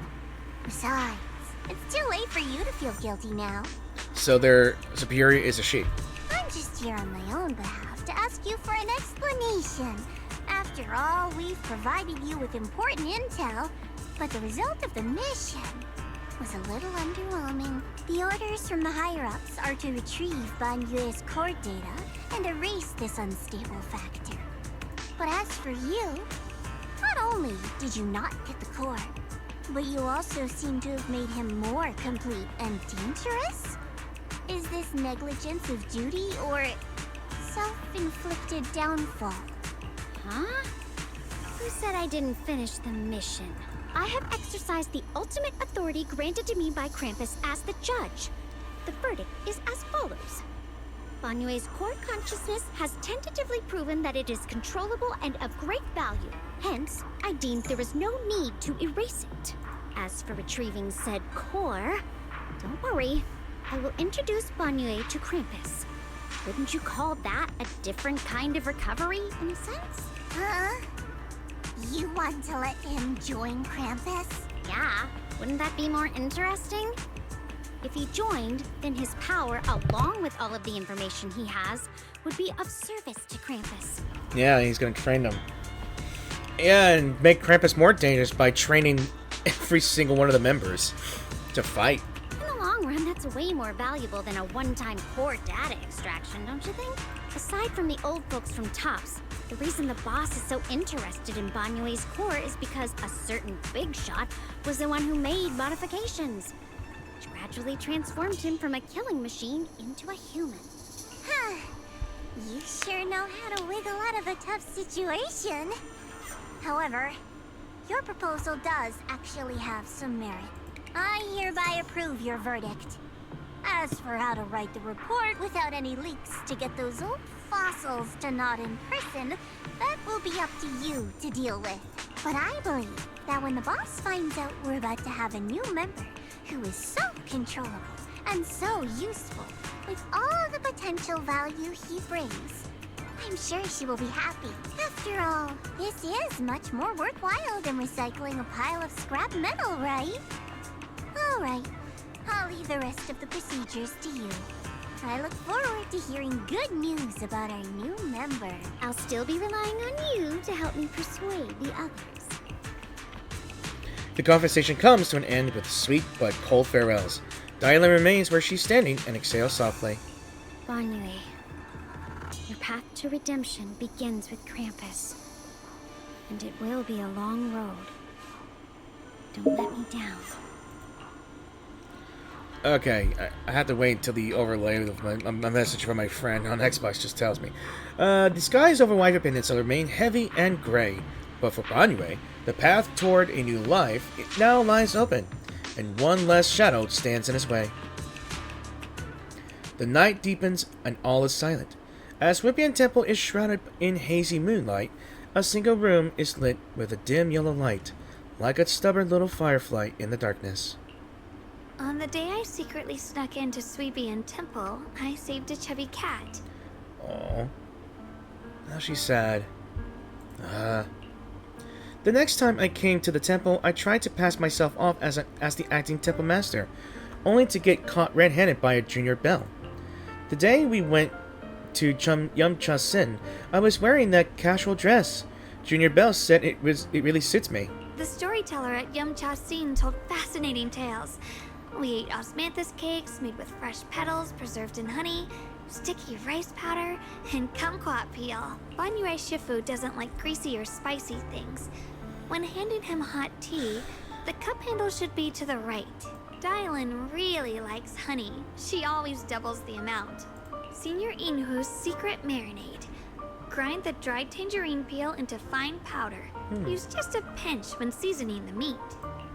Besides, it's too late for you to feel guilty now. So their superior is a she. I'm just here on my own behalf to ask you for an explanation. After all, we've provided you with important intel, but the result of the mission was a little underwhelming. The orders from the higher-ups are to retrieve Banyue's core data and erase this unstable factor. But as for you, not only did you not get the core, but you also seem to have made him more complete and dangerous? Is this negligence of duty or self-inflicted downfall? Huh? Who said I didn't finish the mission? I have exercised the ultimate authority granted to me by Krampus as the judge. The verdict is as follows. Banyue's core consciousness has tentatively proven that it is controllable and of great value. Hence, I deemed there is no need to erase it. As for retrieving said core, don't worry. I will introduce Banyue to Krampus. Wouldn't you call that a different kind of recovery, in a sense? Huh? You want to let him join Krampus? Yeah, wouldn't that be more interesting? If he joined, then his power, along with all of the information he has, would be of service to Krampus. Yeah, he's gonna train them. Yeah, and make Krampus more dangerous by training every single one of the members to fight. In the long run, that's way more valuable than a one-time core data extraction, don't you think? Aside from the old folks from TOPS, the reason the boss is so interested in Banyue's core is because a certain big shot was the one who made modifications, which gradually transformed him from a killing machine into a human. Huh. You sure know how to wiggle out of a tough situation. However, your proposal does actually have some merit. I hereby approve your verdict. As for how to write the report without any leaks to get those old fossils to nod in person, that will be up to you to deal with. But I believe that when the boss finds out we're about to have a new member who is so controllable and so useful, with all the potential value he brings, I'm sure she will be happy. After all, this is much more worthwhile than recycling a pile of scrap metal, right? Alright, I'll leave the rest of the procedures to you. I look forward to hearing good news about our new member. I'll still be relying on you to help me persuade the others. The conversation comes to an end with sweet but cold farewells. Dylan remains where she's standing and exhales softly. Banyue, your path to redemption begins with Krampus. And it will be a long road. Don't let me down. Okay, I have to wait until the overlay of my message from my friend on Xbox just tells me. The skies over Wyver Peninsula remain heavy and gray, but for Banyue, the path toward a new life it now lies open, and one less shadow stands in his way. The night deepens and all is silent. As Whippian Temple is shrouded in hazy moonlight, a single room is lit with a dim yellow light, like a stubborn little firefly in the darkness. On the day I secretly snuck into Sweebian Temple, I saved a chubby cat. Aww. Now she's sad. The next time I came to the temple, I tried to pass myself off as the acting temple master, only to get caught red-handed by a junior bell. The day we went to Yumcha Sin, I was wearing that casual dress. Junior Bell said it really suits me. The storyteller at Yumcha Sin told fascinating tales. We ate osmanthus cakes made with fresh petals preserved in honey, sticky rice powder, and kumquat peel. Banyue Shifu doesn't like greasy or spicy things. When handing him hot tea, the cup handle should be to the right. Dylan really likes honey. She always doubles the amount. Senior Inhu's secret marinade. Grind the dried tangerine peel into fine powder. Use just a pinch when seasoning the meat.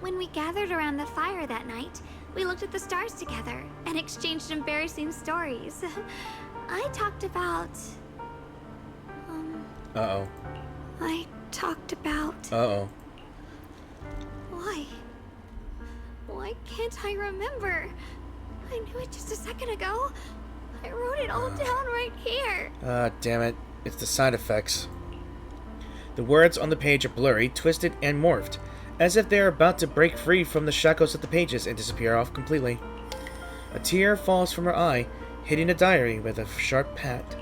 When we gathered around the fire that night, we looked at the stars together and exchanged embarrassing stories. I talked about... Uh-oh. I talked about... Uh-oh. Why can't I remember? I knew it just a second ago. I wrote it all down right here. Damn it. It's the side effects. The words on the page are blurry, twisted, and morphed, as if they are about to break free from the shackles of the pages and disappear off completely. A tear falls from her eye, hitting the diary with a sharp pat.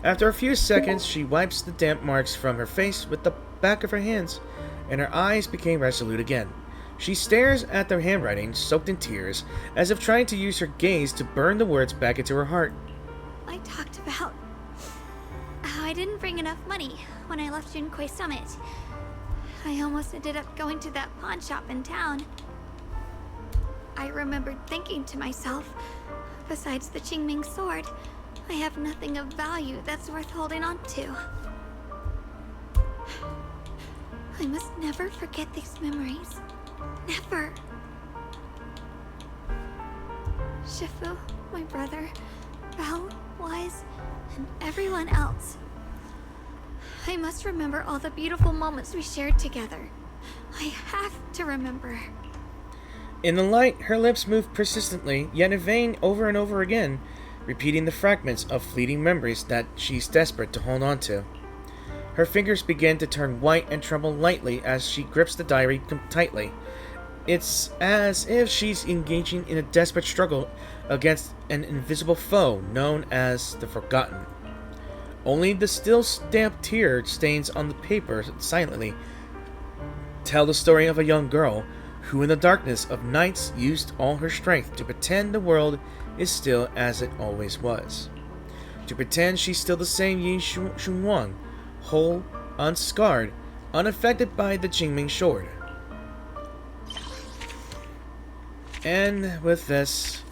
After a few seconds, she wipes the damp marks from her face with the back of her hands, and her eyes became resolute again. She stares at the handwriting, soaked in tears, as if trying to use her gaze to burn the words back into her heart. I talked about how I didn't bring enough money when I left Junkoi Summit. I almost ended up going to that pawn shop in town. I remembered thinking to myself, besides the Qingming sword, I have nothing of value that's worth holding on to. I must never forget these memories. Never. Shifu, my brother, Bao, Wise, and everyone else. I must remember all the beautiful moments we shared together. I have to remember. In the light, her lips move persistently, yet in vain, over and over again, repeating the fragments of fleeting memories that she's desperate to hold on to. Her fingers begin to turn white and tremble lightly as she grips the diary tightly. It's as if she's engaging in a desperate struggle against an invisible foe known as the Forgotten. Only the still damp tear stains on the paper silently tell the story of a young girl who in the darkness of nights used all her strength to pretend the world is still as it always was. To pretend she's still the same Yi Shunwang, whole, unscarred, unaffected by the Qingming sword. And with this,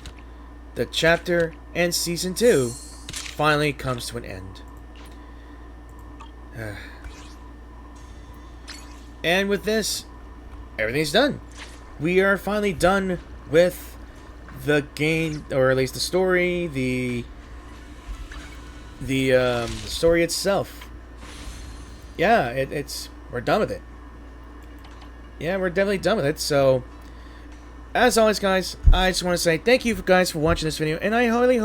the chapter and Season 2 finally comes to an end. And with this, everything's done. We are finally done with the game, or at least the story, the story itself. Yeah, we're done with it. Yeah, we're definitely done with it. So as always, guys, I just want to say thank you guys for watching this video, and I really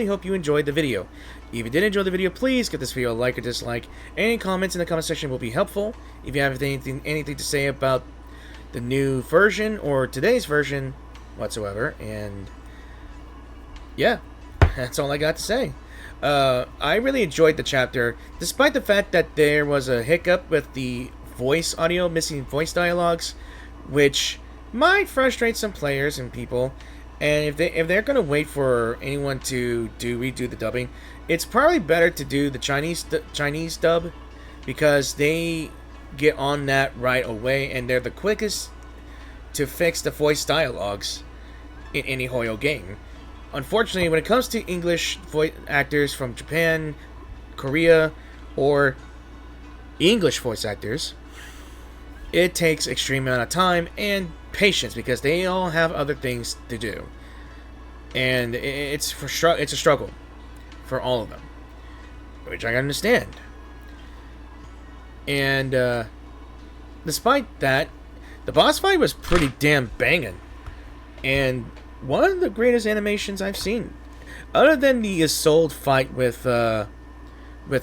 hope you enjoyed the video. If you did enjoy the video, please give this video a like or dislike. Any comments in the comment section will be helpful. If you have anything to say about the new version or today's version whatsoever, and yeah, that's all I got to say. I really enjoyed the chapter, despite the fact that there was a hiccup with the voice audio, missing voice dialogues, which might frustrate some players and people. And if they're gonna wait for anyone to redo the dubbing, it's probably better to do the Chinese dub, because they get on that right away, and they're the quickest to fix the voice dialogues in any Hoyo game. Unfortunately, when it comes to English voice actors from Japan, Korea, or English voice actors, it takes extreme amount of time and patience, because they all have other things to do, and it's a struggle for all of them, which I understand. And despite that, the boss fight was pretty damn banging, and one of the greatest animations I've seen, other than the Isolde fight with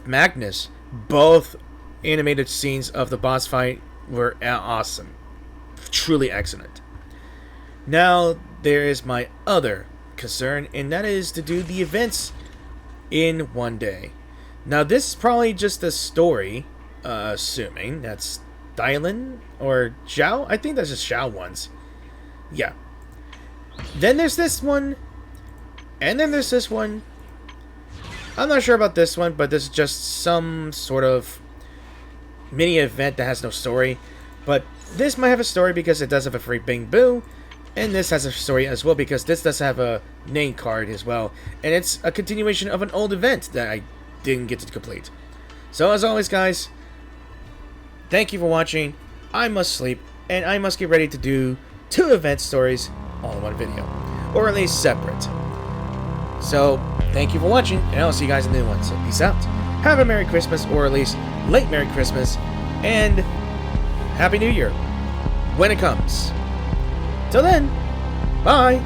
Magnus. Both animated scenes of the boss fight were awesome, truly excellent. Now there is my other concern, and that is to do the events in one day. Now this is probably just a story, assuming that's Dylan or Zhao. I think that's just Zhao ones. Yeah. Then there's this one, and then there's this one. I'm not sure about this one, but this is just some sort of mini event that has no story. But this might have a story because it does have a free Bing Boo, and this has a story as well because this does have a name card as well, and it's a continuation of an old event that I didn't get to complete. So as always, guys, thank you for watching. I must sleep, and I must get ready to do 2 event stories all in one video, or at least separate. So thank you for watching, and I'll see you guys in the new one. So peace out, have a Merry Christmas, or at least late Merry Christmas, and Happy New Year when it comes. Till then, bye.